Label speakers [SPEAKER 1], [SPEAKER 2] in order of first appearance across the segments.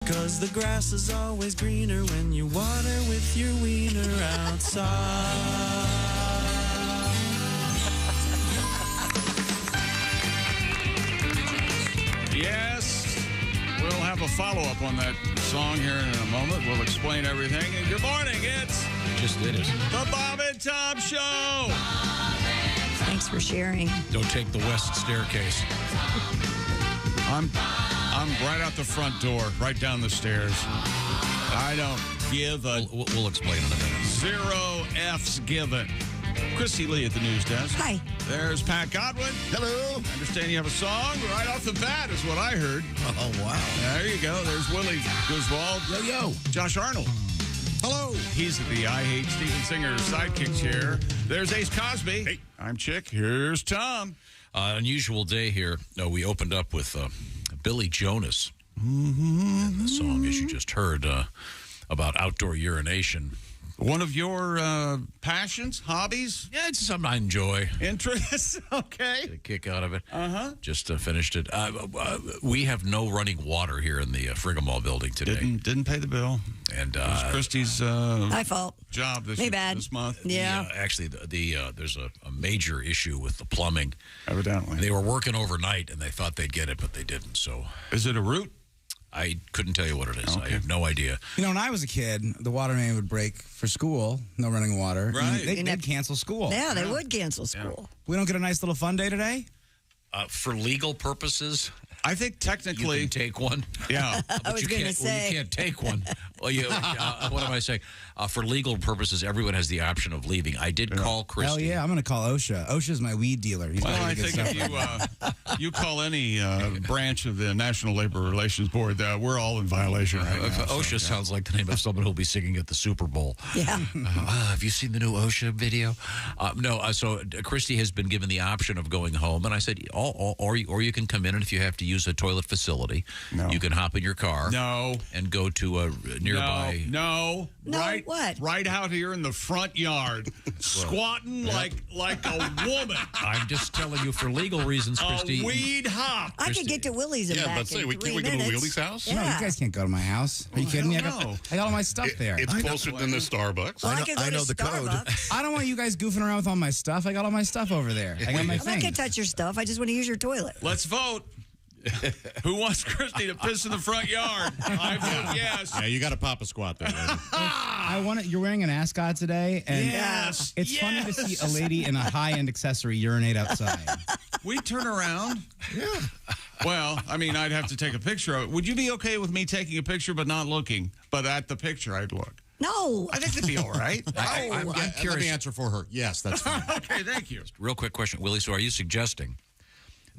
[SPEAKER 1] 'Cause the grass is always greener when you water with your wiener outside.
[SPEAKER 2] Yes, we'll have a follow-up on that song here in a moment. We'll explain everything. And good morning, it's...
[SPEAKER 3] Just did it.
[SPEAKER 2] The Bob and Tom Show.
[SPEAKER 4] Thanks for sharing.
[SPEAKER 3] Don't take the west staircase.
[SPEAKER 2] I'm right out the front door, right down the stairs. I don't give a...
[SPEAKER 3] We'll explain in a minute.
[SPEAKER 2] Zero F's given. Kristi Lee at the news desk.
[SPEAKER 4] Hi.
[SPEAKER 2] There's Pat Godwin.
[SPEAKER 5] Hello.
[SPEAKER 2] I understand you have a song right off the bat is what I heard.
[SPEAKER 5] Oh, wow.
[SPEAKER 2] There you go. There's Willie Griswold.
[SPEAKER 5] Yo.
[SPEAKER 2] Josh Arnold.
[SPEAKER 5] Hello.
[SPEAKER 2] He's at the I Hate Steven Singer sidekick chair. There's Ace Cosby.
[SPEAKER 5] Hey.
[SPEAKER 2] I'm Chick. Here's Tom.
[SPEAKER 3] Unusual day here. We opened up with Billy Jonas. And the song, as you just heard, about outdoor urination.
[SPEAKER 2] One of your passions, hobbies?
[SPEAKER 3] Yeah, it's something I enjoy.
[SPEAKER 2] Interests? Okay.
[SPEAKER 3] Get a kick out of it.
[SPEAKER 2] Uh-huh.
[SPEAKER 3] Just finished it. We have no running water here in the Friggamall building today.
[SPEAKER 2] Didn't pay the bill.
[SPEAKER 3] And
[SPEAKER 2] It was Kristi's
[SPEAKER 4] My fault.
[SPEAKER 2] job this month.
[SPEAKER 4] Yeah.
[SPEAKER 3] Actually, there's a major issue with the plumbing.
[SPEAKER 2] Evidently.
[SPEAKER 3] They were working overnight, and they thought they'd get it, but they didn't. So
[SPEAKER 2] Is it a root?
[SPEAKER 3] I couldn't tell you what it is.
[SPEAKER 2] Okay.
[SPEAKER 3] I have no idea.
[SPEAKER 6] You know, when I was a kid, the water main would break for school, no running water.
[SPEAKER 2] Right.
[SPEAKER 6] They'd cancel school.
[SPEAKER 4] Yeah, they would cancel school.
[SPEAKER 6] We don't get a nice little fun day today?
[SPEAKER 3] For legal purposes,
[SPEAKER 2] I think
[SPEAKER 3] you
[SPEAKER 2] technically,
[SPEAKER 3] can take one.
[SPEAKER 2] yeah.
[SPEAKER 4] I was going to say.
[SPEAKER 3] you can't take one. Well, what am I saying? For legal purposes, everyone has the option of leaving. I did call Kristi.
[SPEAKER 6] Hell yeah, I'm going to call OSHA. OSHA's my weed dealer. He's
[SPEAKER 2] Well,
[SPEAKER 6] got
[SPEAKER 2] I
[SPEAKER 6] really good
[SPEAKER 2] think
[SPEAKER 6] stuff.
[SPEAKER 2] if you call any branch of the National Labor Relations Board, we're all in violation right now.
[SPEAKER 3] OSHA sounds like the name of someone who'll be singing at the Super Bowl.
[SPEAKER 4] Yeah.
[SPEAKER 3] Have you seen the new OSHA video? No. So Kristi has been given the option of going home, and I said, or you can come in, and if you have to use a toilet facility, you can hop in your car.
[SPEAKER 2] No.
[SPEAKER 3] And go to a nearby.
[SPEAKER 2] No. Right,
[SPEAKER 4] what?
[SPEAKER 2] Right out here in the front yard, squatting like a woman.
[SPEAKER 3] I'm just telling you for legal reasons, Kristi.
[SPEAKER 2] A weed hop.
[SPEAKER 4] I could get to Willie's and back in 3 minutes.
[SPEAKER 5] Can we go to Willie's house?
[SPEAKER 4] Yeah.
[SPEAKER 6] No, you guys can't go to my house. Are you kidding me? I got all my stuff there.
[SPEAKER 5] It's closer than the Starbucks.
[SPEAKER 4] Well, I could go to
[SPEAKER 5] the code.
[SPEAKER 4] Starbucks.
[SPEAKER 6] I don't want you guys goofing around with all my stuff. I got all my stuff over there. I got my
[SPEAKER 4] I'm not going
[SPEAKER 6] things.
[SPEAKER 4] to touch your stuff. I just want to use your toilet.
[SPEAKER 2] Let's vote. Who wants Kristi to piss in the front yard? I vote yes.
[SPEAKER 5] Yeah, you got to pop a squat there.
[SPEAKER 6] I want it. You're wearing an ascot today, and
[SPEAKER 2] Yes.
[SPEAKER 6] it's funny to see a lady in a high-end accessory urinate outside.
[SPEAKER 2] We turn around. Yeah. Well, I mean, I'd have to take a picture of it. Would you be okay with me taking a picture but not looking? But at the picture, I'd look.
[SPEAKER 4] No.
[SPEAKER 2] I think it'd be all right.
[SPEAKER 3] I'm
[SPEAKER 5] Let
[SPEAKER 3] curious.
[SPEAKER 5] me answer for her. Yes, that's fine.
[SPEAKER 2] Okay, thank you.
[SPEAKER 3] Real quick question, Willie. So, are you suggesting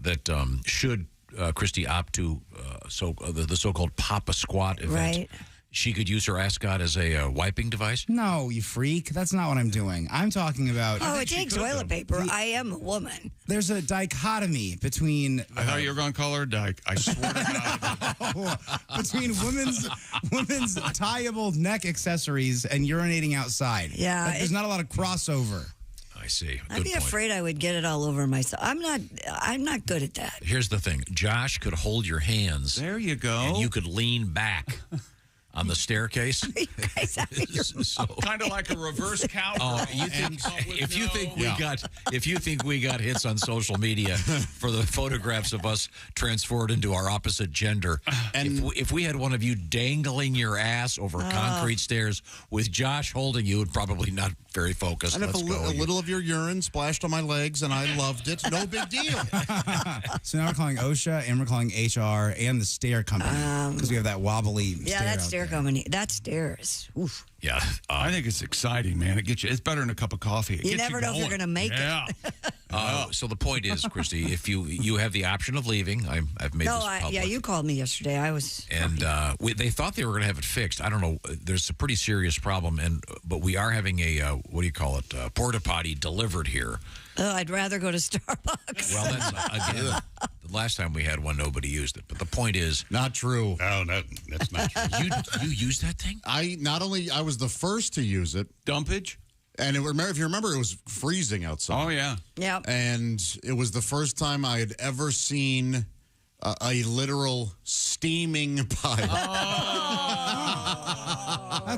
[SPEAKER 3] that should Kristi opt to the so-called Papa Squat event,
[SPEAKER 4] Right.
[SPEAKER 3] she could use her ascot as a wiping device?
[SPEAKER 6] No, you freak. That's not what I'm doing. I'm talking about...
[SPEAKER 4] Oh, it takes toilet paper. I am a woman.
[SPEAKER 6] There's a dichotomy between...
[SPEAKER 2] I thought you were going to call her a dyke. I swear to God.
[SPEAKER 6] between women's tieable neck accessories and urinating outside.
[SPEAKER 4] Yeah,
[SPEAKER 6] Like, there's not a lot of crossover.
[SPEAKER 3] I see.
[SPEAKER 4] I'd be afraid I would get it all over myself. I'm not good at that.
[SPEAKER 3] Here's the thing. Josh could hold your hands.
[SPEAKER 2] There you go.
[SPEAKER 3] And you could lean back on the staircase.
[SPEAKER 4] You guys out of your
[SPEAKER 3] So,
[SPEAKER 2] Kind of like a reverse cowgirl.
[SPEAKER 3] oh, if you think we got hits on social media for the photographs of us transformed into our opposite gender, and if we had one of you dangling your ass over concrete stairs with Josh holding you, and probably not very focused.
[SPEAKER 5] And if
[SPEAKER 3] Let's go.
[SPEAKER 5] a little of your urine splashed on my legs and I loved it, no big deal.
[SPEAKER 6] So now we're calling OSHA and we're calling HR and the stair company because we have that wobbly stair
[SPEAKER 4] that
[SPEAKER 6] out
[SPEAKER 4] stair
[SPEAKER 6] there.
[SPEAKER 4] company. That stairs. Oof.
[SPEAKER 3] Yeah.
[SPEAKER 2] I think it's exciting, man. It's better than a cup of coffee. It
[SPEAKER 4] You
[SPEAKER 2] gets
[SPEAKER 4] never know if you're
[SPEAKER 2] going.
[SPEAKER 4] going to make
[SPEAKER 2] Yeah.
[SPEAKER 4] it.
[SPEAKER 3] So the point is, Kristi, if you have the option of leaving, I've made this public.
[SPEAKER 4] you called me yesterday. I was.
[SPEAKER 3] And they thought they were going to have it fixed. I don't know. There's a pretty serious problem, but we are having a what do you call it? Porta potty delivered here.
[SPEAKER 4] I'd rather go to Starbucks.
[SPEAKER 3] Well, that's again. The last time we had one, nobody used it. But the point is,
[SPEAKER 5] Not true.
[SPEAKER 7] No, that's not true.
[SPEAKER 3] you used that thing?
[SPEAKER 5] I was the first to use it,
[SPEAKER 2] Dumpage?
[SPEAKER 5] and if you remember, it was freezing outside.
[SPEAKER 2] Oh, yeah.
[SPEAKER 4] Yeah.
[SPEAKER 5] And it was the first time I had ever seen a literal steaming pile.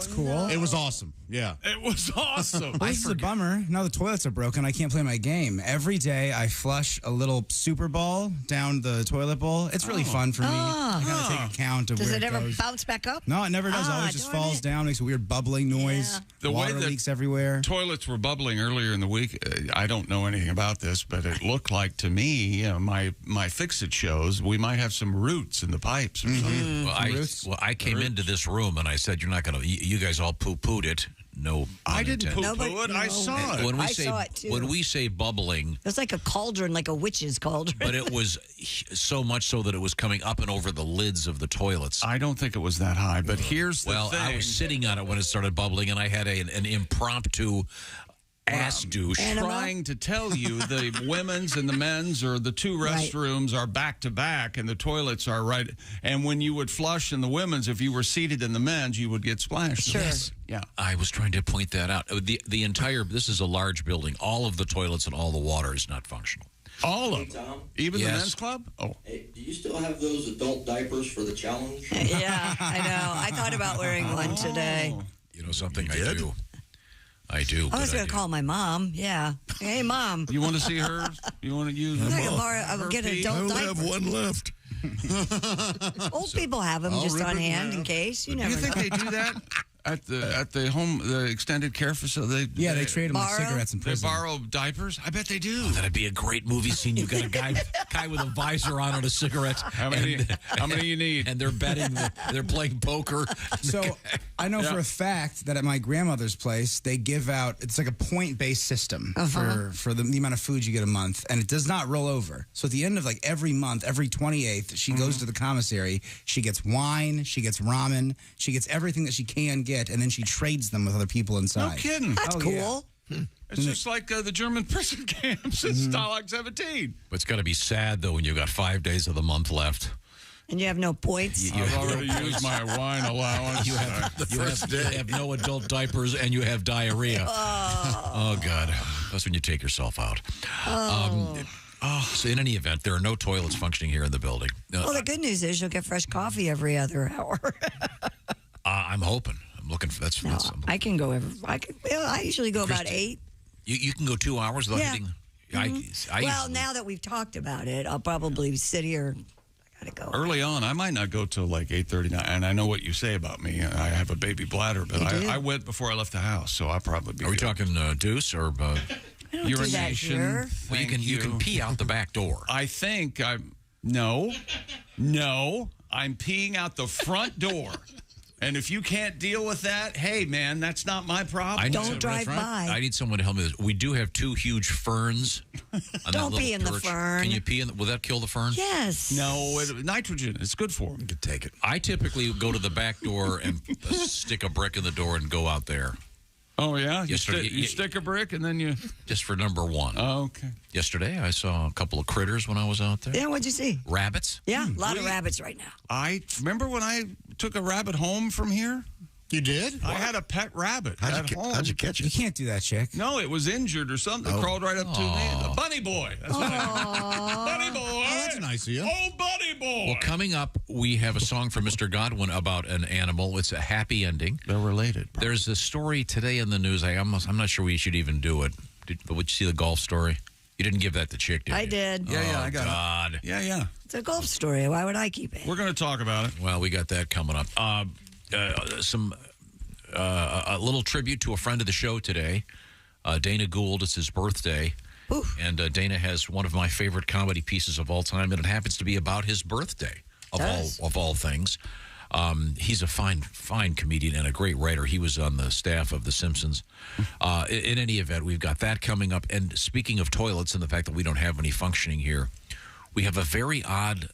[SPEAKER 6] that's cool.
[SPEAKER 5] It was awesome. Yeah.
[SPEAKER 2] It was awesome.
[SPEAKER 6] Well, this is a bummer. Now the toilets are broken. I can't play my game. Every day I flush a little Super Ball down the toilet bowl. It's really fun for me. I gotta take account of
[SPEAKER 4] Does
[SPEAKER 6] where
[SPEAKER 4] it ever
[SPEAKER 6] goes.
[SPEAKER 4] bounce back up?
[SPEAKER 6] No, it never does. It always just
[SPEAKER 4] darn
[SPEAKER 6] falls
[SPEAKER 4] it.
[SPEAKER 6] down, makes a weird bubbling noise.
[SPEAKER 4] Yeah.
[SPEAKER 2] The way
[SPEAKER 6] Water
[SPEAKER 2] that
[SPEAKER 6] leaks everywhere.
[SPEAKER 2] Toilets were bubbling earlier in the week. I don't know anything about this, but it looked like to me, my Fix-It shows, we might have some roots in the pipes or something.
[SPEAKER 3] Well, I came into this room and I said, "You're not going to. You guys all poo-pooed it." No,
[SPEAKER 2] I didn't
[SPEAKER 3] unintended.
[SPEAKER 2] poo-poo it. I saw it.
[SPEAKER 3] When we
[SPEAKER 4] I
[SPEAKER 3] say
[SPEAKER 4] saw it, too.
[SPEAKER 3] when we say bubbling,
[SPEAKER 4] It's like a cauldron, like a witch's cauldron.
[SPEAKER 3] but it was so much so that it was coming up and over the lids of the toilets.
[SPEAKER 2] I don't think it was that high, but here's the thing.
[SPEAKER 3] I was sitting on it when it started bubbling, and I had an impromptu ass douche.
[SPEAKER 2] Trying to tell you the women's and the men's or the two restrooms are back to back and the toilets are right. And when you would flush in the women's, if you were seated in the men's, you would get splashed.
[SPEAKER 4] Sure.
[SPEAKER 3] Yes.
[SPEAKER 2] Yeah.
[SPEAKER 3] I was trying to point that out. The entire, this is a large building. All of the toilets and all the water is not functional.
[SPEAKER 2] All of them. Even the
[SPEAKER 3] Yes.
[SPEAKER 2] men's club? Oh.
[SPEAKER 8] Hey, do you still have those adult diapers for the challenge?
[SPEAKER 4] Yeah, I know. I thought about wearing one today.
[SPEAKER 3] You know something? I do. I do.
[SPEAKER 4] I was
[SPEAKER 3] but
[SPEAKER 4] going to call my mom. Yeah. Hey, Mom.
[SPEAKER 2] You want to see hers? You want to use them?
[SPEAKER 4] I will get an adult diaper.
[SPEAKER 5] one left.
[SPEAKER 4] Old people have them just on hand in case. You
[SPEAKER 2] Do
[SPEAKER 4] never
[SPEAKER 2] you think
[SPEAKER 4] know.
[SPEAKER 2] they do that at the extended care facility?
[SPEAKER 6] Yeah, they trade them like
[SPEAKER 4] Borrow?
[SPEAKER 6] cigarettes in
[SPEAKER 2] They
[SPEAKER 6] prison.
[SPEAKER 2] borrow diapers? I bet they do.
[SPEAKER 3] that'd be a great movie scene. You got a guy with a visor on and a cigarette.
[SPEAKER 2] How many you need?
[SPEAKER 3] And they're betting. They're playing poker.
[SPEAKER 6] So I know for a fact that at my grandmother's place, they give out, it's like a point-based system for the amount of food you get a month, and it does not roll over. So at the end of like every month, every 28th, she goes to the commissary, she gets wine, she gets ramen, she gets everything that she can get, and then she trades them with other people inside.
[SPEAKER 2] No kidding.
[SPEAKER 4] That's
[SPEAKER 6] Oh,
[SPEAKER 4] cool.
[SPEAKER 6] yeah.
[SPEAKER 2] It's just like the German prison camps in Stalag 17.
[SPEAKER 3] But it's got to be sad though when you've got 5 days of the month left.
[SPEAKER 4] And you have no points.
[SPEAKER 2] I've already used my wine allowance.
[SPEAKER 3] You have no adult diapers and you have diarrhea. Oh God, that's when you take yourself out. So in any event, there are no toilets functioning here in the building.
[SPEAKER 4] Well, the good news is you'll get fresh coffee every other hour.
[SPEAKER 3] I'm hoping. I'm looking for that's.
[SPEAKER 4] I can go I usually go about 8.
[SPEAKER 3] You can go 2 hours without
[SPEAKER 4] Yeah.
[SPEAKER 3] hitting.
[SPEAKER 4] Well, now that we've talked about it, I'll probably sit here. I gotta go.
[SPEAKER 2] Early on, I might not go till like 8:39, and I know what you say about me. I have a baby bladder, but
[SPEAKER 4] You do?
[SPEAKER 2] I went before I left the house, so I'll probably be
[SPEAKER 3] Are we
[SPEAKER 2] good.
[SPEAKER 3] talking deuce or?
[SPEAKER 4] I don't do that
[SPEAKER 2] Urination.
[SPEAKER 4] here.
[SPEAKER 3] Well, you can pee out the back door.
[SPEAKER 2] I think I'm no, I'm peeing out the front door. And if you can't deal with that, hey man, that's not my problem.
[SPEAKER 4] Don't drive by.
[SPEAKER 3] I need someone to help me with this. We do have 2 huge ferns. On that
[SPEAKER 4] Don't pee
[SPEAKER 3] little
[SPEAKER 4] in the
[SPEAKER 3] perch.
[SPEAKER 4] fern.
[SPEAKER 3] Can you pee in? Will that kill the fern?
[SPEAKER 4] Yes.
[SPEAKER 2] No, nitrogen. It's good for them.
[SPEAKER 5] You could take it.
[SPEAKER 3] I typically go to the back door and stick a brick in the door and go out there.
[SPEAKER 2] Oh yeah,
[SPEAKER 3] Yes, sir.
[SPEAKER 2] you stick a brick and then you.
[SPEAKER 3] Just for number 1.
[SPEAKER 2] Oh, okay.
[SPEAKER 3] Yesterday, I saw a couple of critters when I was out there.
[SPEAKER 4] Yeah, what'd you see?
[SPEAKER 3] Rabbits.
[SPEAKER 4] Yeah, a lot of rabbits right now.
[SPEAKER 2] I remember when I took a rabbit home from here.
[SPEAKER 5] You did?
[SPEAKER 2] I had a pet rabbit at home.
[SPEAKER 5] How'd you catch
[SPEAKER 6] You
[SPEAKER 5] it?
[SPEAKER 6] can't do that, chick.
[SPEAKER 2] No, it was injured or something. It crawled right up to me. The bunny boy. That's what Bunny boy.
[SPEAKER 5] Oh, that's nice of you.
[SPEAKER 2] Oh, bunny boy.
[SPEAKER 3] Well, coming up, we have a song from Mr. Godwin about an animal. It's a happy ending.
[SPEAKER 2] They're related.
[SPEAKER 3] There's a story today in the news. I'm not sure we should even do it. But would you see the golf story? You didn't give that to Chick, did you?
[SPEAKER 4] I did.
[SPEAKER 2] Yeah, I got
[SPEAKER 3] God.
[SPEAKER 2] it. Yeah.
[SPEAKER 4] It's a golf story. Why would I keep it?
[SPEAKER 2] We're going to talk about it.
[SPEAKER 3] Well, we got that coming up. A little tribute to a friend of the show today, Dana Gould. It's his birthday.
[SPEAKER 4] Ooh.
[SPEAKER 3] And Dana has one of my favorite comedy pieces of all time, and it happens to be about his birthday, of all things. He's a fine comedian and a great writer. He was on the staff of The Simpsons. In any event, we've got that coming up. And speaking of toilets and the fact that we don't have any functioning here, we have a very odd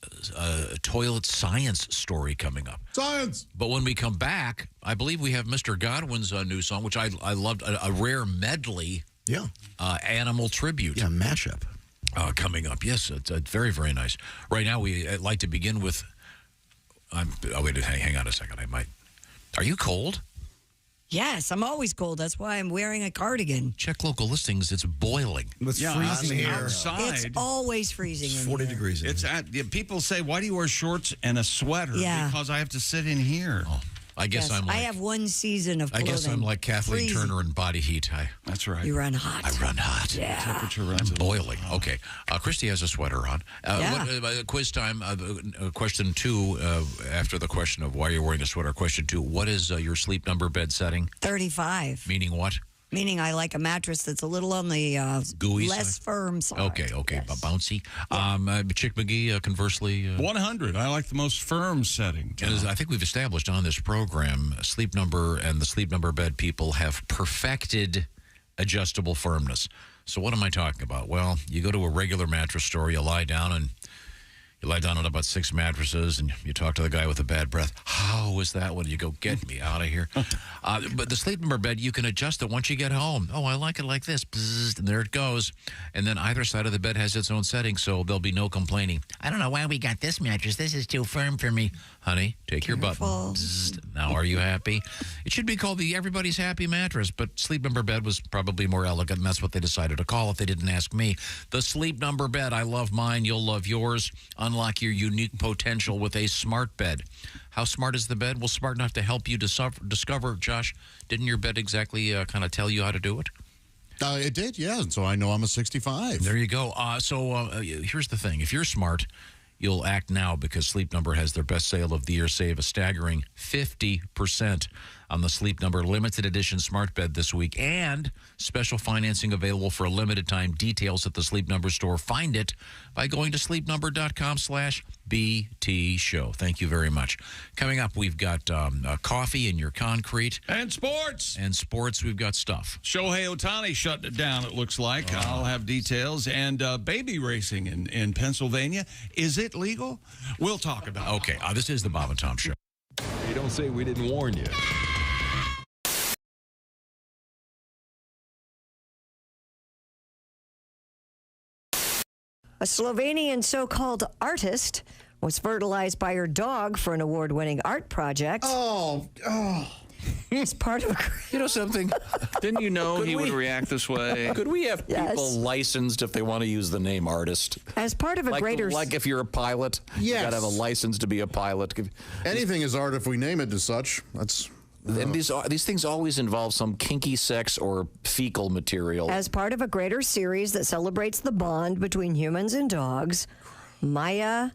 [SPEAKER 3] toilet science story coming up.
[SPEAKER 5] Science!
[SPEAKER 3] But when we come back, I believe we have Mr. Godwin's new song, which I loved, a rare medley animal tribute.
[SPEAKER 5] Yeah, mashup.
[SPEAKER 3] Coming up. Yes, it's very, very nice. Right now, I'd like to begin with... hang on a second. Are you cold?
[SPEAKER 4] Yes, I'm always cold. That's why I'm wearing a cardigan.
[SPEAKER 3] Check local listings. It's boiling.
[SPEAKER 6] It's freezing here.
[SPEAKER 2] Outside.
[SPEAKER 4] It's always freezing in
[SPEAKER 5] 40
[SPEAKER 4] here.
[SPEAKER 5] degrees.
[SPEAKER 2] It's at people say, why do you wear shorts and a sweater?
[SPEAKER 4] Yeah.
[SPEAKER 2] Because I have to sit in here.
[SPEAKER 3] I guess I'm like,
[SPEAKER 4] I have one season of
[SPEAKER 3] I
[SPEAKER 4] clothing.
[SPEAKER 3] guess I'm like Kathleen
[SPEAKER 4] Freezing.
[SPEAKER 3] Turner in Body Heat.
[SPEAKER 2] That's right.
[SPEAKER 4] You run hot.
[SPEAKER 3] I run hot.
[SPEAKER 4] Yeah.
[SPEAKER 2] Temperature runs
[SPEAKER 3] I'm boiling. Okay. Kristi has a sweater on. Quiz time. Question 2, after the question of why you're wearing a sweater, question 2, what is your sleep number bed setting?
[SPEAKER 4] 35.
[SPEAKER 3] Meaning what?
[SPEAKER 4] Meaning I like a mattress that's a little on the
[SPEAKER 3] Gooey
[SPEAKER 4] less
[SPEAKER 3] side?
[SPEAKER 4] firm side.
[SPEAKER 3] Okay.
[SPEAKER 4] Yes.
[SPEAKER 3] Bouncy. Chick McGee, conversely.
[SPEAKER 2] 100. I like the most firm setting.
[SPEAKER 3] And as I think we've established on this program, Sleep Number and the Sleep Number bed people have perfected adjustable firmness. So what am I talking about? Well, you go to a regular mattress store, you lie down on about 6 mattresses, and you talk to the guy with the bad breath. How was that one? You go, get me out of here. But the Sleep Number bed, you can adjust it once you get home. Oh, I like it like this. Bzzzt, and there it goes. And then either side of the bed has its own setting, so there'll be no complaining. I don't know why we got this mattress. This is too firm for me. Honey, take your button. Bzzzt. Now, are you happy? It should be called the Everybody's Happy mattress, but Sleep Number bed was probably more elegant, and that's what they decided to call it. They didn't ask me. The Sleep Number bed, I love mine. You'll love yours. Unlock your unique potential with a smart bed. How smart is the bed? Well, smart enough to help you discover, Josh, didn't your bed exactly kind of tell you how to do it?
[SPEAKER 5] It did, yeah. So I know I'm a 65.
[SPEAKER 3] There you go. Here's the thing. If you're smart, you'll act now because Sleep Number has their best sale of the year. Save a staggering 50% on the Sleep Number limited edition smart bed this week, and special financing available for a limited time. Details at the Sleep Number store. Find it by going to sleepnumber.com/BT show. Thank you very much. Coming up, we've got coffee in your concrete.
[SPEAKER 2] And sports.
[SPEAKER 3] And sports, we've got stuff.
[SPEAKER 2] Shohei Ohtani shutting it down, it looks like. I'll have details. And baby racing in Pennsylvania. Is it legal? We'll talk about it.
[SPEAKER 3] Okay, this is the Bob and Tom Show.
[SPEAKER 9] You don't say we didn't warn you.
[SPEAKER 4] A Slovenian so-called artist was fertilized by her dog for an award-winning art project. It's part of a...
[SPEAKER 3] You know something?
[SPEAKER 10] Didn't you know he would react this way?
[SPEAKER 3] Could we have
[SPEAKER 4] Yes.
[SPEAKER 3] people licensed if they want to use the name artist?
[SPEAKER 4] As part of a greater...
[SPEAKER 3] Like if you're a pilot, you
[SPEAKER 5] Yes.
[SPEAKER 3] got to have a license to be a pilot.
[SPEAKER 5] Anything is art if we name it as such. That's...
[SPEAKER 3] And these things always involve some kinky sex or fecal material.
[SPEAKER 4] As part of a greater series that celebrates the bond between humans and dogs, Maya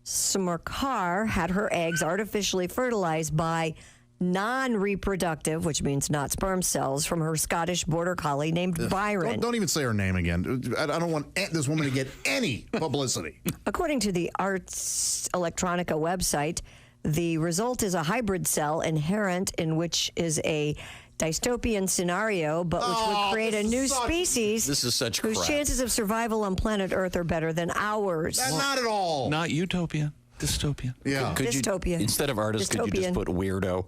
[SPEAKER 4] Smirkar had her eggs artificially fertilized by non-reproductive, which means not sperm cells, from her Scottish border collie named Byron.
[SPEAKER 5] Don't even say her name again. I don't want this woman to get any publicity.
[SPEAKER 4] According to the Arts Electronica website, the result is a hybrid cell inherent in which is a dystopian scenario, but which would create a new species
[SPEAKER 3] This is such
[SPEAKER 4] whose
[SPEAKER 3] crap.
[SPEAKER 4] chances of survival on planet Earth are better than ours.
[SPEAKER 5] Not at all.
[SPEAKER 10] Not utopia. Dystopia.
[SPEAKER 5] Yeah.
[SPEAKER 4] Dystopia.
[SPEAKER 3] Instead of artist, could you just
[SPEAKER 4] Dystopian.
[SPEAKER 3] put weirdo?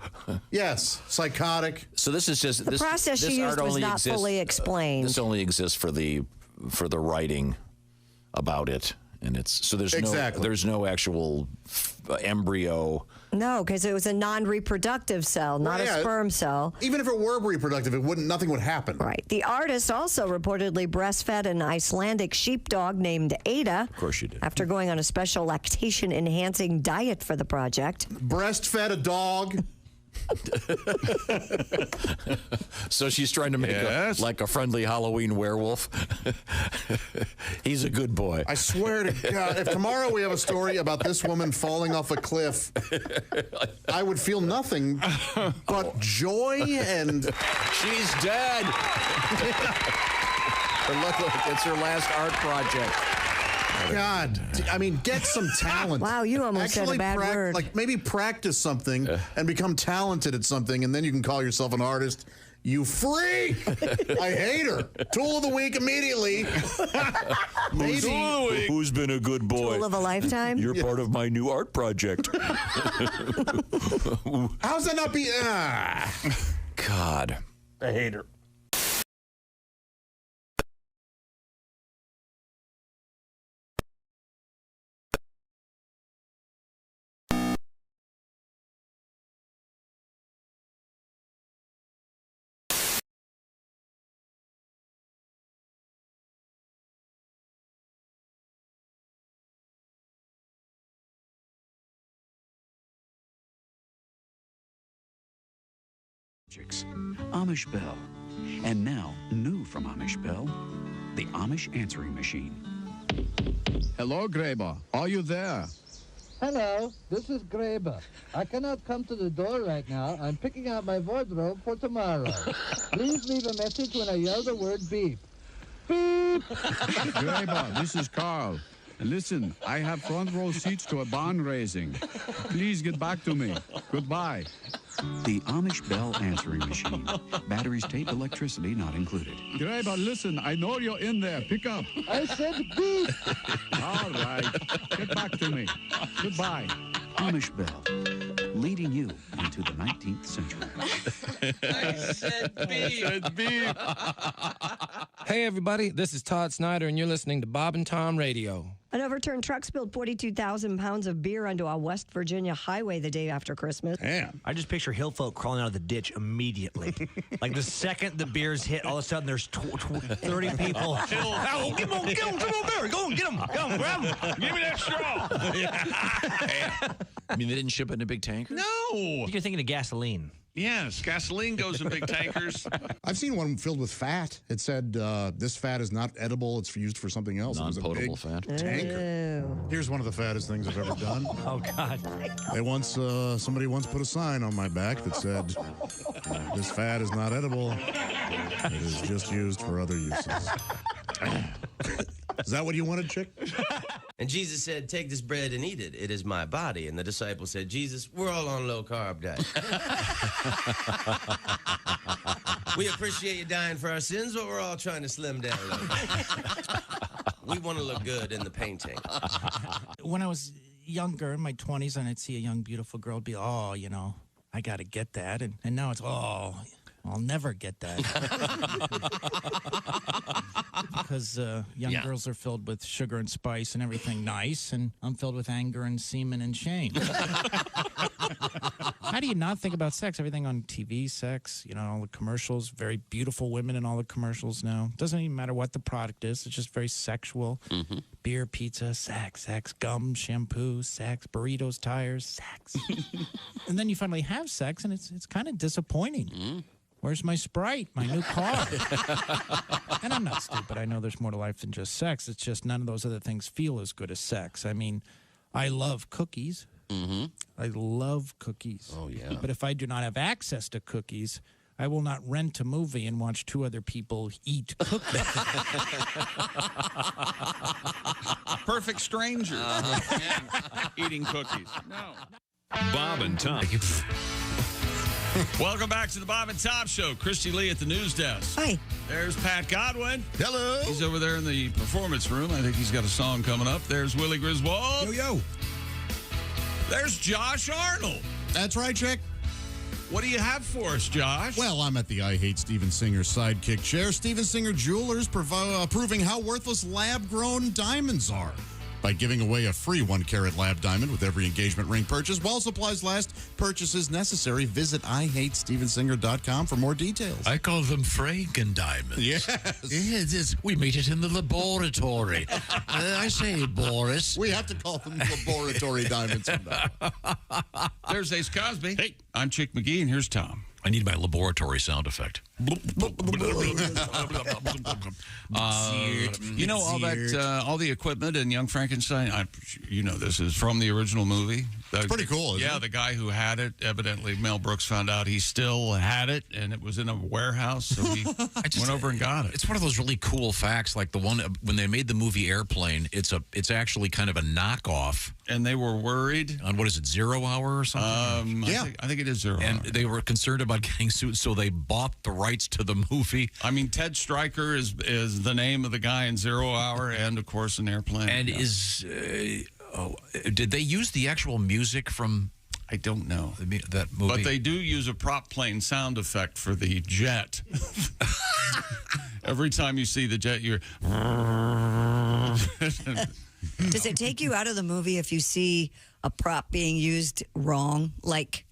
[SPEAKER 5] Yes. Psychotic.
[SPEAKER 3] So this is just
[SPEAKER 4] The process she used was not fully explained.
[SPEAKER 3] This only exists for the writing about it, and it's so there's no actual embryo.
[SPEAKER 4] No, because it was a non-reproductive cell, not a sperm cell.
[SPEAKER 5] Even if it were reproductive, nothing would happen.
[SPEAKER 4] Right. The artist also reportedly breastfed an Icelandic sheepdog named Ada.
[SPEAKER 3] Of course you did.
[SPEAKER 4] After going on a special lactation-enhancing diet for the project.
[SPEAKER 5] Breastfed a dog.
[SPEAKER 3] So she's trying to make a friendly Halloween werewolf. He's a good boy.
[SPEAKER 5] I swear to God, if tomorrow we have a story about this woman falling off a cliff, I would feel nothing but joy and...
[SPEAKER 3] She's dead. It's her last art project.
[SPEAKER 5] God, I mean, get some talent.
[SPEAKER 4] Wow, you almost said a bad word.
[SPEAKER 5] Like maybe practice something and become talented at something, and then you can call yourself an artist. You freak! I hate her. Tool of the week immediately. Maybe.
[SPEAKER 3] Who's been a good boy?
[SPEAKER 4] Tool of a lifetime?
[SPEAKER 3] You're part of my new art project.
[SPEAKER 5] How's that not be?
[SPEAKER 3] God.
[SPEAKER 5] I hate her.
[SPEAKER 11] Amish Bell. And now, new from Amish Bell, the Amish answering machine.
[SPEAKER 12] Hello, Graber. Are you there?
[SPEAKER 13] Hello, this is Graber. I cannot come to the door right now. I'm picking out my wardrobe for tomorrow. Please leave a message when I yell the word beep. Beep!
[SPEAKER 12] Graber, this is Carl. And listen, I have front row seats to a barn raising. Please get back to me. Goodbye.
[SPEAKER 11] The Amish Bell answering machine. Batteries, tape, electricity not included.
[SPEAKER 12] Graber, listen, I know you're in there. Pick up.
[SPEAKER 13] I said beep!
[SPEAKER 12] All right. Get back to me. Goodbye.
[SPEAKER 11] Amish Bell, leading you into the 19th century.
[SPEAKER 10] I said beep.
[SPEAKER 14] Hey, everybody, this is Todd Snyder, and you're listening to Bob and Tom Radio.
[SPEAKER 4] An overturned truck spilled 42,000 pounds of beer onto a West Virginia highway the day after Christmas.
[SPEAKER 15] Damn. I just picture hill folk crawling out of the ditch immediately. Like the second the beers hit, all of a sudden there's 30 people. Oh, get him, Barry. Go on, get him, grab him.
[SPEAKER 10] Give me that straw.
[SPEAKER 3] I mean, they didn't ship it in a big tanker?
[SPEAKER 10] No.
[SPEAKER 15] You're thinking of gasoline.
[SPEAKER 2] Yes, gasoline goes in big tankers.
[SPEAKER 5] I've seen one filled with fat. It said, this fat is not edible. It's used for something else.
[SPEAKER 3] Non-potable fat.
[SPEAKER 5] Tanker. Here's one of the fattest things I've ever done.
[SPEAKER 15] Oh, God.
[SPEAKER 5] Somebody once put a sign on my back that said, this fat is not edible. It is just used for other uses. Is that what you wanted, Chick?
[SPEAKER 16] And Jesus said, take this bread and eat it. It is my body. And the disciples said, Jesus, we're all on low-carb diet. We appreciate you dying for our sins, but we're all trying to slim down a little. We want to look good in the painting.
[SPEAKER 17] When I was younger, in my 20s, and I'd see a young, beautiful girl, I'd be, oh, I got to get that. And now it's, oh, I'll never get that. Because young girls are filled with sugar and spice and everything nice, and I'm filled with anger and semen and shame. How do you not think about sex? Everything on TV, sex, all the commercials, very beautiful women in all the commercials now. Doesn't even matter what the product is. It's just very sexual. Mm-hmm. Beer, pizza, sex, gum, shampoo, sex, burritos, tires, sex. And then you finally have sex, and it's kind of disappointing. Mm. Where's my Sprite, my new car? And I'm not stupid. I know there's more to life than just sex. It's just none of those other things feel as good as sex. I mean, I love cookies. Mm-hmm. I love cookies.
[SPEAKER 16] Oh, yeah.
[SPEAKER 17] But if I do not have access to cookies, I will not rent a movie and watch two other people eat cookies.
[SPEAKER 2] Perfect strangers. Eating cookies. No.
[SPEAKER 9] Bob and Tom.
[SPEAKER 2] Welcome back to the Bob and Tom Show. Kristi Lee at the news desk.
[SPEAKER 4] Hi.
[SPEAKER 2] There's Pat Godwin.
[SPEAKER 5] Hello.
[SPEAKER 2] He's over there in the performance room. I think he's got a song coming up. There's Willie Griswold.
[SPEAKER 6] Yo.
[SPEAKER 2] There's Josh Arnold.
[SPEAKER 5] That's right, Chick.
[SPEAKER 2] What do you have for us, Josh?
[SPEAKER 5] Well, I'm at the I Hate Steven Singer sidekick chair. Steven Singer Jewelers proving how worthless lab-grown diamonds are by giving away a free 1-carat lab diamond with every engagement ring purchase. While supplies last, purchases necessary. Visit IHateStevenSinger.com for more details.
[SPEAKER 3] I call them Franken diamonds.
[SPEAKER 5] Yes.
[SPEAKER 3] We made it in the laboratory. I say, Boris.
[SPEAKER 5] We have to call them laboratory diamonds from now.
[SPEAKER 2] There's Ace Cosby. Hey, I'm Chick McGee, and here's Tom.
[SPEAKER 3] I need my laboratory sound effect.
[SPEAKER 2] All the equipment in Young Frankenstein, this is from the original movie.
[SPEAKER 5] It's pretty cool, isn't
[SPEAKER 2] it? The guy who had it, evidently Mel Brooks found out he still had it, and it was in a warehouse, so he went over and got it.
[SPEAKER 3] It's one of those really cool facts, like the one when they made the movie Airplane, it's actually kind of a knockoff.
[SPEAKER 2] And they were worried.
[SPEAKER 3] On, what is it, 0 Hour or something?
[SPEAKER 2] I think it is 0 Hour.
[SPEAKER 3] And they were concerned about getting sued, so they bought the rights to the movie.
[SPEAKER 2] I mean, Ted Stryker is the name of the guy in 0 Hour, and, of course, in Airplane.
[SPEAKER 3] And did they use the actual music from...
[SPEAKER 2] I don't know.
[SPEAKER 3] That movie?
[SPEAKER 2] But they do use a prop plane sound effect for the jet. Every time you see the jet, you're...
[SPEAKER 4] Does it take you out of the movie if you see a prop being used wrong? Like,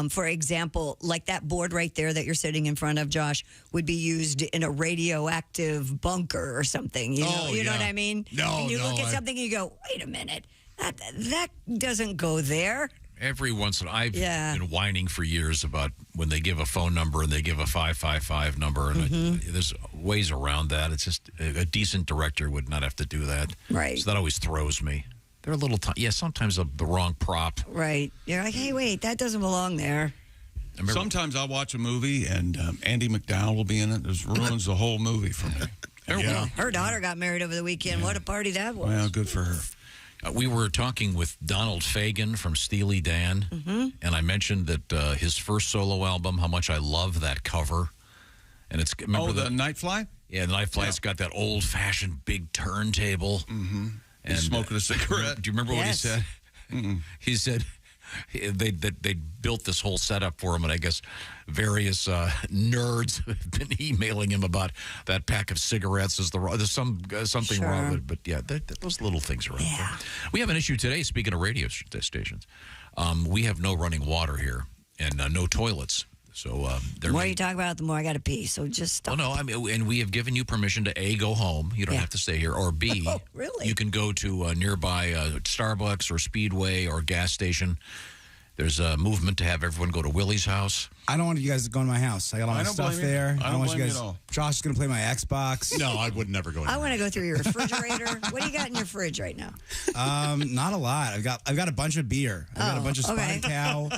[SPEAKER 4] for example, like that board right there that you're sitting in front of, Josh, would be used in a radioactive bunker or something. You know what I mean?
[SPEAKER 5] No,
[SPEAKER 4] and you look at something and you go, wait a minute, that doesn't go there.
[SPEAKER 3] Every once in a while, I've
[SPEAKER 4] Yeah.
[SPEAKER 3] been whining for years about when they give a phone number and they give a 555 number, and there's ways around that. It's just a decent director would not have to do that.
[SPEAKER 4] Right.
[SPEAKER 3] So that always throws me. They're a little, sometimes the wrong prop.
[SPEAKER 4] Right. You're like, hey, wait, that doesn't belong there.
[SPEAKER 2] Sometimes I'll watch a movie and Andy McDowell will be in it. It ruins the whole movie for me.
[SPEAKER 4] Her daughter got married over the weekend. What a party that was.
[SPEAKER 2] Well, good for her.
[SPEAKER 3] We were talking with Donald Fagen from Steely Dan, and I mentioned that his first solo album, how much I love that cover. And it's
[SPEAKER 2] the Night Fly?
[SPEAKER 3] Yeah, the Night Fly's got that old-fashioned big turntable.
[SPEAKER 2] And smoking a cigarette.
[SPEAKER 3] Do you remember what he said? He said they built this whole setup for him, and I guess various nerds have been emailing him about that pack of cigarettes. There's something wrong with it, but yeah, those little things are out there. We have an issue today. Speaking of radio stations, we have no running water here and no toilets. So
[SPEAKER 4] the more you talk about it, the more I got to pee. So just stop.
[SPEAKER 3] Well, no, I mean, and we have given you permission to A, go home. You don't have to stay here. Or B,
[SPEAKER 4] really?
[SPEAKER 3] You can go to a nearby Starbucks or Speedway or gas station. There's a movement to have everyone go to Willie's house.
[SPEAKER 6] I don't want you guys to go to my house. I got all my stuff there.
[SPEAKER 2] I don't
[SPEAKER 6] want
[SPEAKER 2] blame
[SPEAKER 6] you
[SPEAKER 2] you
[SPEAKER 6] guys.
[SPEAKER 2] at all.
[SPEAKER 6] Josh is going to play my Xbox.
[SPEAKER 5] No, I would never go.
[SPEAKER 4] I want to go through your refrigerator. What do you got in your fridge right now?
[SPEAKER 6] Not a lot. I've got a bunch of beer. I've got a bunch of Spotted Cow.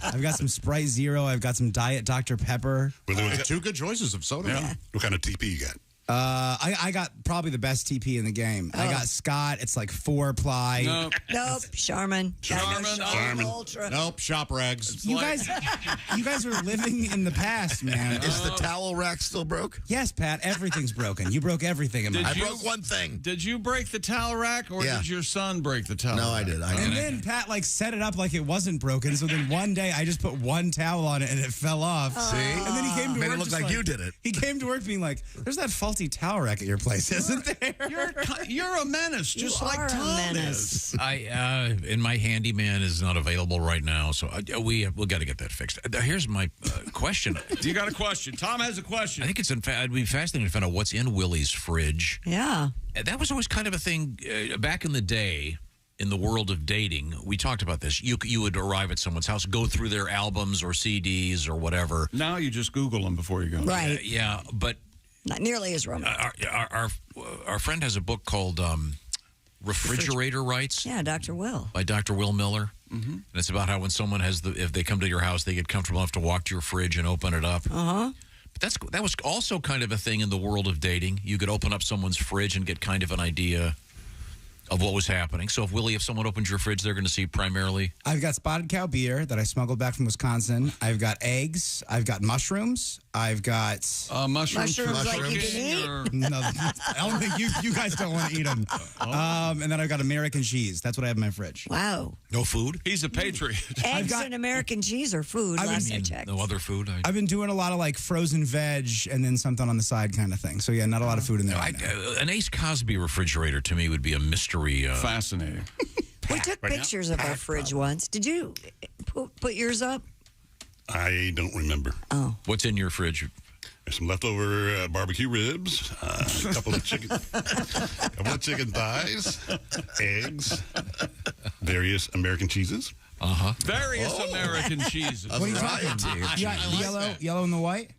[SPEAKER 6] I've got some Sprite Zero. I've got some Diet Dr. Pepper.
[SPEAKER 5] Well, there was two good choices of soda.
[SPEAKER 6] Yeah.
[SPEAKER 7] What kind of TP you got?
[SPEAKER 6] I got probably the best TP in the game. I got Scott. It's like 4-ply.
[SPEAKER 4] Nope. Charmin.
[SPEAKER 5] Charmin.
[SPEAKER 4] Ultra.
[SPEAKER 5] Nope. Shop rags.
[SPEAKER 6] You guys are living in the past, man.
[SPEAKER 18] Is the towel rack still broke?
[SPEAKER 6] Yes, Pat. Everything's broken. You broke everything in my
[SPEAKER 18] I broke one thing.
[SPEAKER 2] Did you break the towel rack, or did your son break the towel rack?
[SPEAKER 18] No, I did.
[SPEAKER 6] And then Pat set it up like it wasn't broken. So then one day I just put one towel on it and it fell off.
[SPEAKER 18] See?
[SPEAKER 6] And then he came to
[SPEAKER 18] Made
[SPEAKER 6] work
[SPEAKER 18] it look
[SPEAKER 6] just
[SPEAKER 18] like you did it.
[SPEAKER 6] He came to work being like, "There's that faulty towel rack at your place, isn't there?"
[SPEAKER 2] You're a menace, just like Tom is.
[SPEAKER 3] And my handyman is not available right now, so we'll got to get that fixed. Here's my question.
[SPEAKER 2] You got a question? Tom has a question.
[SPEAKER 3] I think it'd be fascinating to find out what's in Willie's fridge.
[SPEAKER 4] Yeah.
[SPEAKER 3] That was always kind of a thing back in the day. In the world of dating, we talked about this. You would arrive at someone's house, go through their albums or CDs or whatever.
[SPEAKER 2] Now you just Google them before you go.
[SPEAKER 4] Right.
[SPEAKER 3] But
[SPEAKER 4] not nearly as romantic.
[SPEAKER 3] Our friend has a book called Refrigerator Rights.
[SPEAKER 4] Yeah, Dr. Will.
[SPEAKER 3] By Dr. Will Miller. And it's about how when someone if they come to your house, they get comfortable enough to walk to your fridge and open it up. But that was also kind of a thing in the world of dating. You could open up someone's fridge and get kind of an idea of what was happening. So if someone opens your fridge, they're going to see primarily...
[SPEAKER 6] I've got Spotted Cow beer that I smuggled back from Wisconsin. I've got eggs. I've got mushrooms. I've got...
[SPEAKER 2] mushrooms
[SPEAKER 4] like you can eat?
[SPEAKER 6] No, I don't think you guys don't want to eat them. And then I've got American cheese. That's what I have in my fridge.
[SPEAKER 4] Wow.
[SPEAKER 3] No food?
[SPEAKER 2] He's a patriot.
[SPEAKER 4] Eggs and American cheese are food, last I checked.
[SPEAKER 3] No other food?
[SPEAKER 6] I've been doing a lot of like frozen veg and then something on the side kind of thing. So yeah, not a lot of food in there right now.
[SPEAKER 3] An Ace Cosby refrigerator to me would be a mystery.
[SPEAKER 2] Fascinating.
[SPEAKER 4] We took pictures of our fridge once. Did you put yours up?
[SPEAKER 7] I don't remember.
[SPEAKER 4] Oh.
[SPEAKER 3] What's in your fridge?
[SPEAKER 7] There's some leftover barbecue ribs, a couple of chicken thighs, eggs, various American cheeses.
[SPEAKER 2] Various American cheeses.
[SPEAKER 6] What are you talking about? You got yellow and the white?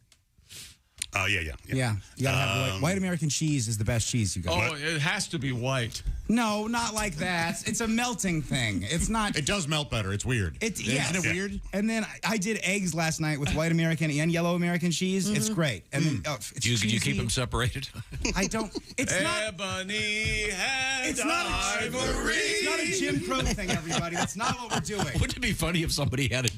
[SPEAKER 7] Yeah.
[SPEAKER 6] You gotta have white American cheese is the best cheese you got.
[SPEAKER 2] Oh, it has to be white.
[SPEAKER 6] No, not like that. It's a melting thing. It's not.
[SPEAKER 5] It does melt better. It's weird.
[SPEAKER 6] Isn't
[SPEAKER 5] it weird?
[SPEAKER 6] And then I did eggs last night with white American and yellow American cheese. It's great. And then it's
[SPEAKER 3] do you keep them separated?
[SPEAKER 6] I don't. It's not.
[SPEAKER 2] Ebony and
[SPEAKER 6] It's not
[SPEAKER 2] ivory.
[SPEAKER 6] It's not a Jim Crow thing, everybody. That's not what we're doing.
[SPEAKER 3] Wouldn't it be funny if somebody had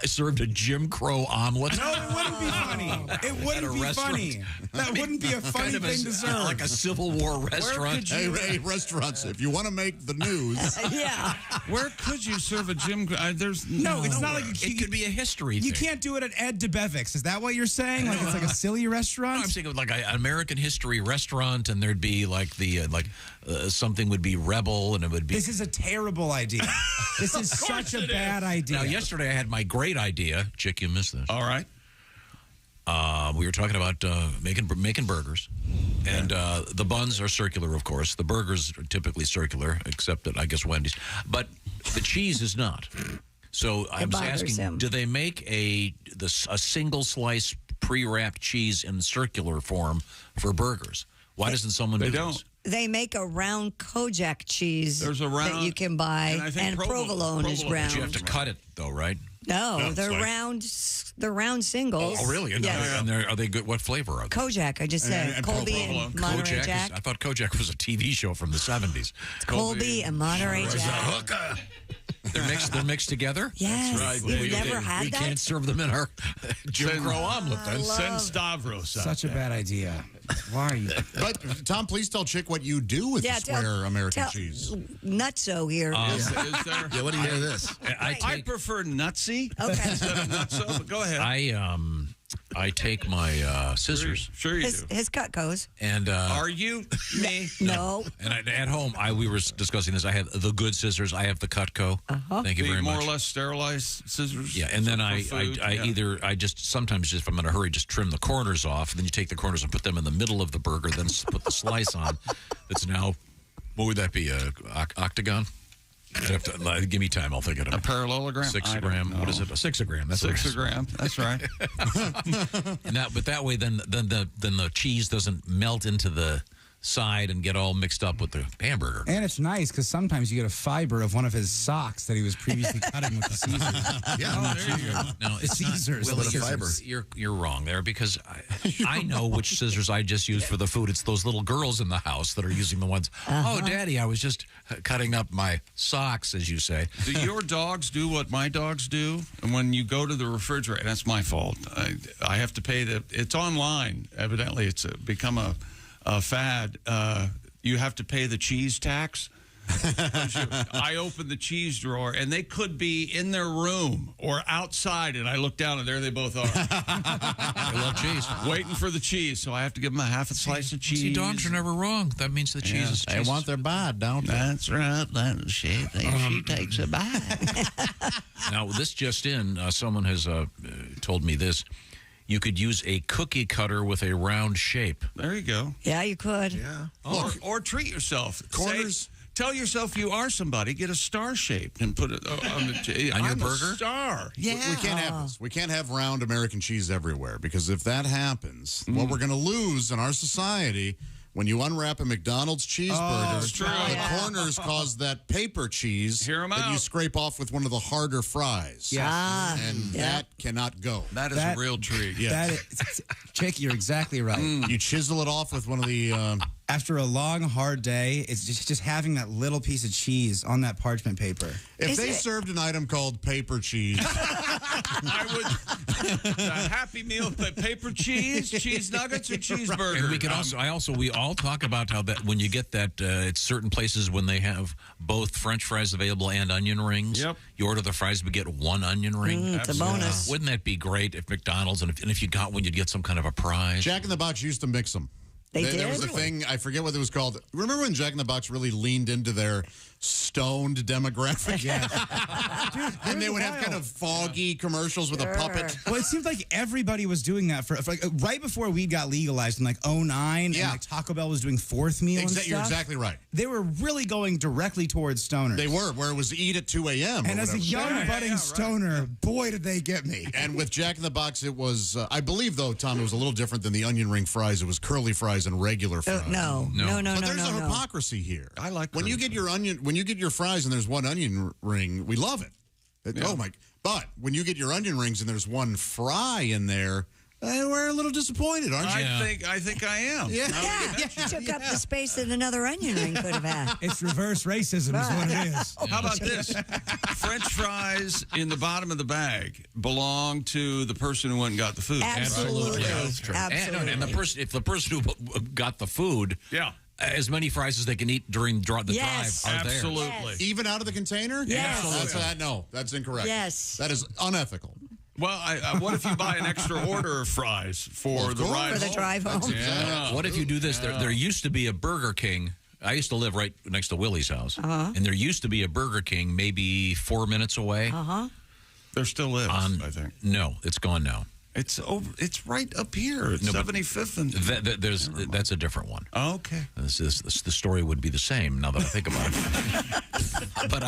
[SPEAKER 3] served a Jim Crow omelet?
[SPEAKER 6] No, it wouldn't be funny. It wouldn't be funny. That wouldn't be a funny thing to serve.
[SPEAKER 3] Like a Civil War restaurant.
[SPEAKER 5] Hey, restaurants, if you want to make the news.
[SPEAKER 4] Yeah.
[SPEAKER 2] Where could you serve a Jim? There's
[SPEAKER 6] no, it's not like
[SPEAKER 3] it could be a history thing.
[SPEAKER 6] You can't do it at Ed DeBevick's. Is that what you're saying? Like it's like a silly restaurant?
[SPEAKER 3] No, I'm saying like an American history restaurant, and there'd be like something would be Rebel, and it would be.
[SPEAKER 6] This is a terrible idea. This is such a bad idea.
[SPEAKER 3] Now, yesterday I had my great idea. Chick, you missed this.
[SPEAKER 2] All right.
[SPEAKER 3] We were talking about making burgers, and the buns are circular, of course. The burgers are typically circular, except at, I guess, Wendy's. But the cheese is not. So I was
[SPEAKER 4] bothers
[SPEAKER 3] asking,
[SPEAKER 4] him.
[SPEAKER 3] do they make a single slice pre-wrapped cheese in circular form for burgers? Why doesn't someone do this?
[SPEAKER 4] They make a round Kojak cheese that you can buy, and provolone is round.
[SPEAKER 3] But you have to cut it, though, right?
[SPEAKER 4] No, they're round. They're round singles.
[SPEAKER 3] Oh, really? And,
[SPEAKER 4] Yes.
[SPEAKER 3] and are they good? What flavor are they?
[SPEAKER 4] Kojak, I just said.
[SPEAKER 3] And
[SPEAKER 4] Colby and Monterey
[SPEAKER 3] Kojak
[SPEAKER 4] Jack.
[SPEAKER 3] I thought Kojak was a TV show from the 70s.
[SPEAKER 4] Colby and Monterey Jack.
[SPEAKER 3] They're mixed together?
[SPEAKER 4] Yes.
[SPEAKER 2] That's right.
[SPEAKER 4] You've never had
[SPEAKER 3] we
[SPEAKER 4] that?
[SPEAKER 3] can't serve them in our Jim Crow omelet. Then
[SPEAKER 2] send Stavros.
[SPEAKER 6] Such a bad idea. Why are you?
[SPEAKER 5] But Tom, please tell Chick what you do with the square American cheese.
[SPEAKER 4] Nutso here.
[SPEAKER 2] Is there?
[SPEAKER 18] Yeah, what do you hear this?
[SPEAKER 2] I prefer nutsy
[SPEAKER 4] Okay.
[SPEAKER 2] instead of nutso, but go ahead.
[SPEAKER 3] I take my scissors.
[SPEAKER 2] Sure you do.
[SPEAKER 4] His Cutcos.
[SPEAKER 3] And
[SPEAKER 2] are you me?
[SPEAKER 4] No.
[SPEAKER 3] And at home, we were discussing this. I have the good scissors. I have the Cutco. Thank you
[SPEAKER 2] The
[SPEAKER 3] very
[SPEAKER 2] more
[SPEAKER 3] much.
[SPEAKER 2] or less sterilized scissors.
[SPEAKER 3] Yeah, and then
[SPEAKER 2] for
[SPEAKER 3] I just sometimes if I'm in a hurry, just trim the corners off. And then you take the corners and put them in the middle of the burger. Then put the slice on. That's now, what would that be? A octagon? Give me time. I'll think of it.
[SPEAKER 2] A parallelogram?
[SPEAKER 3] 6 gram. What is it? A 6-gram. That's
[SPEAKER 2] 6 gram. That's right.
[SPEAKER 3] And that way, then the cheese doesn't melt into the side and get all mixed up with the hamburger.
[SPEAKER 6] And it's nice because sometimes you get a fiber of one of his socks that he was previously cutting with the Caesars.
[SPEAKER 3] Yeah, there you go. No, it's
[SPEAKER 6] Caesars.
[SPEAKER 3] Not, fiber. You're wrong there because I know which scissors I just used for the food. It's those little girls in the house that are using the ones. Oh, Daddy, I was just cutting up my socks, as you say.
[SPEAKER 2] Do your dogs do what my dogs do? And when you go to the refrigerator, that's my fault. I have to pay it's online. Evidently, it's become a fad. You have to pay the cheese tax. I open the cheese drawer, and they could be in their room or outside, and I look down, and there they both are.
[SPEAKER 3] They love cheese.
[SPEAKER 2] Waiting for the cheese, so I have to give them a half a slice of cheese.
[SPEAKER 3] See, dogs are never wrong. That means the cheese is
[SPEAKER 18] They want their bite, don't they?
[SPEAKER 2] That's right. She takes a bite.
[SPEAKER 3] Now, this just in, someone has told me this. You could use a cookie cutter with a round shape.
[SPEAKER 2] There you go.
[SPEAKER 4] Yeah, you could.
[SPEAKER 18] Yeah.
[SPEAKER 2] Or treat yourself.
[SPEAKER 5] Corners.
[SPEAKER 2] Tell yourself you are somebody. Get a star shape and put it on your
[SPEAKER 3] burger.
[SPEAKER 2] A star.
[SPEAKER 5] Yeah. We can't have this. We can't have round American cheese everywhere because if that happens, what we're going to lose in our society. When you unwrap a McDonald's cheeseburger, the corners cause that paper cheese that you scrape off with one of the harder fries.
[SPEAKER 6] Yeah.
[SPEAKER 5] And that cannot go.
[SPEAKER 2] That is a real treat.
[SPEAKER 5] Yeah.
[SPEAKER 6] Chick, you're exactly right.
[SPEAKER 5] You chisel it off with one of the...
[SPEAKER 6] After a long, hard day, it's just having that little piece of cheese on that parchment paper.
[SPEAKER 5] If they served an item called paper cheese...
[SPEAKER 2] I would... a Happy Meal, paper cheese nuggets, or cheeseburger?
[SPEAKER 3] And we can we all talk about how that when you get that, it's certain places when they have both French fries available and onion rings.
[SPEAKER 2] Yep.
[SPEAKER 3] You order the fries, but get one onion ring.
[SPEAKER 4] It's a bonus.
[SPEAKER 3] Wouldn't that be great if McDonald's, and if you got one, you'd get some kind of a prize?
[SPEAKER 5] Jack in the Box used to mix them.
[SPEAKER 4] They did?
[SPEAKER 5] There was a thing, I forget what it was called. Remember when Jack in the Box really leaned into their stoned demographic?
[SPEAKER 6] Yeah. Dude,
[SPEAKER 5] and they would have kind of foggy commercials with a puppet.
[SPEAKER 6] Well, it seemed like everybody was doing that for like right before weed got legalized in like 2009, and like Taco Bell was doing fourth meal and stuff.
[SPEAKER 5] You're exactly right.
[SPEAKER 6] They were really going directly towards stoners.
[SPEAKER 5] They were, where it was eat at 2 a.m.
[SPEAKER 6] And as a young budding stoner, boy, did they get me.
[SPEAKER 5] And with Jack in the Box, it was, I believe, though, Tom, it was a little different than the onion ring fries. It was curly fries and regular fries.
[SPEAKER 4] No.
[SPEAKER 5] But there's a hypocrisy here.
[SPEAKER 2] I like
[SPEAKER 5] when you get your fries and there's one onion ring, we love it. Oh my! But when you get your onion rings and there's one fry in there, we're a little disappointed, aren't you?
[SPEAKER 2] I think I am.
[SPEAKER 4] Yeah. Took up the space that another onion ring could have had.
[SPEAKER 6] It's reverse racism is what it is.
[SPEAKER 2] How about this? French fries in the bottom of the bag belong to the person who went and got the food.
[SPEAKER 4] Absolutely.
[SPEAKER 2] Yeah, that's true.
[SPEAKER 4] Absolutely.
[SPEAKER 3] And the person who got the food, as many fries as they can eat during the drive are there.
[SPEAKER 2] Absolutely.
[SPEAKER 5] Even out of the container?
[SPEAKER 4] Yes.
[SPEAKER 5] No, that's incorrect.
[SPEAKER 4] Yes.
[SPEAKER 5] That is unethical.
[SPEAKER 2] Well, what if you buy an extra order of fries for the ride home?
[SPEAKER 4] For the drive home.
[SPEAKER 2] Yeah.
[SPEAKER 3] What if you do this? There used to be a Burger King. I used to live right next to Willie's house. And there used to be a Burger King maybe 4 minutes away.
[SPEAKER 2] There still is, I think.
[SPEAKER 3] No, it's gone now.
[SPEAKER 2] It's over. It's right up here. It's 75th and
[SPEAKER 3] that's a different one.
[SPEAKER 2] Oh, okay.
[SPEAKER 3] The story would be the same now that I think about it. But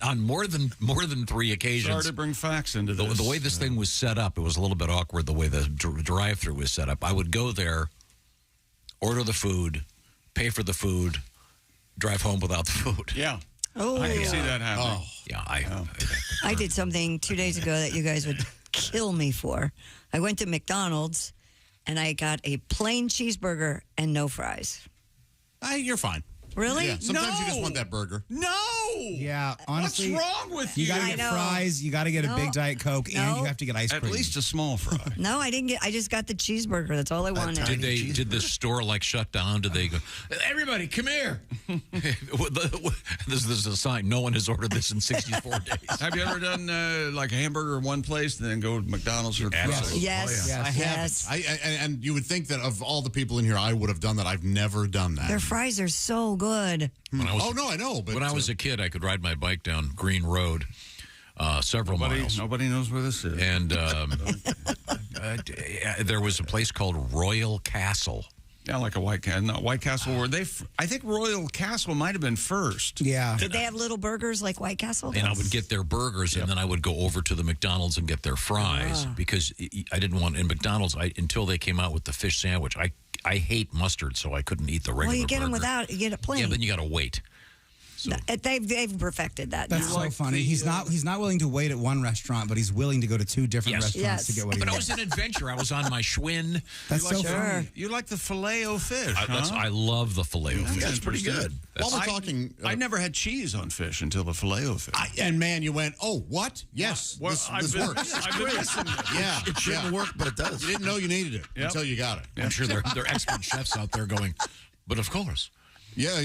[SPEAKER 3] on more than 3 occasions.
[SPEAKER 2] Sorry to bring facts into this.
[SPEAKER 3] The way this thing was set up, it was a little bit awkward. The way the drive-through was set up, I would go there, order the food, pay for the food, drive home without the food.
[SPEAKER 2] Yeah.
[SPEAKER 4] Oh,
[SPEAKER 2] I can see that happening.
[SPEAKER 3] Oh, yeah.
[SPEAKER 4] I did something 2 days ago that you guys would kill me for. I went to McDonald's and I got a plain cheeseburger and no fries.
[SPEAKER 5] You're fine.
[SPEAKER 4] Really?
[SPEAKER 5] Yeah. Sometimes you just want that burger.
[SPEAKER 2] No.
[SPEAKER 6] Yeah, honestly.
[SPEAKER 2] What's wrong with you?
[SPEAKER 6] You got to get fries, you got to get a big Diet Coke, and you have to get ice cream.
[SPEAKER 2] At least a small fry.
[SPEAKER 4] No, I didn't get. I just got the cheeseburger. That's all I wanted.
[SPEAKER 3] Did the store like shut down? Did they go, everybody, come here? There's a sign. No one has ordered this in 64 days.
[SPEAKER 2] Have you ever done like a hamburger in one place and then go to McDonald's or
[SPEAKER 4] Yes.
[SPEAKER 5] I have. And you would think that of all the people in here, I would have done that. I've never done that.
[SPEAKER 4] Their fries are so good.
[SPEAKER 5] I know. But
[SPEAKER 3] when I was a kid, I could ride my bike down Green Road several miles.
[SPEAKER 2] Nobody knows where this is.
[SPEAKER 3] And there was a place called Royal Castle.
[SPEAKER 2] Yeah, like a White Castle. No, White Castle, I think Royal Castle might have been first.
[SPEAKER 6] Yeah.
[SPEAKER 4] Did they have little burgers like White Castle?
[SPEAKER 3] And I would get their burgers, and then I would go over to the McDonald's and get their fries because I didn't want in McDonald's until they came out with the fish sandwich. I hate mustard, so I couldn't eat the regular.
[SPEAKER 4] Well, you get
[SPEAKER 3] burger.
[SPEAKER 4] them without. You get it plain.
[SPEAKER 3] Yeah, then you got to wait. So.
[SPEAKER 4] They've perfected that.
[SPEAKER 6] That's
[SPEAKER 4] now.
[SPEAKER 6] so funny. He's not willing to wait at one restaurant, but he's willing to go to 2 different restaurants to get what he
[SPEAKER 3] But
[SPEAKER 6] wants.
[SPEAKER 3] I was an adventure. I was on my Schwinn.
[SPEAKER 6] That's so funny.
[SPEAKER 2] You like the Filet-O-Fish,
[SPEAKER 3] I love the Filet-O-Fish.
[SPEAKER 2] That's pretty good.
[SPEAKER 5] While we're talking...
[SPEAKER 2] I never had cheese on fish until the Filet-O-Fish.
[SPEAKER 5] And man, you went, oh, what? Yes, this works.
[SPEAKER 2] I've been missing it.
[SPEAKER 5] Yeah.
[SPEAKER 18] It shouldn't work, but it does.
[SPEAKER 5] You didn't know you needed it until you got it.
[SPEAKER 3] I'm sure there are expert chefs out there going, but of course.
[SPEAKER 5] Yeah.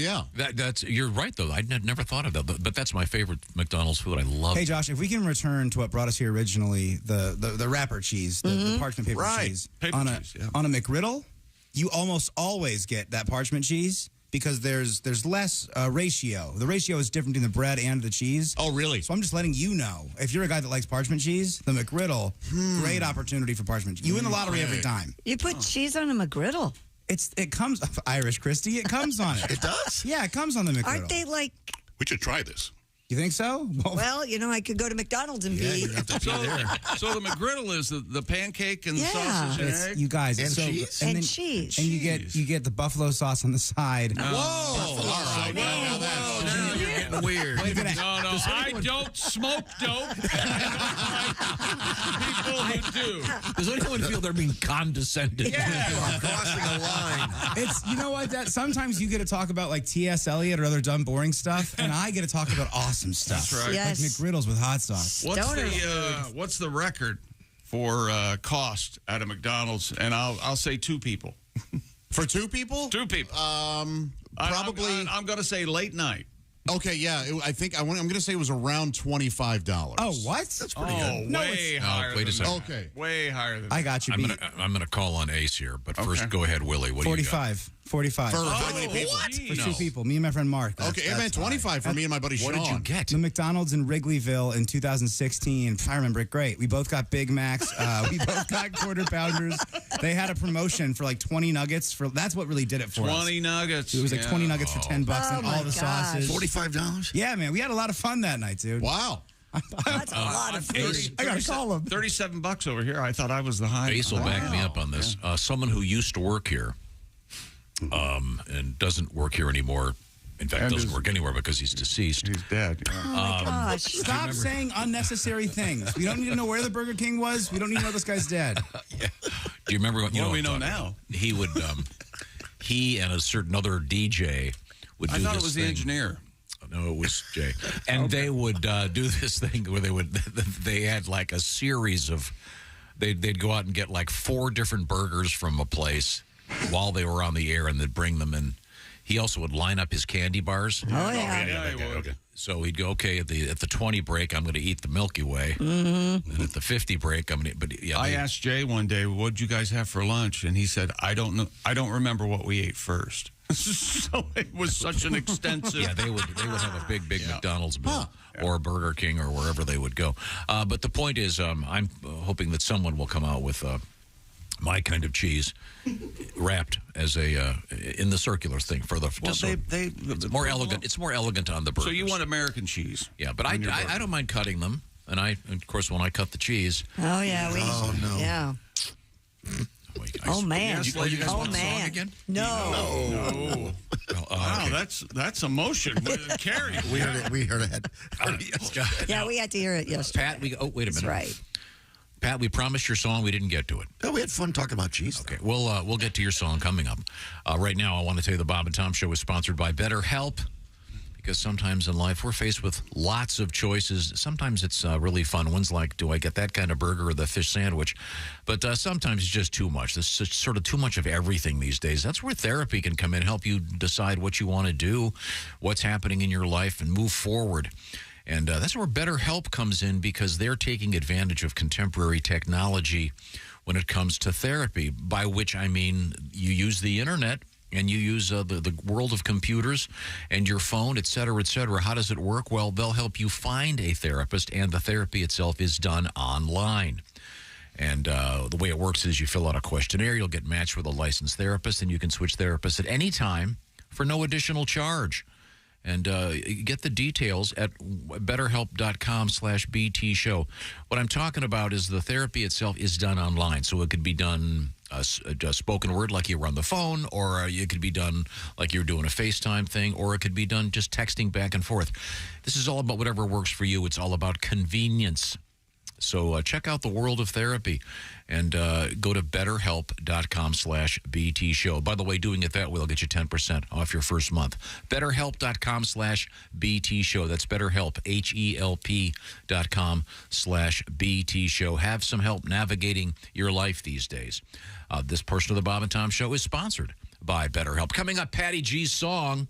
[SPEAKER 3] You're right, though. I'd never thought of that. But that's my favorite McDonald's food. I love it.
[SPEAKER 6] Hey, Josh, if we can return to what brought us here originally, the wrapper cheese, the parchment paper cheese. On a McGriddle, you almost always get that parchment cheese because there's less ratio. The ratio is different between the bread and the cheese.
[SPEAKER 5] Oh, really?
[SPEAKER 6] So I'm just letting you know, if you're a guy that likes parchment cheese, the McGriddle, great opportunity for parchment cheese. You win the lottery every time.
[SPEAKER 4] You put cheese on a McGriddle.
[SPEAKER 6] It comes Irish, Kristi. It comes on it.
[SPEAKER 18] It does?
[SPEAKER 6] Yeah, it comes on the McGriddle.
[SPEAKER 4] Aren't they like?
[SPEAKER 7] We should try this.
[SPEAKER 6] You think so?
[SPEAKER 4] Well, I could go to McDonald's and be.
[SPEAKER 2] So the McGriddle is the pancake and sausage and egg?
[SPEAKER 6] You guys,
[SPEAKER 18] and
[SPEAKER 6] cheese.
[SPEAKER 4] And cheese.
[SPEAKER 6] And you get the buffalo sauce on the side.
[SPEAKER 5] Whoa! All right.
[SPEAKER 18] Now you're getting weird.
[SPEAKER 2] No, I don't smoke dope. People who do.
[SPEAKER 3] Does anyone feel they're being condescended?
[SPEAKER 18] Yeah, crossing a line.
[SPEAKER 6] It's you know what? Sometimes you get to talk about like T.S. Eliot or other dumb, boring stuff, and I get to talk about awesome stuff.
[SPEAKER 2] That's right.
[SPEAKER 4] Yes.
[SPEAKER 6] Like McGriddles with hot sauce.
[SPEAKER 2] What's the record for cost at a McDonald's? And I'll say 2 people.
[SPEAKER 5] For 2 people?
[SPEAKER 2] 2 people.
[SPEAKER 5] Probably.
[SPEAKER 2] I'm going to say late night.
[SPEAKER 5] Okay, yeah. I'm going to say it was around $25.
[SPEAKER 6] Oh, what?
[SPEAKER 18] That's pretty good.
[SPEAKER 2] Way higher.
[SPEAKER 3] Wait a second.
[SPEAKER 5] Okay.
[SPEAKER 2] Way higher than
[SPEAKER 6] I got you.
[SPEAKER 3] I'm gonna call on Ace here, but first go ahead, Willie. What do you got?
[SPEAKER 6] 45.
[SPEAKER 5] For how many people?
[SPEAKER 6] For 2 people. Me and my friend Mark.
[SPEAKER 5] Okay, it meant 25 for me and my buddy Sean.
[SPEAKER 3] What did you get?
[SPEAKER 6] The McDonald's in Wrigleyville in 2016. I remember it great. We both got Big Macs. We both got quarter pounders. They had a promotion for like 20 nuggets. That's what really did it for us.
[SPEAKER 2] 20 nuggets.
[SPEAKER 6] It was like 20 nuggets for $10 and all the sauces.
[SPEAKER 18] $45?
[SPEAKER 6] Yeah, man. We had a lot of fun that night, dude.
[SPEAKER 5] Wow.
[SPEAKER 4] That's a lot of food.
[SPEAKER 6] I got to call him.
[SPEAKER 2] $37 over here. I thought I was the high.
[SPEAKER 3] Ace will back me up on this. Someone who used to work here and doesn't work here anymore. In fact, doesn't work anywhere because he's deceased.
[SPEAKER 2] He's dead.
[SPEAKER 4] Oh, my gosh.
[SPEAKER 6] Stop saying unnecessary things. We don't need to know where the Burger King was. We don't need to know this guy's dead.
[SPEAKER 3] Yeah. Do you remember what
[SPEAKER 2] we know now?
[SPEAKER 3] He would, he and a certain other DJ would do this thing.
[SPEAKER 2] I thought it was the engineer.
[SPEAKER 3] No, it was Jay. And they would do this thing where they had like a series of, they'd go out and get like 4 different burgers from a place while they were on the air and they'd bring them in. He also would line up his candy bars.
[SPEAKER 4] Oh, yeah.
[SPEAKER 3] Okay. So he'd go, okay, at the 20 break, I'm going to eat the Milky Way. Mm-hmm. And at the 50 break, I'm going to, but yeah.
[SPEAKER 2] I asked Jay one day, what'd you guys have for lunch? And he said, I don't know. I don't remember what we ate first. So it was such an extensive.
[SPEAKER 3] Yeah, they would have a big McDonald's bill or Burger King or wherever they would go. But the point is, I'm hoping that someone will come out with my kind of cheese wrapped as a in the circular thing for the.
[SPEAKER 2] Well,
[SPEAKER 3] it's more elegant. It's more elegant on the burgers.
[SPEAKER 2] So you want American cheese?
[SPEAKER 3] Yeah, but I don't mind cutting them, and of course when I cut the cheese.
[SPEAKER 4] Oh yeah, yeah. Oh man!
[SPEAKER 3] You guys want the song again?
[SPEAKER 4] No.
[SPEAKER 2] Wow, that's emotion. Carrie,
[SPEAKER 18] we heard it.
[SPEAKER 4] Yeah, we had to hear it yesterday.
[SPEAKER 3] Pat, wait a minute.
[SPEAKER 4] That's right.
[SPEAKER 3] Pat, we promised your song. We didn't get to it.
[SPEAKER 18] Oh, we had fun talking about cheese.
[SPEAKER 3] Okay, we'll get to your song coming up. Right now, I want to tell you the Bob and Tom Show is sponsored by BetterHelp. Because sometimes in life we're faced with lots of choices. Sometimes it's really fun ones like, do I get that kind of burger or the fish sandwich? But sometimes it's just too much. There's sort of too much of everything these days. That's where therapy can come in, help you decide what you want to do, what's happening in your life, and move forward. And that's where BetterHelp comes in because they're taking advantage of contemporary technology when it comes to therapy, by which I mean you use the internet and you use the world of computers and your phone, et cetera, et cetera. How does it work? Well, they'll help you find a therapist, and the therapy itself is done online. And the way it works is you fill out a questionnaire, you'll get matched with a licensed therapist, and you can switch therapists at any time for no additional charge. And get the details at betterhelp.com/BT show. What I'm talking about is the therapy itself is done online. So it could be done spoken word like you were on the phone, or it could be done like you're doing a FaceTime thing, or it could be done just texting back and forth. This is all about whatever works for you. It's all about convenience. So check out the world of therapy and go to betterhelp.com/BT show. By the way, doing it that way will get you 10% off your first month. Betterhelp.com/BT show. That's BetterHelp, HELP.com/BT show. Have some help navigating your life these days. This portion of the Bob and Tom Show is sponsored by BetterHelp. Coming up, Patty G's song.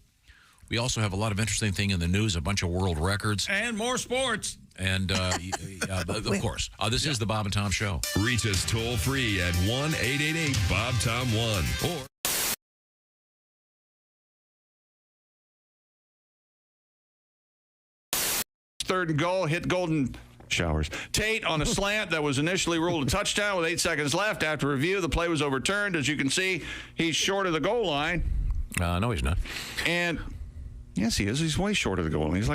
[SPEAKER 3] We also have a lot of interesting thing in the news, a bunch of world records.
[SPEAKER 2] And more sports.
[SPEAKER 3] And, of course, this is the Bob and Tom Show.
[SPEAKER 9] Reach us toll free at 1-888-BOB-TOM-1 or
[SPEAKER 2] 3rd and goal, hit Golden Showers. Tate on a slant that was initially ruled a touchdown with 8 seconds left. After review, the play was overturned. As you can see, he's short of the goal line.
[SPEAKER 3] No, he's not.
[SPEAKER 2] And yes, he is. He's way short of the goal line. He's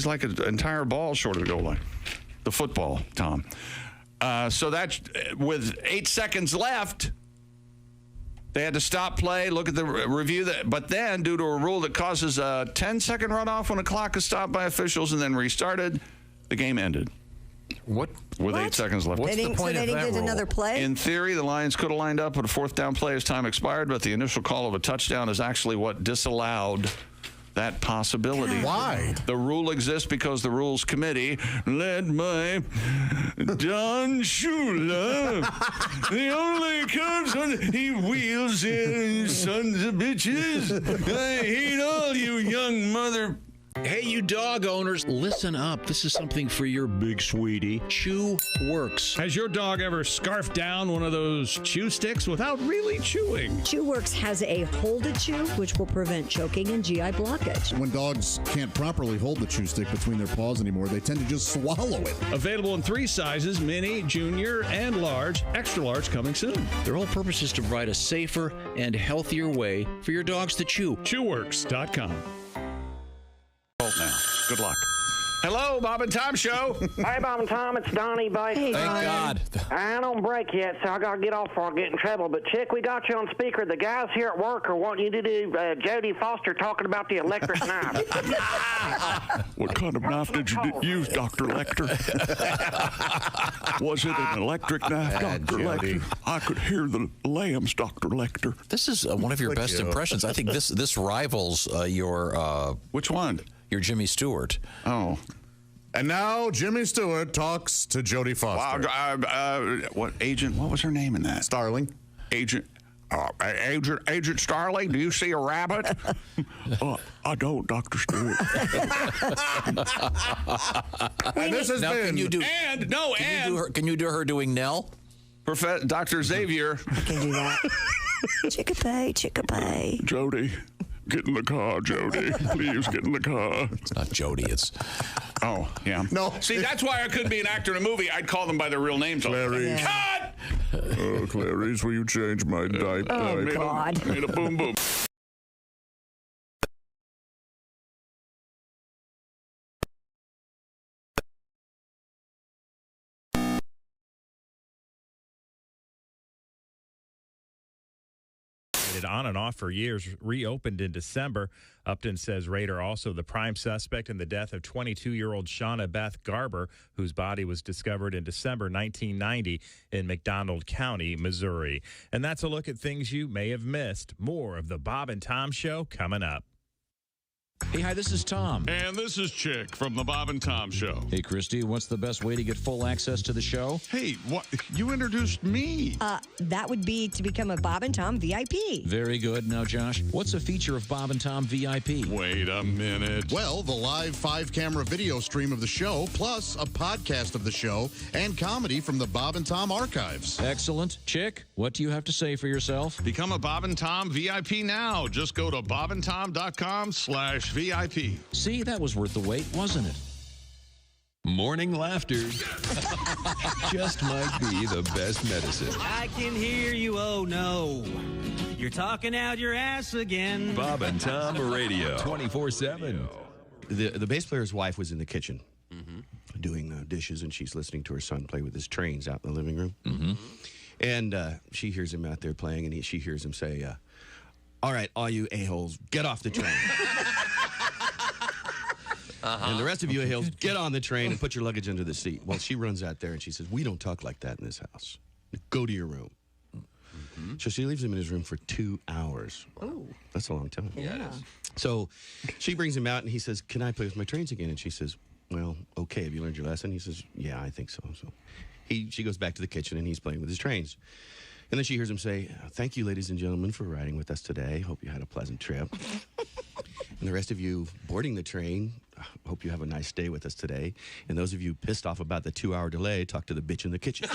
[SPEAKER 2] like an entire ball short of the goal line. The football, Tom. So that's with 8 seconds left. They had to stop play, look at the review. But then, due to a rule that causes a 10-second runoff when a clock is stopped by officials and then restarted, the game ended.
[SPEAKER 3] What?
[SPEAKER 2] With 8 seconds left.
[SPEAKER 4] What's the point of that rule? Another play?
[SPEAKER 2] In theory, the Lions could have lined up with a 4th down play as time expired, but the initial call of a touchdown is actually what disallowed that possibility.
[SPEAKER 5] Why?
[SPEAKER 2] The rule exists because the Rules Committee, led by Don Shula, the only comes on, he wheels in, sons of bitches. I hate all you young mother.
[SPEAKER 3] Hey, you dog owners, listen up. This is something for your big sweetie. Chew Works.
[SPEAKER 2] Has your dog ever scarfed down one of those chew sticks without really chewing?
[SPEAKER 4] ChewWorks has a hold to chew, which will prevent choking and GI blockage.
[SPEAKER 5] When dogs can't properly hold the chew stick between their paws anymore, they tend to just swallow it.
[SPEAKER 2] Available in 3 sizes, mini, junior, and large. Extra large coming soon.
[SPEAKER 3] Their whole purpose is to provide a safer and healthier way for your dogs to chew.
[SPEAKER 2] Chewworks.com. Now. Good luck. Hello, Bob and Tom Show.
[SPEAKER 19] Hey, Bob and Tom, it's Donnie Bates.
[SPEAKER 4] Hey,
[SPEAKER 3] Thank God.
[SPEAKER 19] I ain't on break yet, so I got to get off before I get in trouble. But, Chick, we got you on speaker. The guys here at work are wanting you to do Jodie Foster talking about the electric knife.
[SPEAKER 2] What kind of knife did you use, Dr. Lecter? Was it an electric knife, Dr. Lecter? I could hear the lambs, Dr. Lecter.
[SPEAKER 3] This is one of your best impressions. I think this rivals your...
[SPEAKER 2] Which one?
[SPEAKER 3] Your Jimmy Stewart.
[SPEAKER 2] Oh.
[SPEAKER 5] And now Jimmy Stewart talks to Jodie Foster.
[SPEAKER 2] What agent? What was her name in that?
[SPEAKER 5] Starling.
[SPEAKER 2] Agent Starling. Do you see a rabbit? I don't, Dr. Stewart.
[SPEAKER 5] And this has
[SPEAKER 3] now,
[SPEAKER 5] been.
[SPEAKER 3] Can you do her doing Nell?
[SPEAKER 2] Dr. Xavier.
[SPEAKER 4] I can do that. Chickapay.
[SPEAKER 2] Jody.
[SPEAKER 7] Get in the car, Jody. Please get in the car.
[SPEAKER 3] It's not Jody. It's
[SPEAKER 7] Oh, yeah.
[SPEAKER 5] No.
[SPEAKER 7] See, that's why I couldn't be an actor in a movie. I'd call them by their real names.
[SPEAKER 5] Clarice.
[SPEAKER 7] Cut!
[SPEAKER 5] Oh, Clarice, will you change my diaper?
[SPEAKER 4] Oh, God.
[SPEAKER 7] Made a boom boom.
[SPEAKER 20] On and off for years, reopened in December. Upton says Rader also the prime suspect in the death of 22-year-old Shauna Beth Garber, whose body was discovered in December 1990 in McDonald County, Missouri. And that's a look at things you may have missed. More of the Bob and Tom Show coming up.
[SPEAKER 3] Hey, hi, this is Tom.
[SPEAKER 7] And this is Chick from the Bob and Tom Show.
[SPEAKER 3] Hey, Kristi, what's the best way to get full access to the show?
[SPEAKER 7] Hey, what? You introduced me.
[SPEAKER 4] That would be to become a Bob and Tom VIP.
[SPEAKER 3] Very good. Now, Josh, what's a feature of Bob and Tom VIP?
[SPEAKER 7] Wait a minute.
[SPEAKER 5] Well, the live 5-camera video stream of the show, plus a podcast of the show and comedy from the Bob and Tom archives.
[SPEAKER 3] Excellent. Chick, what do you have to say for yourself?
[SPEAKER 7] Become a Bob and Tom VIP now. Just go to bobandtom.com/VIP.
[SPEAKER 3] See, that was worth the wait, wasn't it?
[SPEAKER 9] Morning laughter just might be the best medicine.
[SPEAKER 21] I can hear you, oh no. You're talking out your ass again.
[SPEAKER 9] Bob and Tom Radio, 24/7.
[SPEAKER 22] The bass player's wife was in the kitchen doing dishes, and she's listening to her son play with his trains out in the living room. And she hears him out there playing, and she hears him say, all right, all you a-holes, get off the train. And the rest of you a-holes, get on the train and put your luggage under the seat. Well, she runs out there and she says, we don't talk like that in this house. Go to your room. So she leaves him in his room for 2 hours.
[SPEAKER 4] Oh.
[SPEAKER 22] That's a long time.
[SPEAKER 4] Yeah, it is.
[SPEAKER 22] So she brings him out and he says, can I play with my trains again? And she says, well, okay, have you learned your lesson? He says, yeah, I think so. So she goes back to the kitchen and he's playing with his trains. And then she hears him say, thank you, ladies and gentlemen, for riding with us today. Hope you had a pleasant trip. And the rest of you boarding the train, hope you have a nice stay with us today. And those of you pissed off about the 2-hour delay, talk to the bitch in the kitchen.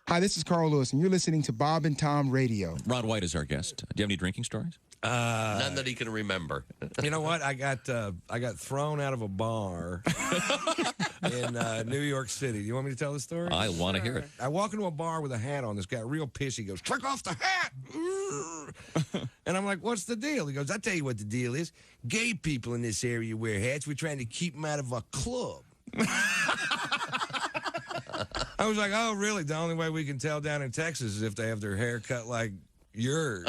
[SPEAKER 23] Hi, this is Carl Lewis, and you're listening to Bob and Tom Radio.
[SPEAKER 3] Rod White is our guest. Do you have any drinking stories?
[SPEAKER 16] None that he can remember.
[SPEAKER 24] You know what? I got thrown out of a bar in New York City. Do you want me to tell the story?
[SPEAKER 3] I want to hear it.
[SPEAKER 24] I walk into a bar with a hat on. This guy real pissy goes, take off the hat! And I'm like, what's the deal? He goes, I'll tell you what the deal is. Gay people in this area wear hats. We're trying to keep them out of a club. I was like, oh, really? The only way we can tell down in Texas is if they have their hair cut like yours.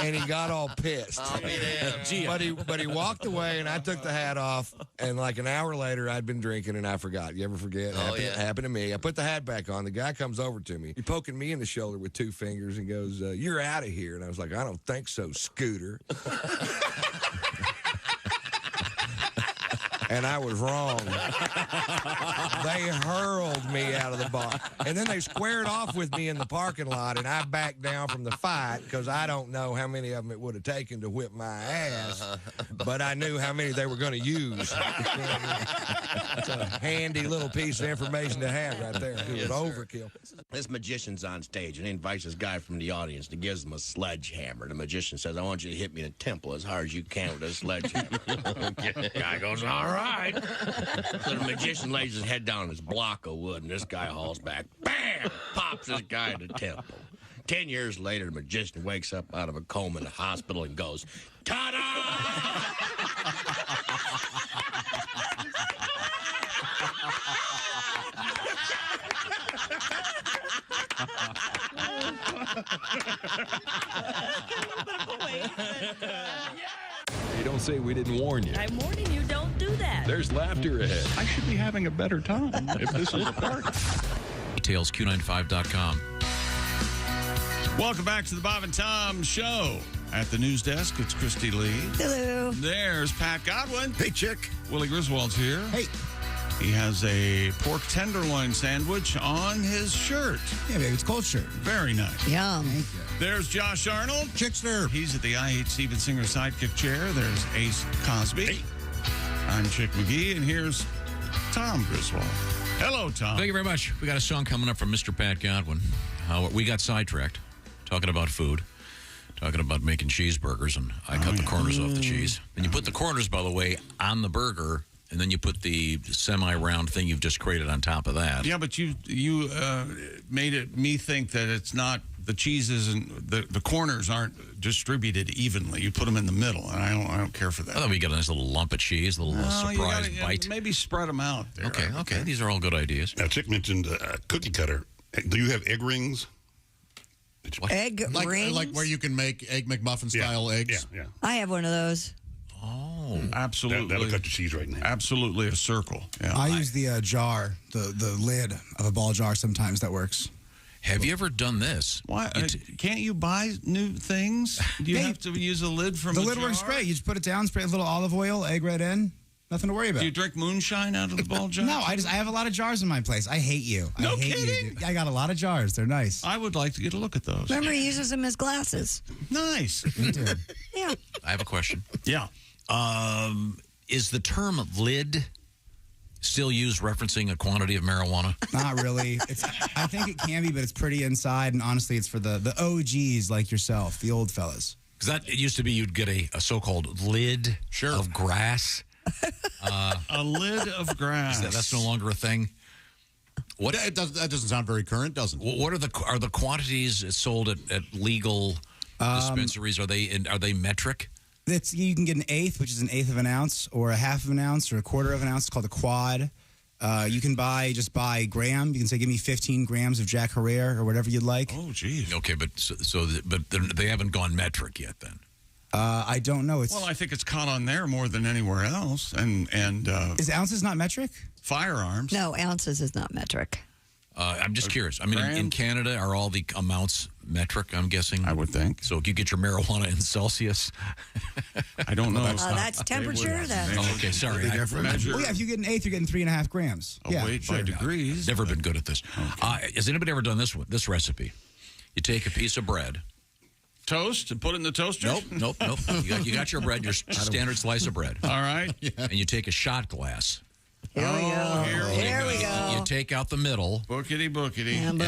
[SPEAKER 24] And he got all pissed. But he walked away, and I took the hat off, and like an hour later, I'd been drinking, and I forgot. You ever forget? Happened to me. I put the hat back on. The guy comes over to me. He's poking me in the shoulder with 2 fingers and goes, you're out of here. And I was like, I don't think so, Scooter. And I was wrong. They hurled me out of the bar. And then they squared off with me in the parking lot, and I backed down from the fight because I don't know how many of them it would have taken to whip my ass, but I knew how many they were going to use. It's a handy little piece of information to have right there. It was overkill.
[SPEAKER 25] This magician's on stage, and he invites this guy from the audience and gives him a sledgehammer. The magician says, I want you to hit me in the temple as hard as you can with a sledgehammer. Guy goes, all right. So the magician lays his head down on his block of wood, and this guy hauls back. Bam! Pops this guy in the temple. 10 years later, the magician wakes up out of a coma in the hospital and goes, ta-da!
[SPEAKER 9] Hey, don't say we didn't warn you.
[SPEAKER 26] I'm warning you, don't do that.
[SPEAKER 9] There's laughter ahead.
[SPEAKER 7] I should be having a better time if this is a party.
[SPEAKER 3] Details, Q95.com.
[SPEAKER 2] Welcome back to the Bob and Tom Show. At the news desk, it's Kristi Lee.
[SPEAKER 4] Hello.
[SPEAKER 2] There's Pat Godwin.
[SPEAKER 18] Hey, Chick.
[SPEAKER 2] Willie Griswold's here.
[SPEAKER 18] Hey.
[SPEAKER 2] He has a pork tenderloin sandwich on his shirt.
[SPEAKER 6] Yeah, baby, it's cold shirt.
[SPEAKER 2] Very nice.
[SPEAKER 4] Yum.
[SPEAKER 6] Thank you.
[SPEAKER 2] There's Josh Arnold.
[SPEAKER 5] Chickster.
[SPEAKER 2] He's at the I Hate Steven Singer sidekick chair. There's Ace Cosby.
[SPEAKER 18] Hey.
[SPEAKER 2] I'm Chick McGee, and here's Tom Griswold. Hello, Tom.
[SPEAKER 3] Thank you very much. We got a song coming up from Mr. Pat Godwin. We got sidetracked talking about food, talking about making cheeseburgers, and I cut the corners off the cheese. And you put the corners, by the way, on the burger, and then you put the semi-round thing you've just created on top of that.
[SPEAKER 2] Yeah, but you made me think that it's not, the cheese isn't, the corners aren't distributed evenly. You put them in the middle, and I don't care for that.
[SPEAKER 3] I thought we got a nice little lump of cheese, a little surprise bite.
[SPEAKER 2] Maybe spread them out there.
[SPEAKER 3] Okay. These are all good ideas.
[SPEAKER 1] Now, Chick mentioned cookie cutter. Do you have egg rings?
[SPEAKER 4] Egg rings?
[SPEAKER 5] Like where you can make Egg McMuffin-style eggs?
[SPEAKER 1] Yeah.
[SPEAKER 4] I have one of those.
[SPEAKER 3] Oh,
[SPEAKER 2] absolutely.
[SPEAKER 1] That'll cut the cheese right now.
[SPEAKER 2] Absolutely a circle. Yeah.
[SPEAKER 6] I use the jar, the lid of a ball jar sometimes. That works.
[SPEAKER 3] Have you ever done this?
[SPEAKER 2] Why can't you buy new things? Do you have to use a lid from
[SPEAKER 6] the
[SPEAKER 2] a
[SPEAKER 6] lid
[SPEAKER 2] jar?
[SPEAKER 6] works great. You just put it down, spray a little olive oil, egg right in. Nothing to worry about.
[SPEAKER 2] Do you drink moonshine out of the ball jar?
[SPEAKER 6] No, I have a lot of jars in my place. I hate you.
[SPEAKER 2] No
[SPEAKER 6] hate
[SPEAKER 2] kidding?
[SPEAKER 6] You. I got a lot of jars. They're nice.
[SPEAKER 2] I would like to get a look at those.
[SPEAKER 4] Remember, he uses them as glasses.
[SPEAKER 2] Nice.
[SPEAKER 6] Me too.
[SPEAKER 4] Yeah.
[SPEAKER 3] I have a question.
[SPEAKER 2] Yeah.
[SPEAKER 3] Is the term lid still used referencing a quantity of marijuana?
[SPEAKER 6] Not really. I think it can be, but it's pretty inside, and honestly, it's for the OGs like yourself, the old fellas.
[SPEAKER 3] Because that it used to be you'd get a so-called lid of grass.
[SPEAKER 2] A lid of grass.
[SPEAKER 3] That's no longer a thing. What?
[SPEAKER 5] That doesn't sound very current, doesn't it?
[SPEAKER 3] What are the quantities sold at legal dispensaries? Are they metric?
[SPEAKER 6] You can get an eighth, which is an eighth of an ounce, or a half of an ounce, or a quarter of an ounce. It's called a quad. You can buy gram. You can say, give me 15 grams of Jack Herrera or whatever you'd like.
[SPEAKER 2] Oh, geez.
[SPEAKER 3] Okay, but they haven't gone metric yet then.
[SPEAKER 6] I don't know.
[SPEAKER 2] Well, I think it's caught on there more than anywhere else. And
[SPEAKER 6] is ounces not metric?
[SPEAKER 2] Firearms.
[SPEAKER 4] No, ounces is not metric.
[SPEAKER 3] I'm just curious. I mean, in Canada, are all the amounts metric, I'm guessing?
[SPEAKER 2] I would think.
[SPEAKER 3] So if you get your marijuana in Celsius?
[SPEAKER 2] I don't know.
[SPEAKER 4] That's temperature.
[SPEAKER 3] Okay, sorry.
[SPEAKER 6] Well, yeah, if you get an eighth, you're getting 3.5 grams.
[SPEAKER 2] Weight by degrees.
[SPEAKER 3] Never been good at this. Okay. Has anybody ever done this recipe? You take a piece of bread.
[SPEAKER 2] Toast and put it in the toaster?
[SPEAKER 3] Nope. You got your bread, your standard slice of bread.
[SPEAKER 2] All right.
[SPEAKER 3] And you take a shot glass.
[SPEAKER 4] Here we go.
[SPEAKER 3] You take out the middle.
[SPEAKER 2] Bookity.
[SPEAKER 4] And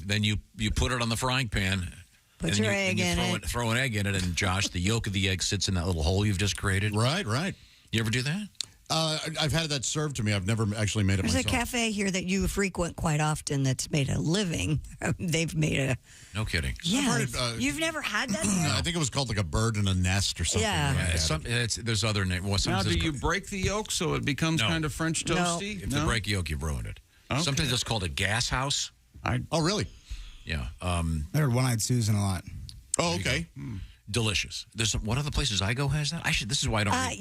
[SPEAKER 3] then you put it on the frying pan.
[SPEAKER 4] Put your egg in it.
[SPEAKER 3] Throw an egg in it, and Josh, the yolk of the egg sits in that little hole you've just created.
[SPEAKER 5] Right.
[SPEAKER 3] You ever do that?
[SPEAKER 5] I've had that served to me. I've never actually made it myself.
[SPEAKER 4] There's a cafe here that you frequent quite often that's made a living. They've made a...
[SPEAKER 3] No kidding.
[SPEAKER 4] Yeah. You've never had that there?
[SPEAKER 5] I think it was called like a bird in a nest or something.
[SPEAKER 4] Yeah.
[SPEAKER 3] There's other names.
[SPEAKER 2] Now, do you break the yolk so it becomes kind of French toasty?
[SPEAKER 3] If you break yolk, you've ruined it.
[SPEAKER 2] Okay.
[SPEAKER 3] Sometimes it's called a gas house.
[SPEAKER 5] Oh, really?
[SPEAKER 3] Yeah.
[SPEAKER 6] I heard One-Eyed Susan a lot.
[SPEAKER 5] Oh, okay.
[SPEAKER 3] Delicious. There's one of the places I go has that. This is why I don't. I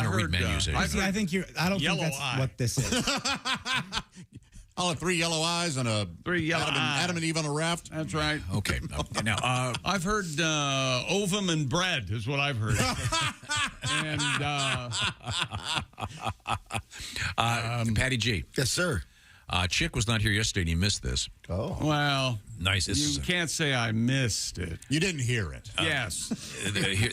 [SPEAKER 3] don't read menus.
[SPEAKER 6] I think I don't think that's what this is.
[SPEAKER 5] I'll have 3 yellow eyes and a
[SPEAKER 2] 3 yellow
[SPEAKER 5] Adam and Eve on a raft.
[SPEAKER 2] That's right.
[SPEAKER 3] Okay. Now
[SPEAKER 2] I've heard ovum and bread is what I've heard. And
[SPEAKER 3] Patty G.
[SPEAKER 18] Yes, sir.
[SPEAKER 3] Chick was not here yesterday, and he missed this.
[SPEAKER 18] Oh,
[SPEAKER 2] well,
[SPEAKER 3] nice.
[SPEAKER 2] You can't say I missed it.
[SPEAKER 5] You didn't hear it.
[SPEAKER 2] Yes.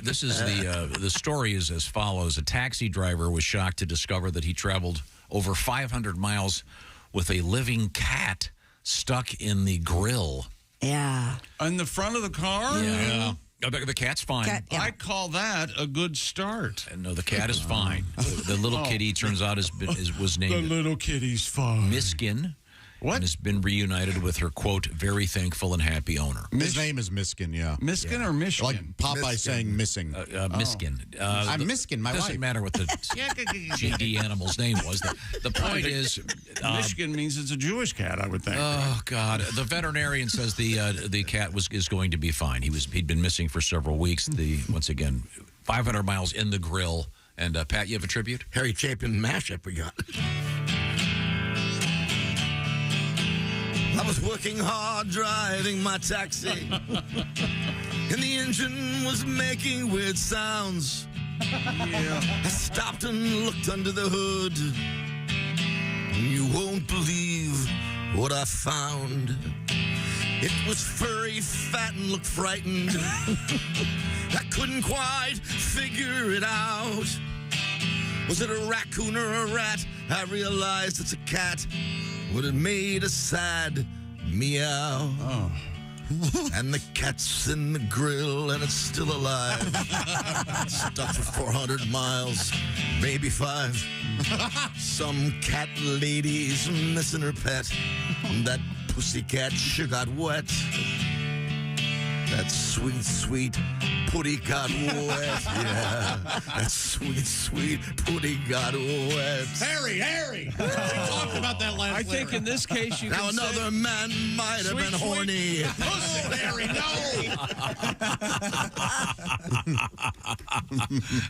[SPEAKER 3] This is the story is as follows: a taxi driver was shocked to discover that he traveled over 500 miles with a living cat stuck in the grill.
[SPEAKER 4] Yeah.
[SPEAKER 2] In the front of the car?
[SPEAKER 3] Yeah. The cat's fine.
[SPEAKER 2] I call that a good start.
[SPEAKER 3] No, the cat is fine. The little kitty turns out was named.
[SPEAKER 2] The little kitty's fine.
[SPEAKER 3] Miskin.
[SPEAKER 2] What?
[SPEAKER 3] And has been reunited with her, quote, very thankful and happy owner.
[SPEAKER 5] His name is Miskin, yeah.
[SPEAKER 2] Miskin or Michigan?
[SPEAKER 5] Like Popeye saying missing.
[SPEAKER 3] Miskin.
[SPEAKER 5] I'm Miskin, my wife.
[SPEAKER 3] Doesn't matter what the GD animal's name was. The point is...
[SPEAKER 2] Michigan means it's a Jewish cat, I would think.
[SPEAKER 3] Oh, God. The veterinarian says the cat is going to be fine. He'd been missing for several weeks. Once again, 500 miles in the grill. And, Pat, you have a tribute?
[SPEAKER 18] Harry Chapin mashup we got.
[SPEAKER 8] I was working hard driving my taxi, and the engine was making weird sounds.
[SPEAKER 2] Yeah.
[SPEAKER 8] I stopped and looked under the hood, and you won't believe what I found. It was furry, fat, and looked frightened. I couldn't quite figure it out. Was it a raccoon or a rat? I realized it's a cat would have made a sad meow.
[SPEAKER 2] Oh.
[SPEAKER 8] And the cat's in the grill and it's still alive. Stuck for 400 miles, maybe 5. Some cat lady's missing her pet. That pussycat sure got wet. That sweet, sweet putty got wet. Yeah, that sweet, sweet putty got wet.
[SPEAKER 5] Harry! We talked about that last
[SPEAKER 2] I think in this case you
[SPEAKER 8] now
[SPEAKER 2] can
[SPEAKER 8] another man might have been horny.
[SPEAKER 5] Pussy, Harry, no!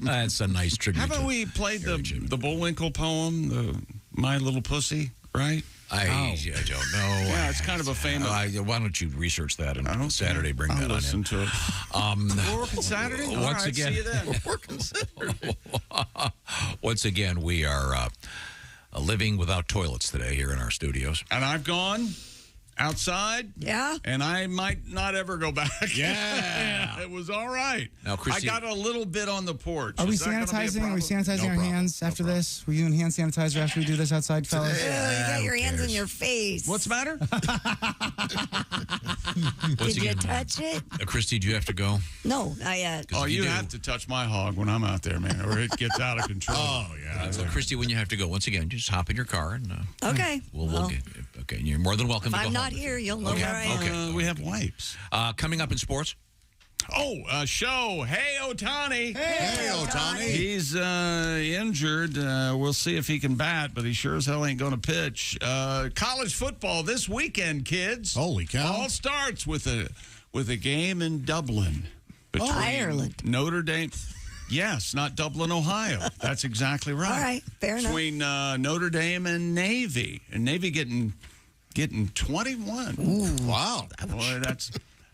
[SPEAKER 3] That's a nice tribute.
[SPEAKER 2] Haven't we played the Bullwinkle poem, the My Little Pussy, right?
[SPEAKER 3] I don't know.
[SPEAKER 2] Yeah, it's kind of a famous.
[SPEAKER 3] Why don't you research that and Saturday bring that on in?
[SPEAKER 2] To it. We're working Saturday?
[SPEAKER 3] Once
[SPEAKER 2] All right,
[SPEAKER 3] again,
[SPEAKER 2] see you then.
[SPEAKER 3] we're working Saturday. Once again, we are living without toilets today here in our studios.
[SPEAKER 2] And I've gone outside.
[SPEAKER 4] Yeah.
[SPEAKER 2] And I might not ever go back.
[SPEAKER 5] Yeah.
[SPEAKER 2] It was all right.
[SPEAKER 3] Now, Kristi,
[SPEAKER 2] I got a little bit on the porch.
[SPEAKER 6] Are we
[SPEAKER 2] Is that gonna be a
[SPEAKER 6] sanitizing? Are we
[SPEAKER 2] problem?
[SPEAKER 6] sanitizing our hands after this? We're doing hand sanitizer after we do this outside, fellas?
[SPEAKER 4] You got your hands in your face.
[SPEAKER 2] What's the matter?
[SPEAKER 4] Did you touch it?
[SPEAKER 3] Kristi, do you have to go?
[SPEAKER 4] No, not yet.
[SPEAKER 2] Oh, you have to touch my hog when I'm out there, man, or it gets out of control.
[SPEAKER 5] Oh, yeah.
[SPEAKER 3] So, Kristi, when you have to go, once again, just hop in your car and
[SPEAKER 4] Okay.
[SPEAKER 3] we'll get. Okay, you're more than welcome
[SPEAKER 4] If
[SPEAKER 3] to go
[SPEAKER 4] I'm
[SPEAKER 3] home.
[SPEAKER 4] not here, you'll know where I am.
[SPEAKER 3] Okay.
[SPEAKER 2] We have wipes.
[SPEAKER 3] Coming up in sports.
[SPEAKER 2] Show. Hey, Ohtani.
[SPEAKER 5] Hey, Ohtani.
[SPEAKER 2] He's injured. We'll see if he can bat, but he sure as hell ain't going to pitch. College football this weekend, kids.
[SPEAKER 5] Holy cow.
[SPEAKER 2] All starts with a game in Dublin. Between
[SPEAKER 4] Ireland.
[SPEAKER 2] Notre Dame. Yes, not Dublin, Ohio. That's exactly right.
[SPEAKER 4] All right, fair enough.
[SPEAKER 2] Between Notre Dame and Navy. And Navy getting 21.
[SPEAKER 5] Ooh, wow.
[SPEAKER 2] Boy,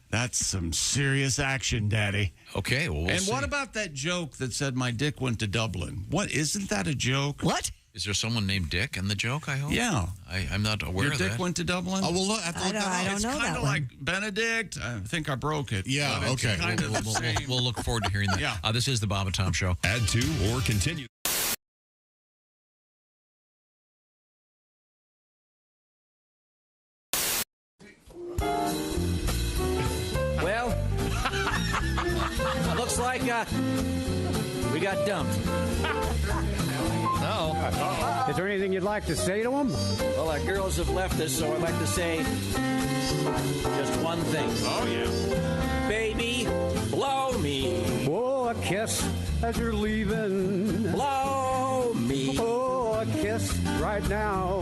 [SPEAKER 2] that's some serious action, Daddy.
[SPEAKER 3] Okay, well, we'll
[SPEAKER 2] and
[SPEAKER 3] see.
[SPEAKER 2] what about that joke that said my dick went to Dublin? What, isn't that a joke?
[SPEAKER 4] What?
[SPEAKER 3] Is there someone named Dick in the joke, I hope?
[SPEAKER 2] Yeah.
[SPEAKER 3] I'm not aware
[SPEAKER 2] Your
[SPEAKER 3] of
[SPEAKER 2] dick
[SPEAKER 3] that.
[SPEAKER 2] went to Dublin?
[SPEAKER 5] Oh, well, look, I
[SPEAKER 4] don't
[SPEAKER 2] It's
[SPEAKER 4] know
[SPEAKER 2] kind
[SPEAKER 4] that
[SPEAKER 2] of
[SPEAKER 4] one.
[SPEAKER 2] like Benedict. I think I broke it.
[SPEAKER 5] Yeah,
[SPEAKER 2] but it's
[SPEAKER 5] okay.
[SPEAKER 2] kind of the same.
[SPEAKER 3] We'll look forward to hearing that.
[SPEAKER 2] Yeah.
[SPEAKER 3] This is the Bob and Tom Show.
[SPEAKER 9] Add to or continue.
[SPEAKER 21] Well, looks like we got dumped. Uh-oh.
[SPEAKER 10] Is there anything you'd like to say to them?
[SPEAKER 21] Well, our girls have left us, so I'd like to say just one thing.
[SPEAKER 2] Oh, yeah.
[SPEAKER 21] Baby, blow me.
[SPEAKER 10] Oh, a kiss as you're leaving.
[SPEAKER 21] Blow me.
[SPEAKER 10] Oh, a kiss right now.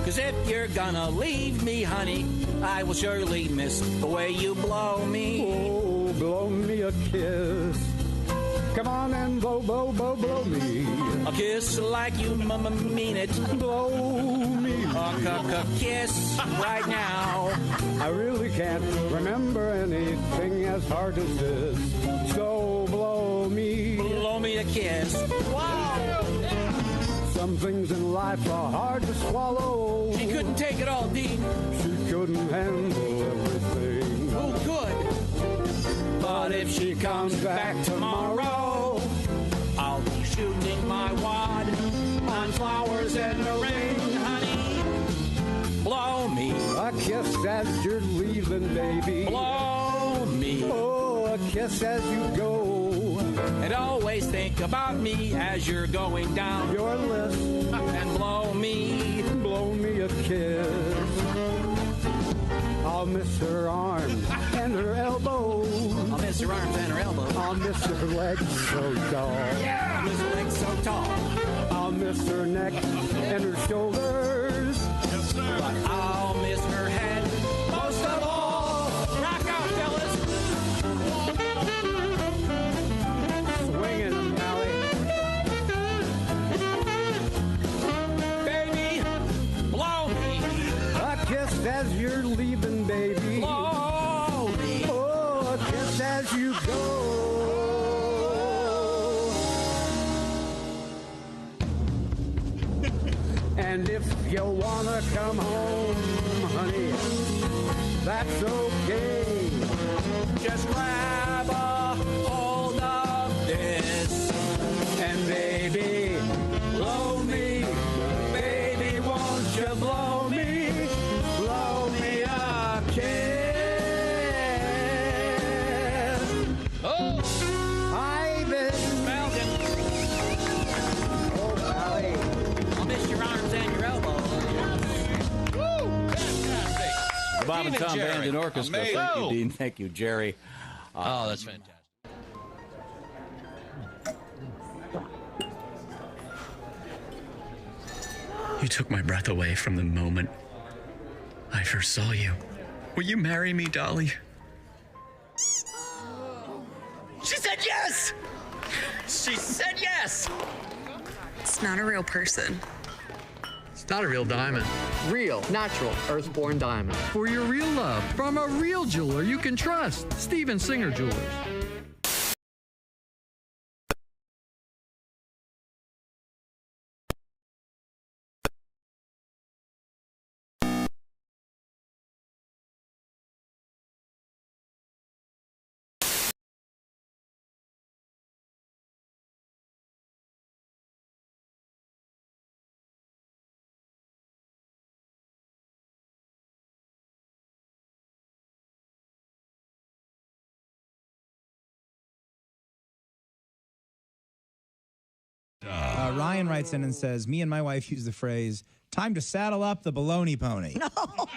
[SPEAKER 21] 'Cause if you're gonna leave me, honey, I will surely miss the way you blow me.
[SPEAKER 10] Oh, blow me a kiss. Come on and blow, blow, blow, blow me.
[SPEAKER 21] A kiss like you mean it.
[SPEAKER 10] Blow me.
[SPEAKER 21] A kiss right now.
[SPEAKER 10] I really can't remember anything as hard as this. So blow me.
[SPEAKER 21] Blow me a kiss. Wow.
[SPEAKER 10] Some things in life are hard to swallow.
[SPEAKER 21] She couldn't take it all, Dean.
[SPEAKER 10] She couldn't handle everything.
[SPEAKER 21] Oh, good. But if she comes back tomorrow, I'll be shooting my wad on flowers and the rain, honey. Blow me.
[SPEAKER 10] A kiss as you're leaving, baby.
[SPEAKER 21] Blow me.
[SPEAKER 10] Oh, a kiss as you go.
[SPEAKER 21] And always think about me as you're going down
[SPEAKER 10] your list.
[SPEAKER 21] And blow me.
[SPEAKER 10] Blow me a kiss. I'll miss her arms and her elbows.
[SPEAKER 21] I'll miss her arms and her elbows.
[SPEAKER 10] I'll miss her legs so tall.
[SPEAKER 21] Yeah! I'll miss her legs so tall.
[SPEAKER 10] I'll miss her neck and her shoulders.
[SPEAKER 21] Yes, sir. But I'll miss her head most of all. Rock out, fellas.
[SPEAKER 10] Swinging them, Mally.
[SPEAKER 21] Baby, blow me.
[SPEAKER 10] A kiss as you're leaving, baby.
[SPEAKER 21] Blow me.
[SPEAKER 10] Oh, a kiss as you go. And if you wanna come home, honey, that's okay.
[SPEAKER 21] Just grab a hold of this.
[SPEAKER 10] And baby, blow me.
[SPEAKER 11] Bob and
[SPEAKER 16] Steve and
[SPEAKER 11] Tom
[SPEAKER 16] Jerry.
[SPEAKER 11] Band and Orchestra.
[SPEAKER 16] Amazing.
[SPEAKER 11] Thank you, Dean. Thank you, Jerry.
[SPEAKER 3] Oh, that's fantastic.
[SPEAKER 12] You took my breath away from the moment I first saw you. Will you marry me, Dolly? She said yes! She said yes!
[SPEAKER 13] It's not a real person.
[SPEAKER 14] It's not a real diamond. Real, natural, earthborn diamond. For your real love, from a real jeweler you can trust. Steven Singer Jewelers.
[SPEAKER 6] Ryan writes in and says, me and my wife use the phrase, time to saddle up the baloney pony.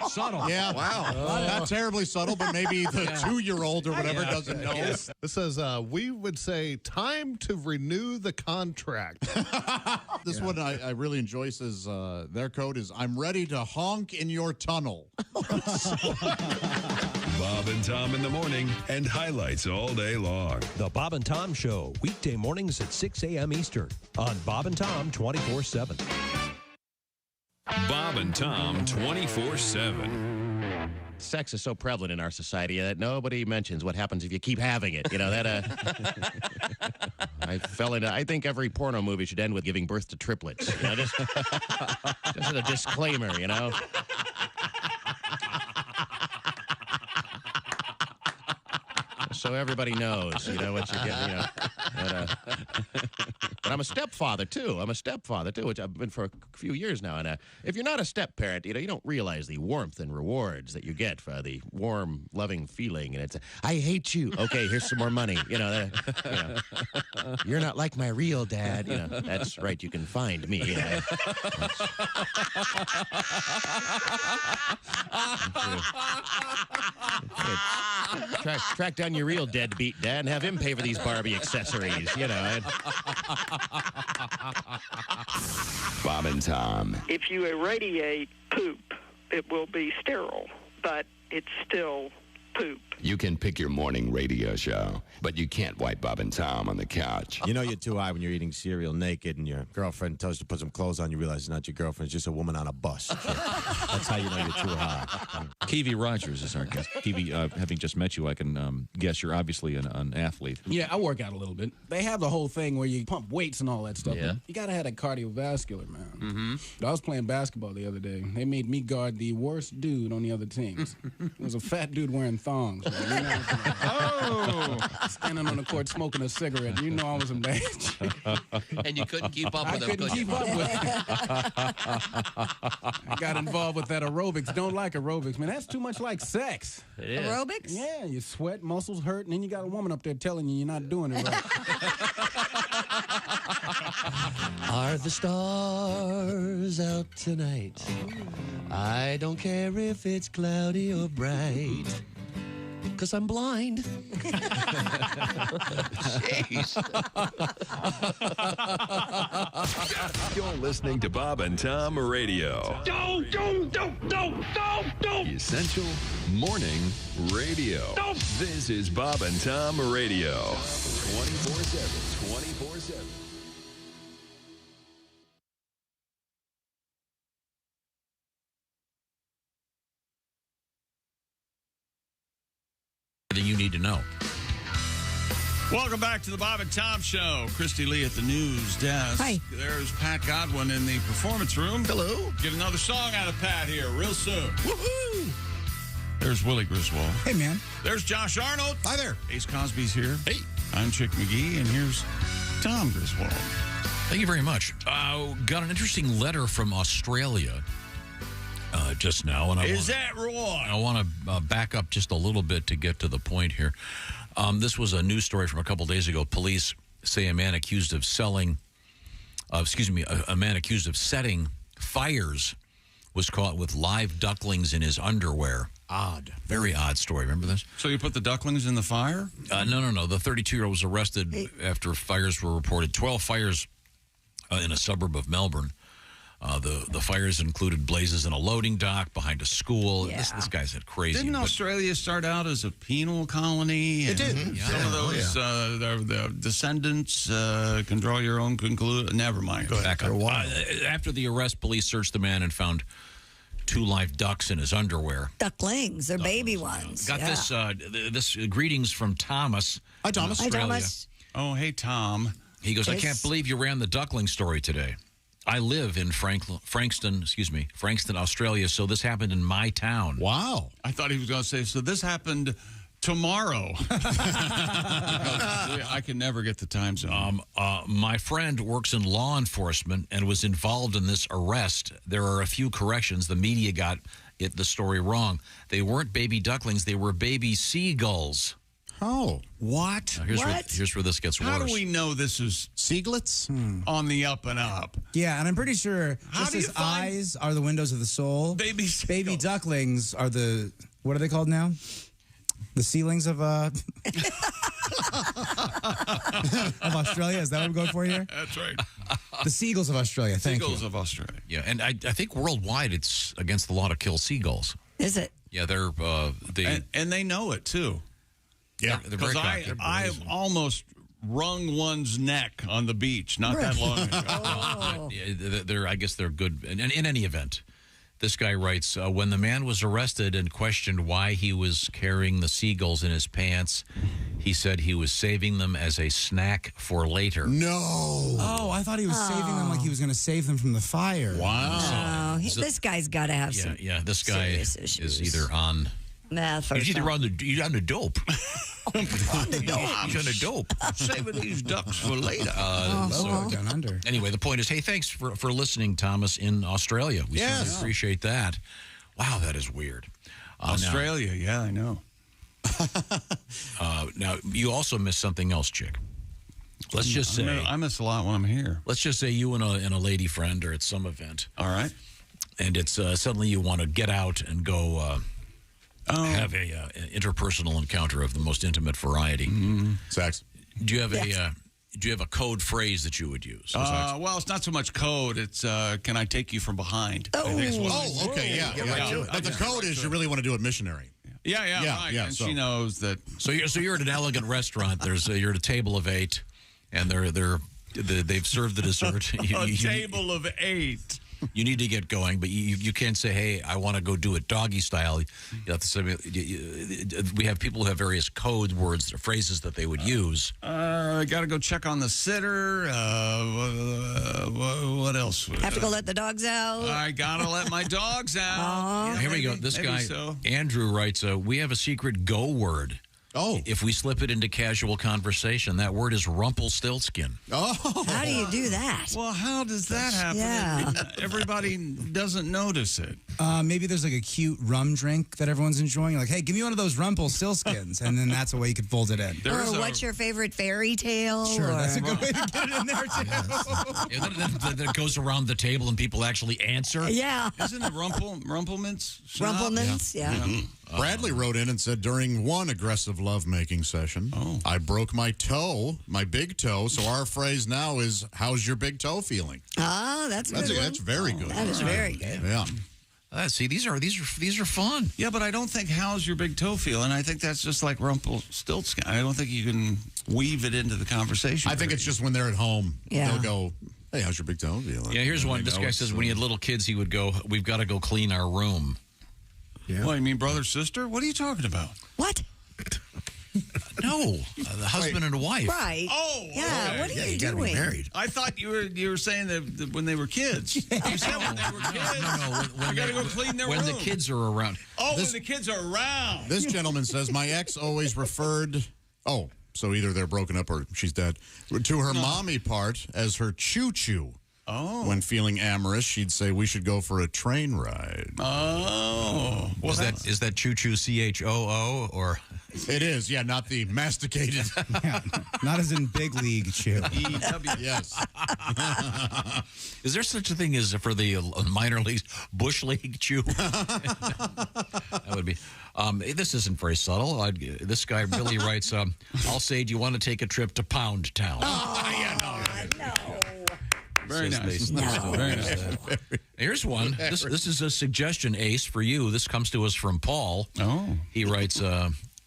[SPEAKER 5] Subtle. Yeah. Wow. Not terribly subtle, but maybe the 2-year-old or whatever doesn't know.
[SPEAKER 15] This says, we would say, time to renew the contract.
[SPEAKER 5] This one I really enjoy says, their code is, I'm ready to honk in your tunnel.
[SPEAKER 9] Bob and Tom in the morning and highlights all day long.
[SPEAKER 17] The Bob and Tom Show, weekday mornings at 6 a.m. Eastern on Bob and Tom 24/7.
[SPEAKER 9] Bob and Tom 24/7.
[SPEAKER 25] Sex is so prevalent in our society that nobody mentions what happens if you keep having it. You know, that, I think every porno movie should end with giving birth to triplets. You know, just as a disclaimer, you know. So everybody knows, you know, what you get, you know. But I'm a stepfather, too. Which I've been for a few years now. And if you're not a step-parent, you know, you don't realize the warmth and rewards that you get for the warm, loving feeling. And it's, I hate you. Okay, here's some more money. You know, you're not like my real dad. You know, that's right. You can find me. You know. Track down your real deadbeat dad and have him pay for these Barbie accessories, you know.
[SPEAKER 27] Bob and Tom.
[SPEAKER 28] If you irradiate poop, it will be sterile, but it's still poop.
[SPEAKER 27] You can pick your morning radio show, but you can't wipe Bob and Tom on the couch.
[SPEAKER 29] You know you're too high when you're eating cereal naked and your girlfriend tells you to put some clothes on. You realize it's not your girlfriend, it's just a woman on a bus. That's how you know you're too high.
[SPEAKER 3] Kiwi Rogers is our guest. Kiwi, having just met you, I can guess you're obviously an athlete.
[SPEAKER 30] Yeah, I work out a little bit. They have the whole thing where you pump weights and all that stuff.
[SPEAKER 3] Yeah.
[SPEAKER 30] You got to have that cardiovascular, man.
[SPEAKER 3] Mm-hmm.
[SPEAKER 30] I was playing basketball the other day. They made me guard the worst dude on the other teams. It was a fat dude wearing thongs. Man. You know, standing on the court smoking a cigarette. You know I was in bad shape.
[SPEAKER 3] And you couldn't keep up with him.
[SPEAKER 30] I couldn't keep up with him. I got involved with that aerobics. Don't like aerobics, man. That's too much like sex.
[SPEAKER 31] It is. Aerobics?
[SPEAKER 30] Yeah, you sweat, muscles hurt, and then you got a woman up there telling you you're not doing it right.
[SPEAKER 8] Are the stars out tonight? I don't care if it's cloudy or bright, 'cause I'm blind.
[SPEAKER 9] Jeez. You're listening to Bob and Tom Radio.
[SPEAKER 21] Don't.
[SPEAKER 9] Essential Morning Radio. This is Bob and Tom Radio. 24/7.
[SPEAKER 3] Everything you need to know.
[SPEAKER 2] Welcome back to the Bob and Tom Show. Kristi Lee at the news desk.
[SPEAKER 4] Hi.
[SPEAKER 2] There's Pat Godwin in the performance room.
[SPEAKER 22] Hello.
[SPEAKER 2] Get another song out of Pat here real soon. Woohoo! There's Willie Griswold.
[SPEAKER 6] Hey, man.
[SPEAKER 2] There's Josh Arnold.
[SPEAKER 5] Hi there.
[SPEAKER 2] Ace Cosby's here.
[SPEAKER 5] Hey.
[SPEAKER 2] I'm Chick McGee, and here's Tom Griswold.
[SPEAKER 3] Thank you very much. Got an interesting letter from Australia just now. And
[SPEAKER 2] Is that wrong?
[SPEAKER 3] I want to back up just a little bit to get to the point here. This was a news story from a couple days ago. Police say a man accused of setting fires was caught with live ducklings in his underwear. Odd. Very odd story. Remember this?
[SPEAKER 2] So you put the ducklings in the fire?
[SPEAKER 3] No. The 32-year-old was arrested after fires were reported. 12 fires in a suburb of Melbourne. The fires included blazes in a loading dock behind a school.
[SPEAKER 4] Yeah.
[SPEAKER 3] This guy's had crazy.
[SPEAKER 2] Didn't Australia start out as a penal colony?
[SPEAKER 5] It did.
[SPEAKER 2] Some of those the descendants can draw your own conclusion. Never mind. Go
[SPEAKER 3] back up. After the arrest, police searched the man and found 2 live ducks in his underwear.
[SPEAKER 4] Ducklings. They're baby ones.
[SPEAKER 3] Got this greetings from Thomas.
[SPEAKER 5] Hi, Thomas.
[SPEAKER 3] Australia.
[SPEAKER 4] Hi, Thomas.
[SPEAKER 2] Oh, hey, Tom.
[SPEAKER 3] He goes, I can't believe you ran the duckling story today. I live in Frankston, Australia, so this happened in my town.
[SPEAKER 5] Wow.
[SPEAKER 2] I thought he was going to say, so this happened tomorrow. I can never get the time zone.
[SPEAKER 3] My friend works in law enforcement and was involved in this arrest. There are a few corrections. The media got the story wrong. They weren't baby ducklings. They were baby seagulls.
[SPEAKER 5] Oh.
[SPEAKER 2] What?
[SPEAKER 3] Here's where this gets worse.
[SPEAKER 2] How do we know this is
[SPEAKER 5] seaglets
[SPEAKER 2] on the up and up?
[SPEAKER 6] Yeah, and I'm pretty sure just as eyes are the windows of the soul, baby ducklings are the, what are they called now? The ceilings of of Australia. Is that what I'm going for here?
[SPEAKER 2] That's right.
[SPEAKER 6] The seagulls of Australia. Thank you.
[SPEAKER 2] Seagulls of Australia.
[SPEAKER 3] Yeah, and I think worldwide it's against the law to kill seagulls.
[SPEAKER 4] Is it?
[SPEAKER 3] Yeah, they're
[SPEAKER 2] and they know it too.
[SPEAKER 3] Yeah,
[SPEAKER 2] because I almost wrung one's neck on the beach not that long ago.
[SPEAKER 3] I guess they're good. And in any event, this guy writes, when the man was arrested and questioned why he was carrying the seagulls in his pants, he said he was saving them as a snack for later.
[SPEAKER 5] No.
[SPEAKER 6] Oh, I thought he was saving them like he was going to save them from the fire.
[SPEAKER 5] Wow.
[SPEAKER 4] This guy's got to have some.
[SPEAKER 3] Yeah, this guy is either on
[SPEAKER 4] meth or
[SPEAKER 3] he's either on the dope. He's on the dope.
[SPEAKER 2] Saving these ducks for later.
[SPEAKER 6] Down under.
[SPEAKER 3] Anyway, the point is, hey, thanks for listening, Thomas, in Australia. We certainly appreciate that. Wow, that is weird.
[SPEAKER 2] Australia, yeah, I know.
[SPEAKER 3] Now, you also missed something else, chick. Let's just say
[SPEAKER 2] I miss a lot when I'm here.
[SPEAKER 3] Let's just say you and a lady friend are at some event.
[SPEAKER 2] All right.
[SPEAKER 3] And it's suddenly you want to get out and go have an interpersonal encounter of the most intimate variety.
[SPEAKER 5] Mm-hmm. Sex.
[SPEAKER 3] Do you have a code phrase that you would use?
[SPEAKER 2] Well, it's not so much code. It's can I take you from behind?
[SPEAKER 5] Okay, yeah. But the code is you really want to do it missionary.
[SPEAKER 2] Yeah, right. And she knows that.
[SPEAKER 3] So you're at an elegant restaurant. You're at a table of 8, and they've served the dessert.
[SPEAKER 2] Table of 8.
[SPEAKER 3] You need to get going, but you can't say, hey, I want to go do it doggy style. You have to say, we have people who have various code words or phrases that they would use.
[SPEAKER 2] I got to go check on the sitter. What else?
[SPEAKER 4] Have to go let the dogs out.
[SPEAKER 2] I got to let my dogs out.
[SPEAKER 3] Here we go. This guy, Andrew, writes, we have a secret go word.
[SPEAKER 5] Oh.
[SPEAKER 3] If we slip it into casual conversation, that word is Rumpelstiltskin.
[SPEAKER 5] Oh.
[SPEAKER 4] How do you do that?
[SPEAKER 2] Well, how does that happen?
[SPEAKER 4] Yeah.
[SPEAKER 2] Everybody doesn't notice it.
[SPEAKER 6] Maybe there's like a cute rum drink that everyone's enjoying. Like, hey, give me one of those Rumpelstiltskins. And then that's a way you could fold it in.
[SPEAKER 4] What's your favorite fairy tale?
[SPEAKER 6] Sure, that's a good way to get it in there, too.
[SPEAKER 3] Then it goes around the table and people actually answer.
[SPEAKER 4] Yeah.
[SPEAKER 2] Isn't it Rumpelmints?
[SPEAKER 4] Rumpelmints, yeah.
[SPEAKER 5] Mm-hmm. Bradley wrote in and said, during one aggressive lovemaking session, I broke my toe, my big toe. So our phrase now is, how's your big toe feeling?
[SPEAKER 4] Ah, that's good.
[SPEAKER 5] That's very good.
[SPEAKER 4] That is very good.
[SPEAKER 5] Yeah.
[SPEAKER 3] See, these are fun.
[SPEAKER 2] Yeah, but I don't think how's your big toe feeling. I think that's just like Rumpelstiltskin. I don't think you can weave it into the conversation.
[SPEAKER 5] I think it's just when they're at home, they'll go, hey, how's your big toe feeling?
[SPEAKER 3] Yeah, here's one. This guy says when he had little kids, he would go, we've got to go clean our room.
[SPEAKER 2] Yeah. What, you mean brother, sister? What are you talking about?
[SPEAKER 4] What?
[SPEAKER 3] No, the husband and a wife.
[SPEAKER 4] Right.
[SPEAKER 2] Oh,
[SPEAKER 4] yeah.
[SPEAKER 2] Okay.
[SPEAKER 4] What are you
[SPEAKER 29] gotta
[SPEAKER 4] doing?
[SPEAKER 29] be married.
[SPEAKER 2] I thought you were saying that when they were kids. You said when they were kids.
[SPEAKER 3] No.
[SPEAKER 2] When got to go clean their room.
[SPEAKER 3] When the kids are around.
[SPEAKER 2] Oh, when the kids are around.
[SPEAKER 5] This gentleman says, my ex always referred, so either they're broken up or she's dead, to her mommy part as her choo-choo.
[SPEAKER 2] Oh.
[SPEAKER 5] When feeling amorous, she'd say we should go for a train ride.
[SPEAKER 2] Oh.
[SPEAKER 3] Well, is that choo-choo CHOO or?
[SPEAKER 5] It is, yeah, not the masticated.
[SPEAKER 6] Yeah, not as in big league chew.
[SPEAKER 5] Yes.
[SPEAKER 3] Is there such a thing as for the minor leagues, bush league chew? That would be. This isn't very subtle. This guy really writes, I'll say, do you want to take a trip to Pound Town?
[SPEAKER 2] Oh, yeah, no. Very nice.
[SPEAKER 3] Very nice. Here's one. This is a suggestion, Ace, for you. This comes to us from Paul.
[SPEAKER 2] Oh.
[SPEAKER 3] He writes,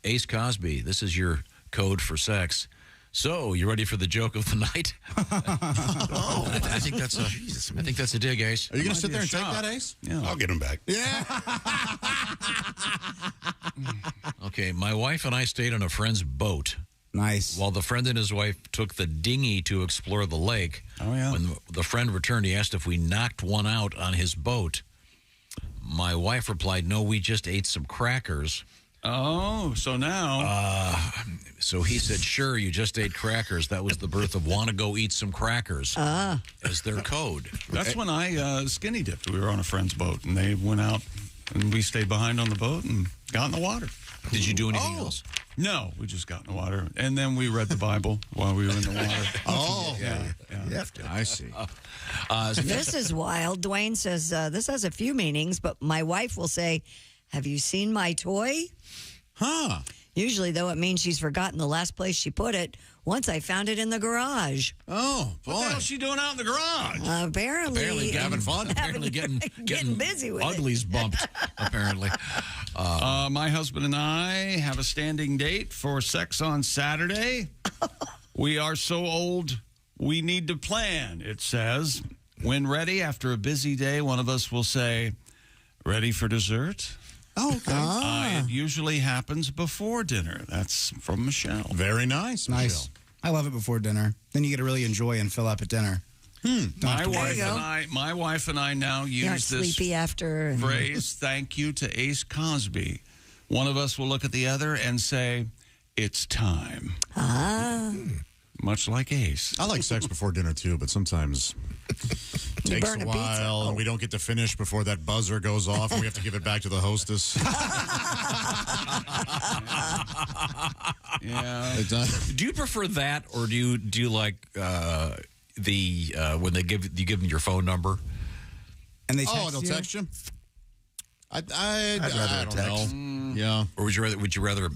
[SPEAKER 3] Ace Cosby, this is your code for sex. So, you ready for the joke of the night? I think that's a dig, Ace.
[SPEAKER 5] Are you going to sit there and take that, Ace?
[SPEAKER 2] Yeah.
[SPEAKER 22] I'll get him back.
[SPEAKER 5] Yeah.
[SPEAKER 3] Okay, my wife and I stayed on a friend's boat.
[SPEAKER 6] Nice.
[SPEAKER 3] While the friend and his wife took the dinghy to explore the lake.
[SPEAKER 2] Oh, yeah.
[SPEAKER 3] When the friend returned, he asked if we knocked one out on his boat. My wife replied, no, we just ate some crackers.
[SPEAKER 2] Oh, so now.
[SPEAKER 3] So he said, sure, you just ate crackers. That was the birth of want to go eat some crackers as their code.
[SPEAKER 2] That's when I skinny dipped. We were on a friend's boat, and they went out, and we stayed behind on the boat and got in the water.
[SPEAKER 3] Did you do anything else?
[SPEAKER 2] No, we just got in the water. And then we read the Bible while we were in the water.
[SPEAKER 5] Oh.
[SPEAKER 2] Yeah.
[SPEAKER 5] I see.
[SPEAKER 4] This is wild. Dwayne says, this has a few meanings, but my wife will say, have you seen my toy?
[SPEAKER 5] Huh.
[SPEAKER 4] Usually, though, it means she's forgotten the last place she put it. Once I found it in the garage.
[SPEAKER 5] Oh, boy.
[SPEAKER 2] What the hell is she doing out in the garage?
[SPEAKER 4] Apparently
[SPEAKER 5] having fun.
[SPEAKER 3] Apparently getting
[SPEAKER 4] busy with
[SPEAKER 3] uglies
[SPEAKER 4] it.
[SPEAKER 3] bumped, apparently.
[SPEAKER 2] My husband and I have a standing date for sex on Saturday. We are so old, we need to plan, it says. When ready, after a busy day, one of us will say, ready for dessert?
[SPEAKER 5] Oh, okay.
[SPEAKER 2] It usually happens before dinner. That's from Michelle.
[SPEAKER 5] Very nice,
[SPEAKER 6] Nice.
[SPEAKER 5] Michelle.
[SPEAKER 6] I love it before dinner. Then you get to really enjoy and fill up at dinner.
[SPEAKER 2] My wife and I now
[SPEAKER 4] You aren't
[SPEAKER 2] use this
[SPEAKER 4] sleepy after.
[SPEAKER 2] phrase, thank you to Ace Cosby. One of us will look at the other and say, it's time. Much like Ace.
[SPEAKER 5] I like sex before dinner, too, but sometimes it takes
[SPEAKER 4] burn
[SPEAKER 5] a
[SPEAKER 4] a pizza.
[SPEAKER 5] while, and we don't get to finish before that buzzer goes off, and we have to give it back to the hostess.
[SPEAKER 2] Yeah.
[SPEAKER 3] Do you prefer that, or do you like when you give them your phone number?
[SPEAKER 6] And they text
[SPEAKER 5] they'll
[SPEAKER 6] you?
[SPEAKER 5] text you?
[SPEAKER 22] I'd rather
[SPEAKER 5] I don't
[SPEAKER 22] text.
[SPEAKER 5] know. Yeah.
[SPEAKER 3] Or would you rather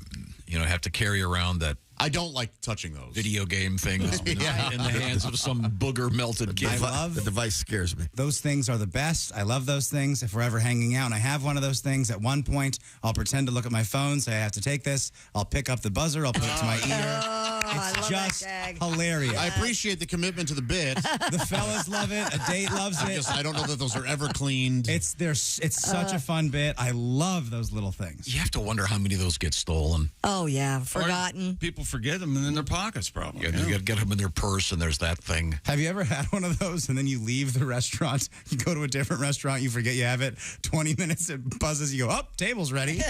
[SPEAKER 3] have to carry around that
[SPEAKER 5] I don't like touching those.
[SPEAKER 3] video game thing that's been in the hands of some booger melted kid?
[SPEAKER 6] I love
[SPEAKER 22] the device scares me.
[SPEAKER 6] Those things are the best. I love those things. If we're ever hanging out and I have one of those things, at one point, I'll pretend to look at my phone, say I have to take this. I'll pick up the buzzer. I'll put it to my ear. It's just hilarious.
[SPEAKER 5] I appreciate the commitment to the bit.
[SPEAKER 6] The fellas love it. A date loves it.
[SPEAKER 5] I don't know that those are ever cleaned.
[SPEAKER 6] It's such a fun bit. I love those little things.
[SPEAKER 3] You have to wonder how many of those get stolen.
[SPEAKER 4] Oh, yeah. Forgotten.
[SPEAKER 2] People forget them in their pockets, probably.
[SPEAKER 3] You got to get them in their purse, and there's that thing.
[SPEAKER 6] Have you ever had one of those and then you leave the restaurant, you go to a different restaurant, you forget you have it, 20 minutes it buzzes, you go, oh, table's ready.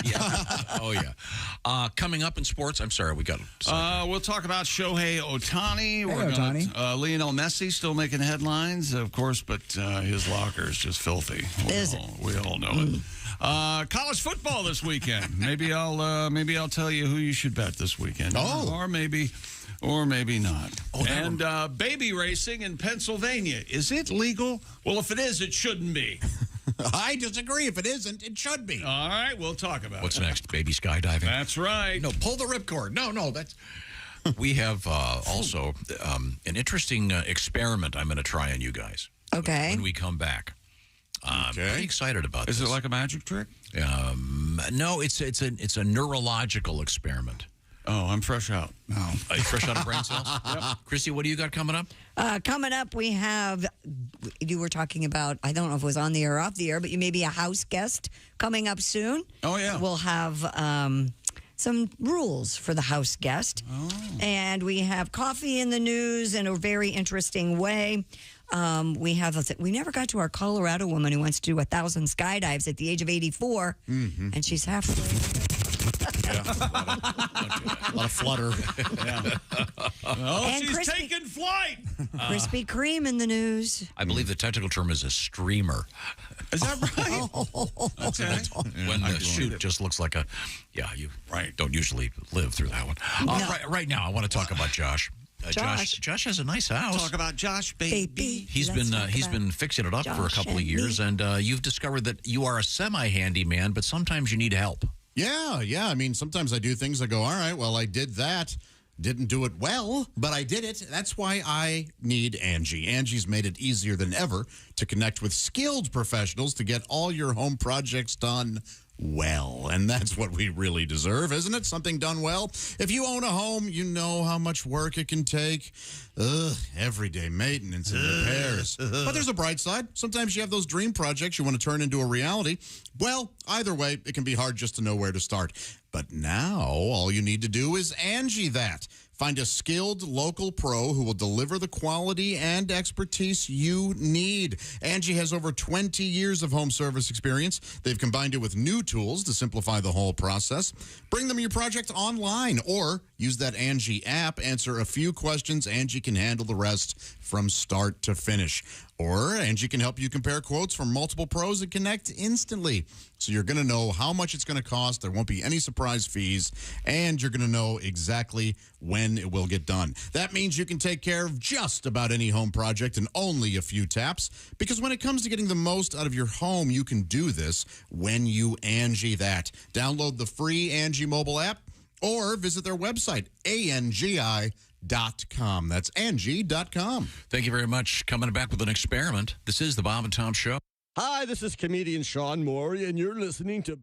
[SPEAKER 3] Yeah. Oh, yeah. Coming up in sports, I'm sorry, we got
[SPEAKER 2] we'll talk about Shohei Ohtani. We're
[SPEAKER 6] Ohtani.
[SPEAKER 2] Lionel Messi still making headlines, of course, but his locker is just filthy. We all know it. College football this weekend. Maybe I'll tell you who you should bet this weekend. Or maybe not. And baby racing in Pennsylvania. Is it legal? Well, if it is, it shouldn't be.
[SPEAKER 5] I disagree. If it isn't, it should be.
[SPEAKER 2] All right, we'll talk about
[SPEAKER 3] What's
[SPEAKER 2] it.
[SPEAKER 3] next? Baby skydiving?
[SPEAKER 2] That's right.
[SPEAKER 3] No, pull the ripcord. No, that's... We have also an interesting experiment I'm going to try on you guys.
[SPEAKER 4] Okay.
[SPEAKER 3] When we come back. I'm pretty excited about this.
[SPEAKER 2] Is it like a magic trick?
[SPEAKER 3] No, it's a neurological experiment.
[SPEAKER 2] Oh, I'm fresh out.
[SPEAKER 3] Oh. Are you fresh out of brain cells? Yep. Kristi, what do you got coming up?
[SPEAKER 4] Coming up, we have, you were talking about, I don't know if it was on the air or off the air, but you may be a house guest coming up soon.
[SPEAKER 2] Oh, yeah.
[SPEAKER 4] We'll have some rules for the house guest.
[SPEAKER 2] Oh.
[SPEAKER 4] And we have coffee in the news in a very interesting way. We never got to our Colorado woman who wants to do 1,000 skydives at the age of 84, and she's halfway.
[SPEAKER 5] A lot of flutter.
[SPEAKER 2] Yeah. Oh,
[SPEAKER 4] And
[SPEAKER 2] she's
[SPEAKER 4] crispy-
[SPEAKER 2] taking flight.
[SPEAKER 4] Krispy Kreme in the news.
[SPEAKER 3] I believe the technical term is a streamer.
[SPEAKER 2] Is that right? Okay.
[SPEAKER 3] When the shoot just looks like a, you don't usually live through that one. Right now, I want to talk about Josh. Josh has a nice house.
[SPEAKER 2] Talk about Josh, baby.
[SPEAKER 3] He's been fixing it up for a couple of years, and you've discovered that you are a semi-handyman, but sometimes you need help.
[SPEAKER 5] Yeah. I mean, sometimes I do things. I go, all right, well, I did that. Didn't do it well, but I did it. That's why I need Angie. Angie's made it easier than ever to connect with skilled professionals to get all your home projects done well. And that's what we really deserve, isn't it? Something done well. If you own a home, you know how much work it can take. Everyday maintenance and repairs. But there's a bright side. Sometimes you have those dream projects you want to turn into a reality. Well, either way, it can be hard just to know where to start. But now, all you need to do is Angie that. Find a skilled local pro who will deliver the quality and expertise you need. Angie has over 20 years of home service experience. They've combined it with new tools to simplify the whole process. Bring them your project online or use that Angie app. Answer a few questions. Angie can handle the rest from start to finish. Or Angie can help you compare quotes from multiple pros and connect instantly. So you're going to know how much it's going to cost. There won't be any surprise fees. And you're going to know exactly when it will get done. That means you can take care of just about any home project in only a few taps. Because when it comes to getting the most out of your home, you can do this when you Angie that. Download the free Angie mobile app or visit their website, ANGI.com. That's Angie.com.
[SPEAKER 3] Thank you very much. Coming back with an experiment. This is the Bob and Tom Show.
[SPEAKER 1] Hi, this is comedian Sean Morey, and you're listening to...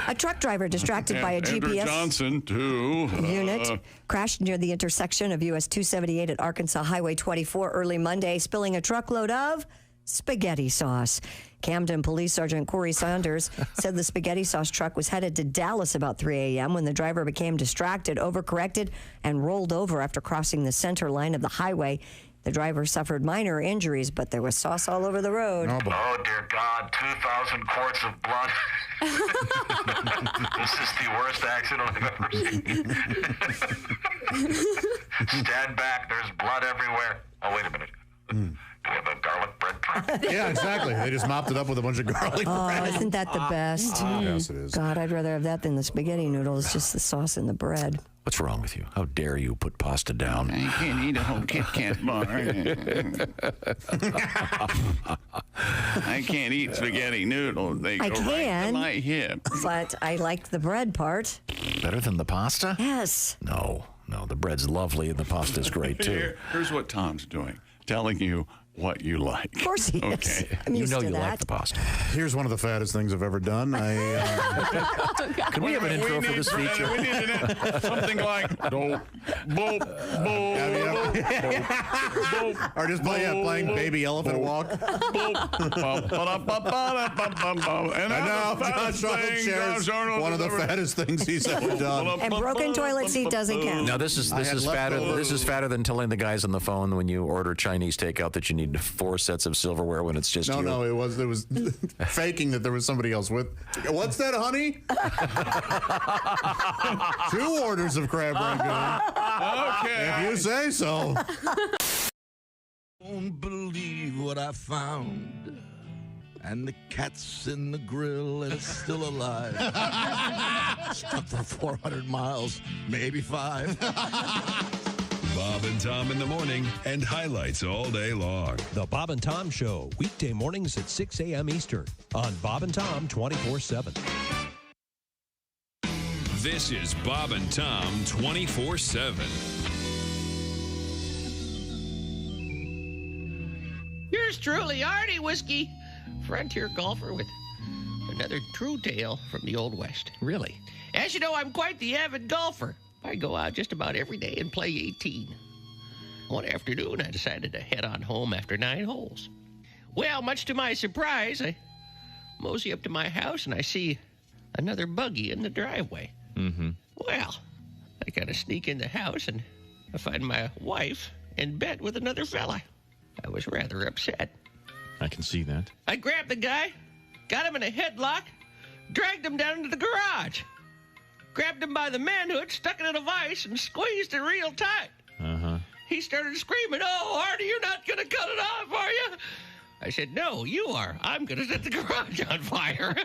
[SPEAKER 4] A truck driver distracted by a
[SPEAKER 2] Andrew
[SPEAKER 4] GPS
[SPEAKER 2] Johnson, too.
[SPEAKER 4] unit crashed near the intersection of US 278 at Arkansas Highway 24 early Monday, spilling a truckload of spaghetti sauce. Camden Police Sergeant Corey Saunders said the spaghetti sauce truck was headed to Dallas about 3 a.m. when the driver became distracted, overcorrected, and rolled over after crossing the center line of the highway. The driver suffered minor injuries, but there was sauce all over the road.
[SPEAKER 7] Oh, dear God, 2,000 quarts of blood. This is the worst accident I've ever seen. Stand back, there's blood everywhere. Oh, wait a minute. Do we have a garlic bread truck?
[SPEAKER 5] Yeah, exactly. They just mopped it up with a bunch of garlic bread.
[SPEAKER 4] Oh, isn't that the best?
[SPEAKER 5] Yes, it is.
[SPEAKER 4] God, I'd rather have that than the spaghetti noodles, just the sauce and the bread.
[SPEAKER 3] What's wrong with you? How dare you put pasta down?
[SPEAKER 2] I can't eat a whole Kit Kat bar. I can't eat spaghetti noodles. They go right to my hip.
[SPEAKER 4] But I like the bread part.
[SPEAKER 3] Better than the pasta?
[SPEAKER 4] Yes.
[SPEAKER 3] No, the bread's lovely and the pasta's great, too.
[SPEAKER 2] Here's what Tom's doing. Telling you what you like.
[SPEAKER 4] Of course he is.
[SPEAKER 2] Okay.
[SPEAKER 4] I'm
[SPEAKER 3] You
[SPEAKER 4] used
[SPEAKER 3] know
[SPEAKER 4] to
[SPEAKER 3] you
[SPEAKER 4] that.
[SPEAKER 3] like the pasta.
[SPEAKER 5] Here's one of the fattest things I've ever done.
[SPEAKER 3] Can we have an intro for this feature?
[SPEAKER 2] We need something like boop, boop, boop,
[SPEAKER 5] or just playing Baby Elephant Walk.
[SPEAKER 2] And
[SPEAKER 5] now Josh Arnold shares one of the fattest things he's ever done.
[SPEAKER 4] And broken toilet seat doesn't count.
[SPEAKER 3] Now this is fatter. This is fatter than telling the guys on the phone when you order Chinese takeout that you need 4 sets of silverware when it's just you.
[SPEAKER 5] No, it was faking that there was somebody else with. What's that, honey? 2 orders of crab rangoon.
[SPEAKER 2] Okay.
[SPEAKER 5] If you say so.
[SPEAKER 8] Won't believe what I found. And the cat's in the grill and it's still alive. Stuck for 400 miles, maybe 5.
[SPEAKER 9] Bob and Tom in the morning and highlights all day long.
[SPEAKER 17] The Bob and Tom Show, weekday mornings at 6 a.m. Eastern on Bob and Tom 24/7.
[SPEAKER 9] This is Bob and Tom 24/7.
[SPEAKER 10] Yours truly, Artie Whiskey, frontier golfer with another true tale from the Old West. Really. As you know, I'm quite the avid golfer. I go out just about every day and play 18. One afternoon, I decided to head on home after 9 holes. Well, much to my surprise, I mosey up to my house and I see another buggy in the driveway.
[SPEAKER 3] Mm-hmm.
[SPEAKER 10] Well, I kind of sneak in the house and I find my wife in bed with another fella. I was rather upset.
[SPEAKER 3] I can see that.
[SPEAKER 10] I grabbed the guy, got him in a headlock, dragged him down into the garage, grabbed him by the manhood, stuck it in a vise, and squeezed it real tight. He started screaming, "Oh, Artie, you're not going to cut it off, are you?" I said, "No, you are. I'm going to set the garage on fire."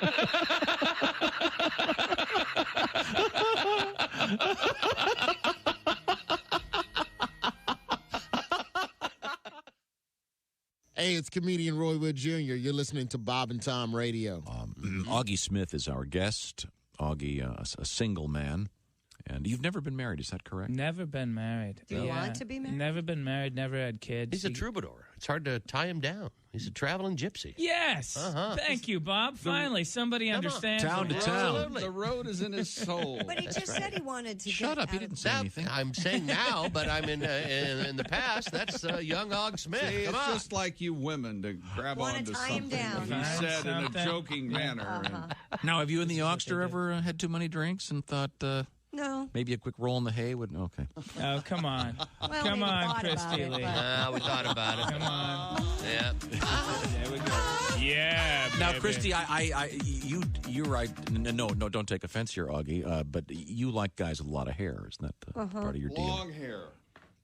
[SPEAKER 1] Hey, it's comedian Roy Wood Jr. You're listening to Bob and Tom Radio.
[SPEAKER 3] Augie Smith is our guest. Augie, a single man. And you've never been married, is that correct?
[SPEAKER 11] Never been married.
[SPEAKER 4] Do you want to be married?
[SPEAKER 11] Never been married, never had kids.
[SPEAKER 10] He's a troubadour. It's hard to tie him down. He's a traveling gypsy.
[SPEAKER 11] Yes. Thank you, Bob. Finally, somebody understands.
[SPEAKER 3] Town to town.
[SPEAKER 10] Absolutely.
[SPEAKER 30] The road is in his soul.
[SPEAKER 4] But he just said he wanted to
[SPEAKER 3] Shut
[SPEAKER 4] get
[SPEAKER 3] up, he
[SPEAKER 4] out
[SPEAKER 3] didn't
[SPEAKER 4] of-
[SPEAKER 3] say anything.
[SPEAKER 10] I'm saying now, but I'm in the past. That's young Og Smith.
[SPEAKER 30] See,
[SPEAKER 10] Come
[SPEAKER 30] it's
[SPEAKER 10] on.
[SPEAKER 30] just like you women to grab
[SPEAKER 4] Wanna
[SPEAKER 30] onto
[SPEAKER 4] tie him
[SPEAKER 30] something
[SPEAKER 4] down.
[SPEAKER 30] that he said in a
[SPEAKER 11] Something.
[SPEAKER 30] joking manner. and-
[SPEAKER 3] Now, have you and the Ogster ever had too many drinks and thought
[SPEAKER 4] No.
[SPEAKER 3] maybe a quick roll in the hay would... Okay.
[SPEAKER 11] Oh, come on.
[SPEAKER 4] Well,
[SPEAKER 11] Come
[SPEAKER 4] we
[SPEAKER 11] on,
[SPEAKER 4] thought about
[SPEAKER 11] Kristi
[SPEAKER 4] it,
[SPEAKER 11] Lee.
[SPEAKER 4] but-
[SPEAKER 10] We thought about it.
[SPEAKER 11] Come on.
[SPEAKER 10] Yeah.
[SPEAKER 11] There we go. Yeah,
[SPEAKER 3] Now,
[SPEAKER 11] baby.
[SPEAKER 3] Kristi, you're right. No, don't take offense here, Augie, but you like guys with a lot of hair. Isn't that part of your deal?
[SPEAKER 30] Long hair.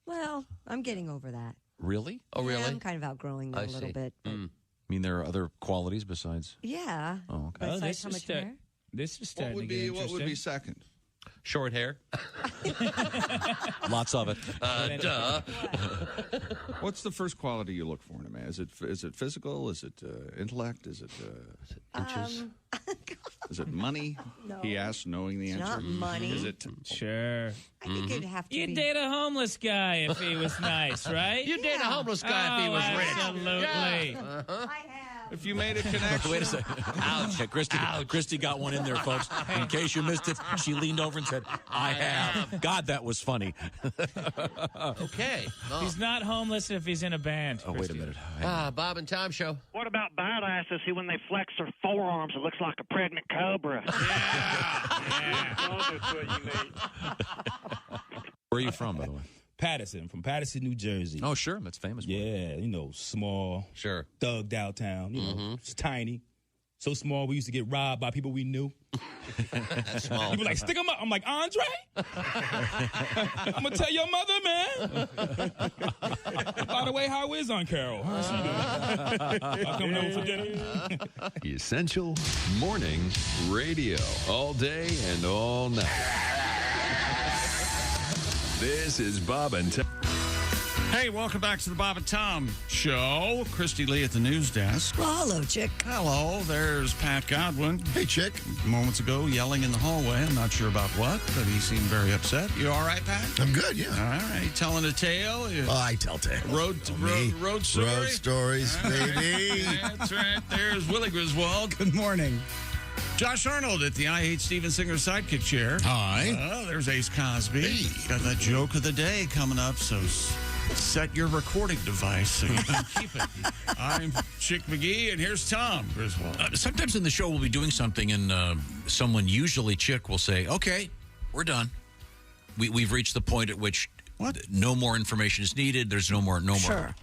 [SPEAKER 4] Well, I'm getting over that.
[SPEAKER 3] Really?
[SPEAKER 10] Oh, really?
[SPEAKER 4] Yeah, I'm kind of outgrowing that a little bit. But
[SPEAKER 3] I mean, there are other qualities besides...
[SPEAKER 4] yeah.
[SPEAKER 3] Oh, okay.
[SPEAKER 11] Oh,
[SPEAKER 4] Besides how much hair?
[SPEAKER 11] This is starting
[SPEAKER 30] What would
[SPEAKER 11] to get
[SPEAKER 30] be
[SPEAKER 11] interesting.
[SPEAKER 30] second?
[SPEAKER 10] Short hair.
[SPEAKER 3] Lots of it.
[SPEAKER 10] Duh.
[SPEAKER 30] What's the first quality you look for in a man? Is it physical? Is it intellect? Is it
[SPEAKER 10] Inches.
[SPEAKER 30] is it money?
[SPEAKER 4] No.
[SPEAKER 30] He asked, knowing the
[SPEAKER 4] It's
[SPEAKER 30] answer.
[SPEAKER 4] not money.
[SPEAKER 30] Is it?
[SPEAKER 11] Sure.
[SPEAKER 4] I think it'd have to
[SPEAKER 11] You'd
[SPEAKER 4] be.
[SPEAKER 11] date a homeless guy if he was nice, right?
[SPEAKER 10] You'd date a homeless guy if he was rich.
[SPEAKER 11] Absolutely.
[SPEAKER 4] I have.
[SPEAKER 30] If you made a connection.
[SPEAKER 3] Wait a second. Ouch. Okay, Kristi got one in there, folks. In case you missed it, she leaned over and said, I have. God, that was funny.
[SPEAKER 10] Okay.
[SPEAKER 11] He's not homeless if he's in a band.
[SPEAKER 3] Oh, wait a minute.
[SPEAKER 10] Bob and Tom show.
[SPEAKER 12] What about badasses who, when they flex their forearms, it looks like a pregnant cobra?
[SPEAKER 3] Where are you from, by the way?
[SPEAKER 13] Patterson, from Patterson, New Jersey.
[SPEAKER 3] Oh, sure. That's famous.
[SPEAKER 13] Yeah, small.
[SPEAKER 10] Sure.
[SPEAKER 13] Thugged out town. It's tiny. So small, we used to get robbed by people we knew.
[SPEAKER 10] That's small.
[SPEAKER 13] People like, stick them up. I'm like, Andre? I'm going to tell your mother, man. By the way, how is Aunt Carol? How's she doing? I'll come home for dinner.
[SPEAKER 9] Essential Morning Radio. All day and all night. This is Bob and Tom.
[SPEAKER 2] Hey, welcome back to the Bob and Tom Show. Kristi Lee at the news desk.
[SPEAKER 4] Well, hello, Chick.
[SPEAKER 2] Hello, there's Pat Godwin. Hey, Chick. Moments ago, yelling in the hallway. I'm not sure about what, but he seemed very upset. You all right, Pat?
[SPEAKER 8] I'm good, yeah.
[SPEAKER 2] All right. Telling a tale?
[SPEAKER 8] I tell tales.
[SPEAKER 2] Road story?
[SPEAKER 8] Road stories, baby.
[SPEAKER 2] That's right. There's Willie Griswold.
[SPEAKER 6] Good morning.
[SPEAKER 2] Josh Arnold at the I Hate Steven Singer sidekick chair.
[SPEAKER 5] Hi.
[SPEAKER 2] There's Ace Cosby. Got that joke of the day coming up, so set your recording device so you can keep it. I'm Chick McGee, and here's Tom Griswold.
[SPEAKER 3] Sometimes in the show, we'll be doing something, and someone, usually Chick, will say, okay, we're done. We've reached the point at which no more information is needed. There's no more.
[SPEAKER 4] Sure.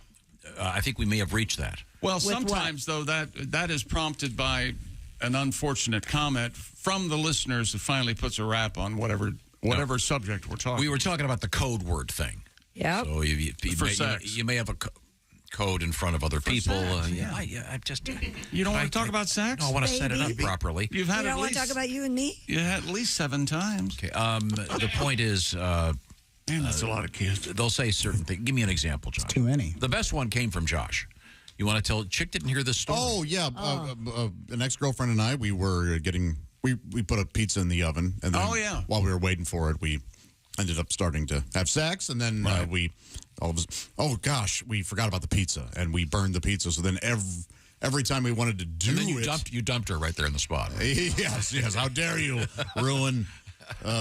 [SPEAKER 3] I think we may have reached that.
[SPEAKER 2] Well, sometimes, though, that is prompted by an unfortunate comment from the listeners that finally puts a wrap on whatever subject we're talking.
[SPEAKER 3] We were talking about the code word thing.
[SPEAKER 4] Yeah.
[SPEAKER 3] So you may have a code in front of other people. I just
[SPEAKER 2] You don't want to talk about sex?
[SPEAKER 3] I want to set it up properly.
[SPEAKER 2] You've had
[SPEAKER 4] You
[SPEAKER 2] at
[SPEAKER 4] don't want
[SPEAKER 2] least
[SPEAKER 4] to talk about you and me?
[SPEAKER 2] you had at least 7 times.
[SPEAKER 3] Okay. The point is,
[SPEAKER 2] Man, that's a lot of kids.
[SPEAKER 3] they'll say certain things. Give me an example, Josh.
[SPEAKER 6] Too many.
[SPEAKER 3] The best one came from Josh. You want to tell? Chick didn't hear this story.
[SPEAKER 5] Oh, yeah. An ex-girlfriend and I, we were we put a pizza in the oven. And then while we were waiting for it, we ended up starting to have sex. And then we forgot about the pizza. And we burned the pizza. So then every time we wanted to do
[SPEAKER 3] and then
[SPEAKER 5] it.
[SPEAKER 3] You dumped her right there in the spot. Right?
[SPEAKER 5] Yes. How dare you ruin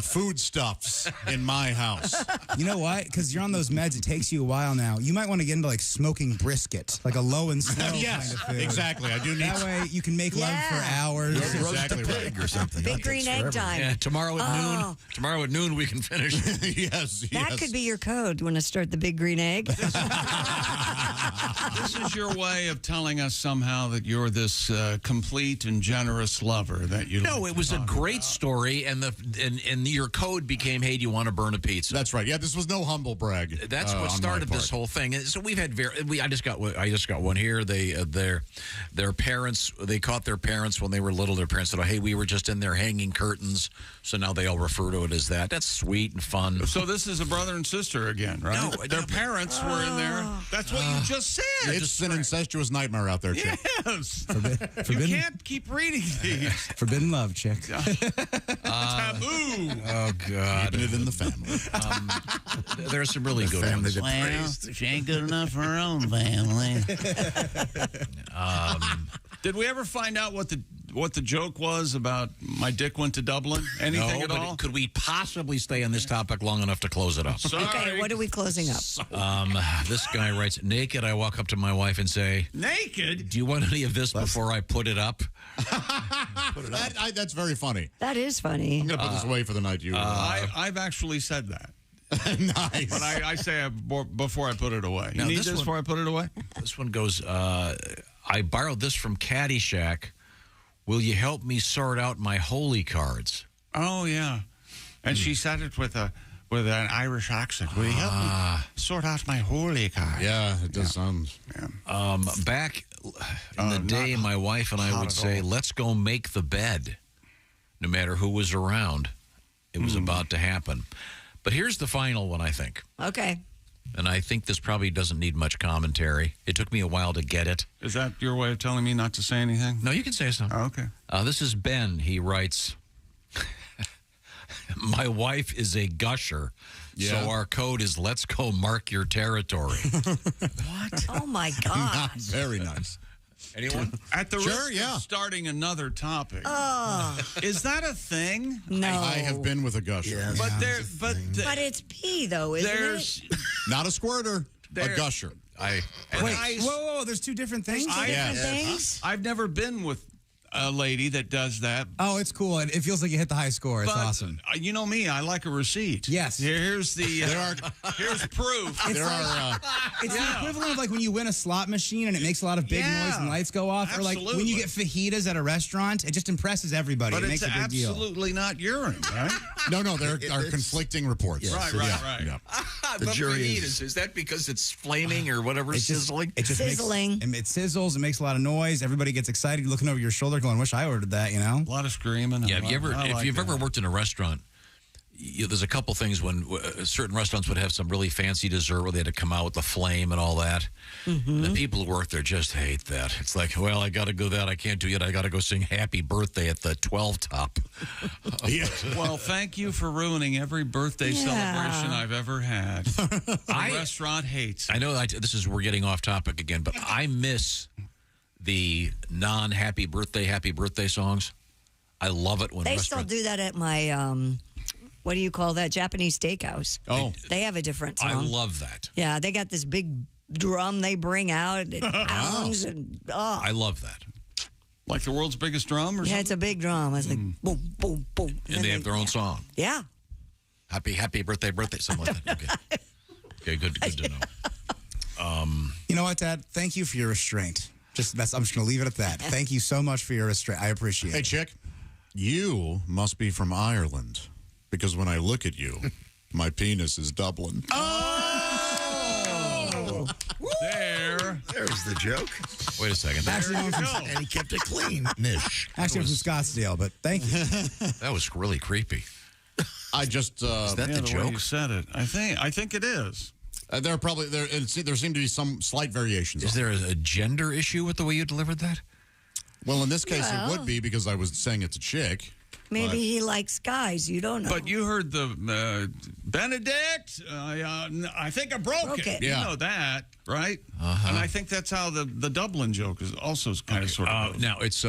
[SPEAKER 5] foodstuffs in my house.
[SPEAKER 6] You know what? Because you're on those meds, it takes you a while now. You might want to get into like smoking brisket, like a low and slow
[SPEAKER 5] Yes,
[SPEAKER 6] kind of food.
[SPEAKER 5] exactly. I do need
[SPEAKER 6] that way you can make love for hours.
[SPEAKER 5] That's exactly
[SPEAKER 29] Pig or something.
[SPEAKER 4] Big green egg time.
[SPEAKER 3] Yeah, tomorrow at noon. Tomorrow at noon we can finish.
[SPEAKER 5] yes.
[SPEAKER 4] That could be your code. You want to start the big green egg?
[SPEAKER 2] This is your way of telling us somehow that you're this complete and generous lover that you.
[SPEAKER 3] No, it was a great story, and your code became, "Hey, do you want to burn a pizza?"
[SPEAKER 5] That's right. Yeah, this was no humble brag.
[SPEAKER 3] That's what started this whole thing. And so we've had I just got one here. Their parents, they caught their parents when they were little. Their parents said, "Oh, hey, we were just in there hanging curtains." So now they all refer to it as that. That's sweet and fun.
[SPEAKER 2] So this is a brother and sister again, right?
[SPEAKER 3] No,
[SPEAKER 2] their parents were in there. That's what you just said.
[SPEAKER 5] It's an incestuous nightmare out there, Chick.
[SPEAKER 2] Yes.
[SPEAKER 6] Forbidden,
[SPEAKER 2] you can't keep reading these.
[SPEAKER 6] Forbidden love, Chick.
[SPEAKER 2] Taboo.
[SPEAKER 3] Oh, God.
[SPEAKER 5] Keeping it in the family.
[SPEAKER 3] There are some really good ones.
[SPEAKER 10] Well, she ain't good enough for her own family.
[SPEAKER 2] Did we ever find out what the joke was about my dick went to Dublin? Anything at all?
[SPEAKER 3] Could we possibly stay on this topic long enough to close it up?
[SPEAKER 2] Sorry.
[SPEAKER 4] Okay, what are we closing up?
[SPEAKER 3] This guy writes, naked, I walk up to my wife and say,
[SPEAKER 2] naked?
[SPEAKER 3] Do you want any of this before I put it up?
[SPEAKER 5] That's very funny.
[SPEAKER 4] That is funny.
[SPEAKER 5] I'm going to put this away for the night.
[SPEAKER 2] I've actually said that.
[SPEAKER 5] Nice.
[SPEAKER 2] But I say it before I put it away. You
[SPEAKER 3] Now,
[SPEAKER 2] need
[SPEAKER 3] this
[SPEAKER 2] this
[SPEAKER 3] one-
[SPEAKER 2] before I put it away?
[SPEAKER 3] This one goes, I borrowed this from Caddyshack. Will you help me sort out my holy cards?
[SPEAKER 2] Oh, yeah. And she said it with an Irish accent. Will you help me sort out my holy card?
[SPEAKER 5] Yeah, it does sound.
[SPEAKER 2] Yeah.
[SPEAKER 3] Back in the day, my wife and I would say, let's go make the bed. No matter who was around, it was about to happen. But here's the final one, I think.
[SPEAKER 4] Okay.
[SPEAKER 3] And I think this probably doesn't need much commentary. It took me a while to get it.
[SPEAKER 2] Is that your way of telling me not to say anything?
[SPEAKER 3] No, you can say something.
[SPEAKER 2] Oh, okay.
[SPEAKER 3] This is Ben. He writes, my wife is a gusher, so our code is let's go mark your territory.
[SPEAKER 4] What? Oh, my God.
[SPEAKER 5] Very nice.
[SPEAKER 3] Anyone?
[SPEAKER 2] At the
[SPEAKER 5] Sure,
[SPEAKER 2] risk of starting another topic.
[SPEAKER 4] Oh.
[SPEAKER 2] Is that a thing?
[SPEAKER 4] No.
[SPEAKER 5] I have been with a gusher.
[SPEAKER 8] Yes.
[SPEAKER 2] But
[SPEAKER 4] But it's pee, though, isn't
[SPEAKER 2] there's
[SPEAKER 4] it?
[SPEAKER 5] Not a squirter, a gusher.
[SPEAKER 6] Wait, whoa, there's two different things?
[SPEAKER 4] Different things?
[SPEAKER 2] I've never been with a lady that does that.
[SPEAKER 6] Oh, it's cool. It feels like you hit the high score. It's
[SPEAKER 2] But,
[SPEAKER 6] awesome.
[SPEAKER 2] You know me, I like a receipt.
[SPEAKER 6] Yes.
[SPEAKER 2] Here's the here's proof.
[SPEAKER 6] It's the equivalent of like when you win a slot machine and it makes a lot of big noise and lights go off.
[SPEAKER 2] Absolutely.
[SPEAKER 6] Or like when you get fajitas at a restaurant, it just impresses everybody.
[SPEAKER 2] But
[SPEAKER 6] it
[SPEAKER 2] it's
[SPEAKER 6] makes a big deal.
[SPEAKER 2] absolutely not urine, right?
[SPEAKER 5] No, there are conflicting reports.
[SPEAKER 2] Yes. Right.
[SPEAKER 5] Yeah.
[SPEAKER 3] The
[SPEAKER 8] jury
[SPEAKER 3] is that because it's flaming or whatever,
[SPEAKER 6] It's just,
[SPEAKER 3] sizzling?
[SPEAKER 6] it just
[SPEAKER 4] Sizzling.
[SPEAKER 6] It sizzles. It makes a lot of noise. Everybody gets excited. You're looking over your shoulder going, wish I ordered that, you know?
[SPEAKER 2] A lot of screaming.
[SPEAKER 3] Yeah, if you've ever worked in a restaurant, there's a couple things when certain restaurants would have some really fancy dessert where they had to come out with the flame and all that.
[SPEAKER 4] Mm-hmm.
[SPEAKER 3] The people who work there just hate that. It's like, well, I got to go that. I can't do it. I got to go sing Happy Birthday at the 12 top.
[SPEAKER 2] Well, thank you for ruining every birthday celebration I've ever had. The restaurant hates.
[SPEAKER 3] I know we're getting off topic again, but I miss the non-happy birthday songs. I love it when
[SPEAKER 4] They still do that at my, what do you call that, Japanese steakhouse.
[SPEAKER 5] Oh.
[SPEAKER 4] They have a different song.
[SPEAKER 3] I love that.
[SPEAKER 4] Yeah, they got this big drum they bring out. It pounds and,
[SPEAKER 3] I love that.
[SPEAKER 2] Like the world's biggest drum or something?
[SPEAKER 4] Yeah, it's a big drum. It's like boom, boom, boom.
[SPEAKER 3] And they have their own song.
[SPEAKER 4] Yeah.
[SPEAKER 3] Happy birthday, something like that. Okay, good to know.
[SPEAKER 6] You know what, Dad? Thank you for your restraint. I'm just going to leave it at that. Thank you so much for your restraint. I appreciate it.
[SPEAKER 5] Hey, Chick, you must be from Ireland because when I look at you, my penis is Dublin.
[SPEAKER 2] Oh!
[SPEAKER 8] There's the joke.
[SPEAKER 3] Wait a second.
[SPEAKER 8] And he kept it clean-ish.
[SPEAKER 6] Actually, I'm from Scottsdale, but thank you.
[SPEAKER 3] That was really creepy.
[SPEAKER 5] I just
[SPEAKER 3] is that the
[SPEAKER 2] way
[SPEAKER 3] joke?
[SPEAKER 2] You said it. I think it is.
[SPEAKER 5] There seem to be some slight variations.
[SPEAKER 3] Is there a gender issue with the way you delivered that?
[SPEAKER 5] Well, in this case, it would be because I was saying it's a chick.
[SPEAKER 4] Maybe he likes guys. You don't know.
[SPEAKER 2] But you heard the Benedict. I think I broke it.
[SPEAKER 5] Yeah.
[SPEAKER 2] You know that, right? And I think that's how the Dublin joke is also kind of sort of.
[SPEAKER 3] Now it's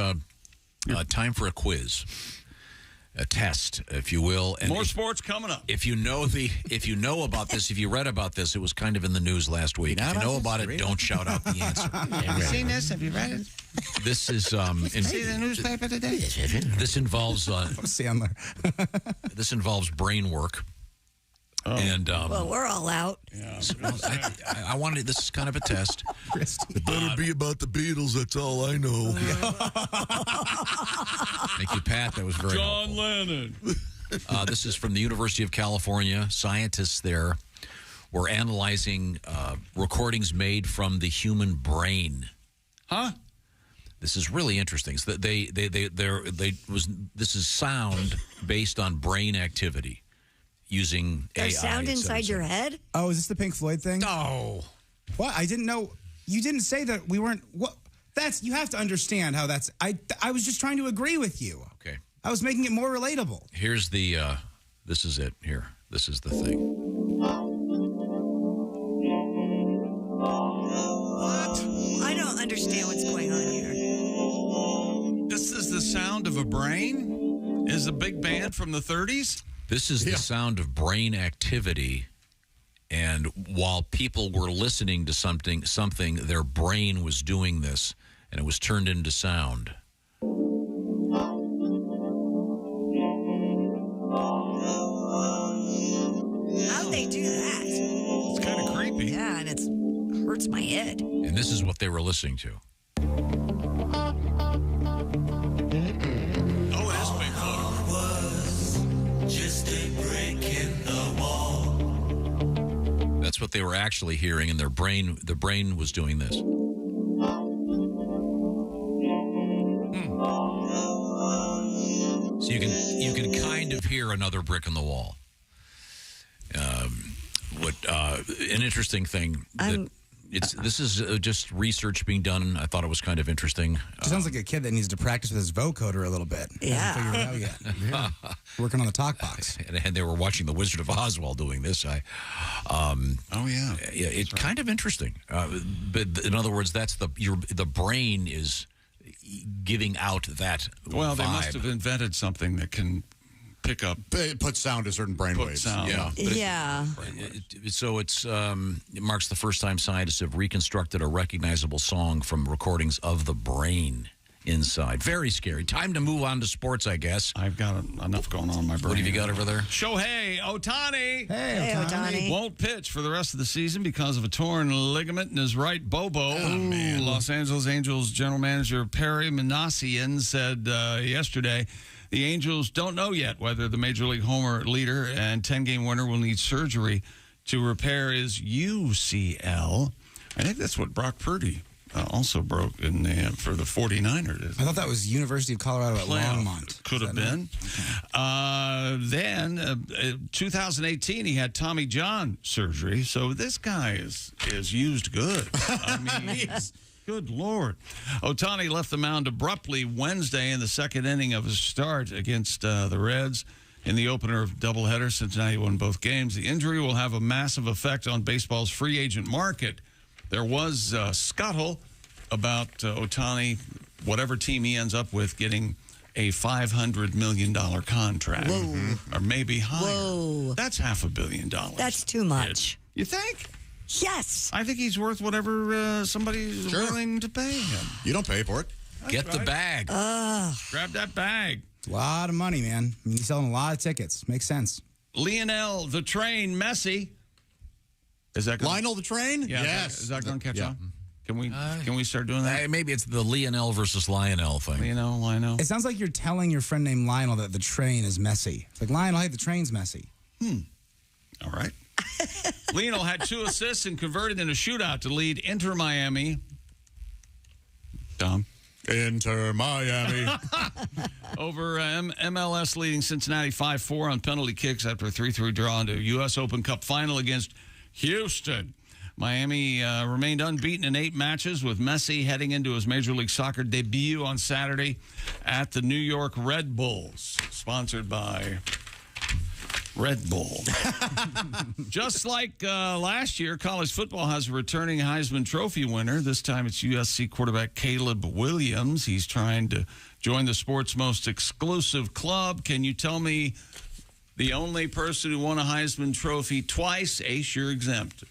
[SPEAKER 3] time for a quiz, a test, if you will. And
[SPEAKER 2] more sports coming up.
[SPEAKER 3] If you know about this, if you read about this, it was kind of in the news last week. If you know about it, don't shout out the answer.
[SPEAKER 10] Have you seen this? Have you read it?
[SPEAKER 3] This is
[SPEAKER 10] See the newspaper today?
[SPEAKER 3] This involves
[SPEAKER 6] Sandler.
[SPEAKER 3] this involves brain work. And
[SPEAKER 4] well, we're all out.
[SPEAKER 3] Yeah. I wanted. This is kind of a test.
[SPEAKER 8] It better be about the Beatles. That's all I know.
[SPEAKER 3] Thank you, Pat. That was very
[SPEAKER 2] John
[SPEAKER 3] helpful.
[SPEAKER 2] Lennon.
[SPEAKER 3] This is from the University of California. Scientists there were analyzing recordings made from the human brain.
[SPEAKER 2] Huh?
[SPEAKER 3] This is really interesting. So this is sound based on brain activity using AI.
[SPEAKER 4] There's sound inside your head?
[SPEAKER 6] Oh, is this the Pink Floyd thing?
[SPEAKER 3] No.
[SPEAKER 6] What? I didn't know. You didn't say that we weren't. What? That's. You have to understand how that's. I was just trying to agree with you.
[SPEAKER 3] Okay.
[SPEAKER 6] I was making it more relatable.
[SPEAKER 3] Here's the. This is it. Here. This is the thing.
[SPEAKER 4] What? I don't understand what's going on here.
[SPEAKER 2] This is the sound of a brain? Is a big band from the 30s?
[SPEAKER 3] This is the sound of brain activity, and while people were listening to something, their brain was doing this, and it was turned into sound.
[SPEAKER 4] How'd they do that?
[SPEAKER 2] It's kind of creepy.
[SPEAKER 4] Yeah, and it hurts my head.
[SPEAKER 3] And this is what they were listening to.
[SPEAKER 2] Oh, it is Pink Floyd.
[SPEAKER 21] Just a break in the wall.
[SPEAKER 3] That's what they were actually hearing, and the brain was doing this. So you can kind of hear another brick in the wall. An interesting thing. This is just research being done. I thought it was kind of interesting.
[SPEAKER 6] Sounds like a kid that needs to practice with his vocoder a little bit.
[SPEAKER 4] Yeah.
[SPEAKER 6] Hasn't figured it out yet. Working on the talk box.
[SPEAKER 3] And they were watching The Wizard of Oz while doing this. It's kind of interesting. But in other words, that's the brain is giving out that
[SPEAKER 2] Well,
[SPEAKER 3] vibe.
[SPEAKER 2] they must have invented something that can pick up.
[SPEAKER 5] It puts sound to certain brain waves.
[SPEAKER 2] Sound.
[SPEAKER 5] Yeah.
[SPEAKER 3] So it marks the first time scientists have reconstructed a recognizable song from recordings of the brain inside. Very scary. Time to move on to sports, I guess.
[SPEAKER 2] I've got enough going on in my brain.
[SPEAKER 3] What have you got over there?
[SPEAKER 2] Shohei Ohtani.
[SPEAKER 6] Hey, Ohtani.
[SPEAKER 2] Won't pitch for the rest of the season because of a torn ligament in his right bobo. Oh, man. Los Angeles Angels general manager Perry Manassian said yesterday the Angels don't know yet whether the Major League homer leader and 10-game winner will need surgery to repair his UCL. I think that's what Brock Purdy also broke for the 49ers.
[SPEAKER 6] I thought that was University of Colorado at Longmont.
[SPEAKER 2] Could have been. Then, 2018, he had Tommy John surgery. So this guy is used good. I mean, good Lord. Ohtani left the mound abruptly Wednesday in the second inning of his start against the Reds in the opener of doubleheader. Cincinnati won both games. The injury will have a massive effect on baseball's free agent market. There was scuttle about Ohtani, whatever team he ends up with, getting a $500 million contract.
[SPEAKER 4] Whoa.
[SPEAKER 2] Or maybe higher.
[SPEAKER 4] Whoa.
[SPEAKER 2] That's $500 million.
[SPEAKER 4] That's too much.
[SPEAKER 2] You think?
[SPEAKER 4] Yes.
[SPEAKER 2] I think he's worth whatever somebody's willing to pay him.
[SPEAKER 5] You don't pay for it.
[SPEAKER 3] Get the bag.
[SPEAKER 2] Grab that bag.
[SPEAKER 6] It's a lot of money, man. I mean, he's selling a lot of tickets. Makes sense.
[SPEAKER 2] Lionel the Train Messi. Is that going
[SPEAKER 5] Lionel the Train?
[SPEAKER 2] Yeah,
[SPEAKER 5] Yes.
[SPEAKER 2] Is that going to catch on? Can we start doing that?
[SPEAKER 3] Maybe it's the Lionel versus Lionel thing.
[SPEAKER 2] Lionel.
[SPEAKER 6] It sounds like you're telling your friend named Lionel that the train is messy. It's like, Lionel, hey, the train's messy.
[SPEAKER 2] All right. Lionel had 2 assists and converted in a shootout to lead Inter Miami. Tom.
[SPEAKER 5] Inter Miami.
[SPEAKER 2] Over MLS leading Cincinnati 5-4 on penalty kicks after a 3-3 draw into U.S. Open Cup final against Houston. Miami remained unbeaten in 8 matches, with Messi heading into his Major League Soccer debut on Saturday at the New York Red Bulls, sponsored by Red Bull. Just like last year, college football has a returning Heisman Trophy winner. This time it's USC quarterback Caleb Williams. He's trying to join the sport's most exclusive club. Can you tell me the only person who won a Heisman Trophy twice? Ace, you're exempt.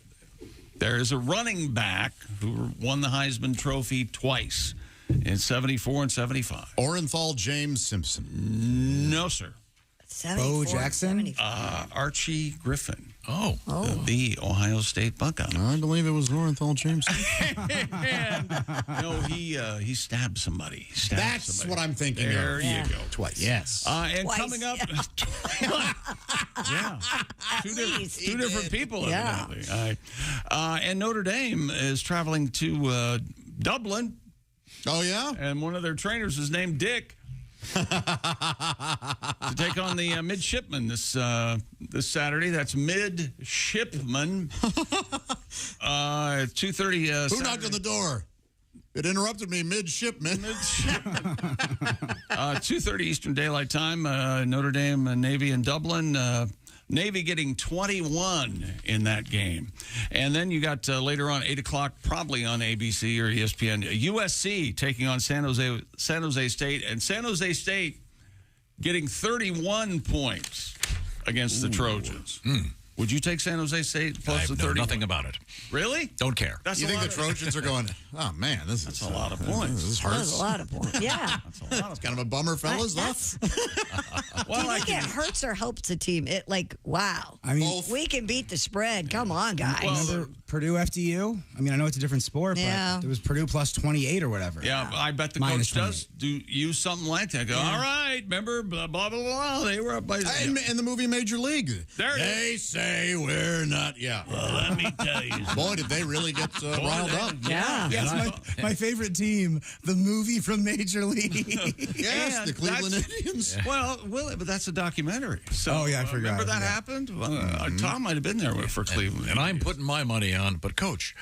[SPEAKER 2] There is a running back who won the Heisman Trophy twice in 74 and 75.
[SPEAKER 5] Orenthal James Simpson.
[SPEAKER 2] No, sir.
[SPEAKER 6] Bo Jackson?
[SPEAKER 2] Archie Griffin.
[SPEAKER 3] Oh.
[SPEAKER 2] The Ohio State Buckeye.
[SPEAKER 5] I believe it was Lorenthal James.
[SPEAKER 2] No, he stabbed somebody.
[SPEAKER 5] That's what I'm thinking
[SPEAKER 2] there
[SPEAKER 5] of.
[SPEAKER 2] There you go.
[SPEAKER 5] Twice.
[SPEAKER 2] Yes. And
[SPEAKER 4] Twice,
[SPEAKER 2] coming up...
[SPEAKER 4] yeah.
[SPEAKER 2] Two different people,
[SPEAKER 4] Yeah.
[SPEAKER 2] evidently. All right. And Notre Dame is traveling to Dublin.
[SPEAKER 5] Oh, yeah?
[SPEAKER 2] And one of their trainers is named Dick. To take on the midshipmen this Saturday. That's midshipman. 2:30.
[SPEAKER 5] Who knocked on the door? It interrupted me midshipman.
[SPEAKER 2] 2:30 Eastern Daylight Time. Notre Dame, Navy in Dublin. Navy getting 21 in that game. And then you got later on, 8 o'clock, probably on ABC or ESPN, USC taking on San Jose State. And San Jose State getting 31 points against the Trojans. Would you take San Jose State plus the 30?
[SPEAKER 3] Nothing about it.
[SPEAKER 2] Really?
[SPEAKER 3] Don't care.
[SPEAKER 2] That's
[SPEAKER 5] You think the Trojans are going, oh, man, that's
[SPEAKER 2] a lot of points.
[SPEAKER 5] This hurts.
[SPEAKER 4] That's a lot of points. Yeah.
[SPEAKER 5] It's kind of a bummer, fellas.
[SPEAKER 4] Do you think it hurts or helps a team? Wow.
[SPEAKER 6] I mean,
[SPEAKER 4] we can beat the spread. Come on, guys.
[SPEAKER 6] Remember Purdue FDU? I mean, I know it's a different sport,
[SPEAKER 4] Yeah.
[SPEAKER 6] but it was Purdue plus 28 or whatever.
[SPEAKER 2] Yeah, I bet the
[SPEAKER 6] Minus
[SPEAKER 2] coach does use something like that. Go, all right, remember, blah, blah, blah, blah. They were up by...
[SPEAKER 5] In the movie Major League.
[SPEAKER 2] There
[SPEAKER 5] they say we're not, yeah.
[SPEAKER 2] Well, let me tell you.
[SPEAKER 5] Boy, did they really get riled up.
[SPEAKER 4] Yeah.
[SPEAKER 6] Yes, my favorite team, the movie from Major League.
[SPEAKER 5] Yes, the Cleveland Indians.
[SPEAKER 2] Well, but that's a documentary. So,
[SPEAKER 6] Oh, yeah, I forgot.
[SPEAKER 2] Remember that happened? Tom might have been there for Cleveland.
[SPEAKER 3] And I'm putting my money on, but Coach.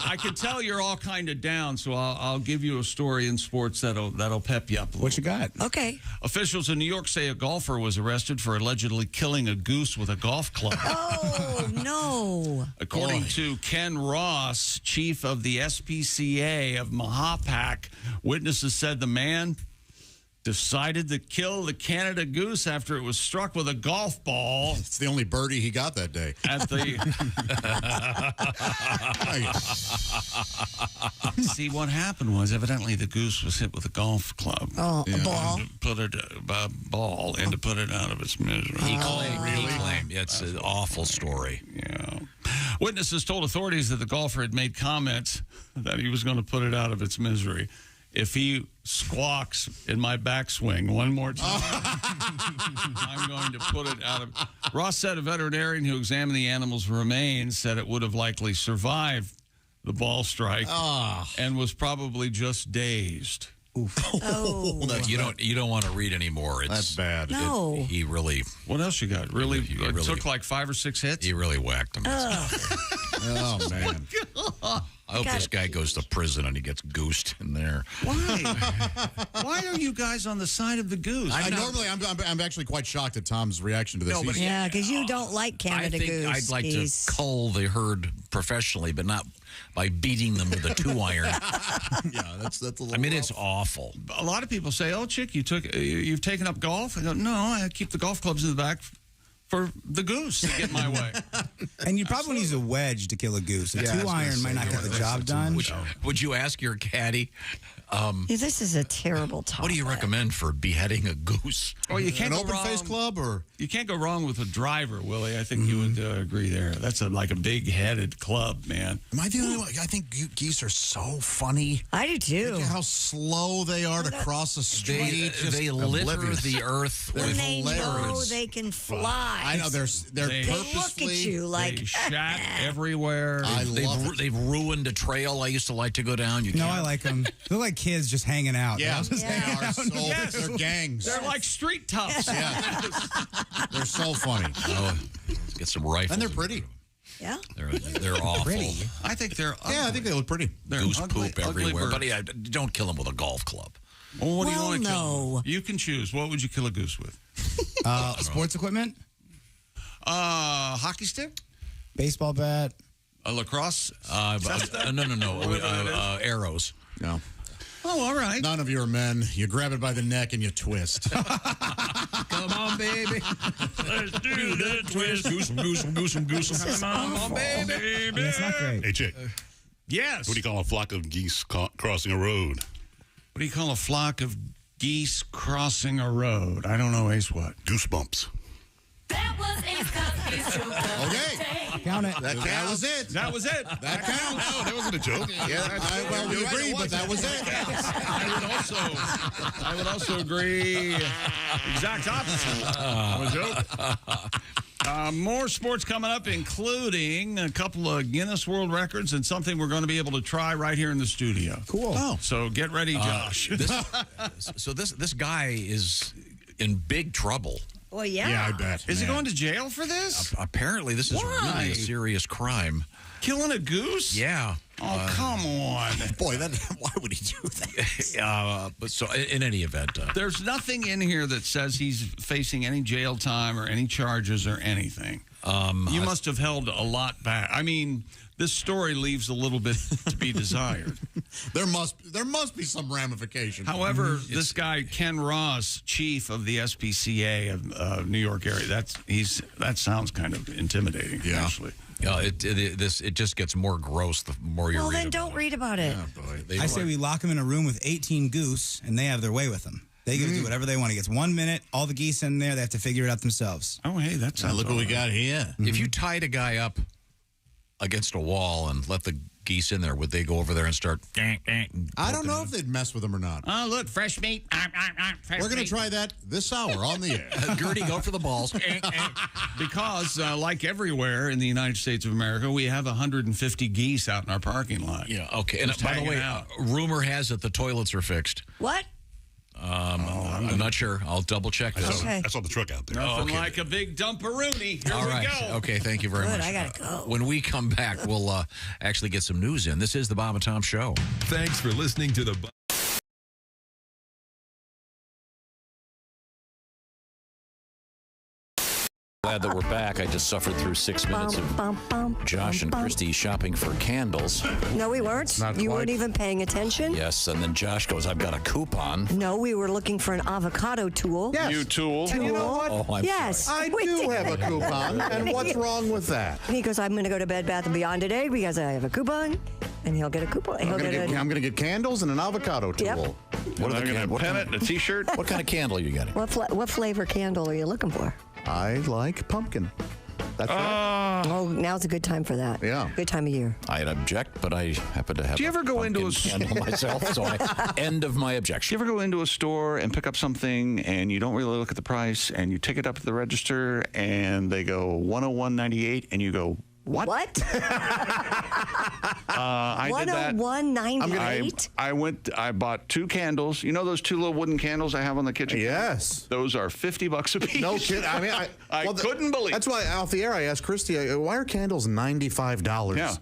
[SPEAKER 2] I can tell you're all kind of down, so I'll give you a story in sports that'll pep you up a little.
[SPEAKER 6] What you got?
[SPEAKER 4] Okay.
[SPEAKER 2] Officials in New York say a golfer was arrested for allegedly killing a goose with a golf club.
[SPEAKER 4] Oh, no.
[SPEAKER 2] According to Ken Ross, chief of the SPCA of Mahapak, witnesses said the man decided to kill the Canada goose after it was struck with a golf ball.
[SPEAKER 5] It's the only birdie he got that day.
[SPEAKER 2] At the See, what happened was evidently the goose was hit with a golf club.
[SPEAKER 4] Oh, a ball.
[SPEAKER 2] And put it ball and to put it out of its misery.
[SPEAKER 3] He claimed. Yeah, it's an awful story.
[SPEAKER 2] Yeah. Witnesses told authorities that the golfer had made comments that he was going to put it out of its misery. If he squawks in my backswing one more time, I'm going to put it out of... Ross said a veterinarian who examined the animal's remains said it would have likely survived the ball strike and was probably just dazed.
[SPEAKER 6] Oof.
[SPEAKER 4] Oh.
[SPEAKER 3] You don't want to read anymore.
[SPEAKER 5] That's bad.
[SPEAKER 4] No.
[SPEAKER 3] He really...
[SPEAKER 2] What else you got? Really,
[SPEAKER 3] really
[SPEAKER 2] took like 5 or 6 hits?
[SPEAKER 3] He really whacked him.
[SPEAKER 5] Oh, man.
[SPEAKER 3] I hope this guy goes to prison and he gets goosed in there.
[SPEAKER 2] Why? Why are you guys on the side of the goose?
[SPEAKER 5] I'm actually quite shocked at Tom's reaction to this.
[SPEAKER 3] No, but
[SPEAKER 4] Yeah, because you don't like Canada
[SPEAKER 3] I think
[SPEAKER 4] goose.
[SPEAKER 3] I'd like
[SPEAKER 4] geese.
[SPEAKER 3] to cull the herd professionally, but not by beating them with a 2-iron.
[SPEAKER 5] Yeah, that's a little
[SPEAKER 3] I mean,
[SPEAKER 5] rough.
[SPEAKER 3] it's awful.
[SPEAKER 2] A lot of people say, "Oh, chick, you've taken up golf." I go, "No, I keep the golf clubs in the back for the goose to get my way."
[SPEAKER 6] And you probably use a wedge to kill a goose. A
[SPEAKER 5] Yeah, I was
[SPEAKER 6] 2-iron
[SPEAKER 5] gonna
[SPEAKER 6] might
[SPEAKER 5] say,
[SPEAKER 6] not
[SPEAKER 5] yeah,
[SPEAKER 6] get the
[SPEAKER 5] that's
[SPEAKER 6] job
[SPEAKER 5] a
[SPEAKER 6] done.
[SPEAKER 3] Would you ask your caddy,
[SPEAKER 4] Yeah, this is a terrible topic.
[SPEAKER 3] what do you recommend for beheading a goose?
[SPEAKER 2] Well, you can't
[SPEAKER 5] An
[SPEAKER 2] go
[SPEAKER 5] open
[SPEAKER 2] wrong.
[SPEAKER 5] face club or
[SPEAKER 2] You can't go wrong with a driver, Willie. I think you would agree there. That's like a big-headed club, man.
[SPEAKER 5] am I the only one? I think geese are so funny.
[SPEAKER 4] I do too.
[SPEAKER 5] Look at how slow they are to cross a street.
[SPEAKER 3] They litter the earth
[SPEAKER 4] When
[SPEAKER 3] with
[SPEAKER 4] they know
[SPEAKER 3] hilarious.
[SPEAKER 4] they can fly.
[SPEAKER 5] I know they're
[SPEAKER 2] They
[SPEAKER 5] purposely.
[SPEAKER 4] look at you like
[SPEAKER 2] They shat everywhere.
[SPEAKER 5] I love it.
[SPEAKER 3] They've ruined a trail I used to like to go down. You
[SPEAKER 6] No,
[SPEAKER 3] can't.
[SPEAKER 6] I like them. They're like kids just hanging out.
[SPEAKER 5] Yeah,
[SPEAKER 6] They're just
[SPEAKER 5] they
[SPEAKER 6] hanging
[SPEAKER 5] are
[SPEAKER 6] out.
[SPEAKER 5] so. They're gangs.
[SPEAKER 2] They're like street toughs.
[SPEAKER 5] Yeah, they're so funny.
[SPEAKER 3] Oh, let's get some rifles.
[SPEAKER 5] And they're pretty.
[SPEAKER 4] Yeah.
[SPEAKER 3] They're awful.
[SPEAKER 6] Pretty.
[SPEAKER 2] I think they're ugly.
[SPEAKER 5] Yeah, I think they look pretty.
[SPEAKER 2] They're
[SPEAKER 3] Goose
[SPEAKER 2] ugly,
[SPEAKER 3] poop
[SPEAKER 2] ugly
[SPEAKER 3] everywhere.
[SPEAKER 2] birds.
[SPEAKER 3] But yeah, don't kill them with a golf club.
[SPEAKER 2] Well, what do you
[SPEAKER 4] Well,
[SPEAKER 2] want to kill?
[SPEAKER 4] no.
[SPEAKER 2] You can choose. What would you kill a goose with?
[SPEAKER 6] Sports equipment,
[SPEAKER 2] Hockey stick?
[SPEAKER 6] baseball bat.
[SPEAKER 2] A lacrosse?
[SPEAKER 3] No. Arrows.
[SPEAKER 5] No.
[SPEAKER 2] Oh, all right.
[SPEAKER 5] None of you are men. You grab it by the neck and you twist.
[SPEAKER 3] Come on, baby.
[SPEAKER 2] Let's do the twist.
[SPEAKER 3] Goose.
[SPEAKER 2] Come on, baby.
[SPEAKER 6] That's not great.
[SPEAKER 14] Hey, Chick,
[SPEAKER 2] Yes.
[SPEAKER 14] what do you call a flock of geese crossing a road?
[SPEAKER 2] What do you call a flock of Geese crossing a road. I don't know, Ace, what?
[SPEAKER 14] Goosebumps.
[SPEAKER 21] That was Ace Cosby's joke.
[SPEAKER 5] Okay.
[SPEAKER 6] Count it.
[SPEAKER 5] That was it.
[SPEAKER 2] That was it.
[SPEAKER 5] That counts.
[SPEAKER 14] No, that wasn't a joke.
[SPEAKER 5] Well, we agree, but that was it.
[SPEAKER 2] I would also agree. Exact opposite. A joke. More sports coming up, including a couple of Guinness World Records and something we're going to be able to try right here in the studio.
[SPEAKER 6] Cool.
[SPEAKER 2] Oh. So get ready, Josh.
[SPEAKER 3] This guy is in big trouble.
[SPEAKER 4] Well, yeah.
[SPEAKER 5] Yeah, I bet.
[SPEAKER 2] Is he going to jail for this?
[SPEAKER 3] Apparently, this is really a serious crime.
[SPEAKER 2] Killing a goose?
[SPEAKER 3] Yeah.
[SPEAKER 2] Oh, come on.
[SPEAKER 5] Boy, why would he do that?
[SPEAKER 3] But so, in any event,
[SPEAKER 2] there's nothing in here that says he's facing any jail time or any charges or anything. You must have held a lot back. I mean, this story leaves a little bit to be desired.
[SPEAKER 5] There must be some ramification.
[SPEAKER 2] However, this guy Ken Ross, chief of the SPCA of New York area, that sounds kind of intimidating.
[SPEAKER 5] Yeah.
[SPEAKER 2] Actually.
[SPEAKER 3] It just gets more gross the more you read.
[SPEAKER 4] Well, then don't read about it.
[SPEAKER 6] I say we lock them in a room with 18 goose, and they have their way with them. They get to do whatever they want. It gets 1 minute. All the geese in there, they have to figure it out themselves.
[SPEAKER 2] Oh, hey, that's
[SPEAKER 5] look what we got here.
[SPEAKER 3] If you tied a guy up against a wall and let the geese in there, would they go over there and start?
[SPEAKER 5] I don't know if they'd mess with them or not.
[SPEAKER 2] Oh, look, fresh meat.
[SPEAKER 5] We're going to try that this hour on the air.
[SPEAKER 3] Gertie, go for the balls.
[SPEAKER 2] Because, like everywhere in the United States of America, we have 150 geese out in our parking lot.
[SPEAKER 3] Yeah, okay. And
[SPEAKER 2] Just
[SPEAKER 3] by the
[SPEAKER 2] hanging
[SPEAKER 3] way,
[SPEAKER 2] out.
[SPEAKER 3] rumor has it the toilets are fixed.
[SPEAKER 4] What?
[SPEAKER 3] I'm not sure. I'll double check this.
[SPEAKER 4] Okay.
[SPEAKER 14] I saw the truck out there.
[SPEAKER 2] Nothing like a big dump-a-rooney. Here
[SPEAKER 3] All right.
[SPEAKER 2] we go.
[SPEAKER 3] Okay, thank you very
[SPEAKER 4] Good,
[SPEAKER 3] much.
[SPEAKER 4] I gotta go.
[SPEAKER 3] When we come back, we'll actually get some news in. This is the Bob and Tom Show.
[SPEAKER 9] Thanks for listening to the
[SPEAKER 3] Glad that we're back. I just suffered through 6 minutes of Josh and Kristi shopping for candles.
[SPEAKER 4] No, we weren't. You weren't even paying attention.
[SPEAKER 3] Yes, and then Josh goes, I've got a coupon.
[SPEAKER 4] No, we were looking for an avocado tool.
[SPEAKER 1] Yes.
[SPEAKER 2] You tool.
[SPEAKER 1] And you know what?
[SPEAKER 3] Oh, I'm
[SPEAKER 4] Yes.
[SPEAKER 3] sorry.
[SPEAKER 1] I
[SPEAKER 4] we
[SPEAKER 1] do
[SPEAKER 4] did.
[SPEAKER 1] have a coupon, and what's wrong with that?
[SPEAKER 4] And he goes, I'm going to go to Bed Bath & Beyond today because I have a coupon. And he'll get a coupon.
[SPEAKER 1] I'm going to get candles and an avocado tool.
[SPEAKER 4] Yep.
[SPEAKER 2] What are they going to pen it, a T-shirt?
[SPEAKER 3] What kind of candle are you getting?
[SPEAKER 4] What flavor candle are you looking for?
[SPEAKER 1] I like pumpkin. That's right.
[SPEAKER 4] Oh, now's a good time for that.
[SPEAKER 1] Yeah.
[SPEAKER 4] Good time of year.
[SPEAKER 3] I'd object, but I happen to have
[SPEAKER 2] Do you ever go into a
[SPEAKER 3] candle myself, so end of my
[SPEAKER 2] Do
[SPEAKER 3] objection.
[SPEAKER 2] you ever go into a store and pick up something and you don't really look at the price and you take it up to the register and they go $101.98 and you go, what? I did that.
[SPEAKER 4] $101.98?
[SPEAKER 2] I bought 2 candles. You know those 2 little wooden candles I have on the kitchen?
[SPEAKER 1] Yes.
[SPEAKER 2] Those are $50 a piece.
[SPEAKER 1] No kidding. I mean,
[SPEAKER 2] I couldn't believe.
[SPEAKER 1] That's why off the air I asked Kristi, why are candles $95?
[SPEAKER 2] Yeah.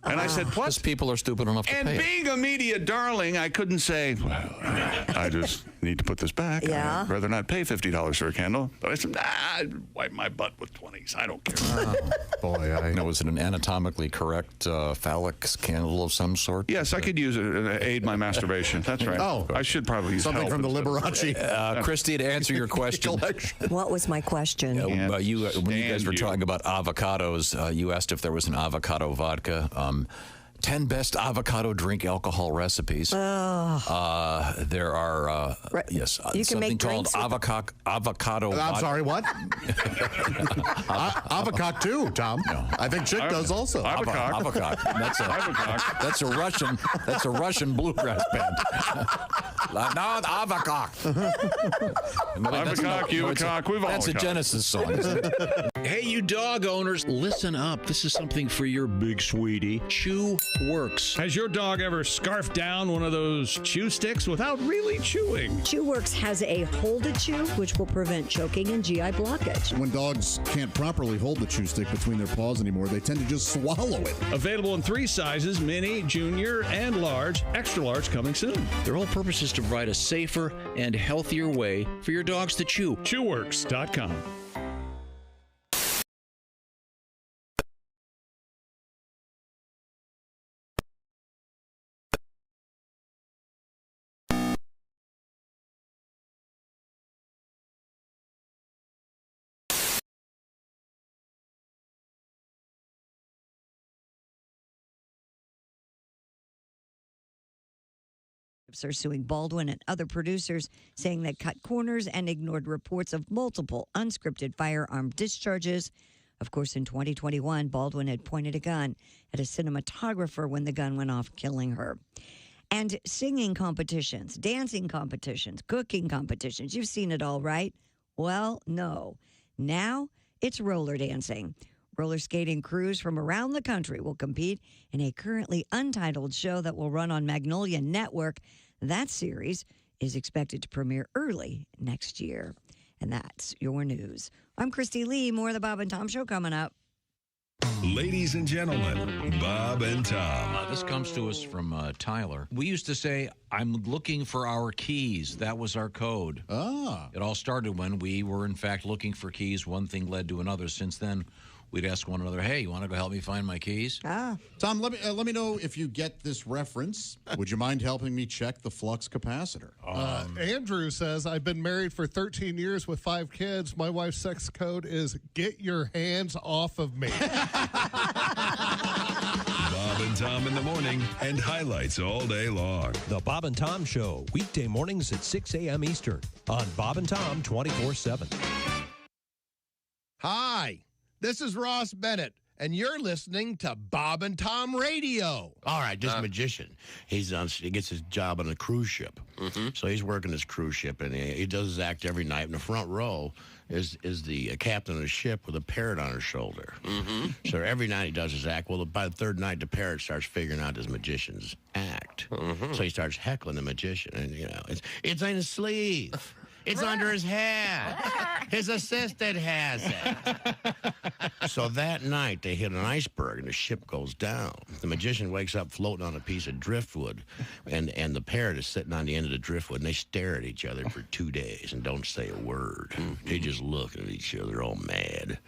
[SPEAKER 2] And I said,
[SPEAKER 3] Because people are stupid enough to
[SPEAKER 2] And
[SPEAKER 3] pay it.
[SPEAKER 2] being a media darling, I couldn't say, well, I just need to put this back.
[SPEAKER 4] Yeah.
[SPEAKER 2] I'd rather not pay $50 for a candle. But I said, I'd wipe my butt with 20s. I don't care.
[SPEAKER 1] Boy,
[SPEAKER 3] Now, was it an anatomically correct phallic candle of some sort?
[SPEAKER 2] Yes, I could use it to aid my masturbation. That's right.
[SPEAKER 1] Oh.
[SPEAKER 2] I should probably use
[SPEAKER 1] something
[SPEAKER 2] help
[SPEAKER 1] from the
[SPEAKER 2] instead.
[SPEAKER 1] Liberace.
[SPEAKER 3] Kristi, to answer your question,
[SPEAKER 4] What was my question?
[SPEAKER 3] when you guys were talking about avocados, you asked if there was an avocado vodka. 10 best avocado drink alcohol recipes. There are, yes,
[SPEAKER 4] you can
[SPEAKER 3] something
[SPEAKER 4] make
[SPEAKER 3] called avocado
[SPEAKER 1] I'm
[SPEAKER 3] vodka.
[SPEAKER 1] sorry, what? Avocado too, Tom.
[SPEAKER 3] No.
[SPEAKER 1] I think Chick does also.
[SPEAKER 3] Avocado. That's a Russian bluegrass band. No, the avocado. That's a Genesis song, isn't it? Hey, you dog owners, listen up. This is something for your big sweetie. Chew Works.
[SPEAKER 2] Has your dog ever scarfed down one of those chew sticks without really chewing?
[SPEAKER 15] ChewWorks has a hold to chew, which will prevent choking and GI blockage.
[SPEAKER 5] When dogs can't properly hold the chew stick between their paws anymore, they tend to just swallow it.
[SPEAKER 2] Available in 3 sizes, mini, junior, and large. Extra large coming soon.
[SPEAKER 3] Their whole purpose is to provide a safer and healthier way for your dogs to chew.
[SPEAKER 2] Chewworks.com.
[SPEAKER 4] are suing Baldwin and other producers, saying they cut corners and ignored reports of multiple unscripted firearm discharges. Of course, in 2021, Baldwin had pointed a gun at a cinematographer when the gun went off, killing her. And singing competitions, dancing competitions, cooking competitions. You've seen it all, right? Well, no. Now it's roller dancing. Roller skating crews from around the country will compete in a currently untitled show that will run on Magnolia Network. That series is expected to premiere early next year. And that's your news. I'm Kristi Lee. More of the Bob and Tom Show coming up.
[SPEAKER 9] Ladies and gentlemen, Bob and Tom.
[SPEAKER 3] This comes to us from Tyler. We used to say, I'm looking for our keys. That was our code. It all started when we were, in fact, looking for keys. One thing led to another. Since then, we'd ask one another, hey, you want to go help me find my keys?
[SPEAKER 5] Tom, let me know if you get this reference. Would you mind helping me check the flux capacitor?
[SPEAKER 14] Andrew says, I've been married for 13 years with 5 kids. My wife's sex code is get your hands off of me.
[SPEAKER 9] Bob and Tom in the morning and highlights all day long.
[SPEAKER 17] The Bob and Tom Show, weekday mornings at 6 a.m. Eastern on Bob and Tom 24/7.
[SPEAKER 16] Hi, this is Ross Bennett, and you're listening to Bob and Tom Radio.
[SPEAKER 8] All right, this magician, he gets his job on a cruise ship. So he's working his cruise ship, and he does his act every night. In the front row is the captain of the ship with a parrot on her shoulder. So every night he does his act. Well, by the third night, the parrot starts figuring out his magician's act. So he starts heckling the magician, and it's in his sleeve. It's under his hat. His assistant has it. So that night, they hit an iceberg, and the ship goes down. The magician wakes up floating on a piece of driftwood, and the parrot is sitting on the end of the driftwood, and they stare at each other for 2 days and don't say a word. They just look at each other all mad.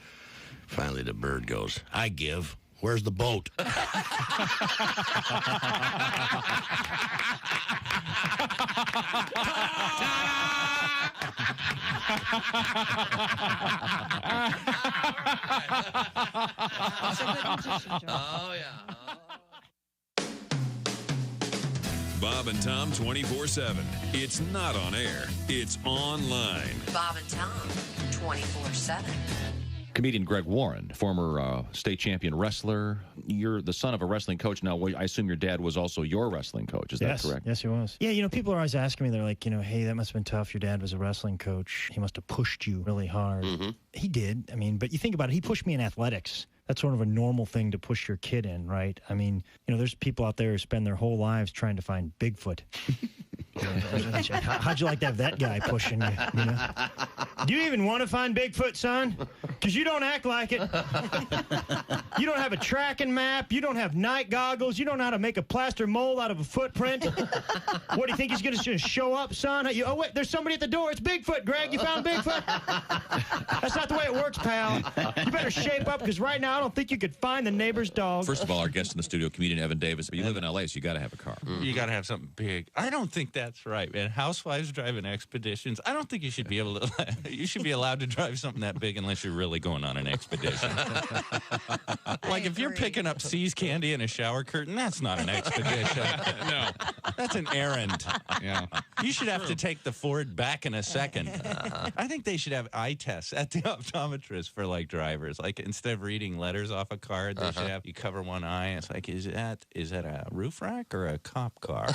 [SPEAKER 8] Finally, the bird goes, I give. Where's the boat?
[SPEAKER 9] Oh, yeah. Bob and Tom 24/7. It's not on air. It's online.
[SPEAKER 4] Bob and Tom, 24/7.
[SPEAKER 18] Comedian Greg Warren, former state champion wrestler. You're the son of a wrestling coach. Now, I assume your dad was also your wrestling coach. Is that correct?
[SPEAKER 19] Yes, he was. Yeah, people are always asking me, they're like, hey, that must have been tough. Your dad was a wrestling coach. He must have pushed you really hard. He did. But you think about it, he pushed me in athletics. That's sort of a normal thing to push your kid in, right? There's people out there who spend their whole lives trying to find Bigfoot. How'd you like to have that guy pushing you? Do you even want to find Bigfoot, son? Because you don't act like it. You don't have a tracking map. You don't have night goggles. You don't know how to make a plaster mold out of a footprint. What do you think he's going to just show up, son? Oh, wait, there's somebody at the door. It's Bigfoot, Greg. You found Bigfoot? That's not the way it works, pal. You better shape up, because right now I don't think you could find the neighbor's dog.
[SPEAKER 18] First of all, our guest in the studio, comedian Evan Davis. You live in L.A., so you got to have a car.
[SPEAKER 20] You got to have something big. I don't think that's right, man. Housewives driving expeditions. I don't think you should be able to. You should be allowed to drive something that big unless you're really going on an expedition. Like if you're picking up See's candy and a shower curtain, that's not an expedition. No, that's an errand. Yeah, you should have to take the Ford back in a second. I think they should have eye tests at the optometrist for drivers. Like instead of reading letters off a card, they should have you cover one eye. It's like, is that a roof rack or a cop car?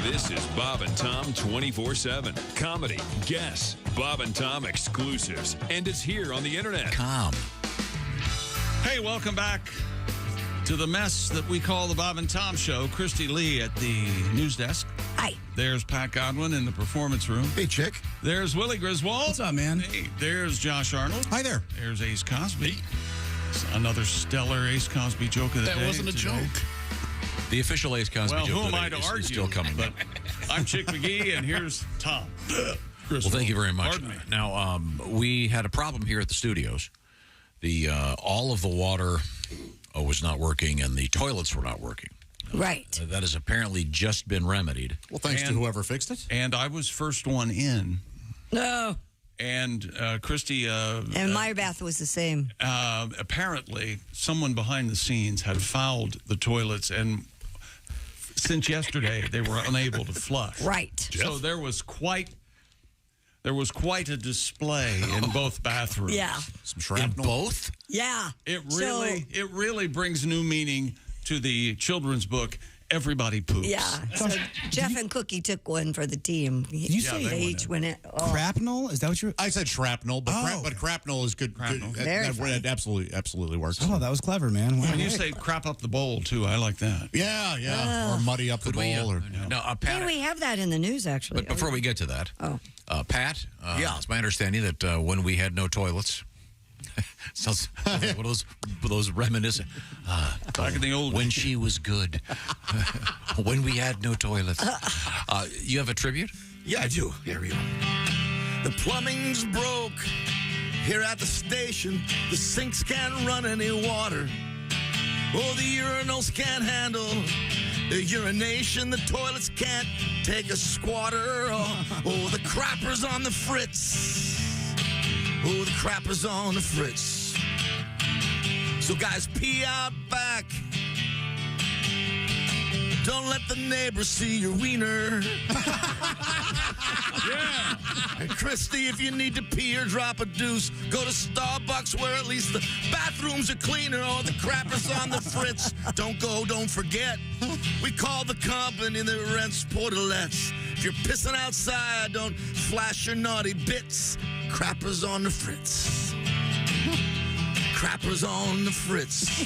[SPEAKER 9] This is Bob and Tom 24/7. Comedy, guests, Bob and Tom exclusives, and it's here on the internet.
[SPEAKER 2] Hey, welcome back to the mess that we call the Bob and Tom Show. Kristi Lee at the news desk.
[SPEAKER 4] Hi.
[SPEAKER 2] There's Pat Godwin in the performance room.
[SPEAKER 23] Hey, chick.
[SPEAKER 2] There's Willie Griswold.
[SPEAKER 23] What's up, man?
[SPEAKER 2] Hey, there's Josh Arnold.
[SPEAKER 23] Hi there.
[SPEAKER 2] There's Ace Cosby. Another stellar Ace Cosby joke of the day.
[SPEAKER 23] That wasn't a joke.
[SPEAKER 3] The official Ace Cosby joke
[SPEAKER 2] who am I to
[SPEAKER 3] is
[SPEAKER 2] argue?
[SPEAKER 3] still coming.
[SPEAKER 2] But I'm Chick McGee, and here's Tom.
[SPEAKER 3] Well, thank you very much.
[SPEAKER 2] Pardon me.
[SPEAKER 3] Now, we had a problem here at the studios. All of the water was not working, and the toilets were not working.
[SPEAKER 4] Right.
[SPEAKER 3] That has apparently just been remedied.
[SPEAKER 5] Well, thanks to whoever fixed it.
[SPEAKER 2] And I was first one in.
[SPEAKER 4] No.
[SPEAKER 2] And Kristi...
[SPEAKER 4] and my bath was the same.
[SPEAKER 2] Apparently, someone behind the scenes had fouled the toilets and since yesterday, they were unable to flush.
[SPEAKER 4] Right.
[SPEAKER 2] So there was quite a display in both bathrooms.
[SPEAKER 4] Yeah.
[SPEAKER 5] Some shrapnel.
[SPEAKER 3] In both?
[SPEAKER 4] Yeah.
[SPEAKER 2] It really brings new meaning to the children's book, Everybody Poops.
[SPEAKER 4] Yeah. So Jeff and Cookie took one for the team.
[SPEAKER 6] Did you say
[SPEAKER 4] they each went it? Oh.
[SPEAKER 6] Crapnel? Is that what you're?
[SPEAKER 5] I said shrapnel, but crapnel is good. That absolutely works.
[SPEAKER 6] Oh, that was clever, man. Wow.
[SPEAKER 2] When you say crap up the bowl, too, I like that.
[SPEAKER 5] Yeah. Or muddy up the bowl.
[SPEAKER 4] Pat, we have that in the news, actually.
[SPEAKER 3] But before we get to that, Pat, it's my understanding that when we had no toilets, sounds like one of those reminiscent.
[SPEAKER 2] Back in the old
[SPEAKER 3] when she was good, when we had no toilets. You have a tribute?
[SPEAKER 8] Yeah, I do. Here we go. The plumbing's broke here at the station. The sinks can't run any water. Oh, the urinals can't handle the urination. The toilets can't take a squatter. Oh, the crapper's on the fritz. Oh, the crapper's on the fritz. So guys, pee out back. Don't let the neighbors see your wiener. Yeah. And Kristi, if you need to pee or drop a deuce, go to Starbucks where at least the bathrooms are cleaner. Oh, the crapper's on the fritz. Don't go, don't forget. We call the company that rents portalettes. If you're pissing outside, don't flash your naughty bits. Crapper's on the fritz. Crapper's on the fritz.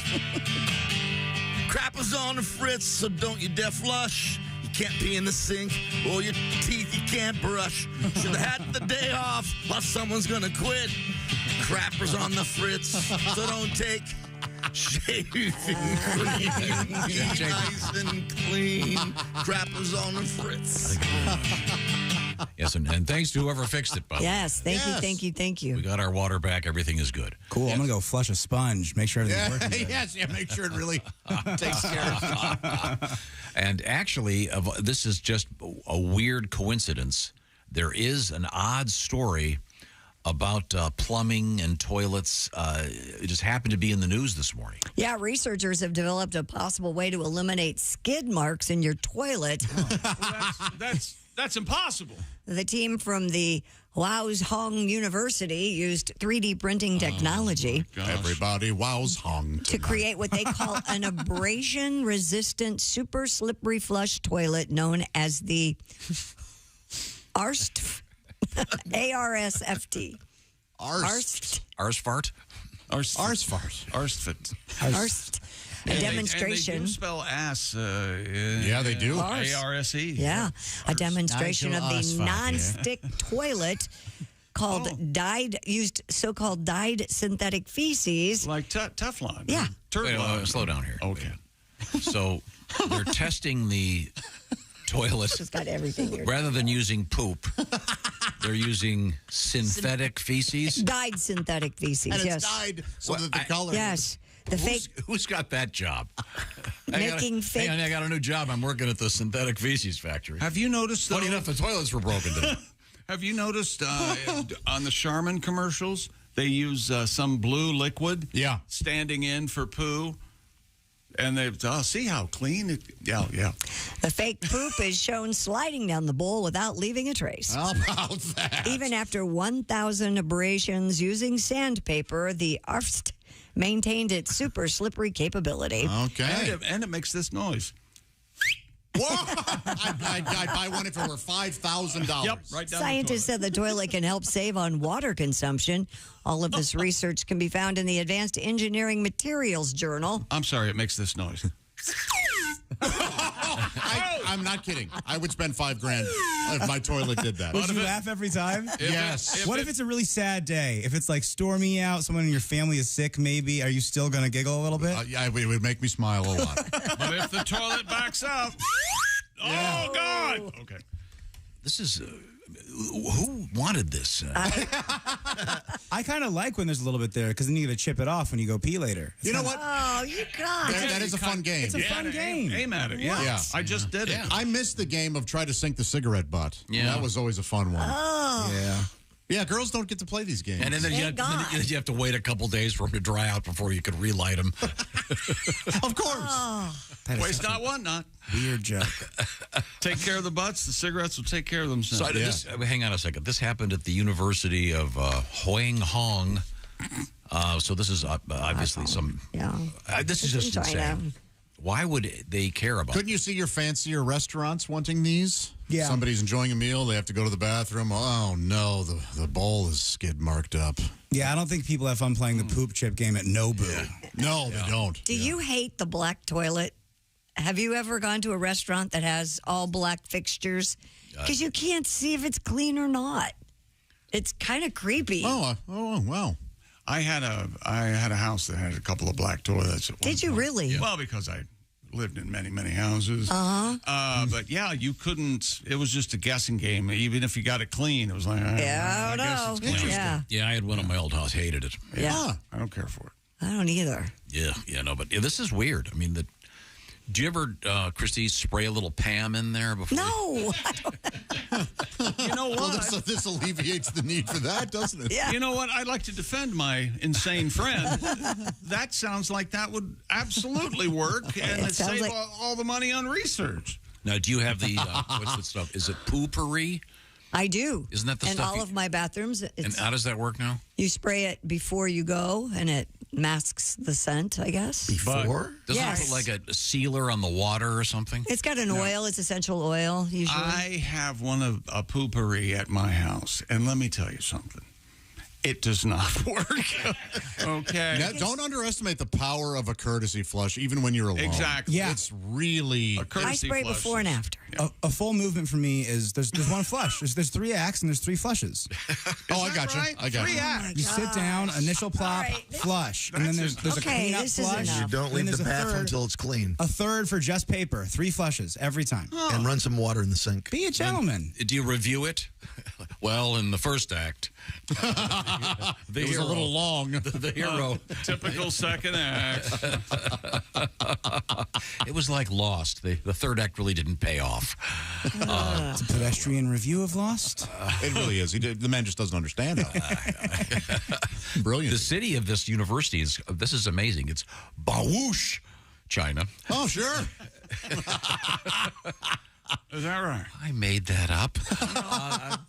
[SPEAKER 8] Crapper's on the fritz, so don't you dare flush. You can't pee in the sink, or your teeth you can't brush. Should have had the day off while someone's gonna quit. Crapper's on the fritz, so don't take shaving cream. Nice and clean. Crapper's on the fritz.
[SPEAKER 3] Yes, and thanks to whoever fixed it, by the way.
[SPEAKER 4] Yes, thank you.
[SPEAKER 3] We got our water back. Everything is good.
[SPEAKER 6] Cool. I'm going to go flush a sponge, make sure everything's working.
[SPEAKER 5] Make sure it really takes care of it.
[SPEAKER 3] And actually, this is just a weird coincidence. There is an odd story about plumbing and toilets. It just happened to be in the news this morning.
[SPEAKER 4] Yeah, researchers have developed a possible way to eliminate skid marks in your toilet.
[SPEAKER 2] That's impossible.
[SPEAKER 4] The team from the Wows Hong University used 3D printing technology
[SPEAKER 5] Everybody wows Hong
[SPEAKER 4] to create what they call an abrasion-resistant super slippery flush toilet known as the ARST. A-R-S-F-T.
[SPEAKER 3] Arsfart?
[SPEAKER 2] Arsfart.
[SPEAKER 4] Arst. A demonstration.
[SPEAKER 2] And they do spell ass.
[SPEAKER 5] Yeah, they do.
[SPEAKER 2] A-R-S-E.
[SPEAKER 4] Yeah. A demonstration of the non-stick toilet called used so-called dyed synthetic feces.
[SPEAKER 2] Like Teflon.
[SPEAKER 4] Yeah.
[SPEAKER 3] Wait, slow down here.
[SPEAKER 2] Okay.
[SPEAKER 3] So they're testing the toilet.
[SPEAKER 4] It's got everything here.
[SPEAKER 3] Rather than using poop, they're using synthetic feces.
[SPEAKER 4] Dyed synthetic feces,
[SPEAKER 5] And
[SPEAKER 4] yes.
[SPEAKER 5] it's dyed so that the color.
[SPEAKER 4] Yes. The fake.
[SPEAKER 3] Who's got that job?
[SPEAKER 4] Making fake.
[SPEAKER 3] Hang on, I got a new job. I'm working at the synthetic feces factory.
[SPEAKER 2] Have you noticed?
[SPEAKER 3] Funny enough, the toilets were broken today.
[SPEAKER 2] Have you noticed on the Charmin commercials they use some blue liquid?
[SPEAKER 5] Yeah.
[SPEAKER 2] Standing in for poo. And they see how clean it. Yeah.
[SPEAKER 4] The fake poop is shown sliding down the bowl without leaving a trace.
[SPEAKER 5] How about that?
[SPEAKER 4] Even after 1,000 abrasions using sandpaper, the ARFST maintained its super slippery capability.
[SPEAKER 5] Okay.
[SPEAKER 2] And it makes this noise.
[SPEAKER 5] Whoa! I'd buy one if it were $5,000.
[SPEAKER 2] Yep, right down
[SPEAKER 4] Scientists said the toilet can help save on water consumption. All of this research can be found in the Advanced Engineering Materials Journal.
[SPEAKER 2] I'm sorry, it makes this noise.
[SPEAKER 5] I'm not kidding. I would spend $5,000 if my toilet did that.
[SPEAKER 6] Would you laugh every time?
[SPEAKER 5] Yes.
[SPEAKER 6] What if it's a really sad day? If it's like stormy out, someone in your family is sick, maybe, are you still going to giggle a little bit?
[SPEAKER 5] Yeah, it would make me smile a lot.
[SPEAKER 2] But if the toilet backs up, oh, God. Okay.
[SPEAKER 3] This is... who wanted this?
[SPEAKER 6] I kind of like when there's a little bit there because then you get to chip it off when you go pee later.
[SPEAKER 5] You know what?
[SPEAKER 4] Oh, you got it.
[SPEAKER 5] That is a fun game.
[SPEAKER 6] It's a fun game.
[SPEAKER 2] Aim at it. Yeah. I just did it.
[SPEAKER 5] I missed the game of try to sink the cigarette butt.
[SPEAKER 3] Yeah.
[SPEAKER 5] That was always a fun one.
[SPEAKER 4] Oh.
[SPEAKER 6] Yeah.
[SPEAKER 5] Yeah, girls don't get to play these games.
[SPEAKER 3] And then you have to wait a couple days for them to dry out before you could relight them.
[SPEAKER 5] Of course.
[SPEAKER 2] Waste not, want not.
[SPEAKER 6] Weird joke.
[SPEAKER 2] Take care of the butts. The cigarettes will take care of themselves.
[SPEAKER 3] Hang on a second. This happened at the University of Hoang Hong. So this is obviously some...
[SPEAKER 4] Yeah.
[SPEAKER 3] This is just insane. Why would they care about
[SPEAKER 5] Couldn't you see your fancier restaurants wanting these?
[SPEAKER 6] Yeah.
[SPEAKER 5] Somebody's enjoying a meal. They have to go to the bathroom. Oh, no. The bowl is skid marked up.
[SPEAKER 6] Yeah, I don't think people have fun playing the poop chip game at Nobu.
[SPEAKER 5] Yeah. No, they don't.
[SPEAKER 4] Do you hate the black toilet? Have you ever gone to a restaurant that has all black fixtures? Because you can't see if it's clean or not. It's kind of creepy.
[SPEAKER 5] Oh, wow.
[SPEAKER 2] I had a house that had a couple of black toilets.
[SPEAKER 4] Did you really?
[SPEAKER 2] Yeah. Well, because I lived in many, many houses. But yeah, you couldn't. It was just a guessing game. Even if you got it clean, it was like, I guess it's clean.
[SPEAKER 3] Yeah, I had one at my old house. Hated it.
[SPEAKER 4] Yeah.
[SPEAKER 2] I don't care for it.
[SPEAKER 4] I don't either.
[SPEAKER 3] Yeah, no, but this is weird. I mean, do you ever, Kristi, spray a little Pam in there before?
[SPEAKER 4] No.
[SPEAKER 2] You know what?
[SPEAKER 5] Well, this alleviates the need for that, doesn't it?
[SPEAKER 4] Yeah.
[SPEAKER 2] You know what? I'd like to defend my insane friend. That sounds like that would absolutely work, and it'd save all the money on research.
[SPEAKER 3] Now, do you have the, what's the stuff? Is it poopery?
[SPEAKER 4] I do.
[SPEAKER 3] Isn't that the
[SPEAKER 4] in
[SPEAKER 3] stuff?
[SPEAKER 4] all of my bathrooms.
[SPEAKER 3] And how does that work now?
[SPEAKER 4] You spray it before you go, and it masks the scent, I guess.
[SPEAKER 3] Before? Doesn't it put like a sealer on the water or something?
[SPEAKER 4] It's got an oil. It's essential oil, usually.
[SPEAKER 2] I have one of a poopery at my house, and let me tell you something. It does not work. Okay.
[SPEAKER 5] Now, don't underestimate the power of a courtesy flush, even when you're alone.
[SPEAKER 2] Exactly.
[SPEAKER 6] Yeah.
[SPEAKER 5] It's really
[SPEAKER 2] a courtesy
[SPEAKER 4] I spray
[SPEAKER 2] flush
[SPEAKER 4] before and after.
[SPEAKER 6] A full movement for me is there's one flush. There's 3 acts and there's 3 flushes.
[SPEAKER 5] I got you.
[SPEAKER 2] Right?
[SPEAKER 5] I got
[SPEAKER 2] 3
[SPEAKER 5] you.
[SPEAKER 2] acts.
[SPEAKER 6] You sit down, initial plop, flush, and then there's a cleanup
[SPEAKER 4] this is
[SPEAKER 6] flush.
[SPEAKER 4] enough.
[SPEAKER 8] You don't leave the bathroom until it's clean.
[SPEAKER 6] A third for just paper. 3 flushes every time.
[SPEAKER 8] And run some water in the sink.
[SPEAKER 6] Be a gentleman.
[SPEAKER 3] Do you review it? Well, in the first act,
[SPEAKER 5] It was a little long.
[SPEAKER 3] The hero.
[SPEAKER 2] Typical second act.
[SPEAKER 3] It was like Lost. The third act really didn't pay off.
[SPEAKER 6] It's a pedestrian review of Lost.
[SPEAKER 5] It really is. The man just doesn't understand it. Brilliant.
[SPEAKER 3] The city of this university this is amazing. It's Baosh, China.
[SPEAKER 5] Oh, sure.
[SPEAKER 2] Is that right?
[SPEAKER 3] I made that up.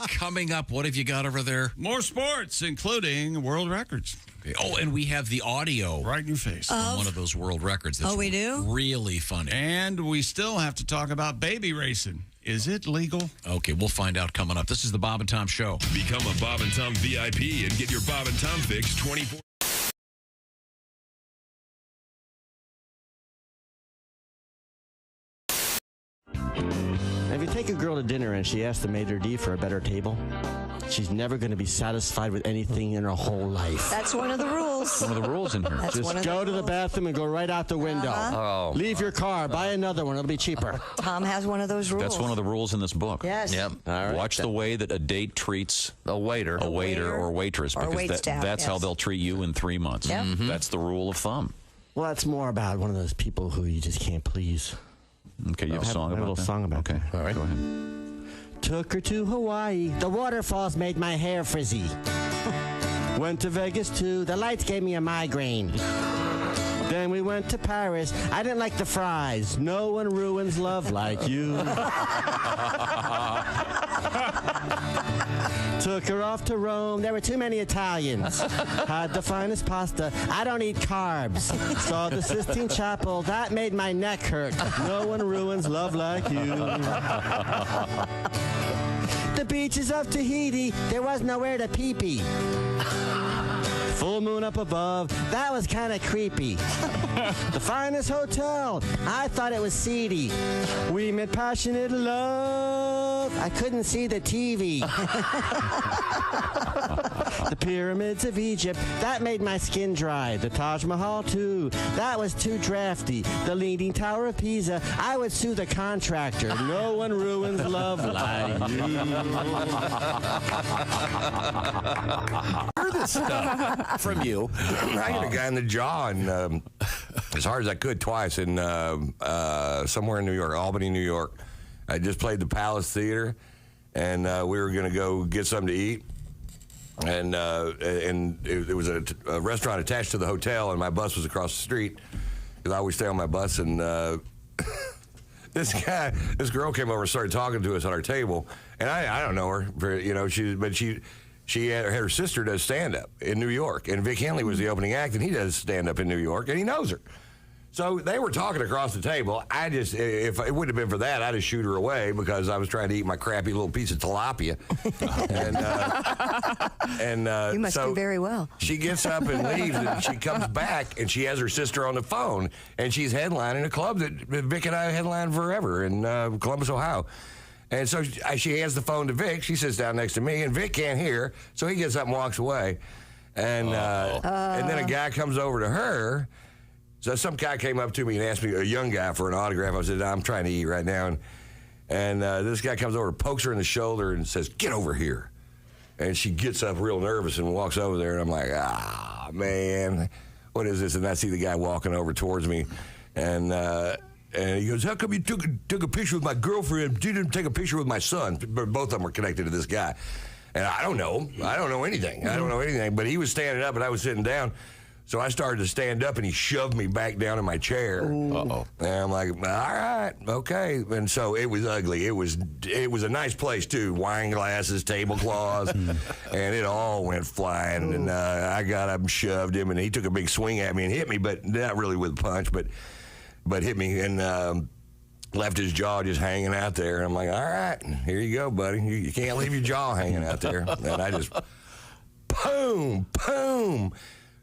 [SPEAKER 3] Coming up, what have you got over there?
[SPEAKER 2] More sports, including world records.
[SPEAKER 3] Okay. Oh, and we have the audio
[SPEAKER 2] right in your face.
[SPEAKER 3] From one of those world records. That's
[SPEAKER 4] we do?
[SPEAKER 3] Really funny.
[SPEAKER 2] And we still have to talk about baby racing. Is it legal?
[SPEAKER 3] Okay, we'll find out coming up. This is the Bob and Tom Show.
[SPEAKER 9] Become a Bob and Tom VIP and get your Bob and Tom fix 24.
[SPEAKER 7] If you take a girl to dinner and she asks the maitre d' for a better table, she's never going to be satisfied with anything in her whole life.
[SPEAKER 4] That's one of the rules.
[SPEAKER 18] One of the rules in here.
[SPEAKER 4] That's one
[SPEAKER 7] Just
[SPEAKER 4] of
[SPEAKER 7] go to the
[SPEAKER 4] rules.
[SPEAKER 7] bathroom and go right out the window.
[SPEAKER 18] Oh.
[SPEAKER 7] Leave your car, buy another one, it'll be cheaper.
[SPEAKER 4] Tom has one of those rules.
[SPEAKER 18] That's one of the rules in this book.
[SPEAKER 4] Yes.
[SPEAKER 18] Yep.
[SPEAKER 7] All right.
[SPEAKER 18] Watch the way that a date treats a waiter or waitress,
[SPEAKER 4] or
[SPEAKER 18] because
[SPEAKER 4] waitstaff,
[SPEAKER 18] that's how
[SPEAKER 4] yes.
[SPEAKER 18] they'll treat you in 3 months.
[SPEAKER 4] Yep.
[SPEAKER 18] Mm-hmm. That's the rule of thumb.
[SPEAKER 7] Well, that's more about one of those people who you just can't please.
[SPEAKER 18] Okay, you have a song
[SPEAKER 7] I have
[SPEAKER 18] about
[SPEAKER 7] a little
[SPEAKER 18] that?
[SPEAKER 7] song about
[SPEAKER 18] Okay,
[SPEAKER 7] that.
[SPEAKER 18] all right. Go ahead.
[SPEAKER 7] Took her to Hawaii, the waterfalls made my hair frizzy. Went to Vegas too, the lights gave me a migraine. Then we went to Paris, I didn't like the fries. No one ruins love like you. Took her off to Rome, there were too many Italians. Had the finest pasta, I don't eat carbs. Saw the Sistine Chapel, that made my neck hurt. No one ruins love like you. The beaches of Tahiti, there was nowhere to pee-pee. Full moon up above, that was kind of creepy. The finest hotel, I thought it was seedy. We made passionate love, I couldn't see the TV. The pyramids of Egypt, that made my skin dry. The Taj Mahal too, that was too drafty. The Leaning Tower of Pisa, I would sue the contractor. No one ruins love like you.
[SPEAKER 16] Heard this stuff from you. I hit a guy in the jaw and as hard as I could twice in somewhere in New York, Albany, New York. I just played the Palace Theater, and we were going to go get something to eat. And it was a restaurant attached to the hotel, and my bus was across the street because I always stay on my bus. And this girl came over and started talking to us at our table, and I don't know her, you know, she had her sister does stand up in New York, and Vic Henley was the opening act, and he does stand up in New York, and he knows her. So they were talking across the table. If it wouldn't have been for that, I'd just shoot her away because I was trying to eat my crappy little piece of tilapia.
[SPEAKER 4] You must do very well.
[SPEAKER 16] She gets up and leaves, and she comes back, and she has her sister on the phone, and she's headlining a club that Vic and I headlined forever in Columbus, Ohio. And so she hands the phone to Vic. She sits down next to me, and Vic can't hear, so he gets up and walks away. And then a guy comes over to her. So some guy came up to me and asked me, a young guy, for an autograph. I said, I'm trying to eat right now. And this guy comes over, pokes her in the shoulder, and says, get over here. And she gets up real nervous and walks over there. And I'm like, man, what is this? And I see the guy walking over towards me. And he goes, how come you took a picture with my girlfriend, didn't take a picture with my son? Both of them are connected to this guy. And I don't know. I don't know anything. But he was standing up, and I was sitting down. So I started to stand up, and he shoved me back down in my chair.
[SPEAKER 3] Uh-oh.
[SPEAKER 16] And I'm like, all right, okay. And so it was ugly. It was a nice place, too. Wine glasses, tablecloths, and it all went flying. And I got up and shoved him, and he took a big swing at me and hit me, but not really with a punch, but hit me and left his jaw just hanging out there. And I'm like, all right, here you go, buddy. You can't leave your jaw hanging out there. And I just, boom.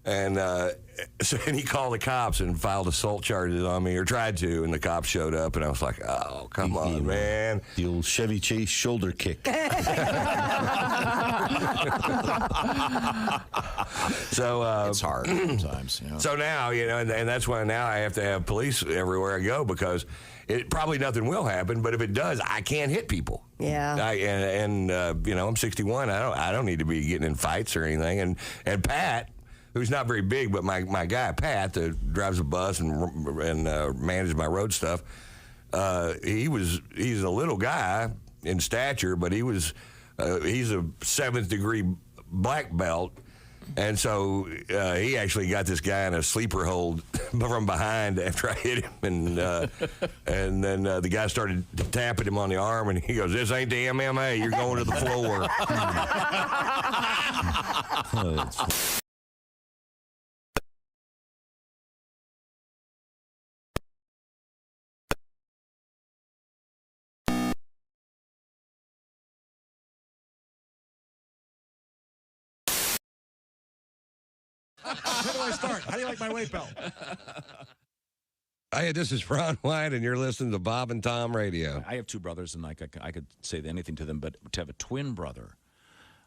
[SPEAKER 16] And and he called the cops and filed assault charges on me, or tried to, and the cops showed up, and I was like, oh, come on, man.
[SPEAKER 8] The old Chevy Chase shoulder kick.
[SPEAKER 16] So
[SPEAKER 3] it's hard sometimes. You know.
[SPEAKER 16] So now, you know, and that's why now I have to have police everywhere I go, because probably nothing will happen, but if it does, I can't hit people.
[SPEAKER 4] Yeah.
[SPEAKER 16] You know, I'm 61. I don't need to be getting in fights or anything. And Pat, who's not very big, but my guy Pat that drives a bus and manages my road stuff, he's a little guy in stature, but he's a 7th degree black belt, and so he actually got this guy in a sleeper hold from behind after I hit him, and then the guy started tapping him on the arm, and he goes, "This ain't the MMA. You're going to the floor."
[SPEAKER 29] Where do I start? How do you like my weight belt?
[SPEAKER 11] Hi, this is Ron White, and you're listening to Bob and Tom Radio.
[SPEAKER 3] I have two brothers, and I could say anything to them, but to have a twin brother,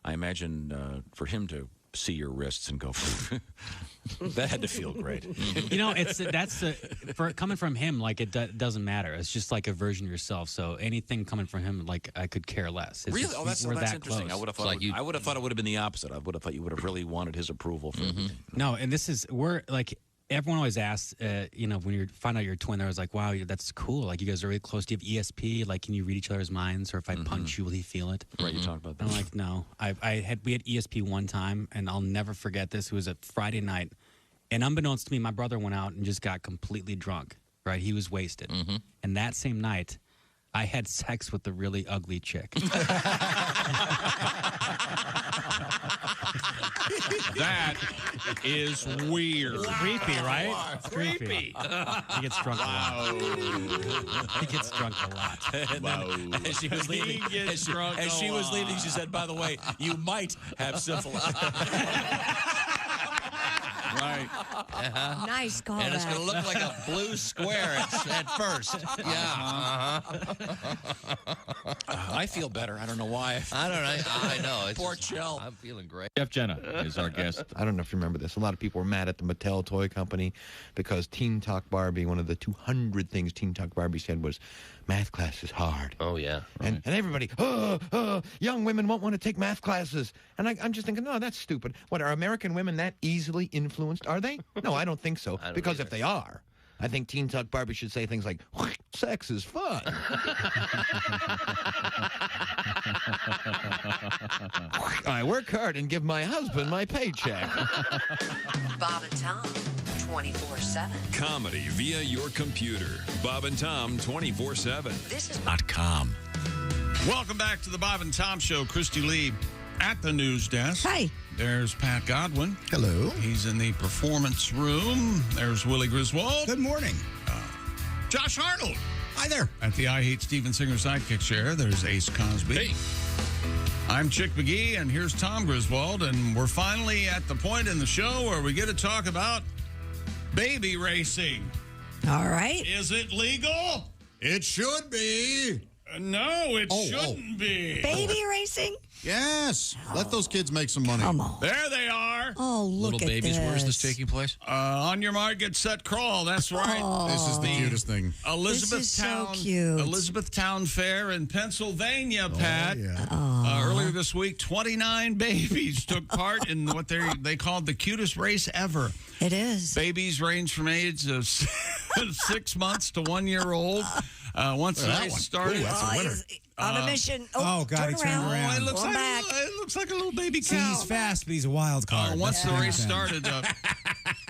[SPEAKER 3] I imagine for him to see your wrists and go, that had to feel great.
[SPEAKER 12] You know, coming from him, like it doesn't matter. It's just like a version of yourself. So anything coming from him, like I could care less. It's
[SPEAKER 3] really?
[SPEAKER 12] Just,
[SPEAKER 3] that's
[SPEAKER 12] that
[SPEAKER 3] interesting.
[SPEAKER 12] Close.
[SPEAKER 3] I would have thought. I would have thought it would have been the opposite. I would have thought you would have really wanted his approval for everything.
[SPEAKER 12] No, and we're like. Everyone always asks, you know, when you find out you're a twin, they're always like, wow, that's cool. Like, you guys are really close. Do you have ESP? Like, can you read each other's minds? Or if I punch you, will he feel it?
[SPEAKER 3] Right, you talk about that.
[SPEAKER 12] I'm like, no. We had ESP one time, and I'll never forget this. It was a Friday night. And unbeknownst to me, my brother went out and just got completely drunk, right? He was wasted. And that same night, I had sex with a really ugly chick.
[SPEAKER 2] That is weird.
[SPEAKER 12] Creepy, right? Creepy. He gets drunk a lot. He gets drunk a lot.
[SPEAKER 3] As she was leaving, she said, by the way, you might have syphilis.
[SPEAKER 2] Right.
[SPEAKER 4] Nice call.
[SPEAKER 22] And it's going to look like a blue square at first. Yeah.
[SPEAKER 3] I feel better. I don't know why.
[SPEAKER 22] I don't know. I know. It's
[SPEAKER 3] Poor Chell.
[SPEAKER 22] I'm feeling great.
[SPEAKER 2] Jeff Jenna is our guest.
[SPEAKER 11] I don't know if you remember this. A lot of people were mad at the Mattel toy company because Teen Talk Barbie, one of the 200 things Teen Talk Barbie said was, math class is hard.
[SPEAKER 22] Oh, yeah.
[SPEAKER 11] And everybody, young women won't want to take math classes. And I'm just thinking, no, that's stupid. What, are American women that easily influenced? Are they? No, I don't think so. Because if they are, I think Teen Talk Barbie should say things like, sex is fun. I work hard and give my husband my paycheck.
[SPEAKER 10] Bob and Tom, 24/7.
[SPEAKER 9] Comedy via your computer. Bob and Tom 24/7.
[SPEAKER 10] This is
[SPEAKER 3] .com.
[SPEAKER 2] Welcome back to the Bob and Tom Show. Kristi Lee at the news desk.
[SPEAKER 4] Hi.
[SPEAKER 2] There's Pat Godwin.
[SPEAKER 5] Hello.
[SPEAKER 2] He's in the performance room. There's Willie Griswold.
[SPEAKER 6] Good morning.
[SPEAKER 2] Josh Arnold.
[SPEAKER 5] Hi there.
[SPEAKER 2] At the I Hate Steven Singer sidekick chair, there's Ace Cosby.
[SPEAKER 5] Hey.
[SPEAKER 2] I'm Chick McGee, and here's Tom Griswold, and we're finally at the point in the show where we get to talk about baby racing.
[SPEAKER 4] All right.
[SPEAKER 2] Is it legal?
[SPEAKER 5] It should be.
[SPEAKER 2] No, it shouldn't be.
[SPEAKER 4] Baby racing?
[SPEAKER 5] Yes. Let those kids make some money.
[SPEAKER 4] Come on.
[SPEAKER 2] There they are.
[SPEAKER 4] Oh, look
[SPEAKER 3] Little
[SPEAKER 4] at
[SPEAKER 3] babies,
[SPEAKER 4] this.
[SPEAKER 3] where is this taking place?
[SPEAKER 2] On your mark, get set, crawl. That's right.
[SPEAKER 4] Oh.
[SPEAKER 5] This is the cutest thing.
[SPEAKER 2] Elizabethtown,
[SPEAKER 4] so cute.
[SPEAKER 2] Elizabethtown Fair in Pennsylvania, Pat.
[SPEAKER 5] Yeah.
[SPEAKER 2] Earlier this week, 29 babies took part in what they called the cutest race ever.
[SPEAKER 4] It is.
[SPEAKER 2] Babies range from age of 6 months to 1 year old. Once the race started,
[SPEAKER 5] Ooh, that's a winner.
[SPEAKER 4] He's on a mission.
[SPEAKER 6] Oh, God, he turned around.
[SPEAKER 2] it looks
[SPEAKER 4] Going
[SPEAKER 2] like
[SPEAKER 4] back.
[SPEAKER 2] it looks like a little baby
[SPEAKER 6] See,
[SPEAKER 2] cow.
[SPEAKER 6] he's fast, but he's a wild card.
[SPEAKER 2] Once the
[SPEAKER 6] That's
[SPEAKER 2] race
[SPEAKER 6] the thing.
[SPEAKER 2] started,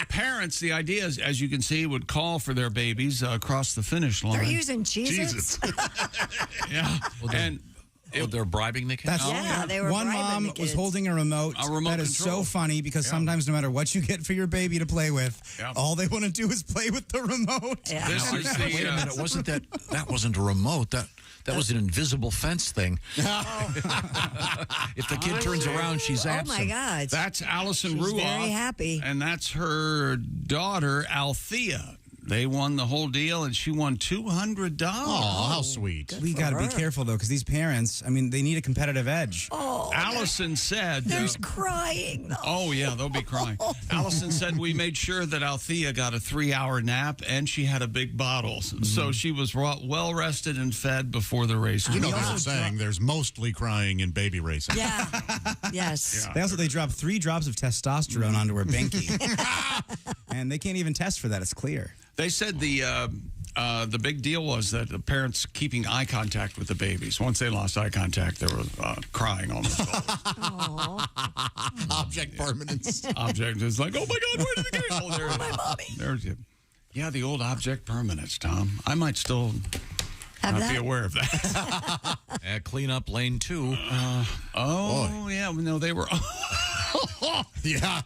[SPEAKER 2] parents, the idea is, as you can see, would call for their babies across the finish line.
[SPEAKER 4] They're using Jesus.
[SPEAKER 2] Yeah, and
[SPEAKER 3] they're bribing the kids?
[SPEAKER 4] Yeah, they were
[SPEAKER 6] One
[SPEAKER 4] bribing
[SPEAKER 6] mom
[SPEAKER 4] the
[SPEAKER 6] was
[SPEAKER 4] kids.
[SPEAKER 6] holding a remote. That is
[SPEAKER 2] control.
[SPEAKER 6] so funny because sometimes no matter what you get for your baby to play with, all they want to do is play with the remote.
[SPEAKER 4] Yeah.
[SPEAKER 2] This is the,
[SPEAKER 3] Wait a minute, wasn't that wasn't a remote? That was an invisible fence thing. If the kid turns around, she's absent.
[SPEAKER 4] Oh, my God.
[SPEAKER 2] That's Allison
[SPEAKER 4] She's
[SPEAKER 2] Ruoff.
[SPEAKER 4] very happy.
[SPEAKER 2] And that's her daughter, Althea. They won the whole deal, and she won $200.
[SPEAKER 5] Oh, how sweet.
[SPEAKER 6] We got to be careful, though, because these parents, I mean, they need a competitive edge.
[SPEAKER 4] Oh,
[SPEAKER 2] Allison said...
[SPEAKER 4] there's crying.
[SPEAKER 2] Oh, yeah, they'll be crying. Allison said we made sure that Althea got a 3-hour nap, and she had a big bottle. So she was well rested and fed before the race.
[SPEAKER 5] You know there's a saying, there's mostly crying in baby racing.
[SPEAKER 4] Yeah. Yes.
[SPEAKER 6] Yeah. They dropped 3 drops of testosterone onto her binky. And they can't even test for that. It's clear.
[SPEAKER 2] They said the big deal was that the parents keeping eye contact with the babies. Once they lost eye contact, they were crying almost always.
[SPEAKER 5] Object permanence.
[SPEAKER 2] Object is like, oh my God, where did it go? Oh, there,
[SPEAKER 4] my mommy.
[SPEAKER 2] There's it. Yeah, the old object permanence, Tom. I might still not be aware of that.
[SPEAKER 3] Clean up lane 2.
[SPEAKER 2] Yeah, no, they were.
[SPEAKER 5] Yeah.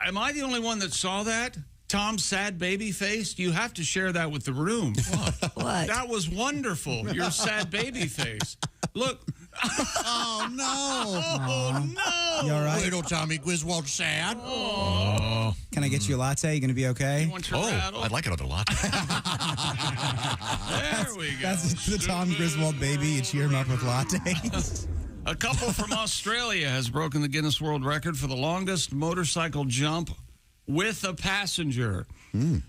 [SPEAKER 2] Am I the only one that saw that? Tom's sad baby face? You have to share that with the room.
[SPEAKER 4] What?
[SPEAKER 2] That was wonderful. Your sad baby face. Look.
[SPEAKER 5] Oh, no.
[SPEAKER 2] Oh, no.
[SPEAKER 6] You all right?
[SPEAKER 5] Little Tommy Griswold sad.
[SPEAKER 6] Oh. Can I get you a latte? You going to be okay?
[SPEAKER 2] You want your rattle?
[SPEAKER 3] I'd like another latte.
[SPEAKER 2] There we go.
[SPEAKER 6] That's the Tom Griswold baby. You cheer him up with lattes.
[SPEAKER 2] A couple from Australia has broken the Guinness World Record for the longest motorcycle jump with a passenger.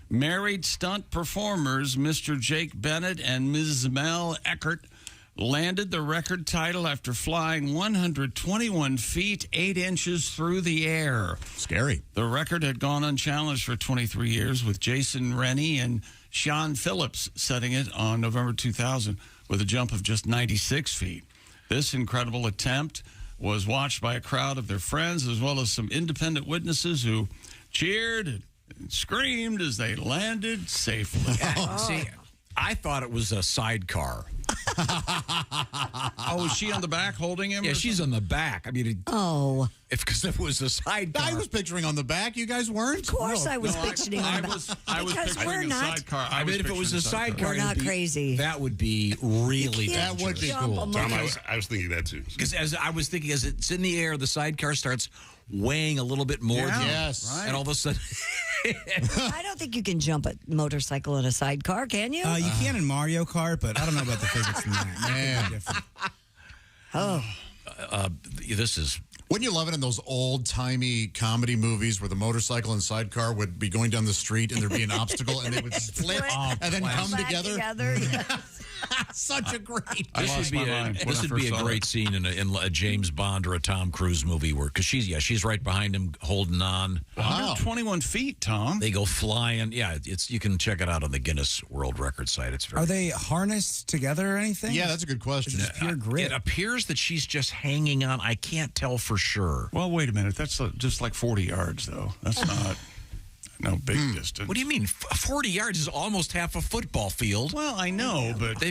[SPEAKER 2] Married stunt performers Mr. Jake Bennett and Ms. Mel Eckert landed the record title after flying 121 feet, 8 inches through the air.
[SPEAKER 5] Scary.
[SPEAKER 2] The record had gone unchallenged for 23 years, with Jason Rennie and Sean Phillips setting it on November 2000 with a jump of just 96 feet. This incredible attempt was watched by a crowd of their friends as well as some independent witnesses who cheered and screamed as they landed safely.
[SPEAKER 3] See, I thought it was a sidecar.
[SPEAKER 2] Oh, is she on the back holding him?
[SPEAKER 3] Yeah, she's on the back. I mean, because it was a sidecar.
[SPEAKER 5] I was picturing on the back. You guys weren't?
[SPEAKER 4] Of course I was picturing on the back.
[SPEAKER 2] I was
[SPEAKER 4] Because
[SPEAKER 2] picturing
[SPEAKER 4] we're
[SPEAKER 2] a
[SPEAKER 4] not.
[SPEAKER 2] sidecar.
[SPEAKER 3] I mean, if it was a sidecar,
[SPEAKER 4] We're not
[SPEAKER 3] it'd be-
[SPEAKER 4] crazy.
[SPEAKER 3] That would be really
[SPEAKER 4] can't
[SPEAKER 3] dangerous.
[SPEAKER 5] That would be
[SPEAKER 4] jump
[SPEAKER 5] cool.
[SPEAKER 4] a
[SPEAKER 13] Tom,
[SPEAKER 4] motor-
[SPEAKER 13] I was thinking that too.
[SPEAKER 3] Because as I was thinking, as it's in the air, the sidecar starts weighing a little bit more.
[SPEAKER 2] Yeah,
[SPEAKER 5] yes.
[SPEAKER 3] And all of a sudden...
[SPEAKER 4] I don't think you can jump a motorcycle in a sidecar, can you?
[SPEAKER 6] You can in Mario Kart, but I don't know about the physics in that.
[SPEAKER 5] Man.
[SPEAKER 6] Different.
[SPEAKER 4] Oh.
[SPEAKER 3] This is...
[SPEAKER 5] Wouldn't you love it in those old-timey comedy movies where the motorcycle and sidecar would be going down the street and there'd be an obstacle and they would split and then come
[SPEAKER 4] Back
[SPEAKER 5] together?
[SPEAKER 4] yes.
[SPEAKER 5] Such a great.
[SPEAKER 3] This would be a great scene in a James Bond or a Tom Cruise movie because she's right behind him holding on.
[SPEAKER 2] Wow. 121 feet, Tom.
[SPEAKER 3] They go flying. Yeah, you can check it out on the Guinness World Record site. It's very.
[SPEAKER 6] Are they harnessed together or anything?
[SPEAKER 5] Yeah, that's a good question.
[SPEAKER 6] It's pure grit.
[SPEAKER 3] It appears that she's just hanging on. I can't tell for sure.
[SPEAKER 2] Well, wait a minute. That's just like 40 yards, though. That's not no big distance.
[SPEAKER 3] What do you mean? 40 yards is almost half a football field.
[SPEAKER 2] Well, I know, but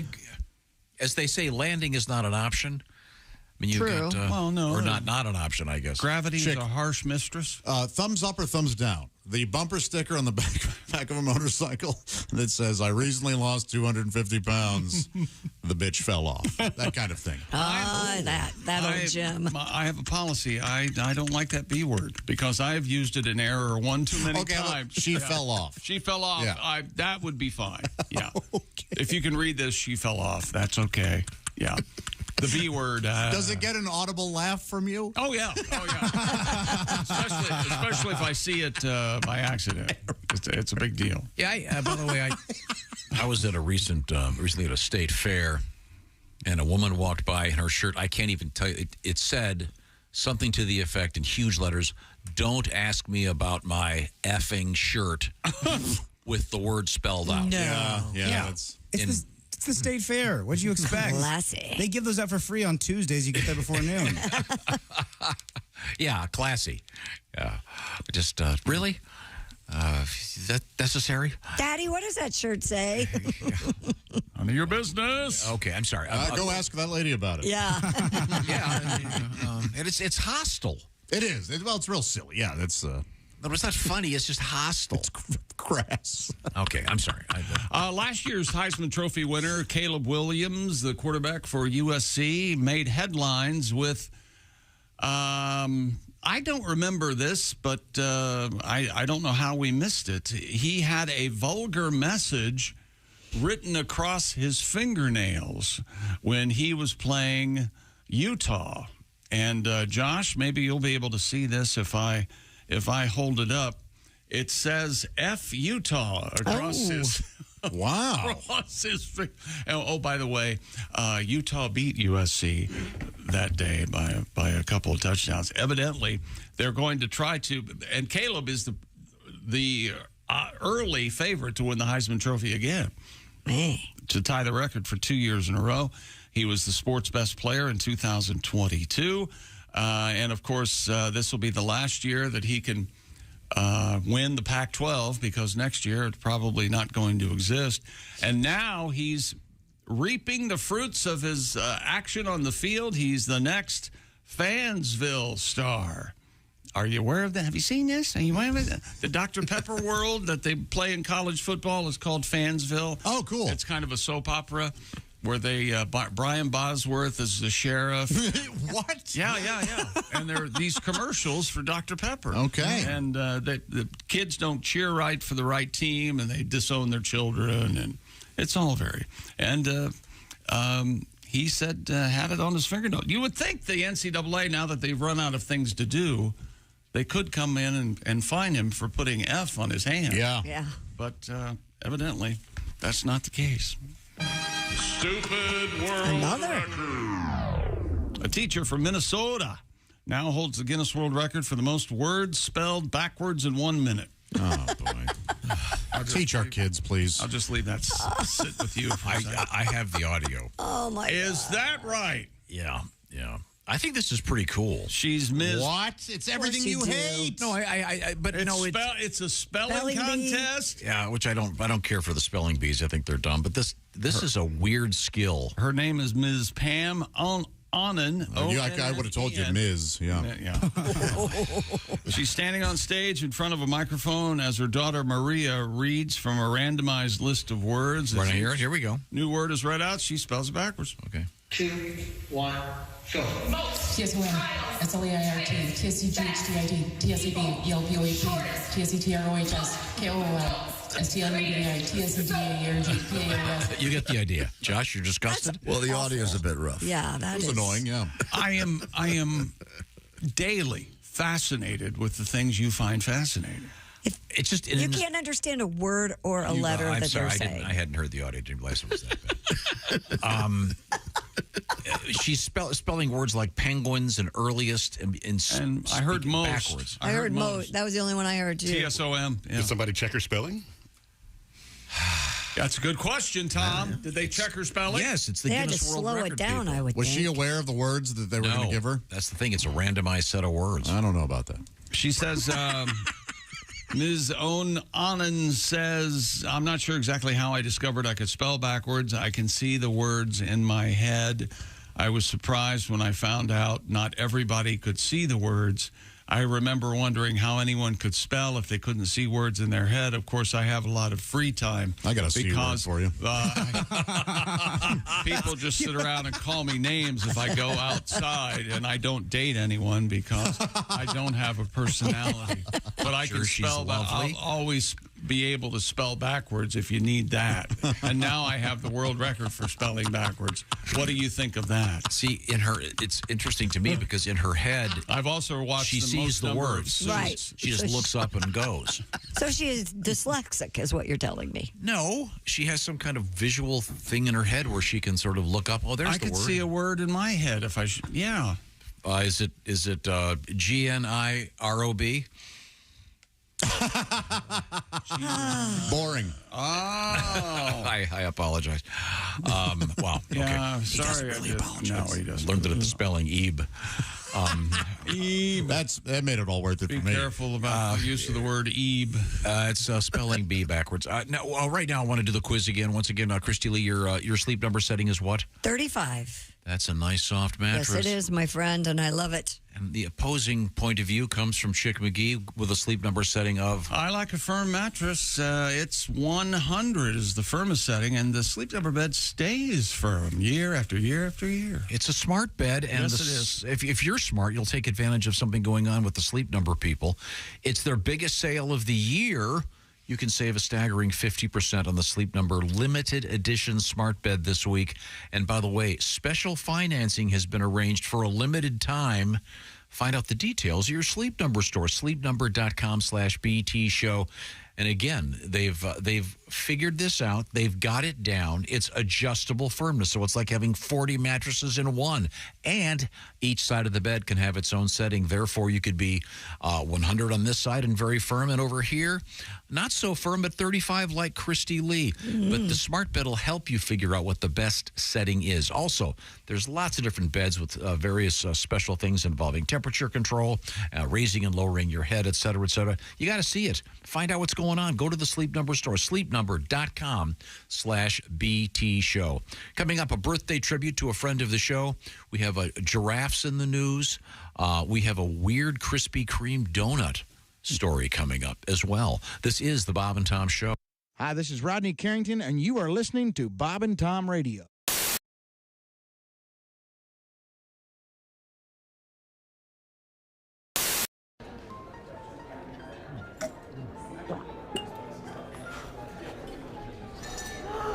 [SPEAKER 3] as they say, landing is not an option. I mean, you've
[SPEAKER 4] True.
[SPEAKER 3] got,
[SPEAKER 2] well, no,
[SPEAKER 3] or not an option, I guess.
[SPEAKER 2] Gravity is a harsh mistress.
[SPEAKER 5] Thumbs up or thumbs down? The bumper sticker on the back of a motorcycle that says, "I recently lost 250 pounds." The bitch fell off. That kind of thing.
[SPEAKER 4] That old Jim.
[SPEAKER 2] I have a policy. I don't like that B word because I have used it in error one too many times.
[SPEAKER 5] She fell off.
[SPEAKER 2] She fell off.
[SPEAKER 5] Yeah.
[SPEAKER 2] That would be fine. Yeah. If you can read this, she fell off. That's okay. Yeah. The B word.
[SPEAKER 5] Does it get an audible laugh from you?
[SPEAKER 2] Oh, yeah. Especially if I see it by accident. It's a big deal.
[SPEAKER 3] Yeah, by the way, I was at a recently at a state fair, and a woman walked by in her shirt. I can't even tell you. It said something to the effect in huge letters, "Don't ask me about my effing shirt," with the word spelled out.
[SPEAKER 6] No.
[SPEAKER 5] Yeah.
[SPEAKER 6] It's the state fair. What'd you expect?
[SPEAKER 4] Classy.
[SPEAKER 6] They give those out for free on Tuesdays. You get there before noon.
[SPEAKER 3] Yeah, classy. Yeah. Just, really? Is that necessary?
[SPEAKER 4] Daddy, what does that shirt say?
[SPEAKER 2] None of your business.
[SPEAKER 3] Okay, I'm sorry.
[SPEAKER 5] Go ask that lady about it.
[SPEAKER 4] Yeah.
[SPEAKER 3] And it's hostile.
[SPEAKER 5] It is. It's real silly. Yeah, that's...
[SPEAKER 3] No, it's not funny. It's just hostile.
[SPEAKER 5] It's crass.
[SPEAKER 3] Okay, I'm sorry.
[SPEAKER 2] Last year's Heisman Trophy winner, Caleb Williams, the quarterback for USC, made headlines with, I don't remember this, but I don't know how we missed it. He had a vulgar message written across his fingernails when he was playing Utah. And Josh, maybe you'll be able to see this if I hold it up. It says F Utah across his
[SPEAKER 5] wow.
[SPEAKER 2] across his oh, by the way, Utah beat USC that day by a couple of touchdowns. Evidently, they're going to try to, and Caleb is the early favorite to win the Heisman Trophy again. To tie the record for 2 years in a row. He was the sports best player in 2022. And, of course, this will be the last year that he can win the Pac-12 because next year it's probably not going to exist. And now he's reaping the fruits of his action on the field. He's the next Fansville star. Are you aware of that? Have you seen this? Are you aware of it? The Dr. Pepper world that they play in college football is called Fansville.
[SPEAKER 5] Oh, cool.
[SPEAKER 2] It's kind of a soap opera. Where they, Brian Bosworth is the sheriff.
[SPEAKER 5] What?
[SPEAKER 2] Yeah. And there are these commercials for Dr. Pepper.
[SPEAKER 5] Okay.
[SPEAKER 2] And the kids don't cheer right for the right team, and they disown their children, and it's all very. And he said, had it on his fingernail. You would think the NCAA, now that they've run out of things to do, they could come in and fine him for putting F on his hand.
[SPEAKER 5] Yeah.
[SPEAKER 2] But evidently, that's not the case. Stupid world record. A teacher from Minnesota now holds the Guinness World Record for the most words spelled backwards in 1 minute.
[SPEAKER 5] Oh, boy. Teach our kids, please.
[SPEAKER 2] I'll just leave that sit with you.
[SPEAKER 3] I have the audio.
[SPEAKER 4] Oh, my God.
[SPEAKER 2] Is that right?
[SPEAKER 3] Yeah. I think this is pretty cool.
[SPEAKER 2] She's Ms.
[SPEAKER 5] What? It's everything you hate.
[SPEAKER 3] No,
[SPEAKER 2] it's a spelling contest.
[SPEAKER 3] Yeah, which I don't care for the spelling bees. I think they're dumb. But this is a weird skill.
[SPEAKER 2] Her name is Ms. Pam Onen.
[SPEAKER 5] I would have told you Ms. Yeah.
[SPEAKER 2] She's standing on stage in front of a microphone as her daughter Maria reads from a randomized list of words.
[SPEAKER 3] Right here. Here we go.
[SPEAKER 2] New word is read out. She spells it backwards.
[SPEAKER 3] Okay.
[SPEAKER 1] 2, 1, go. TSON, SLEIRT, TSCGHTID, TSEB, ELPOAP, TSETROHS, KOOL, STLEDI, TSEDAERG, PAOS.
[SPEAKER 3] You get the idea. Josh, you're disgusted?
[SPEAKER 8] Well, the audio's a bit rough.
[SPEAKER 4] Yeah, that is
[SPEAKER 5] annoying, yeah.
[SPEAKER 2] I am daily fascinated with the things you find fascinating.
[SPEAKER 3] It's just
[SPEAKER 4] You can't understand a word or a letter
[SPEAKER 3] I'm
[SPEAKER 4] that
[SPEAKER 3] sorry,
[SPEAKER 4] they're saying.
[SPEAKER 3] I hadn't heard the audio. Didn't realize it was that bad. She's spelling words like penguins and earliest and
[SPEAKER 2] I heard most.
[SPEAKER 3] backwards.
[SPEAKER 4] I heard Mo. That was the only one I heard, too.
[SPEAKER 2] TSOM. Yeah.
[SPEAKER 5] Did somebody check her spelling?
[SPEAKER 2] That's a good question, Tom. Did they check her spelling?
[SPEAKER 3] Yes, it's the
[SPEAKER 4] They had
[SPEAKER 3] Guinness
[SPEAKER 4] to
[SPEAKER 3] World
[SPEAKER 4] slow it
[SPEAKER 3] Record
[SPEAKER 4] down,
[SPEAKER 3] people.
[SPEAKER 4] I would
[SPEAKER 5] Was she
[SPEAKER 4] think.
[SPEAKER 5] aware of the words that they were going to give her?
[SPEAKER 3] That's the thing. It's a randomized set of words.
[SPEAKER 5] I don't know about that.
[SPEAKER 2] She says, Ms. Owen Anand says, I'm not sure exactly how I discovered I could spell backwards. I can see the words in my head. I was surprised when I found out not everybody could see the words. I remember wondering how anyone could spell if they couldn't see words in their head. Of course, I have a lot of free time.
[SPEAKER 5] I got a C word for you.
[SPEAKER 2] People just sit around and call me names if I go outside, and I don't date anyone because I don't have a personality. But I can spell. I'll always be able to spell backwards if you need that. And now I have the world record for spelling backwards. What do you think of that?
[SPEAKER 3] See, it's interesting to me because in her head,
[SPEAKER 2] I've also watched.
[SPEAKER 3] She sees the words.
[SPEAKER 4] Right.
[SPEAKER 3] She just looks up and goes.
[SPEAKER 4] So she is dyslexic, is what you're telling me.
[SPEAKER 3] No, she has some kind of visual thing in her head where she can sort of look up. Oh, there's
[SPEAKER 2] I
[SPEAKER 3] the
[SPEAKER 2] could
[SPEAKER 3] word.
[SPEAKER 2] see a word in my head if I should. Yeah.
[SPEAKER 3] Is it GNIROB?
[SPEAKER 5] Boring.
[SPEAKER 2] Oh.
[SPEAKER 3] I apologize. Wow.
[SPEAKER 2] Yeah,
[SPEAKER 3] okay.
[SPEAKER 2] sorry.
[SPEAKER 3] He doesn't
[SPEAKER 2] No, he doesn't.
[SPEAKER 3] Learned it at the spelling Ebe.
[SPEAKER 2] Ebe.
[SPEAKER 5] That made it all worth it
[SPEAKER 2] Be
[SPEAKER 5] for me.
[SPEAKER 2] careful about the use of the word Ebe.
[SPEAKER 3] It's spelling B backwards. Right now, I want to do the quiz again. Once again, Kristi Lee, your sleep number setting is what?
[SPEAKER 4] 35.
[SPEAKER 3] That's a nice soft mattress.
[SPEAKER 4] Yes, it is, my friend, and I love it.
[SPEAKER 3] And the opposing point of view comes from Chick McGee with a sleep number setting of...
[SPEAKER 2] I like a firm mattress. It's 100 is the firmest setting, and the sleep number bed stays firm year after year after year.
[SPEAKER 3] It's a smart bed, and
[SPEAKER 2] Yes, it is.
[SPEAKER 3] If you're smart, you'll take advantage of something going on with the Sleep Number people. It's their biggest sale of the year. You can save a staggering 50% on the Sleep Number limited edition smart bed this week. And by the way, special financing has been arranged for a limited time. Find out the details at your Sleep Number store, sleepnumber.com/BT show. And again, they've figured this out. They've got it down. It's adjustable firmness, so it's like having 40 mattresses in one. And each side of the bed can have its own setting. Therefore, you could be 100 on this side and very firm, and over here, not so firm, but 35 like Kristi Lee. But the smart bed will help you figure out what the best setting is. Also, there's lots of different beds with various special things involving temperature control, raising and lowering your head, et cetera, et cetera. You got to see it. Find out what's going on. Go to the Sleep Number store, sleepnumber.com/BT show. Coming up, a birthday tribute to a friend of the show. We have giraffes in the news. We have a weird Krispy Kreme donut story coming up as well. This is the Bob and Tom Show.
[SPEAKER 13] Hi, this is Rodney Carrington, and you are listening to Bob and Tom Radio.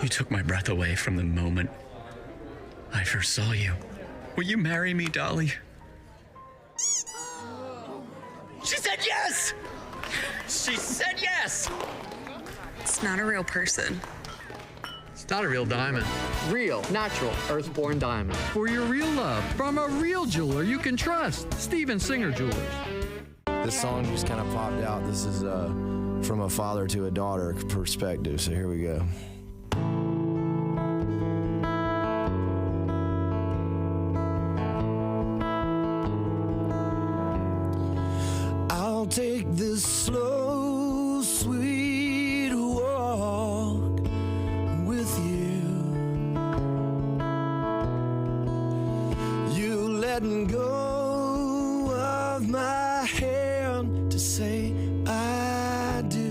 [SPEAKER 15] You took my breath away from the moment I first saw you. Will you marry me, Dolly? She said yes! She said yes!
[SPEAKER 21] It's not a real person.
[SPEAKER 15] It's not a real diamond.
[SPEAKER 23] Real, natural, earthborn diamond.
[SPEAKER 15] For your real love, from a real jeweler you can trust. Steven Singer Jewelers.
[SPEAKER 24] This song just kind of popped out. This is from a father to a daughter perspective, so here we go. I'll take this slow, sweet walk with you. You letting go of my hand to say I do.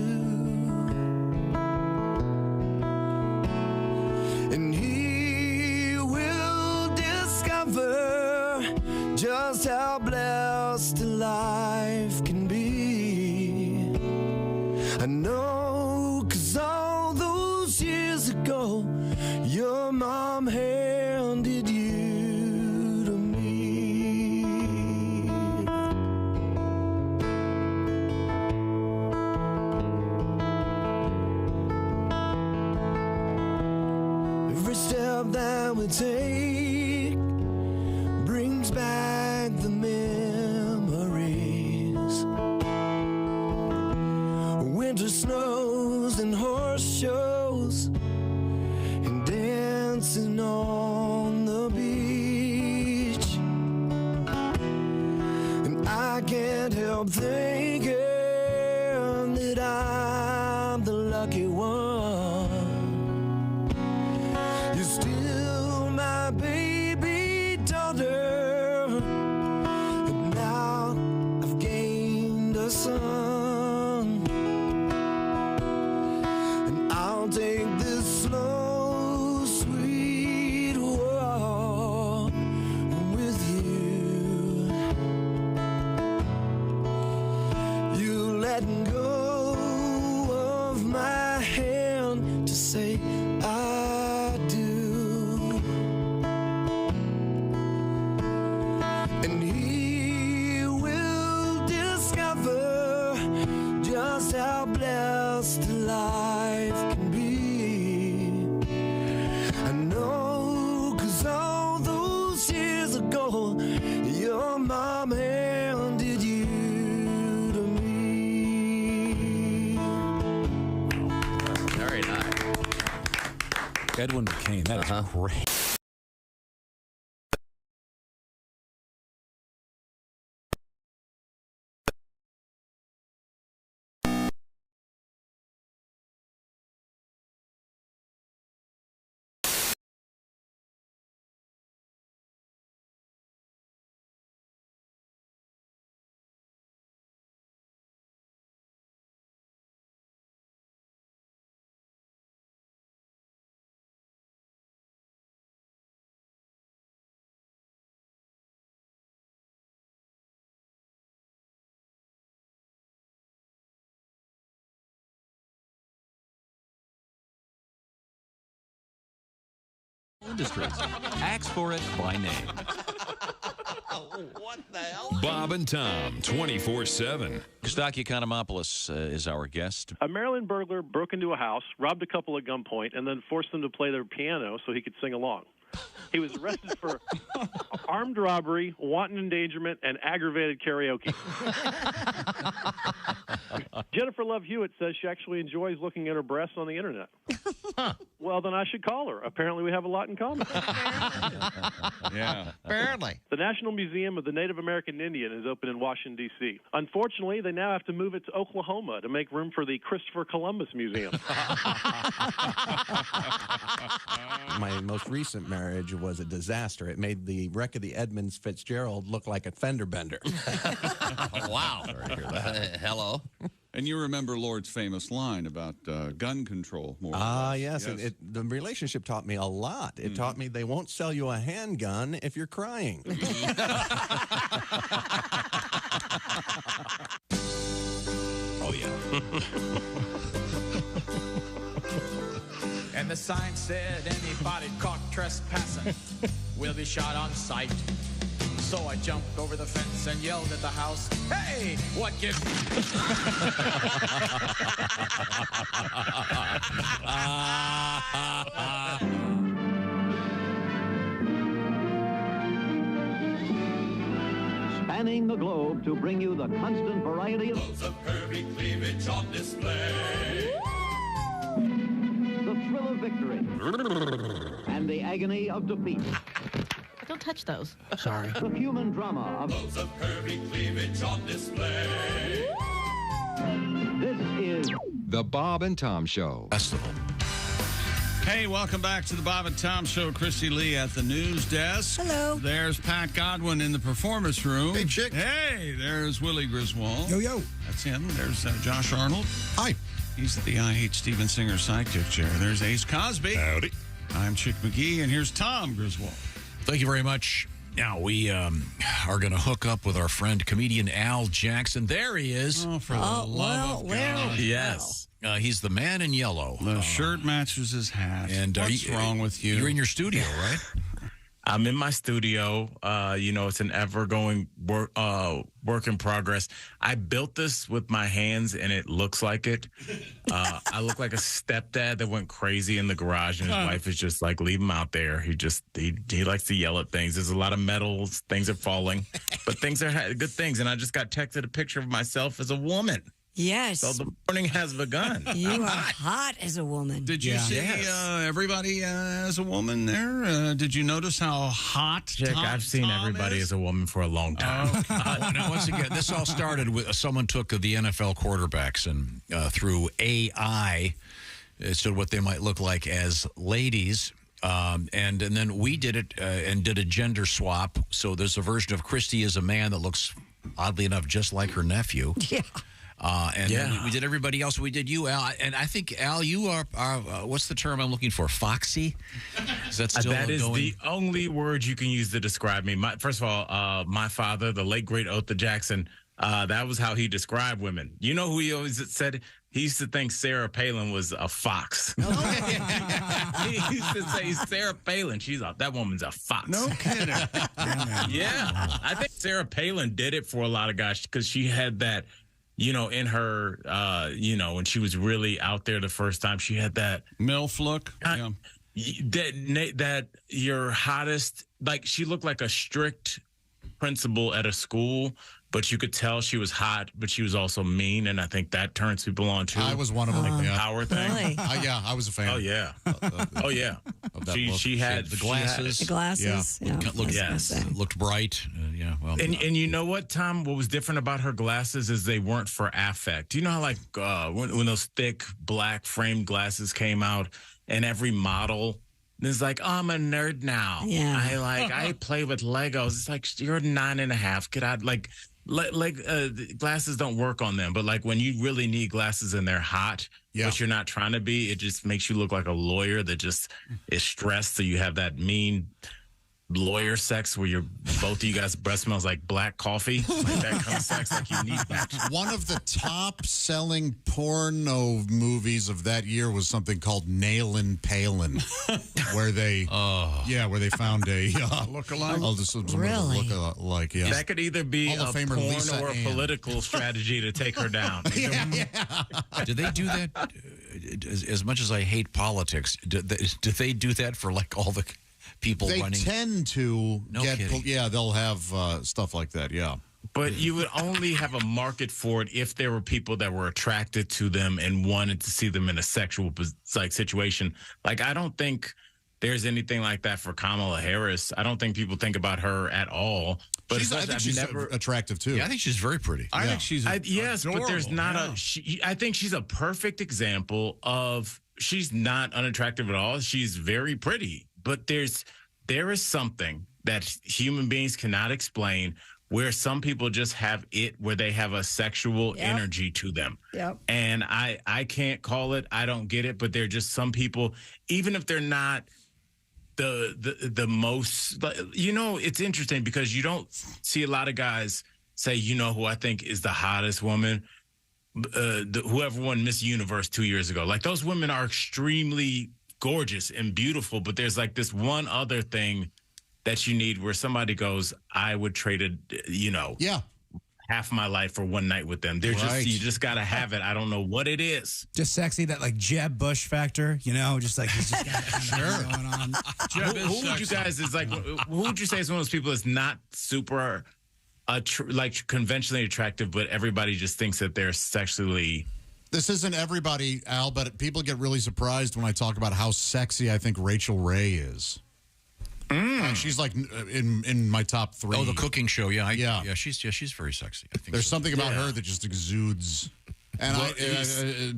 [SPEAKER 24] And he will discover just how blessed a life can be. I know, 'cause all those years ago, your mom handed you to me. only take brings back the memories. Winter snows and horse shows and dancing on the beach. And I can't help thinking that I'm the lucky one. You're still my baby daughter, and now I've gained a son. And I'll take this slow, sweet walk with you. You letting go of my hand to say I do. And he will discover just how blessed life can be. I know, 'cause all those years ago, your mom handed you to me.
[SPEAKER 3] Very nice. Edwin McCain, that is great.
[SPEAKER 14] Industries. Ask for it by name.
[SPEAKER 22] What the hell?
[SPEAKER 9] Bob and Tom, 24/7.
[SPEAKER 3] Kostaki Economopoulos is our guest.
[SPEAKER 17] A Maryland burglar broke into a house, robbed a couple at gunpoint, and then forced them to play their piano so he could sing along. He was arrested for armed robbery, wanton endangerment, and aggravated karaoke. Jennifer Love Hewitt says she actually enjoys looking at her breasts on the internet. Well, then I should call her. Apparently, we have a lot in common.
[SPEAKER 2] Yeah.
[SPEAKER 22] Apparently.
[SPEAKER 17] The National Museum of the Native American Indian is open in Washington, D.C. Unfortunately, they now have to move it to Oklahoma to make room for the Christopher Columbus Museum.
[SPEAKER 29] My most recent marriage was a disaster. It made the wreck of the Edmunds Fitzgerald look like a fender bender.
[SPEAKER 22] Wow.
[SPEAKER 29] Sorry to hear that.
[SPEAKER 22] Hello.
[SPEAKER 2] And you remember Lord's famous line about gun control, more or less.
[SPEAKER 29] Yes. And the relationship taught me a lot. It taught me they won't sell you a handgun if you're crying.
[SPEAKER 18] Oh, yeah. And the sign said anybody caught trespassing will be shot on sight. So I jumped over the fence and yelled at the house, "Hey, what gives?"
[SPEAKER 19] Spanning the globe to bring you the constant variety of
[SPEAKER 20] curvy cleavage on display.
[SPEAKER 19] The thrill of victory and the agony of defeat.
[SPEAKER 20] Don't touch those.
[SPEAKER 19] Sorry. The human drama of
[SPEAKER 20] curvy cleavage on display.
[SPEAKER 19] This is
[SPEAKER 21] The Bob and Tom Show.
[SPEAKER 3] Festival.
[SPEAKER 2] Hey, welcome back to the Bob and Tom Show. Kristi Lee at the news desk.
[SPEAKER 4] Hello.
[SPEAKER 2] There's Pat Godwin in the performance room.
[SPEAKER 5] Hey, chick.
[SPEAKER 2] Hey, there's Willie Griswold.
[SPEAKER 6] Yo, yo.
[SPEAKER 2] That's him. There's Josh Arnold.
[SPEAKER 5] Hi.
[SPEAKER 2] He's at the I Hate Steven Singer sidekick chair. There's Ace Cosby.
[SPEAKER 5] Howdy.
[SPEAKER 2] I'm Chick McGee, and here's Tom Griswold.
[SPEAKER 3] Thank you very much. Now, we are going to hook up with our friend, comedian Al Jackson. There he is.
[SPEAKER 2] Oh, for the love of God.
[SPEAKER 3] Yes. He's the man in yellow.
[SPEAKER 2] The shirt matches his hat.
[SPEAKER 3] And
[SPEAKER 2] what's wrong with you?
[SPEAKER 3] You're in your studio, right?
[SPEAKER 7] I'm in my studio. It's an ever-going work in progress. I built this with my hands, and it looks like it. I look like a stepdad that went crazy in the garage, and his wife is just like, leave him out there. He likes to yell at things. There's a lot of metals. Things are falling, but things are good things. And I just got texted a picture of myself as a woman.
[SPEAKER 4] Yes.
[SPEAKER 7] So the morning has begun.
[SPEAKER 4] You are hot as a woman.
[SPEAKER 2] Did you see everybody as a woman there? Did you notice how hot
[SPEAKER 7] Jack, I've seen everybody as a woman for a long time.
[SPEAKER 3] Now, once again, this all started with someone took the NFL quarterbacks and through AI, so what they might look like as ladies. And then we did it and did a gender swap. So there's a version of Kristi as a man that looks, oddly enough, just like her nephew.
[SPEAKER 4] Yeah.
[SPEAKER 3] We did everybody else. We did you, Al. And I think, Al, you are what's the term I'm looking for? Foxy? Is that still
[SPEAKER 7] That is
[SPEAKER 3] going?
[SPEAKER 7] the only word you can use to describe me. First of all, my father, the late, great Otha Jackson, that was how he described women. You know who he always said? He used to think Sarah Palin was a fox. He used to say, Sarah Palin, that woman's a fox.
[SPEAKER 2] No kidding.
[SPEAKER 7] Yeah. I think Sarah Palin did it for a lot of guys because she had that, in her, when she was really out there the first time, she had that
[SPEAKER 2] MILF look.
[SPEAKER 7] That your hottest, like she looked like a strict principal at a school, but you could tell she was hot, but she was also mean, and I think that turns people on too.
[SPEAKER 5] I was one of them.
[SPEAKER 7] Like the
[SPEAKER 5] yeah.
[SPEAKER 7] power thing.
[SPEAKER 4] Really?
[SPEAKER 5] I was a fan.
[SPEAKER 7] Oh yeah. Oh yeah. She had
[SPEAKER 3] the glasses.
[SPEAKER 4] The glasses. Yeah.
[SPEAKER 3] Looked bright. Well.
[SPEAKER 7] And you know what, Tom? What was different about her glasses is they weren't for affect. You know how like when those thick black framed glasses came out, and every model is like, oh, I'm a nerd now.
[SPEAKER 4] Yeah.
[SPEAKER 7] I play with Legos. It's like you're 9.5. Get out. Like glasses don't work on them, but like when you really need glasses and they're hot, but you're not trying to be, it just makes you look like a lawyer that just is stressed. So you have that mean lawyer sex where both of you guys' breath smells like black coffee, like that kind of sex, like you need that.
[SPEAKER 5] One of the top selling porno movies of that year was something called Nailin' Palin, where they found a
[SPEAKER 2] look-alike.
[SPEAKER 4] Really?
[SPEAKER 5] Look-alike, yeah.
[SPEAKER 7] That could either be a porn
[SPEAKER 5] Lisa
[SPEAKER 7] or a
[SPEAKER 5] Ann.
[SPEAKER 7] political strategy to take her down.
[SPEAKER 3] Did they do that? As much as I hate politics, do they do that for like all the people
[SPEAKER 5] they
[SPEAKER 3] running?
[SPEAKER 5] tend to
[SPEAKER 3] kidding.
[SPEAKER 5] they'll have stuff like that, yeah.
[SPEAKER 7] But you would only have a market for it if there were people that were attracted to them and wanted to see them in a sexual situation. Like, I don't think there's anything like that for Kamala Harris. I don't think people think about her at all. But
[SPEAKER 5] I think she's attractive too.
[SPEAKER 3] Yeah, I think she's very pretty.
[SPEAKER 2] I think she's
[SPEAKER 7] yes, but there's not I think she's a perfect example of she's not unattractive at all. She's very pretty. But there is something that human beings cannot explain where some people just have it, where they have a sexual energy to them.
[SPEAKER 4] Yep.
[SPEAKER 7] And I can't call it. I don't get it. But they're just some people, even if they're not the most, it's interesting because you don't see a lot of guys say, who I think is the hottest woman, whoever won Miss Universe 2 years ago. Like those women are extremely gorgeous and beautiful, but there's like this one other thing that you need where somebody goes, I would trade half my life for one night with them. They're you just got to have it. I don't know what it is.
[SPEAKER 6] Just sexy, that like Jeb Bush factor, just like he's just got going on.
[SPEAKER 7] Who would you guys who would you say is one of those people that's not super like conventionally attractive, but everybody just thinks that they're sexually.
[SPEAKER 5] This isn't everybody, Al, but people get really surprised when I talk about how sexy I think Rachel Ray is. She's like in my top 3.
[SPEAKER 3] Oh, the cooking show, she's very sexy. I think
[SPEAKER 5] there's something about her that just exudes. And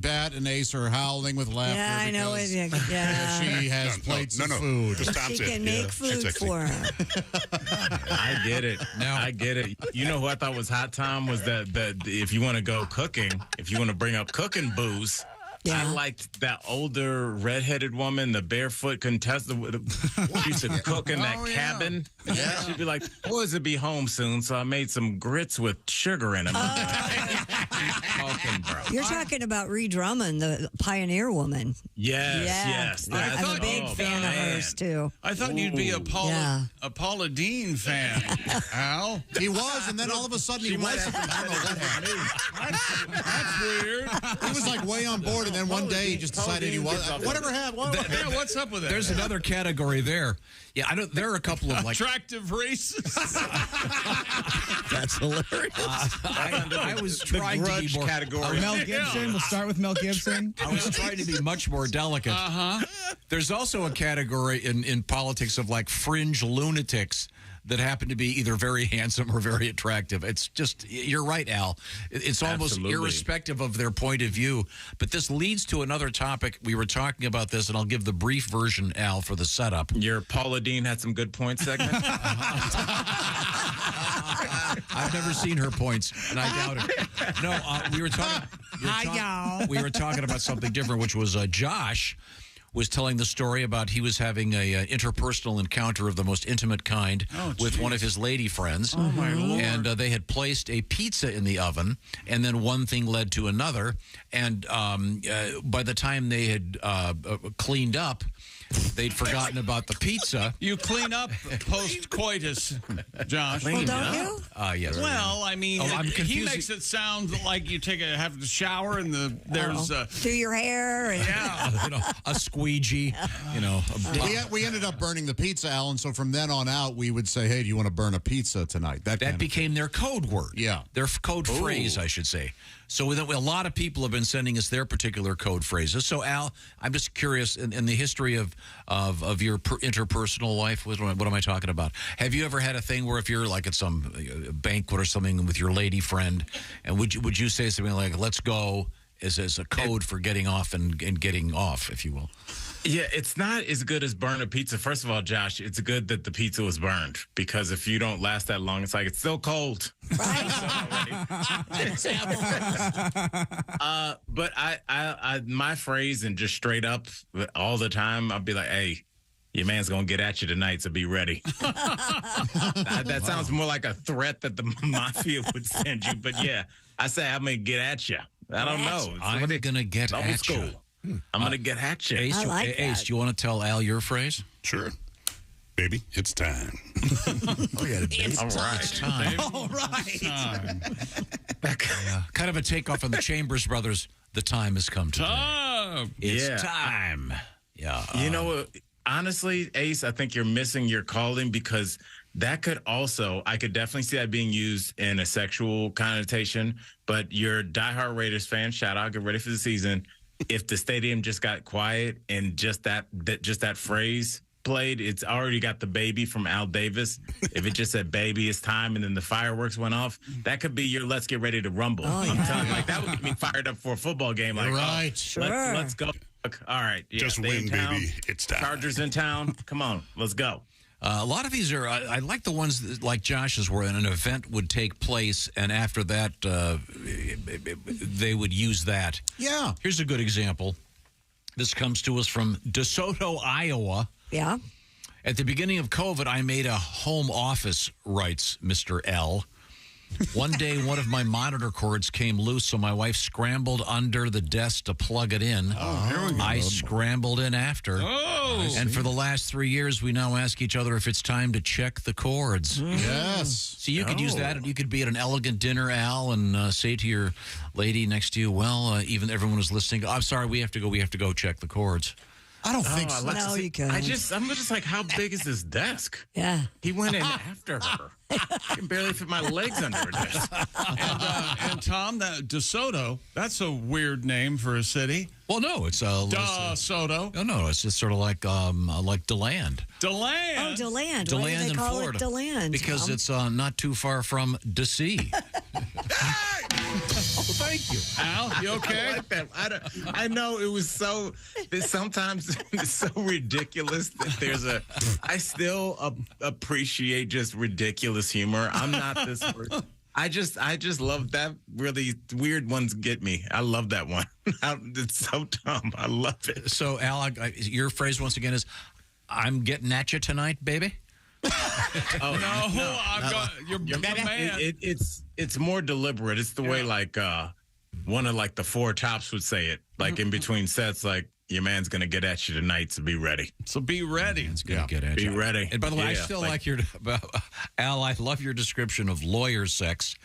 [SPEAKER 5] Bat and Ace are howling with laughter.
[SPEAKER 4] Yeah, I know it. Yeah.
[SPEAKER 5] She has plates of food.
[SPEAKER 4] She can make food for her.
[SPEAKER 7] I get it. I get it. You know who I thought was hot, Tom, was that if you want to go cooking, if you want to bring up cooking booze, I liked that older redheaded woman, the barefoot contestant. She used to cook in that cabin. Yeah. She'd be like, boys will be home soon, so I made some grits with sugar in them.
[SPEAKER 4] You're talking about Ree Drummond, the pioneer woman.
[SPEAKER 7] Yes.
[SPEAKER 4] I'm a big fan of hers, too.
[SPEAKER 2] I thought you'd be a Paula Dean fan, Al.
[SPEAKER 5] He was, and then all of a sudden he wasn't. I don't know what happened.
[SPEAKER 2] That's weird.
[SPEAKER 5] He was like way on board, and then one day he just decided he was. Whatever happened?
[SPEAKER 2] What's up with that?
[SPEAKER 3] There's another category there. Yeah, I know there are a couple of like
[SPEAKER 2] attractive races.
[SPEAKER 8] That's hilarious.
[SPEAKER 3] I was trying to be more
[SPEAKER 7] category.
[SPEAKER 6] Mel Gibson. We'll start with Mel Gibson.
[SPEAKER 3] I was trying to be much more delicate. There's also a category in politics of like fringe lunatics that happen to be either very handsome or very attractive. It's just, you're right, Al. It's almost irrespective of their point of view. But this leads to another topic. We were talking about this, and I'll give the brief version, Al, for the setup.
[SPEAKER 7] Your Paula Dean had some good points segment?
[SPEAKER 3] I've never seen her points, and I doubt it. No, we were talking. We were talking about something different, which was Josh was telling the story about he was having a interpersonal encounter of the most intimate kind with one of his lady friends.
[SPEAKER 2] Oh, my Lord.
[SPEAKER 3] And they had placed a pizza in the oven, and then one thing led to another. And by the time they had cleaned up, they'd forgotten about the pizza.
[SPEAKER 2] You clean up post-coitus, Josh.
[SPEAKER 4] Well, don't you?
[SPEAKER 3] Yes.
[SPEAKER 2] Well, I mean, he makes it sound like you have to shower and there's
[SPEAKER 4] do your hair. And
[SPEAKER 3] a squeegee.
[SPEAKER 5] We ended up burning the pizza, Alan. So from then on out, we would say, "Hey, do you want to burn a pizza tonight?"
[SPEAKER 3] That became their code word.
[SPEAKER 5] Yeah,
[SPEAKER 3] their code phrase, I should say. So a lot of people have been sending us their particular code phrases. So Al, I'm just curious in the history of your interpersonal life. What am I talking about? Have you ever had a thing where if you're like at some banquet or something with your lady friend, and would you say something like "Let's go" as a code for getting off and getting off, if you will?
[SPEAKER 7] Yeah, it's not as good as burn a pizza. First of all, Josh, it's good that the pizza was burned, because if you don't last that long, it's like it's still cold. Right. But I my phrase, and just straight up all the time, I'll be like, "Hey, your man's gonna get at you tonight, so be ready." That sounds more like a threat that the mafia would send you. But yeah, I say I'm gonna get at you. I don't know.
[SPEAKER 3] I'm gonna get at you.
[SPEAKER 7] I'm going to get at you.
[SPEAKER 3] Ace, Ace, do you want to tell Al your phrase?
[SPEAKER 1] Sure. Baby, it's time.
[SPEAKER 3] It's time.
[SPEAKER 6] All right.
[SPEAKER 3] Kind of a takeoff on the Chambers Brothers. The time has come to
[SPEAKER 2] time.
[SPEAKER 3] It's time. Yeah.
[SPEAKER 7] You know, honestly, Ace, I think you're missing your calling, because that could also, I could definitely see that being used in a sexual connotation. But you're a diehard Raiders fan. Shout out, get ready for the season. If the stadium just got quiet and just that phrase played, it's already got the baby from Al Davis. If it just said "baby, it's time," and then the fireworks went off, that could be your "let's get ready to rumble." I'm telling you, like, that would get me fired up for a football game. Like,
[SPEAKER 5] right,
[SPEAKER 4] sure.
[SPEAKER 7] Let's go. All right, yeah,
[SPEAKER 1] just win, baby. It's time.
[SPEAKER 7] Chargers in town. Come on, let's go.
[SPEAKER 3] A lot of these are, I like the ones that, like Josh's, where an event would take place, and after that, they would use that.
[SPEAKER 5] Yeah.
[SPEAKER 3] Here's a good example. This comes to us from DeSoto, Iowa.
[SPEAKER 4] Yeah.
[SPEAKER 3] At the beginning of COVID, I made a home office, writes Mr. L. One day, one of my monitor cords came loose, so my wife scrambled under the desk to plug it in. I scrambled in after. And for the last 3 years, we now ask each other if it's time to check the cords.
[SPEAKER 5] Yes.
[SPEAKER 3] So you could use that. You could be at an elegant dinner, Al, and say to your lady next to you, well, even everyone who's listening, I'm sorry, we have to go check the cords.
[SPEAKER 5] I don't think so.
[SPEAKER 4] No, you can't.
[SPEAKER 7] I'm just like, how big is this desk?
[SPEAKER 4] Yeah.
[SPEAKER 7] He went in after her. I can barely fit my legs under her desk.
[SPEAKER 2] And Tom, that DeSoto, that's a weird name for a city.
[SPEAKER 3] Well, no, it's
[SPEAKER 2] DeSoto.
[SPEAKER 3] No, it's just sort of like DeLand.
[SPEAKER 2] DeLand.
[SPEAKER 4] Oh, DeLand.
[SPEAKER 3] DeLand
[SPEAKER 4] Why do they
[SPEAKER 3] in
[SPEAKER 4] call
[SPEAKER 3] Florida.
[SPEAKER 4] it DeLand?
[SPEAKER 3] Because it's not too far from DC.
[SPEAKER 7] Oh, thank you,
[SPEAKER 2] Al. You okay?
[SPEAKER 7] I like that. I know it was so. Sometimes it's so ridiculous that I still appreciate just ridiculous humor. I'm not this person. I just love that. Really weird ones get me. I love that one. It's so dumb. I love it.
[SPEAKER 3] So, Al, your phrase once again is, "I'm getting at you tonight, baby."
[SPEAKER 2] You're the man.
[SPEAKER 7] It's more deliberate. It's the way, like, one of like the four tops would say it, like in between sets, like your man's gonna get at you tonight, so be ready.
[SPEAKER 2] So be ready.
[SPEAKER 3] It's gonna get at you.
[SPEAKER 7] Be ready.
[SPEAKER 3] And by the way, I still like your Al. I love your description of lawyer sex.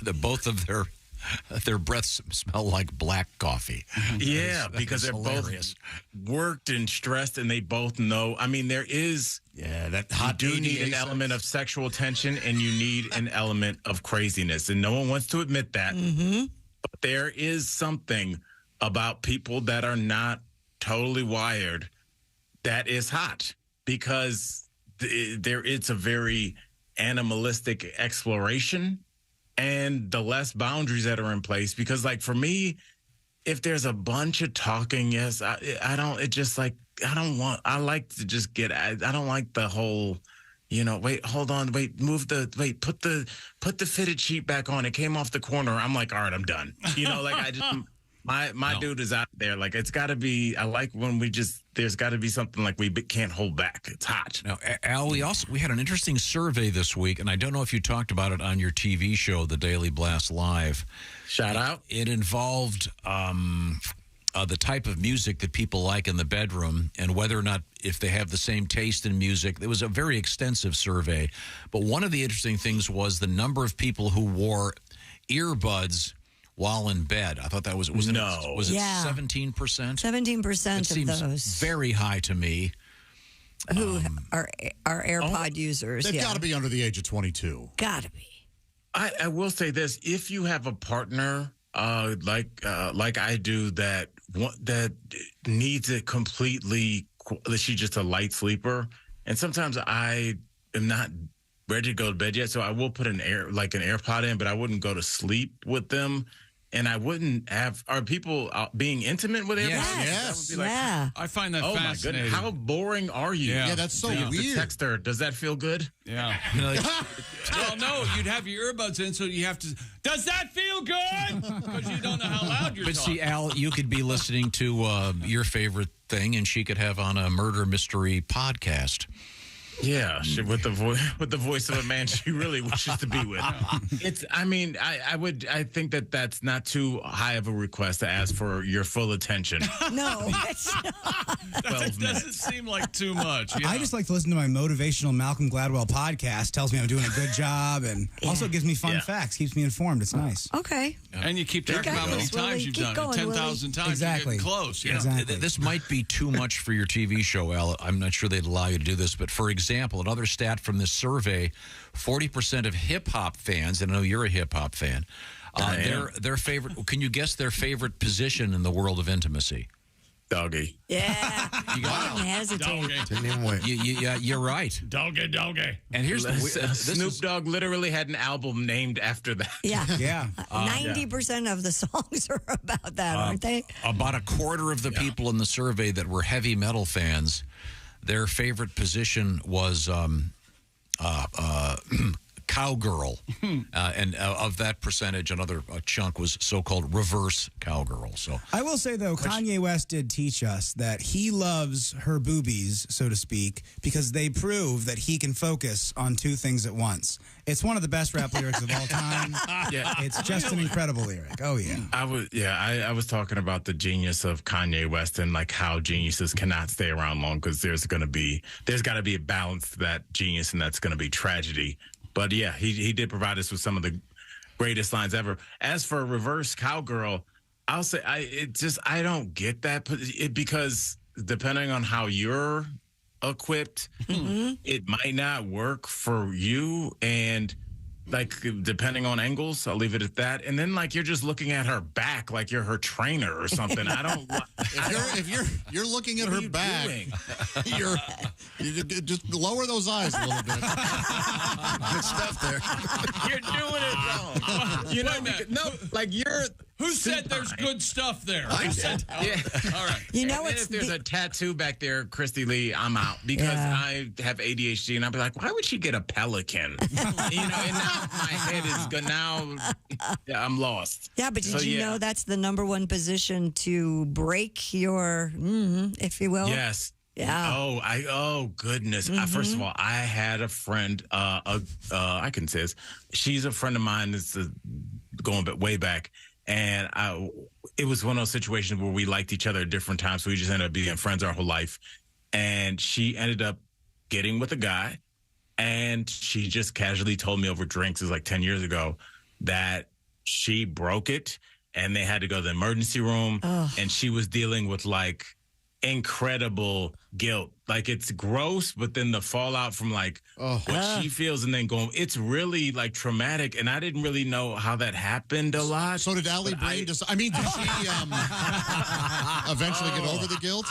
[SPEAKER 3] That both of their breaths smell like black coffee.
[SPEAKER 7] Yeah,
[SPEAKER 3] That
[SPEAKER 7] because
[SPEAKER 3] is
[SPEAKER 7] they're
[SPEAKER 3] hilarious.
[SPEAKER 7] both worked and stressed, and they both know. I mean, there is.
[SPEAKER 5] Yeah, that
[SPEAKER 7] You
[SPEAKER 5] hot
[SPEAKER 7] do need an
[SPEAKER 5] ADA
[SPEAKER 7] element of sexual tension, and you need an element of craziness, and no one wants to admit that. But there is something about people that are not totally wired that is hot, because it's a very animalistic exploration, and the less boundaries that are in place. Because, like, for me, if there's a bunch of talking, yes, I don't. It just like I don't want. I like to just get. I don't like the whole. Wait, hold on, put the fitted sheet back on. It came off the corner. I'm like, all right, I'm done. Like I just. My dude is out there. Like, it's got to be. I like when there's got to be something like we can't hold back. It's hot.
[SPEAKER 3] Now, Al, we had an interesting survey this week, and I don't know if you talked about it on your TV show, The Daily Blast Live.
[SPEAKER 7] Shout out.
[SPEAKER 3] It involved the type of music that people like in the bedroom, and whether or not if they have the same taste in music. It was a very extensive survey, but one of the interesting things was the number of people who wore earbuds while in bed. I thought that was it 17%?
[SPEAKER 4] 17% of those
[SPEAKER 3] very high to me.
[SPEAKER 4] Who are AirPod users.
[SPEAKER 5] They've got to be under the age of 22.
[SPEAKER 4] Gotta be.
[SPEAKER 7] I will say this: if you have a partner like I do that needs it completely, that she's just a light sleeper, and sometimes I am not ready to go to bed yet, so I will put an AirPod in, but I wouldn't go to sleep with them. And I wouldn't have. Are people being intimate with AirPods?
[SPEAKER 5] Yes.
[SPEAKER 7] That would be like,
[SPEAKER 2] I find that
[SPEAKER 7] oh
[SPEAKER 2] fascinating.
[SPEAKER 7] my goodness, how boring are you?
[SPEAKER 5] Yeah, that's so weird.
[SPEAKER 7] The texter, does that feel good?
[SPEAKER 2] Yeah. Well, no, you'd have your earbuds in, so you have to. Does that feel good? Because you don't know how loud you're
[SPEAKER 3] But
[SPEAKER 2] talking.
[SPEAKER 3] see, Al, you could be listening to your favorite thing, and she could have on a murder mystery podcast.
[SPEAKER 7] Yeah, with the voice of a man she really wishes to be with. It's. I mean, I think that's not too high of a request to ask for your full attention.
[SPEAKER 4] No, it's not.
[SPEAKER 2] That doesn't seem like too much. Yeah.
[SPEAKER 6] I just like to listen to my motivational Malcolm Gladwell podcast. Tells me I'm doing a good job, and also gives me fun facts, keeps me informed. It's nice.
[SPEAKER 4] Okay.
[SPEAKER 2] And you keep track of how many times you've done it. 10,000 times.
[SPEAKER 6] Exactly.
[SPEAKER 2] You're getting close. Yeah.
[SPEAKER 6] Exactly.
[SPEAKER 3] This might be too much for your TV show, Al. I'm not sure they'd allow you to do this, but for example, another stat from this survey, 40% of hip-hop fans, and I know you're a hip-hop fan, their favorite, can you guess their favorite position in the world of intimacy?
[SPEAKER 7] Doggy.
[SPEAKER 4] Yeah.
[SPEAKER 3] You got
[SPEAKER 4] Didn't hesitate.
[SPEAKER 8] Didn't even wait.
[SPEAKER 3] You're right.
[SPEAKER 2] Doggy.
[SPEAKER 3] And here's
[SPEAKER 7] Snoop Dogg literally had an album named after that.
[SPEAKER 4] Yeah.
[SPEAKER 6] Yeah.
[SPEAKER 4] 90% of the songs are about that, aren't they?
[SPEAKER 3] About a quarter of the people in the survey that were heavy metal fans, their favorite position was cowgirl. And of that percentage, another chunk was so-called reverse cowgirl. So
[SPEAKER 6] I will say, though, Kanye West did teach us that he loves her boobies, so to speak, because they prove that he can focus on two things at once. It's one of the best rap lyrics of all time.
[SPEAKER 7] Yeah.
[SPEAKER 6] It's just an incredible lyric. Oh, yeah.
[SPEAKER 7] I was talking about the genius of Kanye West and like how geniuses cannot stay around long, because there's got to be a balance to that genius, and that's going to be tragedy. But yeah, he did provide us with some of the greatest lines ever. As for reverse cowgirl, I'll say I don't get that, because depending on how you're equipped, it might not work for you, and like depending on angles, I'll leave it at that. And then like you're just looking at her back like you're her trainer or something. I don't.
[SPEAKER 5] If you're looking at her back, you just lower those eyes a little bit.
[SPEAKER 8] Good stuff there.
[SPEAKER 7] You're doing it wrong. You know, like you're.
[SPEAKER 2] Who said there's good stuff there?
[SPEAKER 8] I
[SPEAKER 2] said,
[SPEAKER 7] Yeah.
[SPEAKER 2] All right.
[SPEAKER 4] You know,
[SPEAKER 7] and
[SPEAKER 4] it's
[SPEAKER 7] if there's a tattoo back there, Kristi Lee, I'm out, because I have ADHD, and I'll be like, why would she get a pelican? And now my head is good. Now I'm lost.
[SPEAKER 4] Yeah, but did you know that's the number one position to break your, if you will?
[SPEAKER 7] Yes.
[SPEAKER 4] Yeah.
[SPEAKER 7] Oh goodness. First of all, I had a friend, I can say this. She's a friend of mine that's going way back. And it was one of those situations where we liked each other at different times. So we just ended up being friends our whole life. And she ended up getting with a guy. And she just casually told me over drinks, it was like 10 years ago, that she broke it and they had to go to the emergency room. And she was dealing with like incredible guilt. Like, it's gross, but then the fallout from like what she feels and then going, it's really like traumatic. And I didn't really know how that happened a lot.
[SPEAKER 5] So did Allie Breen did she eventually get over the guilt?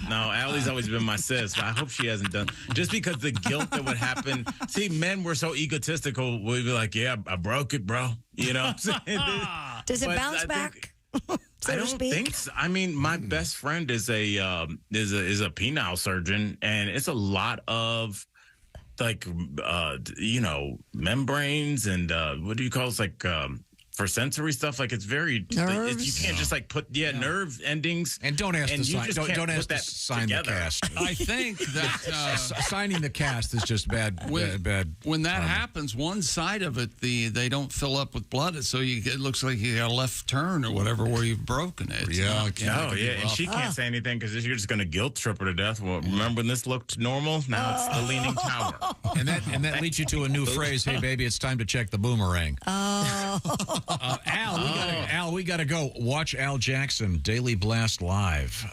[SPEAKER 7] No, Allie's always been my sis. I hope she hasn't done, just because the guilt that would happen. See, men were so egotistical. We'd be like, yeah, I broke it, bro. You know what I'm saying?
[SPEAKER 4] Does it bounce back?
[SPEAKER 7] I don't think so. I mean, my best friend is a penile surgeon, and it's a lot of like membranes and what do you call it? It's like for sensory stuff. Like, it's very
[SPEAKER 4] nerves.
[SPEAKER 7] You can't just like put nerve endings.
[SPEAKER 3] And don't ask to sign. Don't ask to
[SPEAKER 7] that
[SPEAKER 3] sign
[SPEAKER 7] together.
[SPEAKER 3] the cast.
[SPEAKER 2] I think that
[SPEAKER 3] signing the cast is just bad.
[SPEAKER 2] When that happens, one side of it, they don't fill up with blood, so it looks like you got a left turn or whatever where you've broken it.
[SPEAKER 7] And she can't say anything because you're just going to guilt trip her to death. Well, remember when this looked normal? Now it's the leaning tower.
[SPEAKER 3] And that leads you to a new phrase. Hey, baby, it's time to check the boomerang. Al, we got to go. Watch Al Jackson, Daily Blast Live.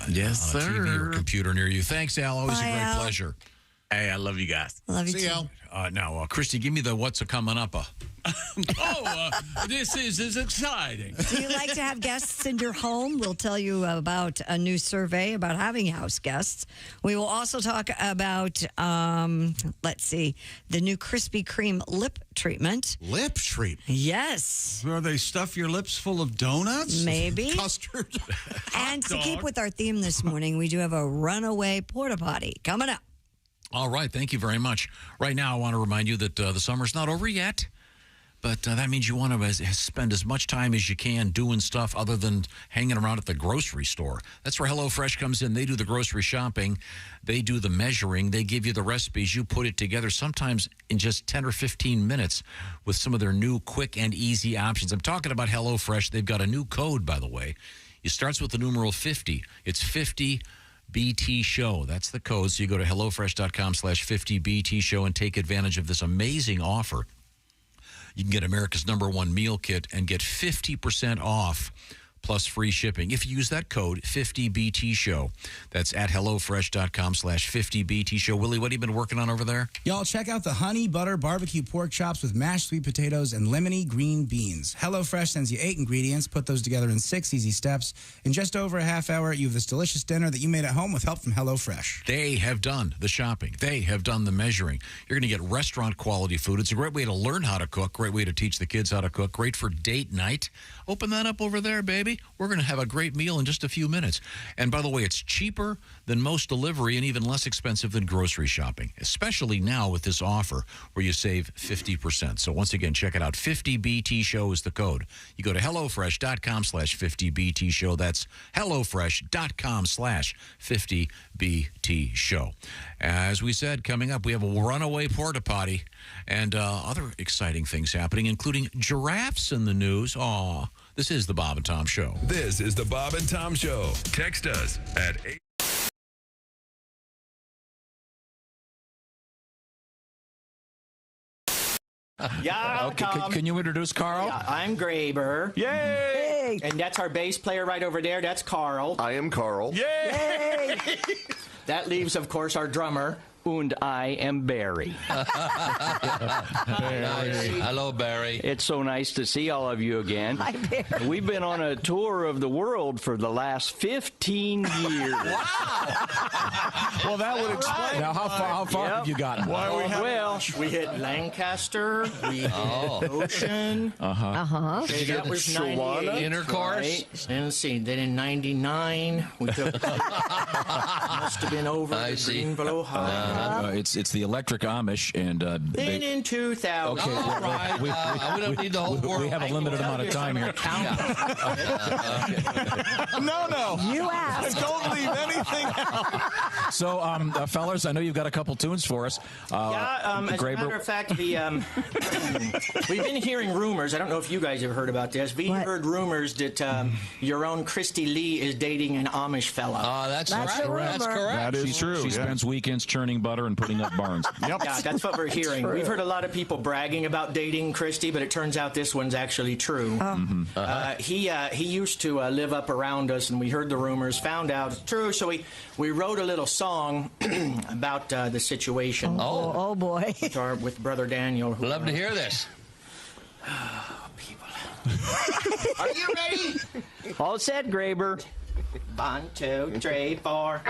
[SPEAKER 7] Yes,
[SPEAKER 3] on a
[SPEAKER 7] sir.
[SPEAKER 3] TV or computer near you. Thanks, Al. Always
[SPEAKER 4] Bye,
[SPEAKER 3] a great
[SPEAKER 4] Al.
[SPEAKER 3] pleasure.
[SPEAKER 7] Hey, I love you guys.
[SPEAKER 4] Love you
[SPEAKER 5] See
[SPEAKER 4] too.
[SPEAKER 5] Al.
[SPEAKER 3] Now, Kristi, give me the what's a coming up.
[SPEAKER 2] This is exciting.
[SPEAKER 4] Do you like to have guests in your home? We'll tell you about a new survey about having house guests. We will also talk about, the new Krispy Kreme lip treatment.
[SPEAKER 5] Lip treatment?
[SPEAKER 4] Yes.
[SPEAKER 2] Where they stuff your lips full of donuts?
[SPEAKER 4] Maybe.
[SPEAKER 5] Custard?
[SPEAKER 4] And to keep with our theme this morning, we do have a runaway porta potty coming up.
[SPEAKER 3] All right. Thank you very much. Right now, I want to remind you that the summer's not over yet. But that means you want to spend as much time as you can doing stuff other than hanging around at the grocery store. That's where HelloFresh comes in. They do the grocery shopping. They do the measuring. They give you the recipes. You put it together sometimes in just 10 or 15 minutes with some of their new quick and easy options. I'm talking about HelloFresh. They've got a new code, by the way. It starts with the numeral 50. It's 50 BT Show. That's the code. So you go to HelloFresh.com/50BT Show and take advantage of this amazing offer. You can get America's #1 meal kit and get 50% off plus free shipping if you use that code 50BT Show. That's at HelloFresh.com/50BT Show. Willie, what have you been working on over there?
[SPEAKER 6] Y'all check out the honey butter barbecue pork chops with mashed sweet potatoes and lemony green beans. HelloFresh sends you 8 ingredients. Put those together in 6 easy steps. In just over a half hour, you have this delicious dinner that you made at home with help from HelloFresh.
[SPEAKER 3] They have done the shopping. They have done the measuring. You're going to get restaurant quality food. It's a great way to learn how to cook, great way to teach the kids how to cook, great for date night. Open that up over there, baby. We're going to have a great meal in just a few minutes. And by the way, it's cheaper than most delivery and even less expensive than grocery shopping, especially now with this offer where you save 50%. So once again, check it out. 50BT Show is the code. You go to HelloFresh.com/50BT Show. That's HelloFresh.com/50BT Show. As we said, coming up, we have a runaway porta potty and other exciting things happening, including giraffes in the news. Aw. This is the Bob and Tom Show.
[SPEAKER 9] This is the Bob and Tom Show. Text us at 8.
[SPEAKER 18] Yeah,
[SPEAKER 3] Okay, can you introduce Carl?
[SPEAKER 18] Yeah, I'm Graber.
[SPEAKER 3] Yay!
[SPEAKER 18] And that's our bass player right over there. That's Carl.
[SPEAKER 8] I am Carl.
[SPEAKER 18] Yay! That leaves, of course, our drummer. And I am Barry.
[SPEAKER 22] Hello, Barry.
[SPEAKER 18] It's so nice to see all of you again.
[SPEAKER 4] Hi, Barry.
[SPEAKER 18] We've been on a tour of the world for the last 15 years.
[SPEAKER 22] Wow.
[SPEAKER 3] Well, that would explain. Now, how far have you gotten?
[SPEAKER 18] Well, we hit Lancaster, we hit Ocean.
[SPEAKER 22] Did you get
[SPEAKER 18] That was 98,
[SPEAKER 22] intercourse?
[SPEAKER 18] Right? And let's see, then in 99, we took must have been over
[SPEAKER 22] I
[SPEAKER 18] the
[SPEAKER 22] see.
[SPEAKER 18] Greenville High.
[SPEAKER 10] It's the Electric Amish, and
[SPEAKER 22] Then in 2000.
[SPEAKER 10] Okay,
[SPEAKER 22] All right. We don't need the whole world.
[SPEAKER 10] We have a limited amount of time here.
[SPEAKER 22] No.
[SPEAKER 4] You asked.
[SPEAKER 22] Don't leave anything out.
[SPEAKER 10] So, fellas, I know you've got a couple tunes for us.
[SPEAKER 11] As a matter of fact, we've been hearing rumors. I don't know if you guys have heard about this. We heard rumors that your own Kristi Lee is dating an Amish fella.
[SPEAKER 22] That's
[SPEAKER 10] correct.
[SPEAKER 22] That's correct.
[SPEAKER 1] That is true.
[SPEAKER 10] She spends weekends churning butter and putting up barns.
[SPEAKER 1] Yep.
[SPEAKER 11] Yeah, that's what we're hearing. We've heard a lot of people bragging about dating Kristi, but it turns out this one's actually true. He used to live up around us, and we heard the rumors, found out it's true, so we wrote a little song about the situation.
[SPEAKER 4] Oh boy.
[SPEAKER 11] With Brother Daniel.
[SPEAKER 22] Love to hear this.
[SPEAKER 11] People. Are you ready? All set, Graber. 1, 2, 3, 4.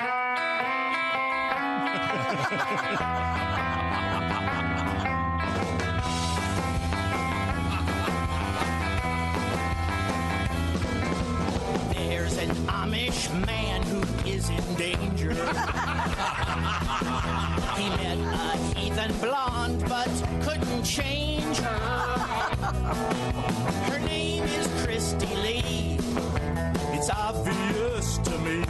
[SPEAKER 11] There's an Amish man who is in danger. He met a heathen blonde but couldn't change her. Her name is Kristi Lee. It's obvious to me.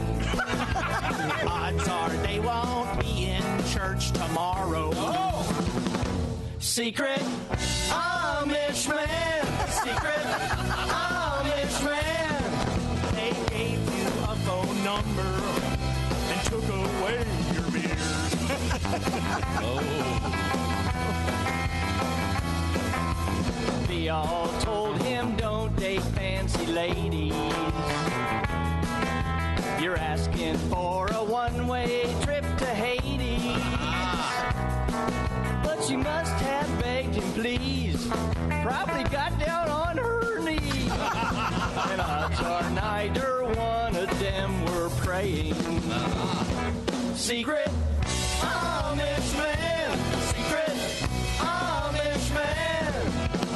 [SPEAKER 11] Odds are they won't be in church tomorrow. Secret Amish man. Secret Amish man. They gave you a phone number and took away your beers. They all told him don't date fancy ladies. You're asking for a one-way trip to Hades. But she must have begged him, please. Probably got down on her knees. And odds are neither one of them were praying. Secret Amish man. Secret Amish man.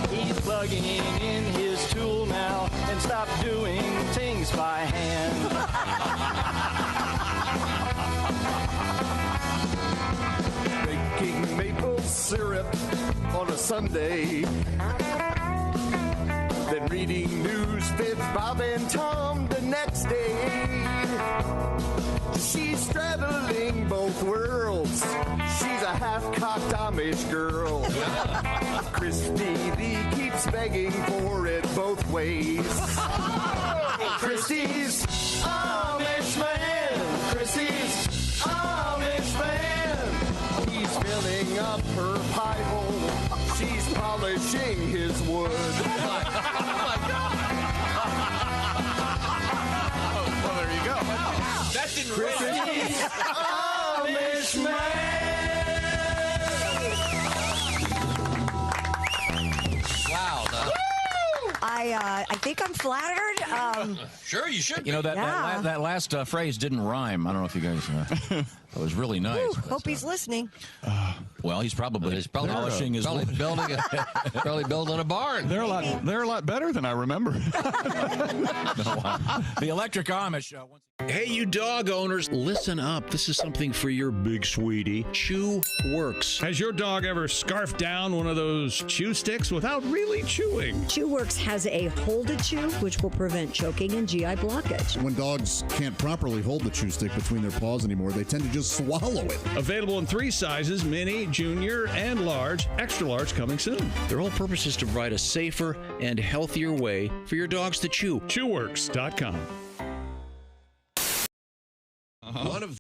[SPEAKER 11] He's plugging in his tool now and stopped doing things by hand.
[SPEAKER 12] Making maple syrup on a Sunday. Then reading news with Bob and Tom the next day. She's straddling both worlds. She's a half-cocked Amish girl. Kristi Lee keeps begging for it both ways. Kristi's Amish man. Kristi's Amish man. He's filling up her pie hole. She's polishing his wood. Oh my God.
[SPEAKER 22] Well, there you go. That didn't
[SPEAKER 12] Kristi's Amish
[SPEAKER 22] Wow.
[SPEAKER 4] I think I'm flattered.
[SPEAKER 22] Sure, you should.
[SPEAKER 10] You know, that last phrase didn't rhyme. I don't know if you guys... that was really nice.
[SPEAKER 4] Woo, hope he's listening.
[SPEAKER 10] Well, he's probably polishing his wood.
[SPEAKER 22] Probably building a barn.
[SPEAKER 1] They're a lot better than I remember.
[SPEAKER 10] The Electric Amish.
[SPEAKER 13] Hey, you dog owners, listen up. This is something for your big sweetie. Chew Works.
[SPEAKER 1] Has your dog ever scarfed down one of those chew sticks without really chewing?
[SPEAKER 4] ChewWorks has a hold to chew, which will prevent choking and GI blockage.
[SPEAKER 5] When dogs can't properly hold the chew stick between their paws anymore, they tend to just swallow it.
[SPEAKER 1] Available in 3 sizes, mini, junior, and large. Extra large coming soon.
[SPEAKER 13] Their whole purpose is to provide a safer and healthier way for your dogs to chew.
[SPEAKER 1] Chewworks.com.
[SPEAKER 13] One of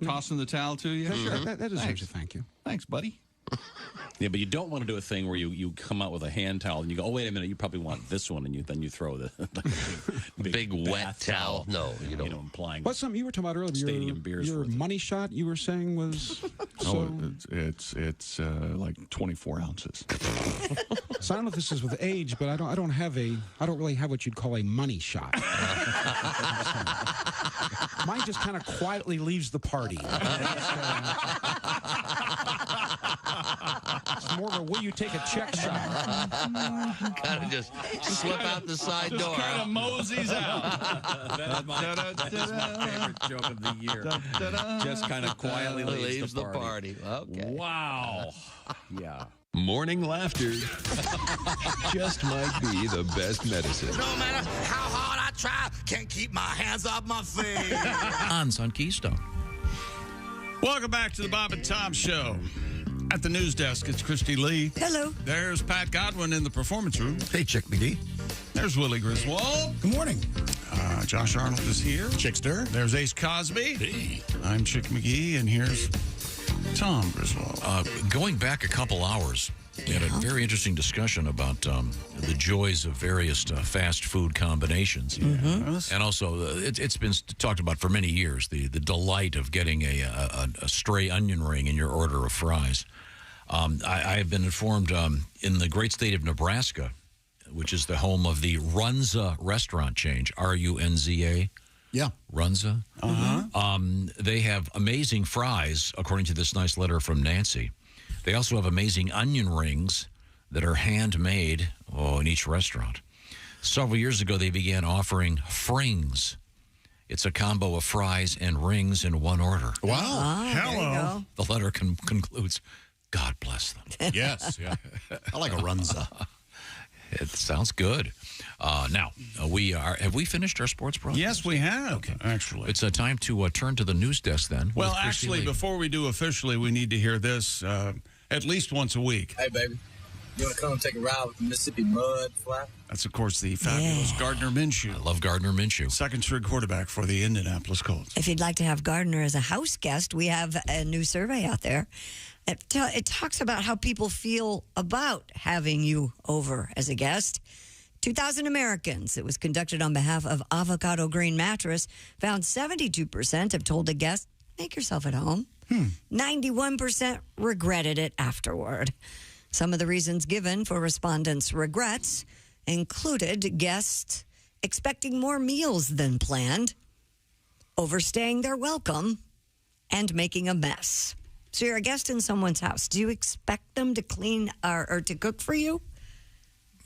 [SPEAKER 2] Tossing the towel to you?
[SPEAKER 14] Sure. That deserves a thank you.
[SPEAKER 22] Thanks, buddy. Yeah, but you don't want to do a thing where you come out with a hand towel and you go, oh, wait a minute, you probably want this one, and then you throw the
[SPEAKER 8] big wet towel. No, you don't.
[SPEAKER 22] Implying
[SPEAKER 14] What's something you were talking about earlier?
[SPEAKER 22] Stadium beers
[SPEAKER 14] Your
[SPEAKER 22] worth of-
[SPEAKER 14] money shot you were saying was
[SPEAKER 2] It's like 24 ounces.
[SPEAKER 14] So I don't know if this is with age, but I don't really have what you'd call a money shot. Mine just kind of quietly leaves the party. It's more of a will you take a check shot?
[SPEAKER 8] Kind of just slip out the side door.
[SPEAKER 2] Kind of moseys out.
[SPEAKER 22] That's my favorite joke of the year. Just kind of quietly leaves the party.
[SPEAKER 8] Okay.
[SPEAKER 22] Wow. Yeah.
[SPEAKER 9] Morning laughter just might be the best medicine.
[SPEAKER 8] No matter how hard I try, can't keep my hands off my face.
[SPEAKER 3] On Keystone.
[SPEAKER 2] Welcome back to the Bob and Tom Show. At the news desk, it's Kristi Lee.
[SPEAKER 4] Hello.
[SPEAKER 2] There's Pat Godwin in the performance room.
[SPEAKER 29] Hey, Chick McGee.
[SPEAKER 2] There's Willie Griswold.
[SPEAKER 6] Good morning.
[SPEAKER 2] Josh Arnold is here.
[SPEAKER 5] Chickster.
[SPEAKER 2] There's Ace Cosby. Hey. I'm Chick McGee, and here's Tom Griswold.
[SPEAKER 3] Going back a couple hours, we had a very interesting discussion about the joys of various fast food combinations.
[SPEAKER 2] Yes.
[SPEAKER 3] And also, it's been talked about for many years, the delight of getting a stray onion ring in your order of fries. I have been informed in the great state of Nebraska, which is the home of the Runza restaurant chain, R-U-N-Z-A.
[SPEAKER 5] Yeah.
[SPEAKER 3] Runza. They have amazing fries, according to this nice letter from Nancy. They also have amazing onion rings that are handmade in each restaurant. Several years ago, they began offering frings. It's a combo of fries and rings in one order.
[SPEAKER 5] Wow.
[SPEAKER 2] Hello.
[SPEAKER 3] The letter concludes, God bless them.
[SPEAKER 5] Yes. Yeah. I like a Runza.
[SPEAKER 3] It sounds good. Now, have we finished our sports program?
[SPEAKER 2] Yes, we have, actually.
[SPEAKER 3] It's time to turn to the news desk then.
[SPEAKER 2] Well, actually, before we do officially, we need to hear this at least once a week.
[SPEAKER 15] Hey, baby. You want to come and take a ride with the Mississippi Mud Flat?
[SPEAKER 2] That's, of course, the fabulous Gardner Minshew.
[SPEAKER 3] I love Gardner Minshew.
[SPEAKER 2] Second-string quarterback for the Indianapolis Colts.
[SPEAKER 4] If you'd like to have Gardner as a house guest, we have a new survey out there. It talks about how people feel about having you over as a guest. 2,000 Americans, it was conducted on behalf of Avocado Green Mattress, found 72% have told a guest, make yourself at home. 91% regretted it afterward. Some of the reasons given for respondents' regrets included guests expecting more meals than planned, overstaying their welcome, and making a mess. So you're a guest in someone's house. Do you expect them to clean or to cook for you?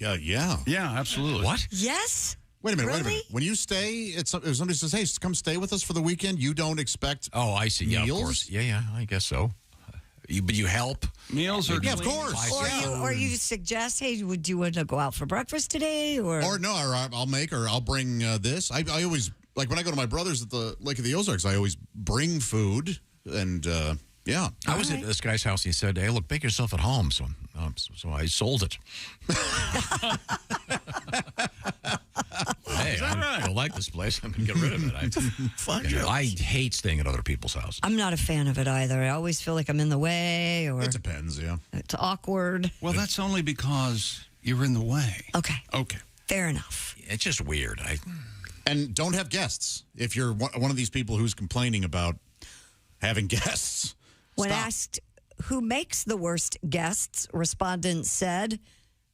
[SPEAKER 5] Yeah.
[SPEAKER 2] Yeah, absolutely.
[SPEAKER 3] What?
[SPEAKER 4] Yes.
[SPEAKER 5] Wait a minute.
[SPEAKER 4] Really?
[SPEAKER 5] When you stay, if somebody says, "Hey, come stay with us for the weekend," you don't expect.
[SPEAKER 3] Oh, I see. Yeah,
[SPEAKER 5] meals?
[SPEAKER 3] of course. Yeah, I guess so. But you help.
[SPEAKER 2] Meals are
[SPEAKER 5] Yeah, of course.
[SPEAKER 4] Or you suggest, hey, would you want to go out for breakfast today? Or
[SPEAKER 5] I'll make, or I'll bring this. I always, like when I go to my brother's at the Lake of the Ozarks, I always bring food, and yeah.
[SPEAKER 3] I was at this guy's house. He said, hey, look, make yourself at home. So I sold it. Hey, I don't like this place. I'm going to get rid of it. I hate staying at other people's houses.
[SPEAKER 4] I'm not a fan of it either. I always feel like I'm in the way, or
[SPEAKER 5] It depends, yeah.
[SPEAKER 4] it's awkward.
[SPEAKER 2] Well, that's only because you're in the way.
[SPEAKER 4] Okay.
[SPEAKER 2] Okay.
[SPEAKER 4] Fair enough.
[SPEAKER 3] It's just weird.
[SPEAKER 5] And don't have guests. If you're one of these people who's complaining about having guests.
[SPEAKER 4] When
[SPEAKER 5] stop.
[SPEAKER 4] asked who makes the worst guests, respondents said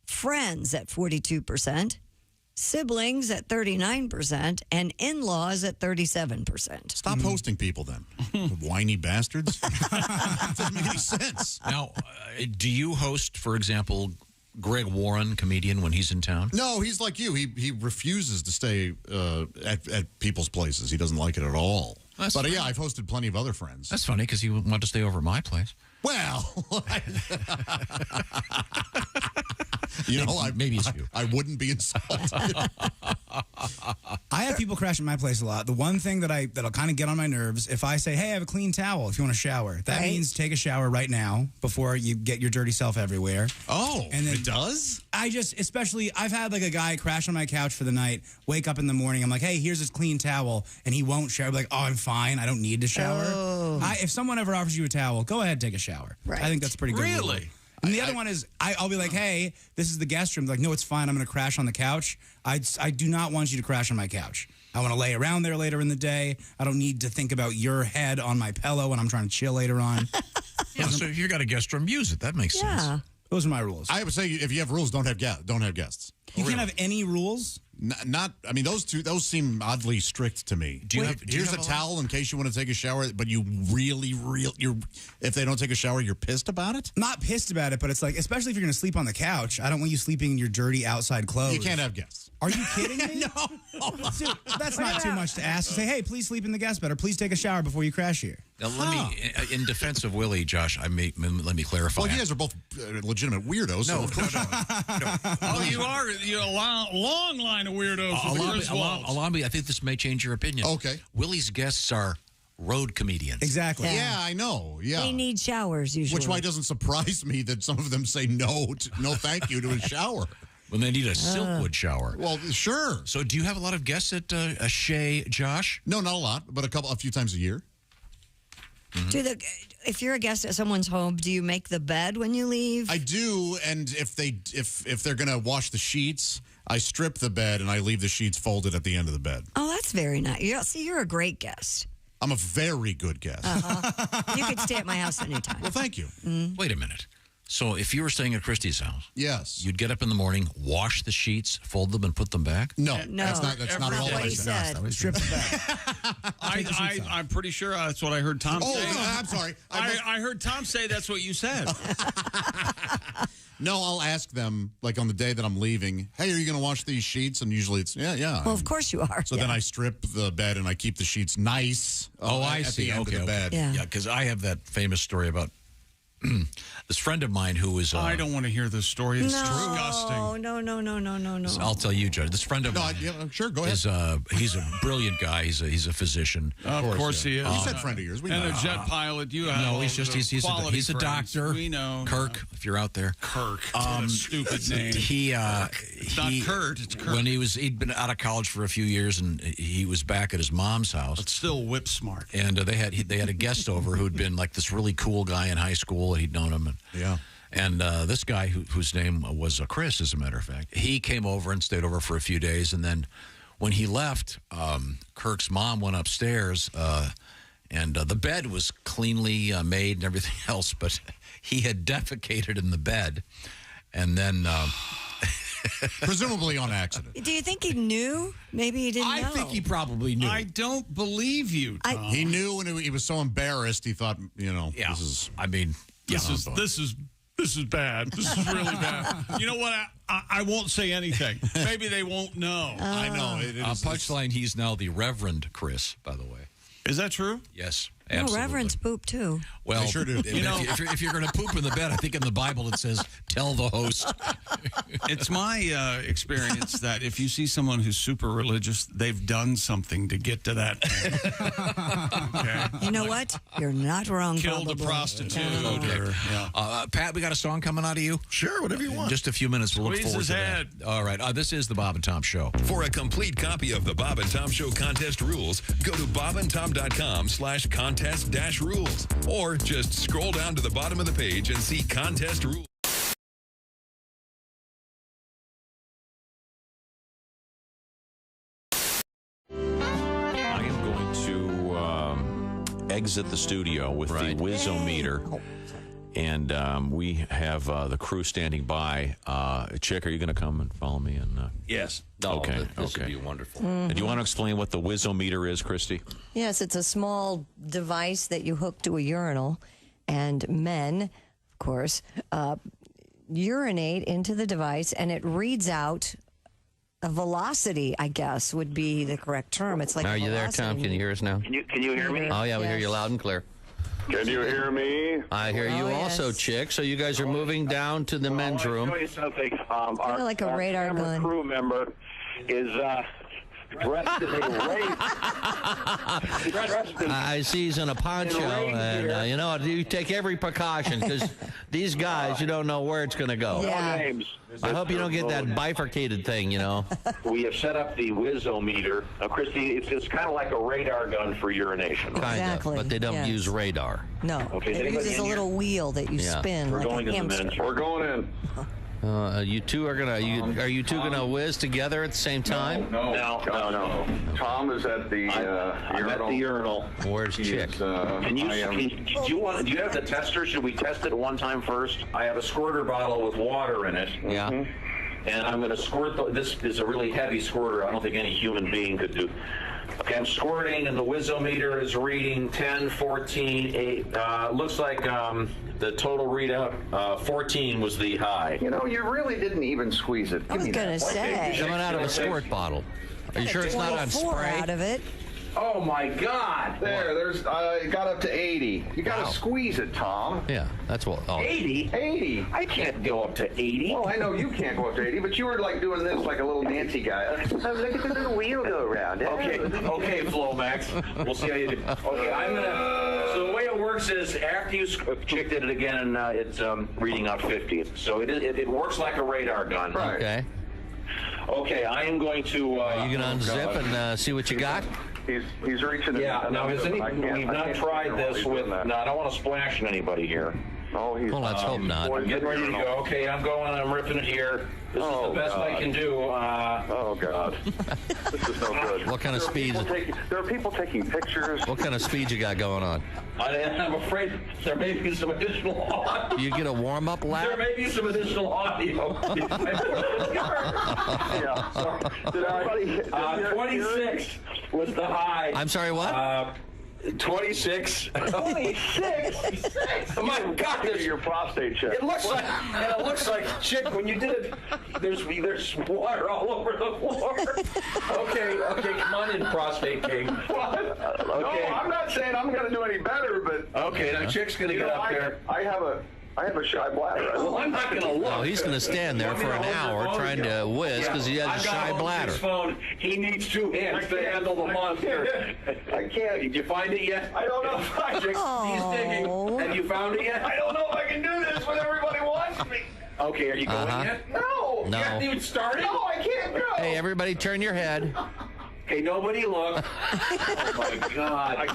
[SPEAKER 4] friends at 42%, siblings at 39%, and in-laws at 37%.
[SPEAKER 5] Stop hosting people then. Whiny bastards. Doesn't make any sense.
[SPEAKER 3] Now, do you host, for example, Greg Warren, comedian, when he's in town?
[SPEAKER 5] No, he's like you. He refuses to stay at people's places. He doesn't like it at all.
[SPEAKER 3] That's
[SPEAKER 5] but
[SPEAKER 3] funny.
[SPEAKER 5] yeah, I've hosted plenty of other friends.
[SPEAKER 3] That's funny because he wanted to stay over at my place.
[SPEAKER 5] Well, you know,
[SPEAKER 3] maybe it's you.
[SPEAKER 5] I wouldn't be insulted.
[SPEAKER 6] I have people crash at my place a lot. The one thing that'll kind of get on my nerves, if I say, hey, I have a clean towel if you want to shower. That means take a shower right now before you get your dirty self everywhere.
[SPEAKER 5] Oh,
[SPEAKER 6] and then
[SPEAKER 5] it does?
[SPEAKER 6] Especially, I've had like a guy crash on my couch for the night, wake up in the morning, I'm like, hey, here's this clean towel, and he won't shower. I'm like, oh, I'm fine. I don't need to shower.
[SPEAKER 4] Oh.
[SPEAKER 6] If someone ever offers you a towel, go ahead, take a shower.
[SPEAKER 4] Right.
[SPEAKER 6] I think that's pretty good.
[SPEAKER 2] Really?
[SPEAKER 6] Rule. And the other one is, I'll be like, hey, this is the guest room. They're like, no, it's fine. I'm going to crash on the couch. I do not want you to crash on my couch. I want to lay around there later in the day. I don't need to think about your head on my pillow when I'm trying to chill later on.
[SPEAKER 3] Yeah, so if you got a guest room, use it. That makes sense.
[SPEAKER 6] Those are my rules.
[SPEAKER 5] I would say if you have rules, don't have guests.
[SPEAKER 6] You can't have any rules?
[SPEAKER 5] I mean, those seem oddly strict to me. Here's a towel in case you want to take a shower, but you if they don't take a shower, you're pissed about it?
[SPEAKER 6] Not pissed about it, but it's like, especially if you're going to sleep on the couch, I don't want you sleeping in your dirty outside clothes.
[SPEAKER 5] You can't have guests.
[SPEAKER 6] Are you kidding me?
[SPEAKER 5] No.
[SPEAKER 6] Dude, that's not too much to ask. Say, hey, please sleep in the guest bed, or please take a shower before you crash here.
[SPEAKER 3] Now, let me, in defense of Willie, Josh, let me clarify.
[SPEAKER 5] Well, you guys are both legitimate weirdos.
[SPEAKER 3] No,
[SPEAKER 5] so of course.
[SPEAKER 2] Oh, you're a long line of weirdos.
[SPEAKER 3] Allow me. I think this may change your opinion.
[SPEAKER 5] Okay.
[SPEAKER 3] Willie's guests are road comedians.
[SPEAKER 6] Exactly.
[SPEAKER 5] Yeah, I know. Yeah.
[SPEAKER 4] They need showers usually.
[SPEAKER 5] Which why it doesn't surprise me that some of them say no thank you to a shower.
[SPEAKER 3] When they need a Silkwood shower.
[SPEAKER 5] Well, sure.
[SPEAKER 3] So do you have a lot of guests at Shea, Josh?
[SPEAKER 5] No, not a lot, but a few times a year.
[SPEAKER 4] Mm-hmm. If you're a guest at someone's home, do you make the bed when you leave?
[SPEAKER 5] I do, and if they're going to wash the sheets, I strip the bed and I leave the sheets folded at the end of the bed.
[SPEAKER 4] Oh, that's very nice. You're a great guest.
[SPEAKER 5] I'm a very good guest.
[SPEAKER 4] You could stay at my house anytime.
[SPEAKER 5] Well, thank you.
[SPEAKER 3] Wait a minute. So if you were staying at Kristi's house,
[SPEAKER 5] yes,
[SPEAKER 3] you'd get up in the morning, wash the sheets, fold them, and put them back?
[SPEAKER 5] No,
[SPEAKER 4] no,
[SPEAKER 5] that's not all
[SPEAKER 4] what he said.
[SPEAKER 6] Strip the bed.
[SPEAKER 2] I'm pretty sure that's what I heard Tom say.
[SPEAKER 5] Oh, I'm sorry.
[SPEAKER 2] I heard Tom say that's what you said.
[SPEAKER 5] No, I'll ask them, like on the day that I'm leaving, hey, are you going to wash these sheets? And usually it's, yeah.
[SPEAKER 4] Well, of course you are.
[SPEAKER 5] So then I strip the bed and I keep the sheets nice.
[SPEAKER 3] I
[SPEAKER 5] at
[SPEAKER 3] see.
[SPEAKER 5] the end of the bed.
[SPEAKER 3] Yeah, because I have that famous story about this friend of mine who was...
[SPEAKER 2] I don't want to hear this story. It's disgusting.
[SPEAKER 4] No.
[SPEAKER 3] I'll tell you, Judge. This friend of mine...
[SPEAKER 5] Sure, go ahead.
[SPEAKER 3] He's a brilliant guy. He's a physician.
[SPEAKER 2] Of course he is.
[SPEAKER 5] You said friend of yours. We know.
[SPEAKER 2] And a jet pilot. You have
[SPEAKER 3] no, he's a doctor.
[SPEAKER 2] We know.
[SPEAKER 3] Kirk, if you're out there.
[SPEAKER 2] Kirk. What a stupid name. It's not Kurt. It's Kirk.
[SPEAKER 3] When he'd been out of college for a few years, and he was back at his mom's house.
[SPEAKER 2] But still whip smart.
[SPEAKER 3] And they had a guest over who'd been like this really cool guy in high school. He'd known him. And this guy whose name was Chris, as a matter of fact, he came over and stayed over for a few days. And then when he left, Kirk's mom went upstairs, and the bed was cleanly made and everything else, but he had defecated in the bed. And then...
[SPEAKER 5] presumably on accident.
[SPEAKER 4] Do you think he knew? Maybe he didn't know.
[SPEAKER 3] I think he probably knew.
[SPEAKER 2] I don't believe you, Tom.
[SPEAKER 5] He knew, and he was so embarrassed, he thought, this is...
[SPEAKER 3] I mean...
[SPEAKER 2] This is bad. This is really bad. You know what? I won't say anything. Maybe they won't know.
[SPEAKER 5] I know.
[SPEAKER 3] Punchline, he's now the Reverend Chris, by the way.
[SPEAKER 2] Is that true?
[SPEAKER 3] Yes,
[SPEAKER 4] absolutely. Reverends poop, too.
[SPEAKER 3] Well,
[SPEAKER 5] they sure do.
[SPEAKER 3] If you're going to poop in the bed, I think in the Bible it says, tell the host.
[SPEAKER 2] It's my experience that if you see someone who's super religious, they've done something to get to that point. Okay?
[SPEAKER 4] You know what? You're not wrong.
[SPEAKER 2] Killed a prostitute.
[SPEAKER 3] Pat, we got a song coming out of you?
[SPEAKER 16] Sure, whatever you want.
[SPEAKER 3] In just a few minutes, we'll look
[SPEAKER 2] Squeeze
[SPEAKER 3] forward
[SPEAKER 2] his
[SPEAKER 3] to
[SPEAKER 2] head.
[SPEAKER 3] that. All right. This is the Bob and Tom Show.
[SPEAKER 9] For a complete copy of the Bob and Tom Show contest rules, go to bobandtom.com/contest-rules. Or just scroll down to the bottom of the page and see contest rules.
[SPEAKER 22] I am going to exit the studio with the Whiz-O-meter. And we have the crew standing by. Chick, are you going to come and follow me?
[SPEAKER 10] Yes.
[SPEAKER 22] Okay.
[SPEAKER 10] This would be wonderful.
[SPEAKER 22] And do you want to explain what the Whiz-O-meter is, Kristi?
[SPEAKER 4] Yes, it's a small device that you hook to a urinal, and men, of course, urinate into the device, and it reads out a velocity, I guess, would be the correct term. It's like
[SPEAKER 10] Are you there, Tom? Can you hear us now?
[SPEAKER 17] Can you hear me?
[SPEAKER 10] Oh, yeah, we hear you loud and clear.
[SPEAKER 17] Can you hear me?
[SPEAKER 10] I hear you also, Chick. So you guys are moving down to the men's room.
[SPEAKER 17] I'll tell you something.
[SPEAKER 4] Like a radar
[SPEAKER 17] camera
[SPEAKER 4] gun.
[SPEAKER 17] crew member is dressed in a rain.
[SPEAKER 13] I see he's in a poncho, and you know, you take every precaution because these guys, you don't know where it's going to go.
[SPEAKER 4] Yeah.
[SPEAKER 17] Names.
[SPEAKER 13] I hope you don't get that bifurcated thing, you know.
[SPEAKER 17] We have set up the Wizometer. Kristi, it's kind of like a radar gun for urination.
[SPEAKER 13] Kind
[SPEAKER 4] Exactly,
[SPEAKER 13] of, but they don't
[SPEAKER 4] yes.
[SPEAKER 13] use radar.
[SPEAKER 4] No.
[SPEAKER 17] Okay, is
[SPEAKER 4] It
[SPEAKER 17] anybody
[SPEAKER 4] uses
[SPEAKER 17] in
[SPEAKER 4] a little wheel that you
[SPEAKER 13] Yeah.
[SPEAKER 4] spin
[SPEAKER 17] We're
[SPEAKER 4] like
[SPEAKER 17] going
[SPEAKER 4] a
[SPEAKER 17] in a
[SPEAKER 4] hamster.
[SPEAKER 17] minute. We're going in.
[SPEAKER 13] You two are gonna. Are you two gonna whiz together at the same time?
[SPEAKER 17] No. Tom is at the I'm at the urinal.
[SPEAKER 13] Where's Chick?
[SPEAKER 17] Do you have the tester? Should we test it one time first? I have a squirter bottle with water in it.
[SPEAKER 13] Yeah.
[SPEAKER 17] And I'm going to squirt. This is a really heavy squirter. I don't think any human being could do. Okay, I'm squirting, and the Wizometer is reading 10, 14, 8. Looks like the total readout 14 was the high. You know, you really didn't even squeeze it.
[SPEAKER 4] I was going to say.
[SPEAKER 13] Coming out of a squirt bottle. Are you sure it's not on
[SPEAKER 4] 24
[SPEAKER 13] spray?
[SPEAKER 4] out of it.
[SPEAKER 17] Oh my God! There's it got up to 80. You got to squeeze it, Tom.
[SPEAKER 13] Yeah, that's what. Oh.
[SPEAKER 17] 80? 80? I can't go up to 80. Well, I know you can't go up to 80, but you were like doing this like a little Nancy guy. Look at the little wheel go around. Okay, Flomax. We'll see how you do. Okay, I'm gonna. So the way it works is after you Chick did it again, and it's reading out 50. So it works like a radar gun.
[SPEAKER 13] Right. Okay.
[SPEAKER 17] Okay, I am going to.
[SPEAKER 13] Are you gonna unzip and see what you got?
[SPEAKER 17] He's reaching. Yeah. Now, we've not tried this with. No, I don't want to splash anybody here. Oh,
[SPEAKER 13] well, let's hope not.
[SPEAKER 17] I'm getting ready to go. Okay, I'm going. I'm ripping it here. This is the best I can do. Oh God, this is no good.
[SPEAKER 13] What kind of speed?
[SPEAKER 17] There are people taking pictures.
[SPEAKER 13] What kind of speed you got going on?
[SPEAKER 17] I'm afraid there may be some additional audio.
[SPEAKER 13] You get a warm-up lap?
[SPEAKER 17] There may be some additional audio. Yeah. Sorry. 26 was the high.
[SPEAKER 13] I'm sorry, what?
[SPEAKER 17] 26. 26? Oh my God! There's your prostate check. It looks like Chick when you did it. There's water all over the floor. Okay, come on in, prostate king. What? Okay. No, I'm not saying I'm going to do any better, but okay, now Chick's going to get up there. I have a shy bladder. Well, I'm not going to look.
[SPEAKER 13] Oh, he's going to stand there for an hour trying to whiz because he has a shy bladder.
[SPEAKER 17] Phone. He needs 2 hands to handle the monster. I can't. Did you find it yet? I don't know if I can. He's digging. Have you found it yet? I don't know if I can do this when everybody wants me. Okay, are you going yet? No. You haven't even started? No, I can't go.
[SPEAKER 13] Hey, everybody turn your head.
[SPEAKER 17] Okay, nobody look. Oh my God!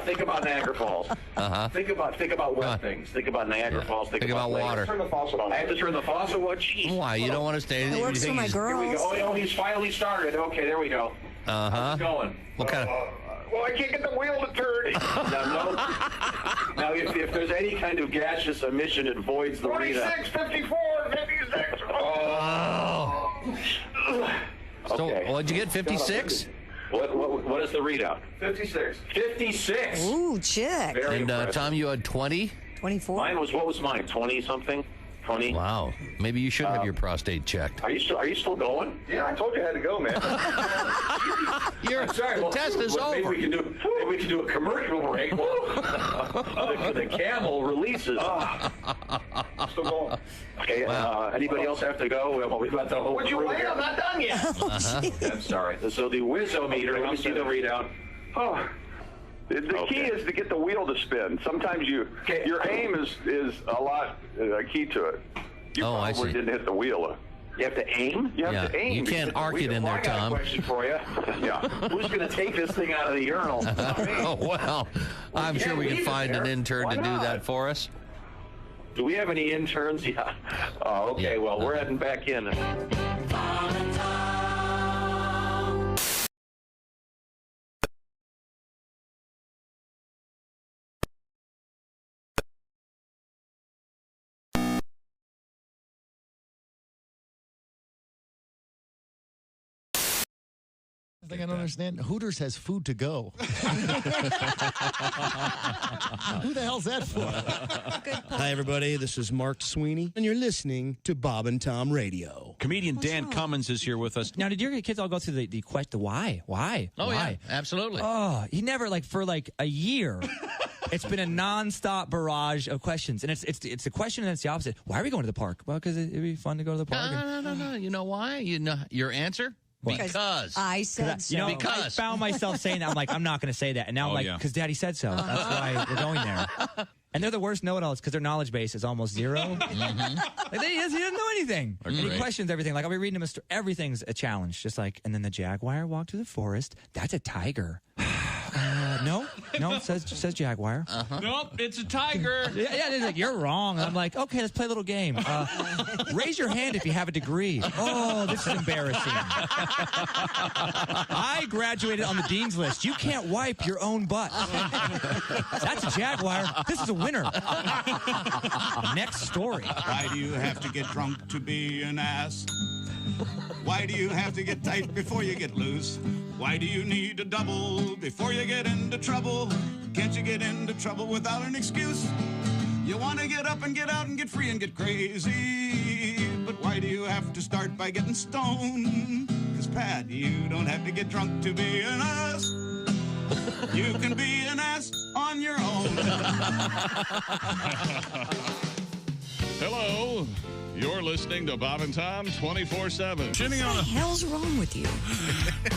[SPEAKER 17] Think about Niagara Falls. Think about wet things. Think about Niagara Falls. Think about water. Turn the faucet on. I have to turn the faucet. What? Jeez.
[SPEAKER 13] Why? You don't want to stay?
[SPEAKER 4] It works for my girls.
[SPEAKER 17] Here we go. Oh, he's finally started. Okay, there we go. How's it going?
[SPEAKER 13] What kind of?
[SPEAKER 17] Well, I can't get the wheel to turn. Now, if there's any kind of gaseous emission, it voids the readout. 26, 54, 56. Oh.
[SPEAKER 13] So,
[SPEAKER 17] Okay.
[SPEAKER 13] what'd you get? 56.
[SPEAKER 17] What is the readout? 56. 56.
[SPEAKER 4] Ooh, Chick.
[SPEAKER 17] Very
[SPEAKER 13] And
[SPEAKER 17] impressive.
[SPEAKER 13] Tom, you had 20.
[SPEAKER 4] 24.
[SPEAKER 17] What was mine? 20 something. 20.
[SPEAKER 13] Wow. Maybe you should have your prostate checked.
[SPEAKER 17] Are you still going? Yeah, I told you I had to go, man.
[SPEAKER 13] The test is over.
[SPEAKER 17] Maybe we can do a commercial break while the camel releases. Still going. Okay. Anybody else have to go? We've got the whole. Would you wait? I'm not done yet. I'm sorry. So the Wizometer. Let me see the readout. Oh. The key is to get the wheel to spin. Sometimes your aim is a lot key to it. You probably didn't hit the wheel. You have to aim? You have to aim.
[SPEAKER 13] You can't arc it in there, Tom.
[SPEAKER 17] I got a question for you. Yeah. Who's going to take this thing out of the urinal?
[SPEAKER 13] Oh, well, I'm sure we can find an intern to do that for us.
[SPEAKER 17] Do we have any interns? Yeah. Oh, okay.
[SPEAKER 13] Yeah.
[SPEAKER 17] Well, we're heading back in.
[SPEAKER 16] I think I don't understand. Hooters has food to go. Who the hell's that for?
[SPEAKER 19] Hi, everybody. This is Mark Sweeney, and you're listening to Bob and Tom Radio.
[SPEAKER 20] Comedian Dan Cummins is here with us.
[SPEAKER 23] Now, did your kids all go through the question, why? Why?
[SPEAKER 13] Oh,
[SPEAKER 23] why?
[SPEAKER 13] yeah, absolutely.
[SPEAKER 23] Oh, he never, for a year, it's been a nonstop barrage of questions. And it's a question and it's the opposite. Why are we going to the park? Well, because it'd be fun to go to the park.
[SPEAKER 13] No. You know why? You know your answer? Because
[SPEAKER 4] I said so.
[SPEAKER 23] I found myself saying that. I'm like, I'm not going to say that. And now I'm like, because Daddy said so. That's why we're going there. And they're the worst know-it-alls because their knowledge base is almost zero. Like he doesn't know anything. And he questions everything. Like I'll be reading him everything's a challenge. Just like, and then the jaguar walked through the forest. That's a tiger. No, it says jaguar.
[SPEAKER 2] Nope, it's a tiger.
[SPEAKER 23] Yeah, they're like, you're wrong. And I'm like, okay, let's play a little game. Raise your hand if you have a degree. Oh, this is embarrassing. I graduated on the dean's list. You can't wipe your own butt. That's a jaguar. This is a winner. Next story.
[SPEAKER 7] Why do you have to get drunk to be an ass? Why do you have to get tight before you get loose? Why do you need a double before you get into trouble? Can't you get into trouble without an excuse? You want to get up and get out and get free and get crazy. But why do you have to start by getting stoned? Because, Pat, you don't have to get drunk to be an ass. You can be an ass on your own.
[SPEAKER 1] Hello. You're listening to Bob and Tom 24/7.
[SPEAKER 4] What the hell's wrong with you?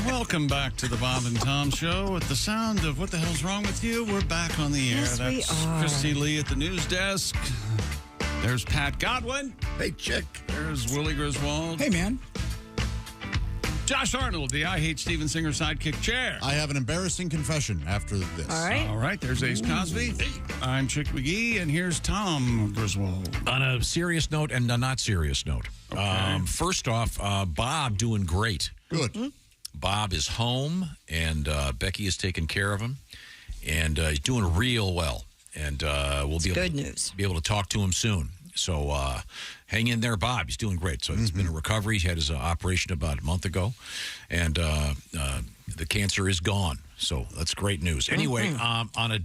[SPEAKER 2] Welcome back to the Bob and Tom Show. At the sound of What the Hell's Wrong with You, we're back on the air.
[SPEAKER 4] Yes,
[SPEAKER 2] That's
[SPEAKER 4] we are.
[SPEAKER 2] Kristi Lee at the news desk. There's Pat Godwin.
[SPEAKER 8] Hey, chick.
[SPEAKER 2] There's Willie Griswold.
[SPEAKER 6] Hey, man.
[SPEAKER 2] Josh Arnold, the I Hate Steven Singer sidekick chair.
[SPEAKER 5] I have an embarrassing confession after this.
[SPEAKER 4] All right.
[SPEAKER 2] All right, there's Ace Cosby. I'm Chick McGee, and here's Tom Griswold.
[SPEAKER 3] On a serious note and a not serious note. First off, Bob doing great.
[SPEAKER 5] Good.
[SPEAKER 3] Bob is home, and Becky is taking care of him, and he's doing real well. And we'll be able to talk to him soon. So hang in there, Bob. He's doing great. So it's been a recovery. He had his operation about a month ago, and the cancer is gone. So that's great news. Anyway, on a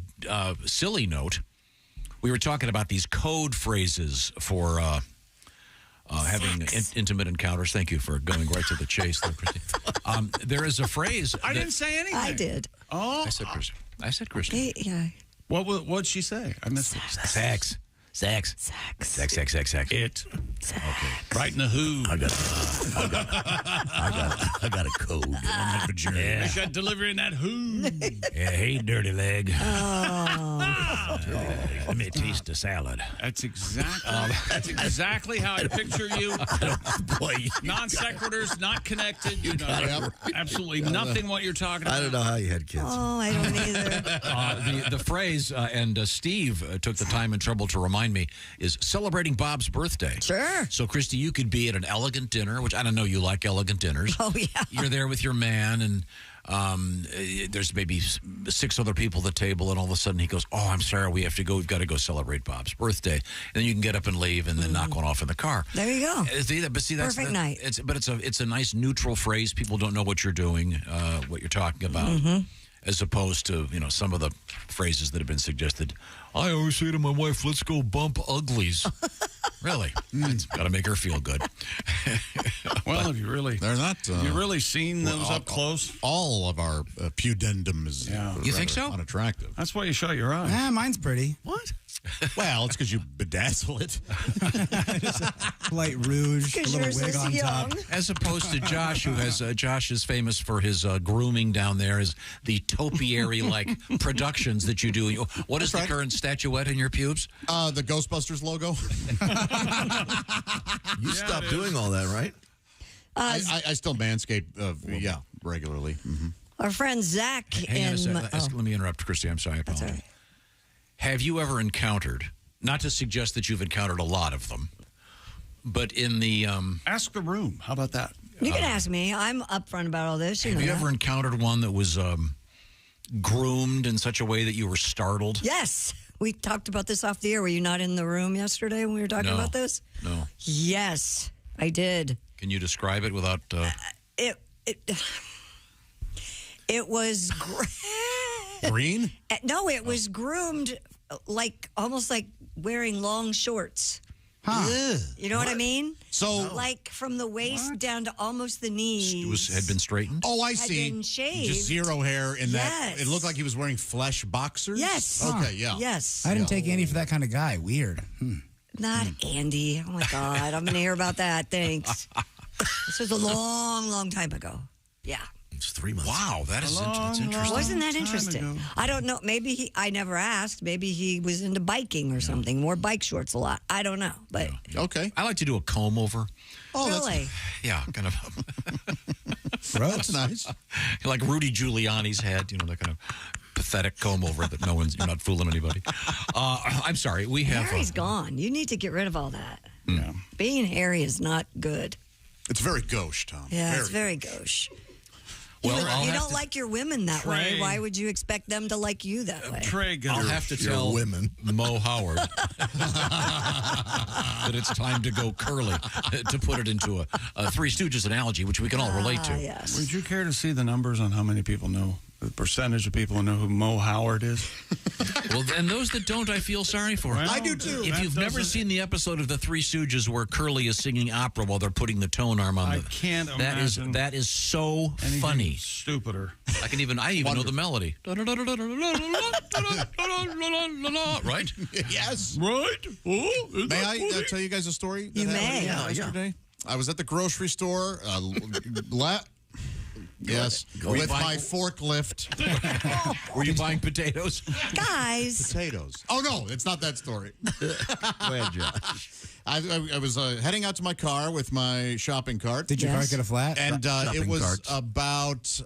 [SPEAKER 3] silly note, we were talking about these code phrases for having intimate encounters. Thank you for going right to the chase there, Kristi. There is a phrase.
[SPEAKER 2] I didn't say anything.
[SPEAKER 4] I did.
[SPEAKER 2] Oh.
[SPEAKER 3] I said Kristi.
[SPEAKER 4] Yeah.
[SPEAKER 2] What'd she say? I missed it.
[SPEAKER 3] Sex. Sex.
[SPEAKER 2] It. Okay. Right in the who.
[SPEAKER 8] I got a code.
[SPEAKER 2] I got delivery in that who.
[SPEAKER 3] Yeah, hey, dirty leg.
[SPEAKER 4] Oh.
[SPEAKER 3] Let me taste the salad.
[SPEAKER 2] That's exactly how I picture you.
[SPEAKER 8] Boy,
[SPEAKER 2] Non sequiturs, not connected. You know absolutely nothing what you're talking about.
[SPEAKER 8] I don't know how you had kids.
[SPEAKER 4] Oh, I don't either.
[SPEAKER 3] The phrase, and Steve took the time and trouble to remind me, is celebrating Bob's birthday.
[SPEAKER 4] Sure.
[SPEAKER 3] So, Kristi, you could be at an elegant dinner, which I don't know, you like elegant dinners.
[SPEAKER 4] Oh, yeah.
[SPEAKER 3] You're there with your man, and there's maybe 6 other people at the table, and all of a sudden he goes, "Oh, I'm sorry, we have to go. We've got to go celebrate Bob's birthday." And then you can get up and leave, and then knock one off in the car.
[SPEAKER 4] There you go.
[SPEAKER 3] But see, that's
[SPEAKER 4] Perfect night.
[SPEAKER 3] It's a nice neutral phrase. People don't know what you're doing, what you're talking about. As opposed to, some of the phrases that have been suggested. I always say to my wife, "Let's go bump uglies." Really? It's got to make her feel good.
[SPEAKER 2] Well, have you really?
[SPEAKER 5] They're not.
[SPEAKER 2] You really seen those up close?
[SPEAKER 5] All of our pudendum is.
[SPEAKER 3] You think so?
[SPEAKER 5] Unattractive.
[SPEAKER 2] That's why you shut your eyes.
[SPEAKER 6] Yeah, mine's pretty.
[SPEAKER 5] What? Well, it's because you bedazzle it.
[SPEAKER 6] Light rouge, a little wig on top.
[SPEAKER 3] As opposed to Josh, who has Josh is famous for his grooming down there, is the topiary-like productions that you do. What is the current statuette in your pubes?
[SPEAKER 5] The Ghostbusters logo.
[SPEAKER 8] You stopped doing all that, right?
[SPEAKER 5] I still manscape, regularly. Mm-hmm.
[SPEAKER 4] Our friend Zach.
[SPEAKER 3] Hang on a second. Let me interrupt, Kristi. I'm sorry. I apologize.
[SPEAKER 4] That's all right.
[SPEAKER 3] Have you ever encountered, not to suggest that you've encountered a lot of them, but in the...
[SPEAKER 2] Ask the room. How about that?
[SPEAKER 4] You can ask me. I'm upfront about all this.
[SPEAKER 3] Have you ever encountered one that was groomed in such a way that you were startled?
[SPEAKER 4] Yes. We talked about this off the air. Were you not in the room yesterday when we were talking about this?
[SPEAKER 3] No.
[SPEAKER 4] Yes, I did.
[SPEAKER 3] Can you describe it without...
[SPEAKER 4] It was...
[SPEAKER 5] Green?
[SPEAKER 4] No, it was groomed almost like wearing long shorts.
[SPEAKER 5] Huh.
[SPEAKER 4] You know what I mean?
[SPEAKER 5] So,
[SPEAKER 4] like from the waist down to almost the knees.
[SPEAKER 3] Had been straightened?
[SPEAKER 5] Oh, I see.
[SPEAKER 4] Had been shaved.
[SPEAKER 5] Just zero hair in that.
[SPEAKER 4] Yes.
[SPEAKER 5] It looked like he was wearing flesh boxers.
[SPEAKER 4] Yes.
[SPEAKER 5] Okay, yeah.
[SPEAKER 4] Yes.
[SPEAKER 6] I didn't take Andy for that kind of guy. Weird.
[SPEAKER 4] Not Andy. Oh, my God. I'm going to hear about that. Thanks. This was a long, long time ago. Yeah.
[SPEAKER 8] It's 3 months.
[SPEAKER 3] Wow, that's interesting.
[SPEAKER 4] Wasn't that interesting? I don't know. Maybe I never asked. Maybe he was into biking or something. Wore bike shorts a lot. I don't know. But
[SPEAKER 5] okay.
[SPEAKER 3] I like to do a comb over.
[SPEAKER 4] Oh, really?
[SPEAKER 3] Yeah, kind of.
[SPEAKER 5] That's nice.
[SPEAKER 3] Like Rudy Giuliani's head, you know, that kind of pathetic comb over that you're not fooling anybody. I'm sorry, we have.
[SPEAKER 4] Harry's gone. You need to get rid of all that.
[SPEAKER 5] Yeah.
[SPEAKER 4] Being hairy is not good.
[SPEAKER 5] It's very gauche, Tom.
[SPEAKER 4] Yeah, it's very gauche.
[SPEAKER 3] Well,
[SPEAKER 4] you don't like your women that way. Why would you expect them to like you that way?
[SPEAKER 3] I'll have to tell Mo Howard that it's time to go curly, to put it into a Three Stooges analogy, which we can all relate to.
[SPEAKER 4] Yes.
[SPEAKER 2] Would you care to see the numbers on how many people know, the percentage of people who know who Mo Howard is?
[SPEAKER 3] Well, and those that don't, I feel sorry for.
[SPEAKER 2] Well, I do too.
[SPEAKER 3] If you've never seen the episode of the Three Stooges where Curly is singing opera while they're putting the tone arm on,
[SPEAKER 2] I can't imagine
[SPEAKER 3] that is so funny.
[SPEAKER 2] Stupider.
[SPEAKER 3] I even know the melody. Right?
[SPEAKER 5] Yes.
[SPEAKER 2] Right. Oh,
[SPEAKER 5] may I tell you guys a story? That
[SPEAKER 4] You may.
[SPEAKER 5] Yesterday, I was at the grocery store. Yes, with my forklift.
[SPEAKER 3] Were you buying potatoes?
[SPEAKER 4] Guys.
[SPEAKER 5] Potatoes. Oh, no, it's not that story.
[SPEAKER 29] Go ahead, Josh.
[SPEAKER 5] I was heading out to my car with my shopping cart.
[SPEAKER 6] Did your car get a flat?
[SPEAKER 5] And it was about...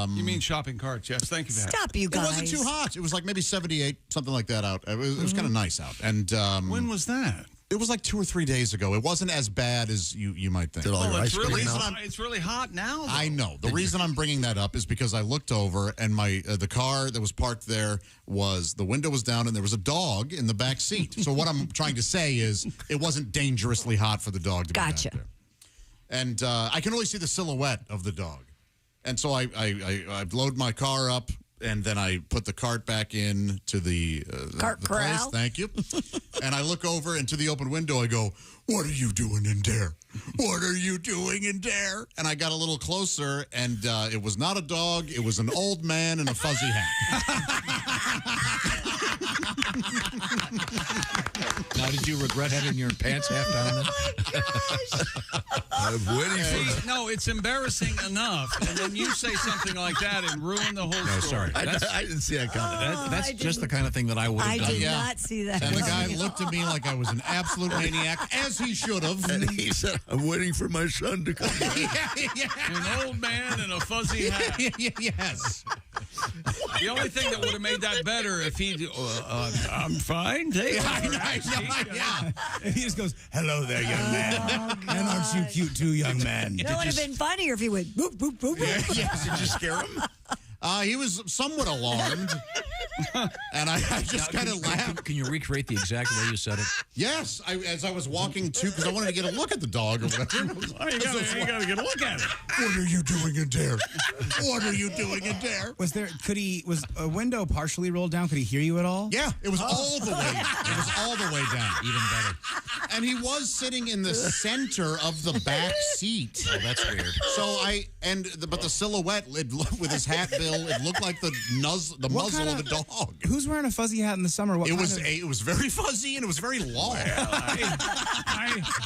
[SPEAKER 2] you mean shopping carts, yes. Thank you for that.
[SPEAKER 4] Stop, you guys.
[SPEAKER 5] It wasn't too hot. It was like maybe 78, something like that out. It was kind of nice out. And
[SPEAKER 2] when was that?
[SPEAKER 5] It was like 2 or 3 days ago. It wasn't as bad as you might think.
[SPEAKER 2] It's really hot now, though.
[SPEAKER 5] I know. The reason I'm bringing that up is because I looked over and the car that was parked there the window was down and there was a dog in the back seat. So what I'm trying to say is it wasn't dangerously hot for the dog to be back there. And I can only see the silhouette of the dog. And so I load my car up. And then I put the cart back in to the
[SPEAKER 4] cart corral.
[SPEAKER 5] Place. Thank you. And I look over into the open window. I go, "What are you doing in there? What are you doing in there?" And I got a little closer, and it was not a dog. It was an old man in a fuzzy hat.
[SPEAKER 3] Now, did you regret having your pants half down then?
[SPEAKER 8] I'm waiting for
[SPEAKER 2] No, it's embarrassing enough. And then you say something like that and ruin the whole story.
[SPEAKER 3] Sorry.
[SPEAKER 8] I didn't see that coming.
[SPEAKER 3] That's just the kind of thing that I would have done.
[SPEAKER 4] I did not see that.
[SPEAKER 5] And the guy looked at me like I was an absolute maniac, as he should have.
[SPEAKER 8] And he said, "I'm waiting for my son to come back."
[SPEAKER 2] An old man in a fuzzy hat.
[SPEAKER 5] Yes.
[SPEAKER 2] The only thing that would have made that better if he, I'm fine.
[SPEAKER 6] Yeah. And he just goes, "Hello there, young man. And aren't you cute too, young man?"
[SPEAKER 4] That would have been funnier if he went boop, boop, boop, boop.
[SPEAKER 5] Yes. Did you scare him? He was somewhat alarmed. And I just kind of laughed.
[SPEAKER 3] Can you recreate the exact way you said it?
[SPEAKER 5] Yes. As I was walking to, because I wanted to get a look at the dog or whatever.
[SPEAKER 2] You got to get a look at it.
[SPEAKER 5] What are you doing in there? What are you doing in there?
[SPEAKER 6] Was a window partially rolled down? Could he hear you at all?
[SPEAKER 5] Yeah, it was all the way. It was all the way down.
[SPEAKER 3] Even better.
[SPEAKER 5] And he was sitting in the center of the back seat.
[SPEAKER 3] Oh, that's weird.
[SPEAKER 5] So but the silhouette with his hat bill, it looked like the muzzle of a dog.
[SPEAKER 6] Who's wearing a fuzzy hat in the summer?
[SPEAKER 5] It was very fuzzy and it was very long.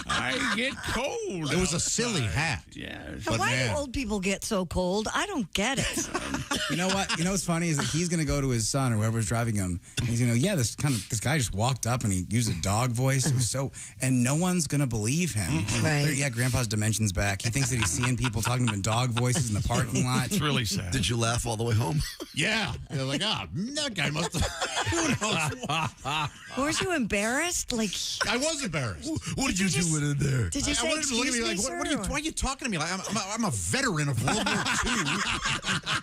[SPEAKER 2] I get cold.
[SPEAKER 5] It was a silly hat.
[SPEAKER 2] Yeah.
[SPEAKER 5] But
[SPEAKER 4] why do old people get so cold? I don't get it.
[SPEAKER 6] You know what? You know what's funny is that he's going to go to his son or whoever's driving him. And he's going to go, this guy just walked up and he used a dog voice. It was and no one's going to believe him.
[SPEAKER 4] Right.
[SPEAKER 6] Yeah, Grandpa's dimension's back. He thinks that he's seeing people talking to him in dog voices in the parking lot.
[SPEAKER 2] It's really sad.
[SPEAKER 8] Did you laugh all the way home?
[SPEAKER 5] Yeah. They're like, that guy must have. Who knows?
[SPEAKER 4] Weren't you embarrassed? Like
[SPEAKER 5] I was embarrassed.
[SPEAKER 8] What did you do in there?
[SPEAKER 4] Did you say,
[SPEAKER 5] wanted to look at me like, why are you talking to me? Like I'm a veteran of World War II.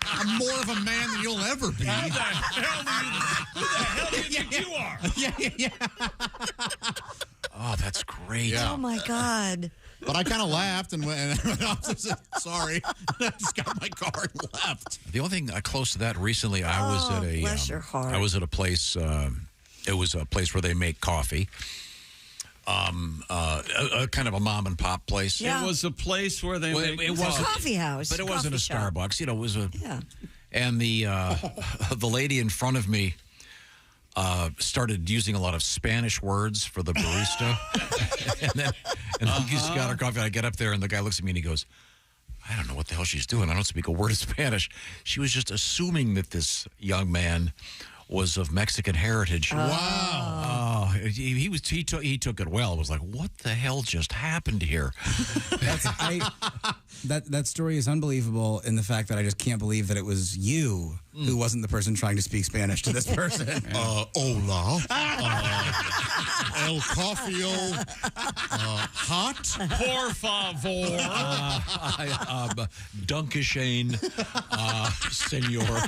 [SPEAKER 5] I'm more of a man than you'll ever be.
[SPEAKER 2] Who the hell do you think you are?
[SPEAKER 5] Yeah.
[SPEAKER 3] Oh, that's great.
[SPEAKER 5] Yeah.
[SPEAKER 4] oh my God.
[SPEAKER 5] But I kind of laughed and went off and said, sorry. I just got my car and left.
[SPEAKER 3] The only thing close to that recently, I
[SPEAKER 4] bless your heart.
[SPEAKER 3] I was at a place. It was a place where they make coffee. A kind of a mom and pop place.
[SPEAKER 2] Yeah. It was a place where they make
[SPEAKER 4] it was a coffee house,
[SPEAKER 3] but it wasn't a
[SPEAKER 4] shop.
[SPEAKER 3] Starbucks. You know, it was a.
[SPEAKER 4] Yeah.
[SPEAKER 3] And the lady in front of me started using a lot of Spanish words for the barista. and then he just got our coffee. And I get up there, and the guy looks at me, and he goes, I don't know what the hell she's doing. I don't speak a word of Spanish. She was just assuming that this young man was of Mexican heritage.
[SPEAKER 5] Wow.
[SPEAKER 3] He took it well. It was like, what the hell just happened here?
[SPEAKER 6] That story is unbelievable in the fact that I just can't believe that it was you who wasn't the person trying to speak Spanish to this person.
[SPEAKER 5] Hola. El Coffeo. Hot.
[SPEAKER 2] Por favor.
[SPEAKER 3] Dunkashane, senor.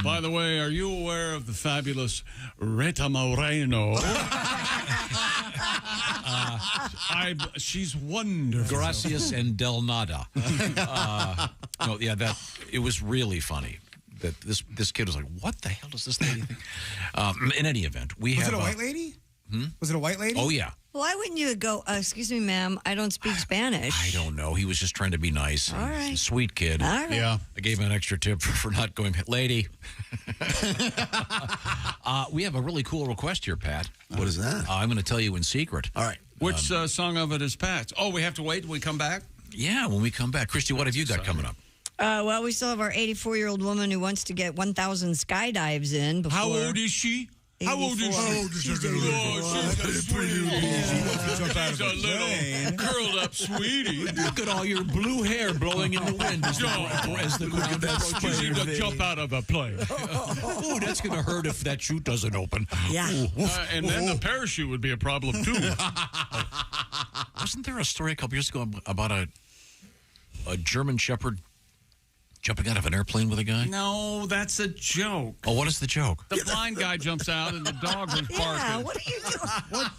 [SPEAKER 2] By the way, are you aware of the fabulous Rita Moreno? She's wonderful.
[SPEAKER 3] Gracias and del nada. It was really funny that this kid was like, what the hell does this lady think? In any event,
[SPEAKER 6] was it a white lady? Was it a white lady?
[SPEAKER 3] Oh, yeah.
[SPEAKER 4] Why wouldn't you go, excuse me, ma'am, I don't speak Spanish?
[SPEAKER 3] I don't know. He was just trying to be nice.
[SPEAKER 4] All right.
[SPEAKER 3] He's a sweet kid.
[SPEAKER 4] All right.
[SPEAKER 5] Yeah.
[SPEAKER 3] I gave him an extra tip for not going, lady. We have a really cool request here, Pat.
[SPEAKER 8] What is that?
[SPEAKER 3] I'm going to tell you in secret.
[SPEAKER 8] All right.
[SPEAKER 2] Which song of it is Pat's? Oh, we have to wait till we come back?
[SPEAKER 3] Yeah, when we come back. Kristi, what have you got coming up?
[SPEAKER 4] Well, we still have our 84-year-old woman who wants to get 1,000 skydives in. Before
[SPEAKER 2] How old is she? How old is she? She's a little curled up sweetie.
[SPEAKER 3] Look at all your blue hair blowing in the wind as the ground approaches.
[SPEAKER 2] You need to jump out of a plane.
[SPEAKER 3] Oh, that's going to hurt if that chute doesn't open.
[SPEAKER 4] Yeah.
[SPEAKER 2] And then the parachute would be a problem, too.
[SPEAKER 3] Wasn't there a story a couple years ago about a German Shepherd jumping out of an airplane with a guy?
[SPEAKER 2] No, that's a joke.
[SPEAKER 3] Oh, what is the joke?
[SPEAKER 2] The blind guy jumps out and the dog is barking.
[SPEAKER 4] Yeah, what are you doing?
[SPEAKER 2] What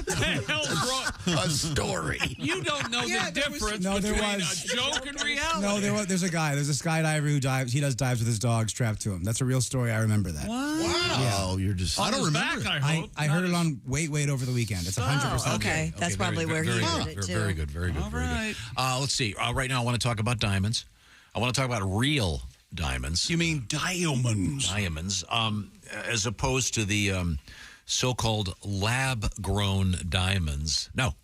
[SPEAKER 2] the hell's wrong?
[SPEAKER 8] A story.
[SPEAKER 2] You don't know the difference between a joke and reality.
[SPEAKER 6] No, there's a guy. There's a skydiver who dives. He does dives with his dog strapped to him. That's a real story. I remember that.
[SPEAKER 2] What?
[SPEAKER 8] Wow. You're just...
[SPEAKER 5] I don't remember.
[SPEAKER 6] I heard it on Wait over the weekend. It's 100%.
[SPEAKER 4] Okay, that's probably where he heard it, too.
[SPEAKER 3] Very good, very good.
[SPEAKER 2] All right.
[SPEAKER 3] Let's see. Right now, I want to talk about diamonds. I want to talk about real diamonds.
[SPEAKER 2] You mean diamonds?
[SPEAKER 3] Diamonds, as opposed to the so-called lab-grown diamonds. No.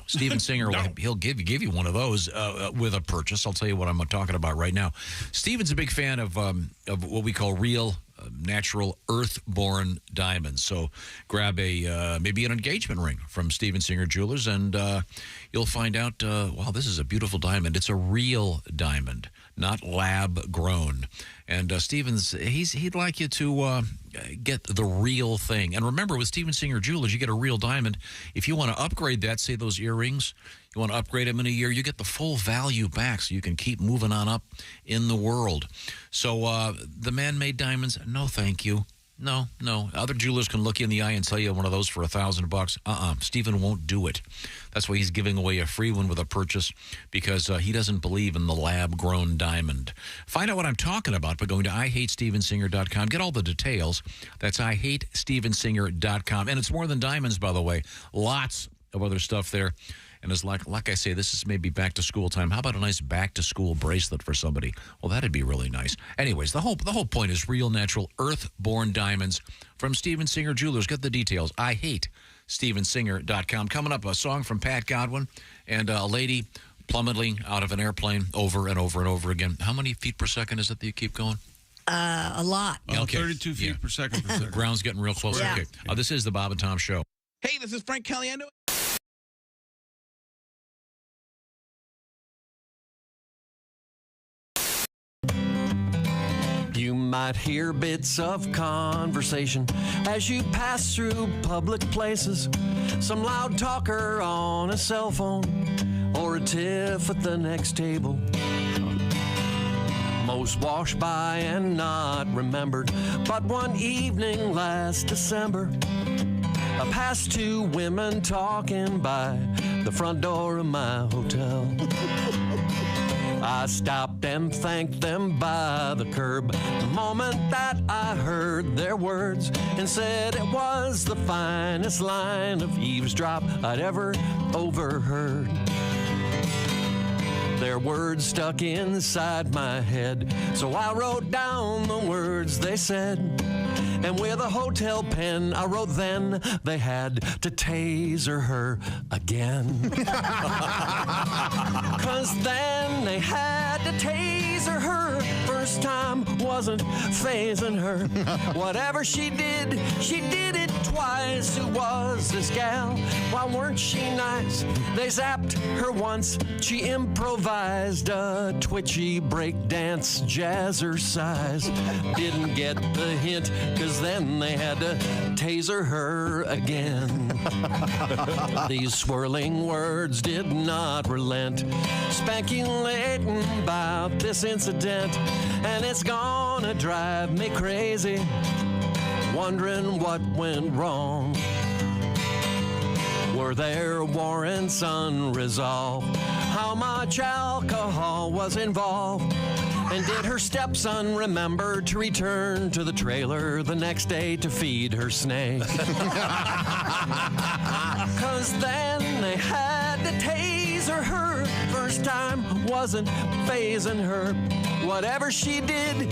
[SPEAKER 3] Steven Singer, he'll give you one of those with a purchase. I'll tell you what I'm talking about right now. Steven's a big fan of what we call real, natural, earth-born diamonds. So grab maybe an engagement ring from Steven Singer Jewelers, and you'll find out, wow, this is a beautiful diamond. It's a real diamond, not lab-grown. And Steven's, he'd like you to get the real thing. And remember, with Steven Singer Jewelers, you get a real diamond. If you want to upgrade that, say those earrings, you want to upgrade them in a year, you get the full value back so you can keep moving on up in the world. So the man-made diamonds, no thank you. No. Other jewelers can look you in the eye and sell you one of those for $1,000. Stephen won't do it. That's why he's giving away a free one with a purchase, because he doesn't believe in the lab-grown diamond. Find out what I'm talking about by going to IHateStevenSinger.com. Get all the details. That's IHateStevenSinger.com. And it's more than diamonds, by the way. Lots of other stuff there. And it's like I say, this is maybe back to school time. How about a nice back to school bracelet for somebody? Well, that'd be really nice. Anyways, the whole point is real, natural, earth-born diamonds from Steven Singer Jewelers. Get the details. IHateStevenSinger.com. Coming up, a song from Pat Godwin and a lady plummeting out of an airplane over and over and over again. How many feet per second is it that you keep going?
[SPEAKER 4] A lot.
[SPEAKER 3] Okay.
[SPEAKER 2] 32 feet per second.
[SPEAKER 3] The ground's getting real close.
[SPEAKER 4] Yeah.
[SPEAKER 3] Okay. This is the Bob and Tom Show.
[SPEAKER 11] Hey, this is Frank Caliendo.
[SPEAKER 12] You might hear bits of conversation as you pass through public places. Some loud talker on a cell phone or a tiff at the next table. Most washed by and not remembered. But one evening last December, I passed two women talking by the front door of my hotel. I stopped and thanked them by the curb the moment that I heard their words, and said it was the finest line of eavesdrop I'd ever overheard. Their words stuck inside my head, so I wrote down the words they said. And with a hotel pen, I wrote then they had to taser her again. 'Cause then they had to taser her. First time wasn't phasing her. Whatever she did it twice. Who was this gal? Why weren't she nice? They zapped her once. She improvised a twitchy breakdance jazzercise. Didn't get the hint, 'cause then they had to taser her again. These swirling words did not relent, speculating about this incident, and it's gonna drive me crazy, wondering what went wrong. Were there warrants unresolved? How much alcohol was involved? And did her stepson remember to return to the trailer the next day to feed her snake? 'Cause then they had to taser her. First time wasn't phasing her. Whatever she did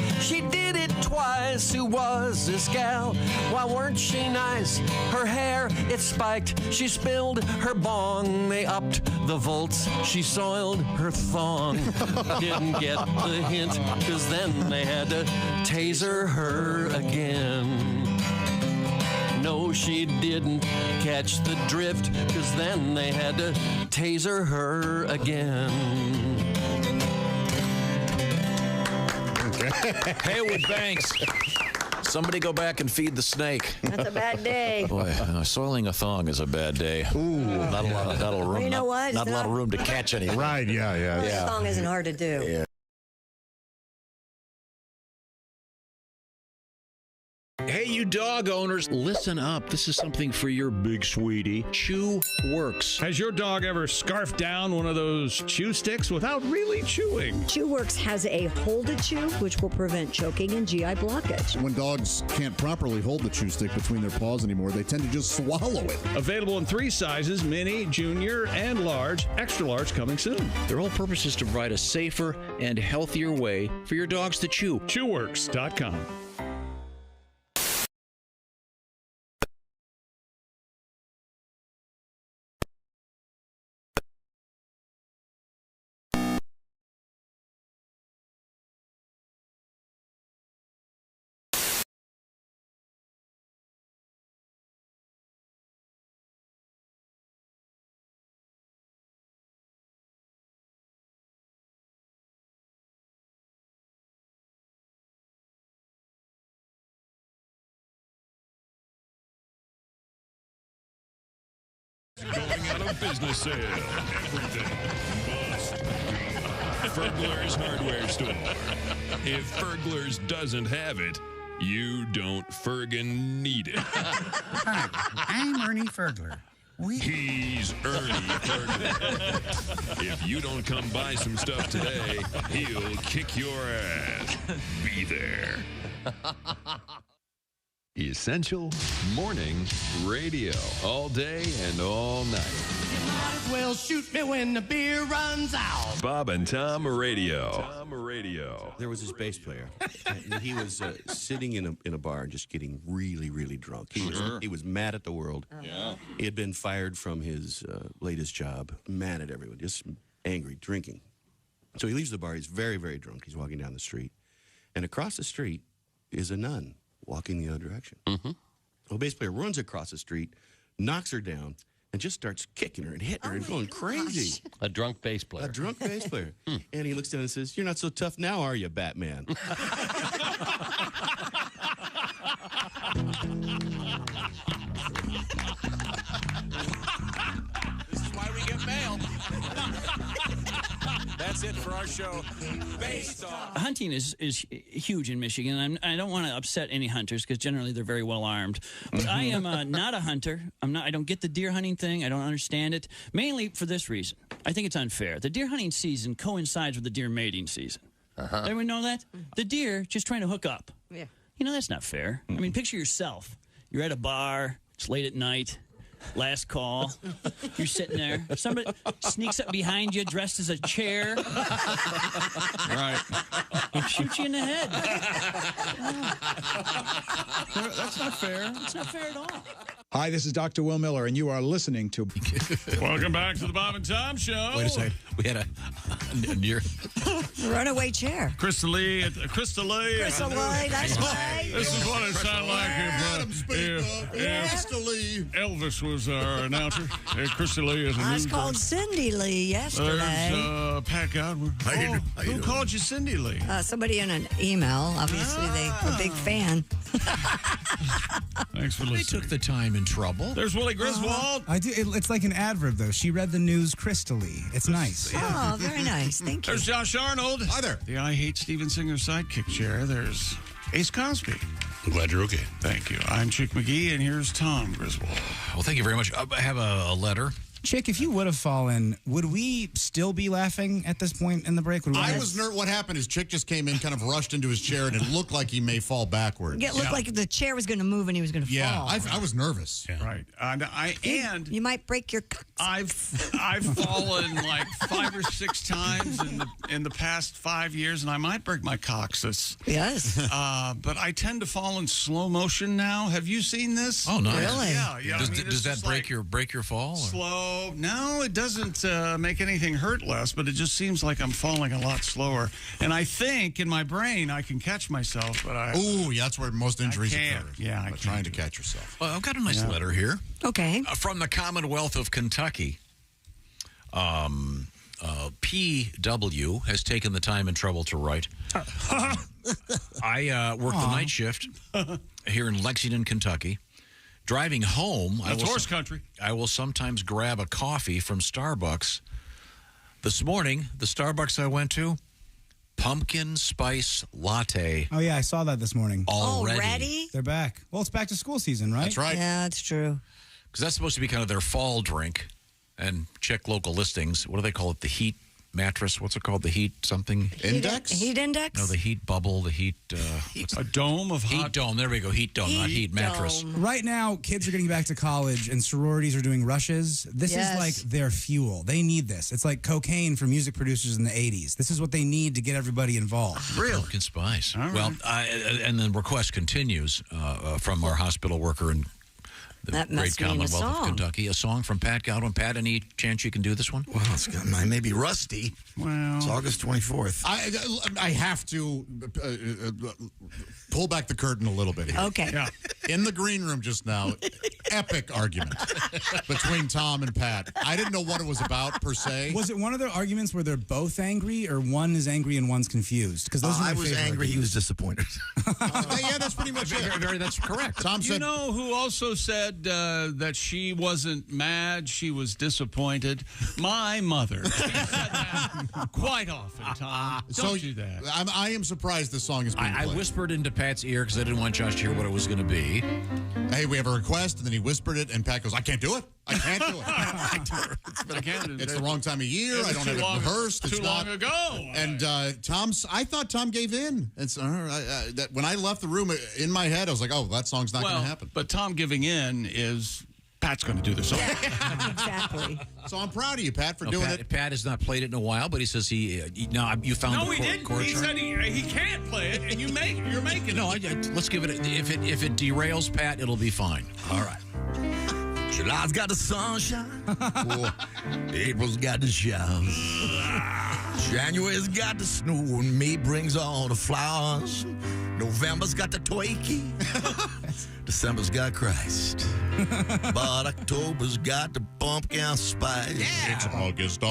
[SPEAKER 12] it twice. Who was this gal? Why weren't she nice? Her hair, it spiked. She spilled her bong. They upped the volts. She soiled her thong. Didn't get the hint, 'cause then they had to taser her again. No, she didn't catch the drift, 'cause then they had to taser her again.
[SPEAKER 3] Haywood Banks. Somebody go back and feed the snake.
[SPEAKER 4] That's a bad day.
[SPEAKER 3] Boy, soiling a thong is a bad day.
[SPEAKER 5] Ooh,
[SPEAKER 3] not a lot of room.
[SPEAKER 4] Well, you know what?
[SPEAKER 3] Not a lot of room to catch anything.
[SPEAKER 5] Right? Yeah.
[SPEAKER 4] This song isn't hard to do.
[SPEAKER 3] Yeah. Hey, you dog owners, listen up. This is something for your big sweetie. Chew Works.
[SPEAKER 1] Has your dog ever scarfed down one of those chew sticks without really chewing?
[SPEAKER 4] Chew Works has a hold it chew, which will prevent choking and GI blockage.
[SPEAKER 5] When dogs can't properly hold the chew stick between their paws anymore, they tend to just swallow it.
[SPEAKER 1] Available in 3 sizes, mini, junior, and large. Extra large coming soon.
[SPEAKER 3] Their whole purpose is to provide a safer and healthier way for your dogs to chew.
[SPEAKER 1] Chewworks.com.
[SPEAKER 9] Going out of business sale. Everything must be Fergler's Hardware Store. If Fergler's doesn't have it, you don't Fergin need it.
[SPEAKER 11] Hi, I'm Ernie Fergler.
[SPEAKER 9] He's Ernie Fergler. If you don't come buy some stuff today, he'll kick your ass. Be there. Essential Morning Radio. All day and all night.
[SPEAKER 11] You might as well shoot me when the beer runs out.
[SPEAKER 9] Bob and Tom Radio. Radio.
[SPEAKER 14] There was this bass player. And he was sitting in a bar just getting really, really drunk. He was mad at the world.
[SPEAKER 11] Yeah.
[SPEAKER 14] He had been fired from his latest job. Mad at everyone. Just angry, drinking. So he leaves the bar. He's very, very drunk. He's walking down the street. And across the street is a nun walking the other direction.
[SPEAKER 2] Mm-hmm.
[SPEAKER 14] Well, bass player runs across the street, knocks her down, and just starts kicking her and hitting her and going crazy.
[SPEAKER 13] A drunk bass player.
[SPEAKER 14] A drunk bass player. And he looks down and says, "You're not so tough now, are you, Batman?"
[SPEAKER 3] This is why we get mail. That's it for our show. Based on
[SPEAKER 18] hunting is huge in Michigan, and I don't want to upset any hunters because generally they're very well armed. But I am not a hunter. I don't get the deer hunting thing. I don't understand it. Mainly for this reason. I think it's unfair. The deer hunting season coincides with the deer mating season. Everyone know that? The deer just trying to hook up.
[SPEAKER 4] Yeah.
[SPEAKER 18] You know, that's not fair. I mean, picture yourself. You're at a bar. It's late at night. Last call. You're sitting there. Somebody sneaks up behind you dressed as a chair.
[SPEAKER 2] Right.
[SPEAKER 18] Shoot you in the head.
[SPEAKER 2] That's not fair.
[SPEAKER 18] It's not fair at all.
[SPEAKER 10] Hi, this is Dr. Will Miller, and you are listening to...
[SPEAKER 1] Welcome back to the Bob and Tom Show.
[SPEAKER 3] Wait a second. We had a near...
[SPEAKER 4] Runaway chair.
[SPEAKER 1] Krista Lee.
[SPEAKER 4] Krista Lee, that's right.
[SPEAKER 1] This is what it sounded like
[SPEAKER 5] Krista Lee.
[SPEAKER 1] Elvis was our announcer. Krista Lee is a
[SPEAKER 4] I was
[SPEAKER 1] news
[SPEAKER 4] called Cindy Lee yesterday.
[SPEAKER 1] There's Pat Godwin. Who called you Cindy Lee?
[SPEAKER 4] Somebody in an email. Obviously, they were a big fan.
[SPEAKER 1] Thanks for listening.
[SPEAKER 3] They took the time and trouble.
[SPEAKER 1] There's Willie Griswold.
[SPEAKER 6] I do. It's like an adverb, though. She read the news crystally. It's nice.
[SPEAKER 4] Oh, very nice. Thank you.
[SPEAKER 1] There's Josh Arnold.
[SPEAKER 5] Hi there.
[SPEAKER 1] The I Hate Steven Singer sidekick chair. There's Ace Cosby.
[SPEAKER 14] I'm glad you're okay.
[SPEAKER 1] Thank you. I'm Chick McGee, and here's Tom Griswold.
[SPEAKER 3] Well, thank you very much. I have a letter.
[SPEAKER 6] Chick, if you would have fallen, would we still be laughing at this point in the break?
[SPEAKER 5] I was nervous. What happened is Chick just came in, kind of rushed into his chair, and it looked like he may fall backwards.
[SPEAKER 4] It looked like the chair was going to move and he was going to fall.
[SPEAKER 5] I was nervous.
[SPEAKER 1] Yeah. Right. And
[SPEAKER 4] you might break your cocks.
[SPEAKER 2] I've fallen like 5 or 6 times in the past 5 years, and I might break my coccyx.
[SPEAKER 4] Yes.
[SPEAKER 2] But I tend to fall in slow motion now. Have you seen this?
[SPEAKER 3] Oh, nice.
[SPEAKER 4] Really?
[SPEAKER 2] Yeah.
[SPEAKER 3] Does that break your fall? Or?
[SPEAKER 2] Slow. No, it doesn't make anything hurt less, but it just seems like I'm falling a lot slower. And I think in my brain I can catch myself, but
[SPEAKER 5] that's where most injuries occur.
[SPEAKER 2] Yeah, I'm
[SPEAKER 5] trying to catch yourself.
[SPEAKER 3] Well, I've got a nice letter here.
[SPEAKER 4] Okay.
[SPEAKER 3] From the Commonwealth of Kentucky. PW has taken the time and trouble to write. I work the night shift here in Lexington, Kentucky. Driving home,
[SPEAKER 1] That's horse country.
[SPEAKER 3] I will sometimes grab a coffee from Starbucks. This morning, the Starbucks I went to, pumpkin spice latte.
[SPEAKER 6] Oh, yeah, I saw that this morning.
[SPEAKER 3] Already?
[SPEAKER 6] They're back. Well, it's back to school season, right?
[SPEAKER 5] That's right.
[SPEAKER 4] Yeah, that's true.
[SPEAKER 3] Because that's supposed to be kind of their fall drink. And check local listings. What do they call it? The heat mattress? What's it called? The heat something?
[SPEAKER 5] Index?
[SPEAKER 4] Heat index?
[SPEAKER 3] No, the heat bubble, the heat...
[SPEAKER 1] a dome of
[SPEAKER 3] heat
[SPEAKER 1] hot...
[SPEAKER 3] dome. There we go. Heat dome, not heat mattress.
[SPEAKER 6] Right now, kids are getting back to college and sororities are doing rushes. This is like their fuel. They need this. It's like cocaine for music producers in the 80s. This is what they need to get everybody involved.
[SPEAKER 3] Real. Pumpkin spice. Right. Well, and the request continues from our hospital worker in the great Commonwealth of Kentucky. A song from Pat Godwin. Pat, any chance you can do this one?
[SPEAKER 8] Well, I may be rusty.
[SPEAKER 1] Well,
[SPEAKER 8] it's August 24th.
[SPEAKER 5] I have to pull back the curtain a little bit here.
[SPEAKER 4] Okay.
[SPEAKER 5] Yeah. In the green room just now, epic argument between Tom and Pat. I didn't know what it was about per se.
[SPEAKER 6] Was it one of their arguments where they're both angry, or one is angry and one's confused? Because those
[SPEAKER 8] I was angry. He was disappointed.
[SPEAKER 5] Yeah, that's pretty much it.
[SPEAKER 3] That's correct.
[SPEAKER 5] Tom said,
[SPEAKER 2] you know who also said that she wasn't mad, she was disappointed? My mother. She said that quite often, Tom. Don't do that.
[SPEAKER 5] I am surprised this song is being
[SPEAKER 3] I
[SPEAKER 5] played.
[SPEAKER 3] whispered into Pat's ear because I didn't want Josh to hear what it was going to be.
[SPEAKER 5] Hey, we have a request, and then he whispered it, and Pat goes, I can't do it. I can't do it. It's the wrong time of year. I don't have it rehearsed. It's
[SPEAKER 1] too long ago.
[SPEAKER 5] And I thought Tom gave in. It's that when I left the room in my head, I was like, oh, that song's not going to happen.
[SPEAKER 2] But Tom giving in is Pat's going to do the song.
[SPEAKER 4] Exactly.
[SPEAKER 5] So I'm proud of you, Pat, for doing it.
[SPEAKER 3] Pat has not played it in a while, but he says you found
[SPEAKER 2] No,
[SPEAKER 3] the
[SPEAKER 2] he didn't.
[SPEAKER 3] chord
[SPEAKER 2] He
[SPEAKER 3] chart.
[SPEAKER 2] said he can't play it, and you're making it.
[SPEAKER 3] No, let's give it. If it derails Pat, it'll be fine.
[SPEAKER 8] All right. July's got the sunshine. April's got the showers. January's got the snow, and May brings all the flowers. November's got the twakey. December's got Christ. But October's got the pumpkin spice.
[SPEAKER 5] Yeah. It's August.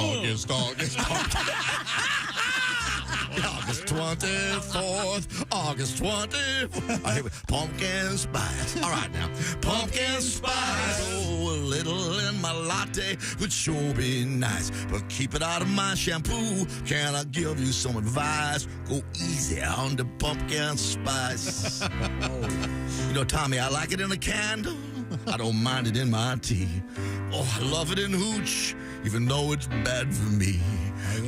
[SPEAKER 8] August 24th, August 24th. Pumpkin spice. All right now. Pumpkin spice. Oh, a little in my latte would sure be nice. But keep it out of my shampoo. Can I give you some advice? Go easy on the pumpkin spice. You know, Tommy, I like it in a candle. I don't mind it in my tea. Oh, I love it in hooch. even though it's bad for me.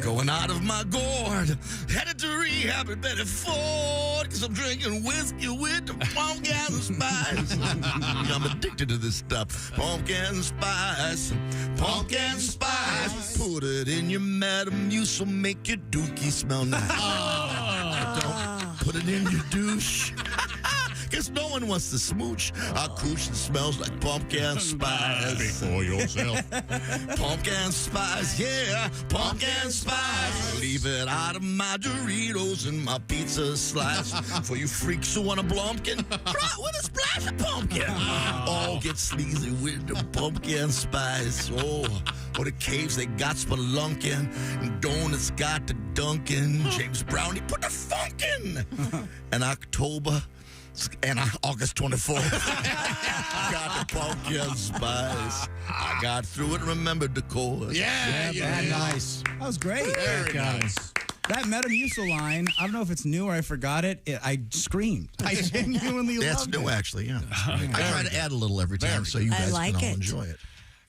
[SPEAKER 8] Going out of my gourd, headed to rehab at Betty Ford, because I'm drinking whiskey with the pumpkin spice. I'm addicted to this stuff. Pumpkin spice, pumpkin spice. Put it in your Metamucil, make your dookie smell nice. Don't put it in your douche. Guess no one wants to smooch. Our cooch smells like pumpkin spice.
[SPEAKER 5] Speak for yourself.
[SPEAKER 8] Pumpkin spice, yeah, pumpkin spice. Leave it out of my Doritos and my pizza slice. For you freaks who want a blumpkin, try it with a splash of pumpkin. All get sleazy with the pumpkin spice. Oh, the caves they got spelunkin', and donuts got the Dunkin'. James Brown, he put the funk in. And October. And August 24th, got the pumpkin spice. I got through it and remembered the chorus.
[SPEAKER 6] Yeah, nice. That was great.
[SPEAKER 5] Very nice.
[SPEAKER 6] That Metamucil line, I don't know if it's new or I forgot it. I screamed. I genuinely loved it.
[SPEAKER 8] That's new, actually, yeah. I try to add a little every time so you guys can all enjoy it.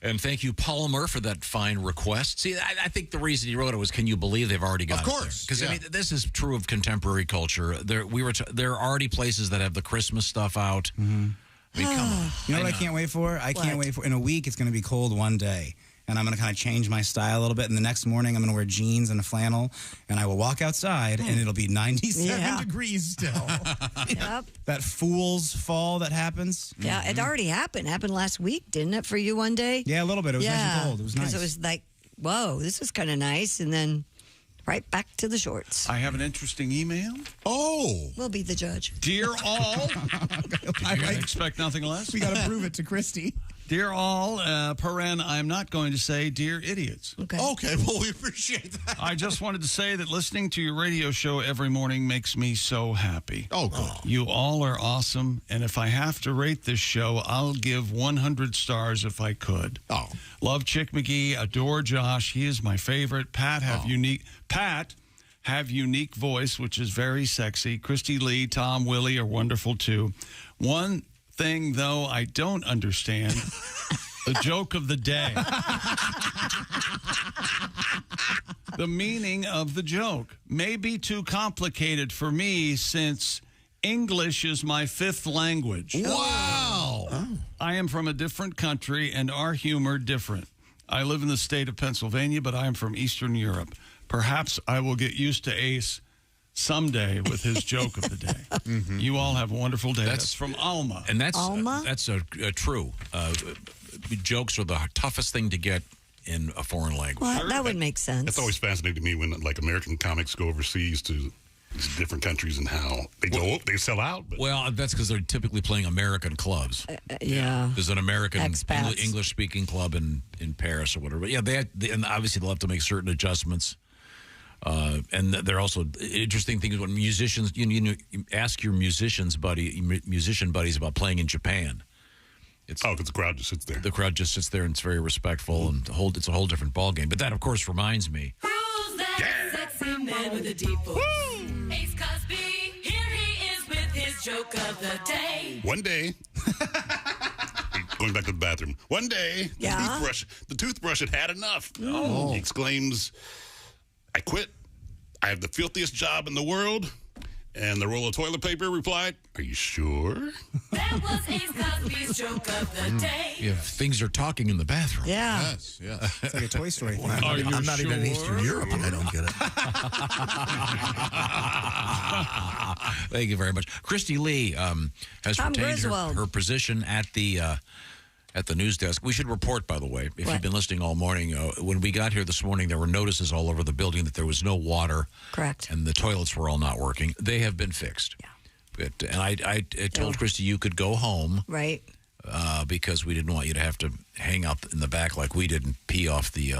[SPEAKER 3] And thank you, Palmer, for that fine request. See, I think the reason he wrote it was, can you believe they've already got it? Of course. Because, I mean, this is true of contemporary culture. There are already places that have the Christmas stuff out. Mm-hmm. I mean, come on.
[SPEAKER 6] You know what I can't wait for? I can't wait for, in a week, it's going to be cold one day. And I'm going to kind of change my style a little bit. And the next morning, I'm going to wear jeans and a flannel. And I will walk outside, and it'll be 97 degrees still.
[SPEAKER 4] Yep.
[SPEAKER 6] That fool's fall that happens.
[SPEAKER 4] Yeah, it already happened. Happened last week, didn't it, for you one day?
[SPEAKER 6] Yeah, a little bit. It was nice and cold. It was nice.
[SPEAKER 4] Because it was like, whoa, this was kind of nice. And then right back to the shorts.
[SPEAKER 2] I have an interesting email.
[SPEAKER 5] Oh.
[SPEAKER 4] We'll be the judge.
[SPEAKER 2] Dear all. I expect nothing less.
[SPEAKER 6] We got to prove it to Kristi.
[SPEAKER 2] Dear all, paren, I'm not going to say dear idiots.
[SPEAKER 4] Okay,
[SPEAKER 5] well, we appreciate that.
[SPEAKER 2] I just wanted to say that listening to your radio show every morning makes me so happy.
[SPEAKER 5] Oh, good.
[SPEAKER 2] You all are awesome, and if I have to rate this show, I'll give 100 stars if I could.
[SPEAKER 5] Oh.
[SPEAKER 2] Love Chick McGee, adore Josh. He is my favorite. Pat have unique voice, which is very sexy. Kristi Lee, Tom, Willie are wonderful too. One thing, though, I don't understand, the joke of the day. The meaning of the joke may be too complicated for me since English is my fifth language.
[SPEAKER 5] Wow.
[SPEAKER 2] Oh. I am from a different country and our humor different. I live in the state of Pennsylvania, but I am from Eastern Europe. Perhaps I will get used to Ace someday with his joke of the day. Mm-hmm. You all have a wonderful day. That's from Alma.
[SPEAKER 3] And that's true. Jokes are the toughest thing to get in a foreign language.
[SPEAKER 4] Well, that would make sense.
[SPEAKER 15] That's always fascinating to me when, like, American comics go overseas to different countries and how they sell out. But.
[SPEAKER 3] Well, that's because they're typically playing American clubs.
[SPEAKER 4] Yeah.
[SPEAKER 3] There's an American
[SPEAKER 4] Expats.
[SPEAKER 3] English-speaking club in Paris or whatever. But yeah, and obviously they'll have to make certain adjustments. And they're also interesting things when musicians. You ask your musician buddies about playing in Japan.
[SPEAKER 15] Because the crowd just sits there.
[SPEAKER 3] The crowd just sits there and it's very respectful and it's a whole different ballgame. But that, of course, reminds me.
[SPEAKER 17] Who's that sexy man with a deep voice? Ace Cosby, here he is with his joke of the day.
[SPEAKER 15] One day, going back to the bathroom. One day, the toothbrush had had enough.
[SPEAKER 4] Oh.
[SPEAKER 15] He exclaims, "I quit. I have the filthiest job in the world." And the roll of toilet paper replied, "Are you sure?"
[SPEAKER 17] That was Ace Cosby's joke of the day.
[SPEAKER 3] Yeah, things are talking in the bathroom.
[SPEAKER 4] Yeah.
[SPEAKER 5] Yes.
[SPEAKER 6] It's like a Toy Story thing.
[SPEAKER 8] I'm not even in Eastern Europe and I don't get it.
[SPEAKER 3] Thank you very much. Kristi Lee has retained her position at the news desk. We should report, by the way, if you've been listening all morning, when we got here this morning, there were notices all over the building that there was no water.
[SPEAKER 4] Correct.
[SPEAKER 3] And the toilets were all not working. They have been fixed. Yeah. And I told Kristi you could go home.
[SPEAKER 4] Right.
[SPEAKER 3] Because we didn't want you to have to hang out in the back like we did and pee off the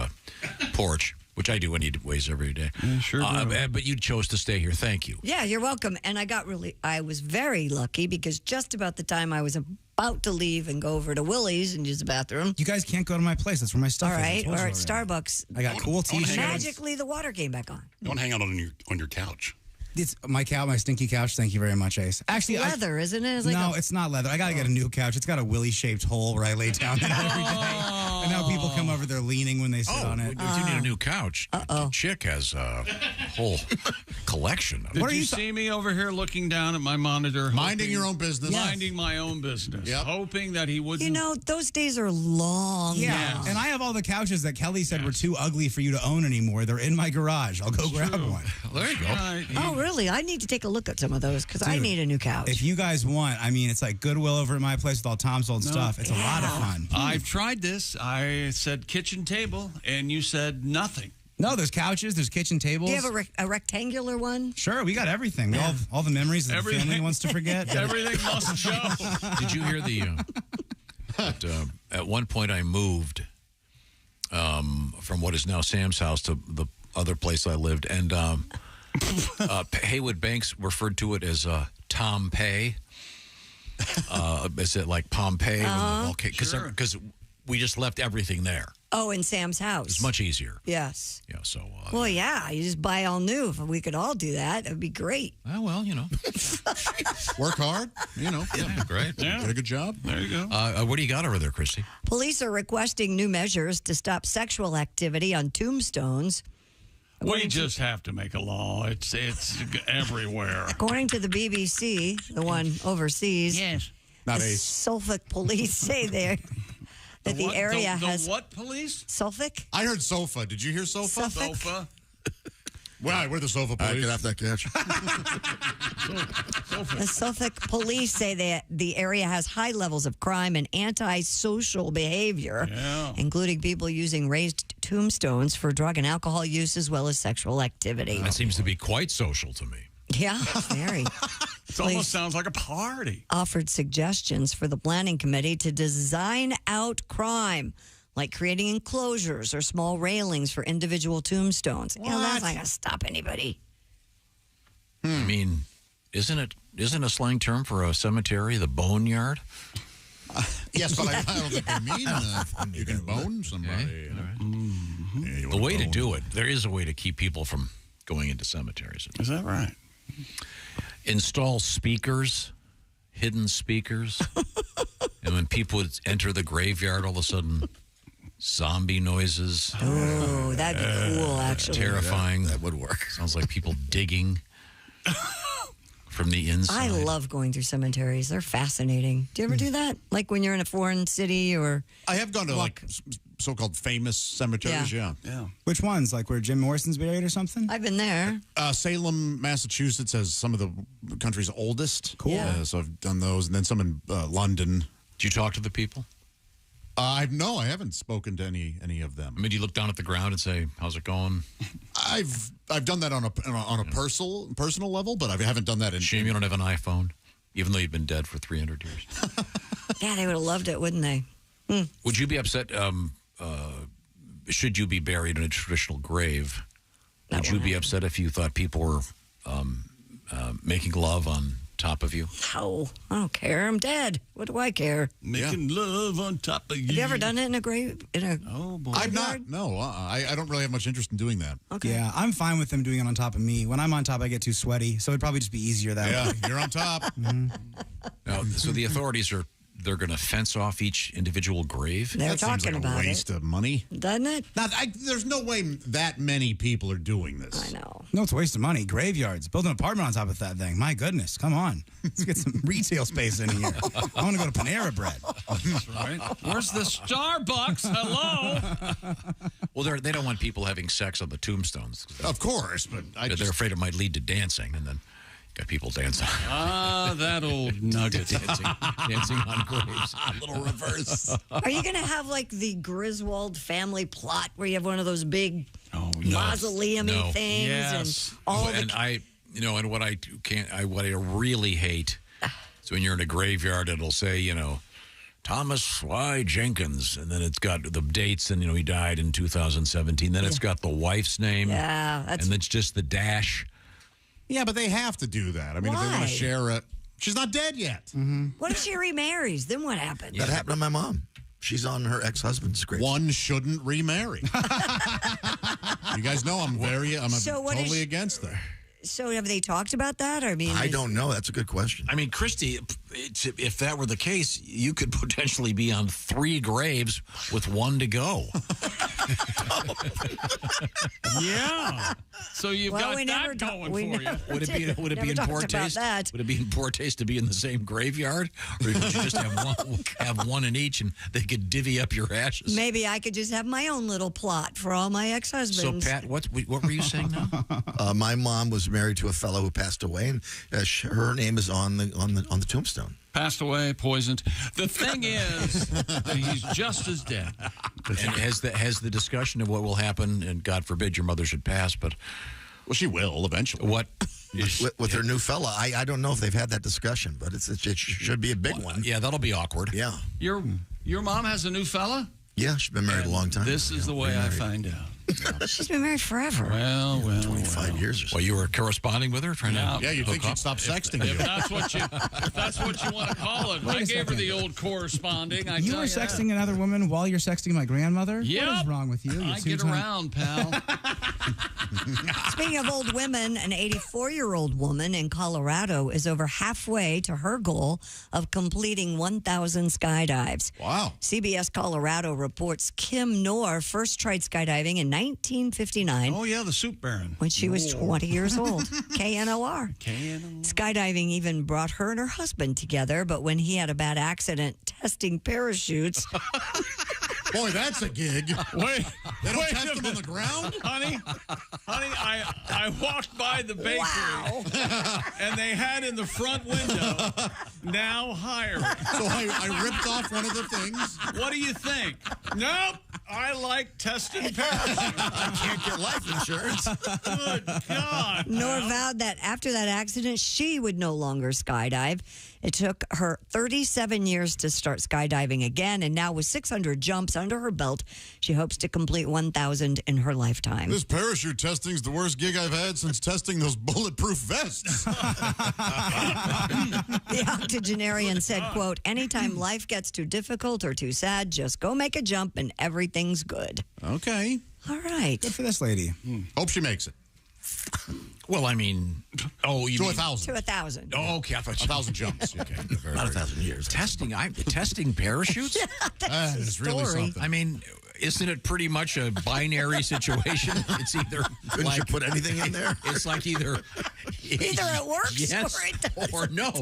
[SPEAKER 3] porch, which I do anyways every day.
[SPEAKER 2] Yeah, sure do.
[SPEAKER 3] But you chose to stay here. Thank you.
[SPEAKER 4] Yeah, you're welcome. And I was very lucky because just about the time I was about to leave and go over to Willie's and use the bathroom.
[SPEAKER 6] You guys can't go to my place. That's where my stuff is.
[SPEAKER 4] All right. Or at Starbucks.
[SPEAKER 6] I got cool T-shirts.
[SPEAKER 4] Magically, the water came back on.
[SPEAKER 15] Don't hang out on your couch.
[SPEAKER 6] It's my stinky couch. Thank you very much, Ace. Actually,
[SPEAKER 4] leather, isn't it?
[SPEAKER 6] It's like it's not leather. I got to get a new couch. It's got a Willie-shaped hole where I lay down every day. And now people come over, they're leaning when they sit on it.
[SPEAKER 3] If you need a new couch, Chick has a whole collection.
[SPEAKER 2] Did you see me over here looking down at my monitor?
[SPEAKER 5] Minding your own business.
[SPEAKER 2] Minding my own business. Hoping that he wouldn't.
[SPEAKER 4] You know, those days are long.
[SPEAKER 6] Yeah, and I have all the couches that Kelly said were too ugly for you to own anymore. They're in my garage. I'll go grab one.
[SPEAKER 3] There you go.
[SPEAKER 4] Oh, really? I need to take a look at some of those because I need a new couch.
[SPEAKER 6] If you guys want, I mean, it's like Goodwill over at my place with all Tom's old stuff. It's a lot of fun.
[SPEAKER 2] I've tried this. I said kitchen table, and you said nothing.
[SPEAKER 6] No, there's couches, there's kitchen tables.
[SPEAKER 4] Do you have a rectangular one?
[SPEAKER 6] Sure, we got everything. We all the memories that the family wants to forget.
[SPEAKER 2] Everything must show.
[SPEAKER 3] Did you hear that at one point I moved from what is now Sam's house to the other place I lived, and Haywood Banks referred to it as Tom Pay. Is it like Pompeii? Because we just left everything there.
[SPEAKER 4] Oh, in Sam's house.
[SPEAKER 3] It's much easier.
[SPEAKER 4] Yes.
[SPEAKER 3] Yeah. So.
[SPEAKER 4] Well, yeah. You just buy all new. If we could all do that, it'd be great.
[SPEAKER 3] Well, you know.
[SPEAKER 5] Work hard. You know.
[SPEAKER 3] Yeah, great.
[SPEAKER 2] Yeah.
[SPEAKER 5] Did a good job.
[SPEAKER 2] There you go.
[SPEAKER 3] What do you got over there, Kristi?
[SPEAKER 4] Police are requesting new measures to stop sexual activity on tombstones.
[SPEAKER 2] We just have to make a law. It's everywhere.
[SPEAKER 4] According to the BBC, the one overseas,
[SPEAKER 5] Not
[SPEAKER 4] the
[SPEAKER 5] Ace.
[SPEAKER 4] Suffolk police say there that the area has
[SPEAKER 2] what police?
[SPEAKER 4] Suffolk.
[SPEAKER 5] I heard sofa. Did you hear sofa?
[SPEAKER 4] Suffolk?
[SPEAKER 2] Sofa.
[SPEAKER 5] Well, we're the sofa police.
[SPEAKER 8] Get off that couch.
[SPEAKER 4] The Suffolk police say that the area has high levels of crime and antisocial behavior, including people using raised tombstones for drug and alcohol use as well as sexual activity.
[SPEAKER 3] That seems to be quite social to me.
[SPEAKER 4] Yeah, very.
[SPEAKER 2] It almost sounds like a party.
[SPEAKER 4] Offered suggestions for the planning committee to design out crime, like creating enclosures or small railings for individual tombstones. You know, that's not going to stop anybody.
[SPEAKER 3] I mean, isn't a slang term for a cemetery the boneyard?
[SPEAKER 5] Yes, but I don't think they mean you can bone somebody.
[SPEAKER 3] Yeah, the way to do it, there is a way to keep people from going into cemeteries.
[SPEAKER 2] Is that right?
[SPEAKER 3] Install speakers, hidden speakers, and when people would enter the graveyard, all of a sudden, zombie noises.
[SPEAKER 4] Oh, that'd be cool, actually.
[SPEAKER 3] Terrifying.
[SPEAKER 8] That would work.
[SPEAKER 3] Sounds like people digging from the inside.
[SPEAKER 4] I love going through cemeteries. They're fascinating. Do you ever do that? Like when you're in a foreign city or...
[SPEAKER 5] I have gone to like so-called famous cemeteries, yeah.
[SPEAKER 6] Which ones? Like where Jim Morrison's buried or something?
[SPEAKER 4] I've been there.
[SPEAKER 5] Salem, Massachusetts has some of the country's oldest.
[SPEAKER 6] Cool.
[SPEAKER 5] So I've done those. And then some in London.
[SPEAKER 3] Did you talk to the people?
[SPEAKER 5] No, I haven't spoken to any of them.
[SPEAKER 3] I mean, do you look down at the ground and say, "How's it going?"
[SPEAKER 5] I've done that on a personal level, but I haven't done that in.
[SPEAKER 3] Shame you don't have an iPhone, even though you've been dead for 300 years.
[SPEAKER 4] Yeah, they would have loved it, wouldn't they?
[SPEAKER 3] Would you be upset? Should you be buried in a traditional grave? Would you be upset if you thought people were making love on top of you?
[SPEAKER 4] No, I don't care. I'm dead. What do I care?
[SPEAKER 2] Making love on top of you.
[SPEAKER 4] Have you ever done it in a grave?
[SPEAKER 2] Oh, boy.
[SPEAKER 5] I've not. No, I don't really have much interest in doing that.
[SPEAKER 4] Okay.
[SPEAKER 6] Yeah, I'm fine with them doing it on top of me. When I'm on top, I get too sweaty, so it'd probably just be easier that way.
[SPEAKER 5] Yeah, you're on top.
[SPEAKER 3] Now, so the authorities they're going to fence off each individual grave?
[SPEAKER 4] They're
[SPEAKER 5] That seems
[SPEAKER 4] talking
[SPEAKER 5] like
[SPEAKER 4] about
[SPEAKER 5] a waste of money.
[SPEAKER 4] Doesn't it?
[SPEAKER 5] There's no way that many people are doing this.
[SPEAKER 4] I know.
[SPEAKER 6] No, it's a waste of money. Graveyards. Build an apartment on top of that thing. My goodness. Come on. Let's get some retail space in here. I want to go to Panera Bread.
[SPEAKER 2] That's right. Where's the Starbucks? Hello?
[SPEAKER 3] Well, they don't want people having sex on the tombstones.
[SPEAKER 5] Of course, but
[SPEAKER 3] they're afraid it might lead to dancing, and then got people dancing.
[SPEAKER 2] That old nugget.
[SPEAKER 3] dancing on graves.
[SPEAKER 5] A little reverse.
[SPEAKER 4] Are you going to have like the Griswold family plot where you have one of those big mausoleum-y things?
[SPEAKER 2] Yes.
[SPEAKER 4] And all
[SPEAKER 3] and
[SPEAKER 4] the...
[SPEAKER 3] what I really hate is when you're in a graveyard, it'll say, Thomas Y. Jenkins, and then it's got the dates, and he died in 2017. Then it's got the wife's name.
[SPEAKER 4] Yeah,
[SPEAKER 3] and it's just the dash.
[SPEAKER 5] Yeah, but they have to do that. I mean, if they're going
[SPEAKER 4] Why?
[SPEAKER 5] to share it, she's not dead yet.
[SPEAKER 6] Mm-hmm.
[SPEAKER 4] What if she remarries? Then what happens?
[SPEAKER 8] That happened to my mom. She's on her ex-husband's grave.
[SPEAKER 5] One shouldn't remarry. You guys know I'm totally against that.
[SPEAKER 4] So have they talked about that? I mean,
[SPEAKER 8] I don't know. That's a good question.
[SPEAKER 3] I mean, Kristi, if that were the case, you could potentially be on 3 graves with 1 to go.
[SPEAKER 2] Yeah. So you've got that going for you.
[SPEAKER 3] Would it be in poor taste? Would it be in poor taste to be in the same graveyard, or could you just have one in each, and they could divvy up your ashes?
[SPEAKER 4] Maybe I could just have my own little plot for all my ex-husbands.
[SPEAKER 3] So, Pat, what were you saying now?
[SPEAKER 8] My mom was married to a fellow who passed away, and her name is on the tombstone.
[SPEAKER 2] Passed away, poisoned. The thing is, that he's just as dead.
[SPEAKER 3] And has the discussion of what will happen, and God forbid your mother should pass, but
[SPEAKER 5] well, she will eventually.
[SPEAKER 3] What
[SPEAKER 8] with her new fella? I don't know if they've had that discussion, but it should be a big one.
[SPEAKER 3] Yeah, that'll be awkward.
[SPEAKER 8] Yeah.
[SPEAKER 2] Your mom has a new fella?
[SPEAKER 8] Yeah, she's been married a long time.
[SPEAKER 2] This is the way I find out.
[SPEAKER 4] She's been married forever.
[SPEAKER 2] Well,
[SPEAKER 8] 25 years or so.
[SPEAKER 3] Well, you were corresponding with her, trying to.
[SPEAKER 5] Yeah, you'd think she'd stop sexting you.
[SPEAKER 2] If that's what you want to call it. I gave her the old corresponding.
[SPEAKER 6] You were sexting another woman while you're sexting my grandmother?
[SPEAKER 2] Yep.
[SPEAKER 6] What is wrong with you?
[SPEAKER 2] I get around, pal.
[SPEAKER 4] Speaking of old women, an 84-year-old woman in Colorado is over halfway to her goal of completing 1,000 skydives.
[SPEAKER 5] Wow.
[SPEAKER 4] CBS Colorado reports Kim Knorr first tried skydiving in 1959.
[SPEAKER 2] Oh, yeah, the soup baron.
[SPEAKER 4] When she was 20 years old. K-N-O-R.
[SPEAKER 2] K-N-O-R.
[SPEAKER 4] Skydiving even brought her and her husband together, but when he had a bad accident testing parachutes...
[SPEAKER 5] Boy, that's a gig.
[SPEAKER 2] Wait,
[SPEAKER 5] they don't test them on the ground?
[SPEAKER 2] Honey, I walked by the bakery, and they had in the front window, now hiring.
[SPEAKER 5] So I ripped off one of the things.
[SPEAKER 2] What do you think? Nope, I like testing parachutes.
[SPEAKER 8] I can't get life insurance.
[SPEAKER 2] Good God.
[SPEAKER 4] Nor vowed that after that accident, she would no longer skydive. It took her 37 years to start skydiving again, and now with 600 jumps under her belt, she hopes to complete 1,000 in her lifetime.
[SPEAKER 5] This parachute testing's the worst gig I've had since testing those bulletproof vests.
[SPEAKER 4] The octogenarian said, quote, anytime life gets too difficult or too sad, just go make a jump and everything's good.
[SPEAKER 5] Okay.
[SPEAKER 4] All right.
[SPEAKER 6] Good for this lady.
[SPEAKER 5] Hope she makes it.
[SPEAKER 3] Well, I mean, you
[SPEAKER 5] to
[SPEAKER 3] mean
[SPEAKER 5] 1,000.
[SPEAKER 4] To 1,000.
[SPEAKER 3] Oh, okay, I thought
[SPEAKER 5] 1,000 jumps. Okay.
[SPEAKER 8] Not 1,000 years.
[SPEAKER 3] Testing parachutes.
[SPEAKER 4] That's
[SPEAKER 5] it's
[SPEAKER 4] the
[SPEAKER 5] really
[SPEAKER 4] story.
[SPEAKER 5] something.
[SPEAKER 3] I mean, isn't it pretty much a binary situation? It's either
[SPEAKER 8] Couldn't you put anything in there?
[SPEAKER 3] It's like either
[SPEAKER 4] it works
[SPEAKER 3] yes,
[SPEAKER 4] or it doesn't.
[SPEAKER 3] or no.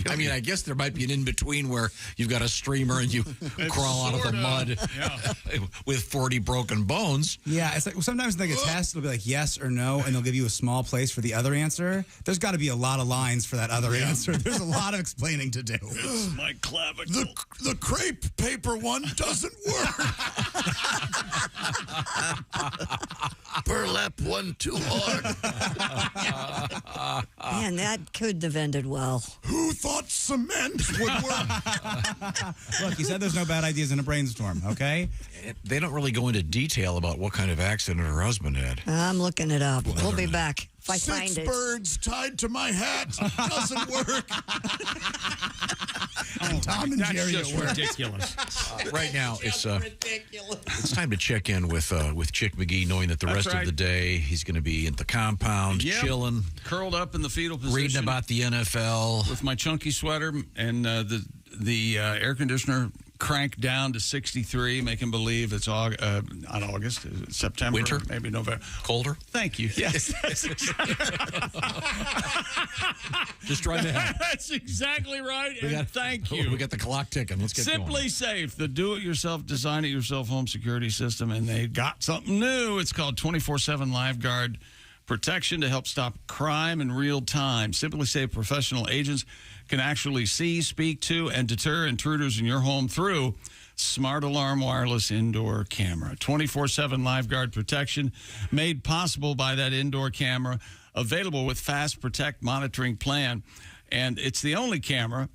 [SPEAKER 3] I mean, I guess there might be an in between where you've got a streamer and you crawl out of the mud with 40 broken bones.
[SPEAKER 6] Yeah, it's like sometimes like a test, it'll be like yes or no, and they'll give you a small place for the other answer. There's got to be a lot of lines for that other answer. There's a lot of explaining to do.
[SPEAKER 2] It's my clavicle.
[SPEAKER 5] The crepe paper one doesn't work.
[SPEAKER 8] Burlap one too hard.
[SPEAKER 4] Man, that could have ended well.
[SPEAKER 5] Who thought cement would work?
[SPEAKER 6] Look, he said there's no bad ideas in a brainstorm, okay?
[SPEAKER 3] They don't really go into detail about what kind of accident her husband had.
[SPEAKER 4] I'm looking it up. We'll be back if I
[SPEAKER 5] 6
[SPEAKER 4] find it.
[SPEAKER 5] birds tied to my hat doesn't work. Tom and
[SPEAKER 1] That's
[SPEAKER 5] Jerry
[SPEAKER 1] just
[SPEAKER 5] at work.
[SPEAKER 1] ridiculous.
[SPEAKER 3] Right now, it's time to check in with Chick McGee, knowing that the
[SPEAKER 2] That's
[SPEAKER 3] rest
[SPEAKER 2] right.
[SPEAKER 3] of the day he's going to be at the compound,
[SPEAKER 2] Yep.
[SPEAKER 3] chilling,
[SPEAKER 2] curled up in the fetal position,
[SPEAKER 3] reading about the NFL
[SPEAKER 2] with my chunky sweater and the air conditioner cranked down to 63, making believe it's not August, it's September,
[SPEAKER 3] Winter?
[SPEAKER 2] maybe November.
[SPEAKER 3] Colder?
[SPEAKER 2] Thank you. Yes, that's exactly,
[SPEAKER 3] Just trying to help.
[SPEAKER 2] that's exactly right. And thank you.
[SPEAKER 3] We got the clock ticking. Let's get
[SPEAKER 2] Simply
[SPEAKER 3] going.
[SPEAKER 2] Safe, the do-it-yourself, design-it-yourself home security system, and they got something new. It's called 24/7 LiveGuard protection to help stop crime in real time. Simply Safe professional agents can actually see, speak to, and deter intruders in your home through Smart Alarm wireless indoor camera. 24/7 LiveGuard protection made possible by that indoor camera, available with Fast Protect monitoring plan. And it's the only camera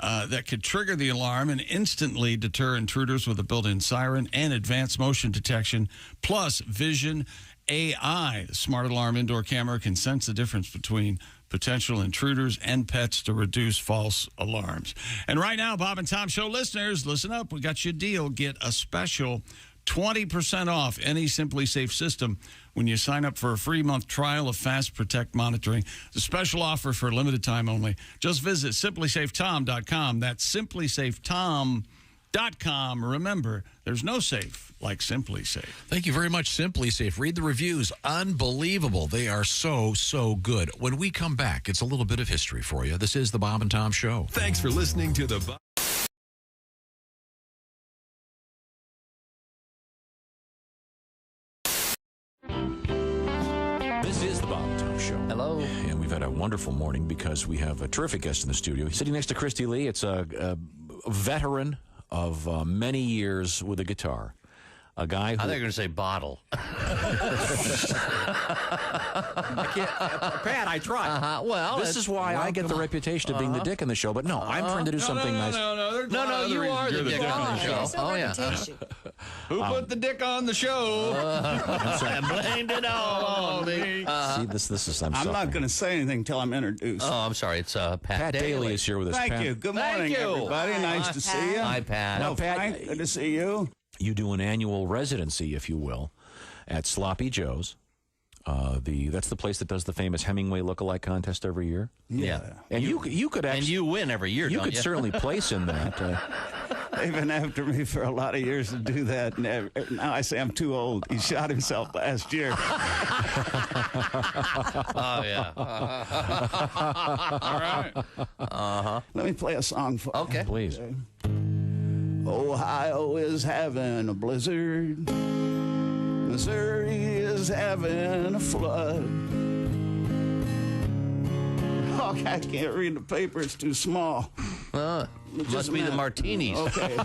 [SPEAKER 2] that could trigger the alarm and instantly deter intruders with a built-in siren and advanced motion detection, plus Vision AI. The Smart Alarm indoor camera can sense the difference between potential intruders and pets to reduce false alarms. And right now, Bob and Tom Show listeners, listen up. We got you a deal. Get a special 20% off any Simply Safe system when you sign up for a free month trial of Fast Protect monitoring. It's a special offer for a limited time only. Just visit simplysafetom.com. That's simplysafetom.com. Remember, there's no safe like Simply Safe.
[SPEAKER 3] Thank you very much, Simply Safe. Read the reviews. Unbelievable. They are so, so good. When we come back, it's a little bit of history for you. This is the Bob and Tom Show.
[SPEAKER 9] Thanks for listening to the Bob.
[SPEAKER 3] This is the Bob and Tom Show.
[SPEAKER 13] Hello.
[SPEAKER 3] And we've had a wonderful morning because we have a terrific guest in the studio. He's sitting next to Kristi Lee. It's a veteran of many years with a guitar. A guy who...
[SPEAKER 13] I thought you were going to say bottle.
[SPEAKER 3] I can't... Pat, I tried.
[SPEAKER 13] Well,
[SPEAKER 3] this is why I get the reputation of being the dick in the show, but no, I'm trying to do something nice.
[SPEAKER 13] No, you are the dick on the show.
[SPEAKER 4] Oh, yeah.
[SPEAKER 2] Who put the dick on the show?
[SPEAKER 13] I blamed it all on me.
[SPEAKER 3] See, this is... I'm
[SPEAKER 7] not going to say anything until I'm introduced.
[SPEAKER 13] Oh, I'm sorry. It's Pat
[SPEAKER 3] Daly is here with us.
[SPEAKER 7] Thank
[SPEAKER 3] Pat.
[SPEAKER 7] you. Good morning, everybody. Nice to see you.
[SPEAKER 13] Hi, Pat.
[SPEAKER 7] Now, Pat, good to see you.
[SPEAKER 3] You do an annual residency, if you will, at Sloppy Joe's. That's the place that does the famous Hemingway lookalike contest every year.
[SPEAKER 13] Yeah.
[SPEAKER 3] And you could actually...
[SPEAKER 13] And you win every year,
[SPEAKER 3] You could certainly place in that.
[SPEAKER 7] They've been after me for a lot of years to do that. And now I say I'm too old. He shot himself last year.
[SPEAKER 13] Oh, yeah.
[SPEAKER 7] All right.
[SPEAKER 13] Uh-huh.
[SPEAKER 7] Let me play a song for you.
[SPEAKER 13] Okay.
[SPEAKER 3] Please.
[SPEAKER 7] Ohio is having a blizzard. Missouri is having a flood. Oh, I can't read the paper. It's too small.
[SPEAKER 13] Must be the martinis.
[SPEAKER 7] Okay.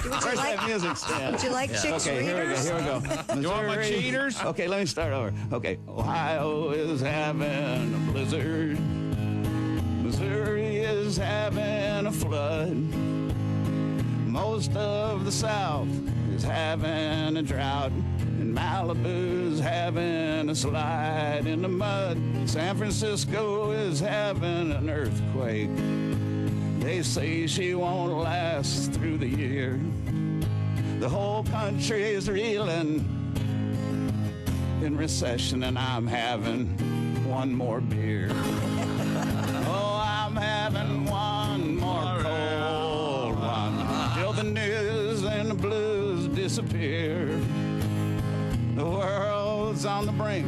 [SPEAKER 7] Where's that music stand?
[SPEAKER 4] Would you like chicks
[SPEAKER 7] Okay, here we
[SPEAKER 4] readers?
[SPEAKER 7] go.
[SPEAKER 2] You want my cheaters?
[SPEAKER 7] Okay, let me start over. Okay, Ohio is having a blizzard. Missouri is having a flood. Most of the South is having a drought. And Malibu's having a slide in the mud. San Francisco is having an earthquake. They say she won't last through the year. The whole country is reeling in recession, and I'm having one more beer. Oh, I'm having one more cold one till the news and the blues disappear. The world's on the brink.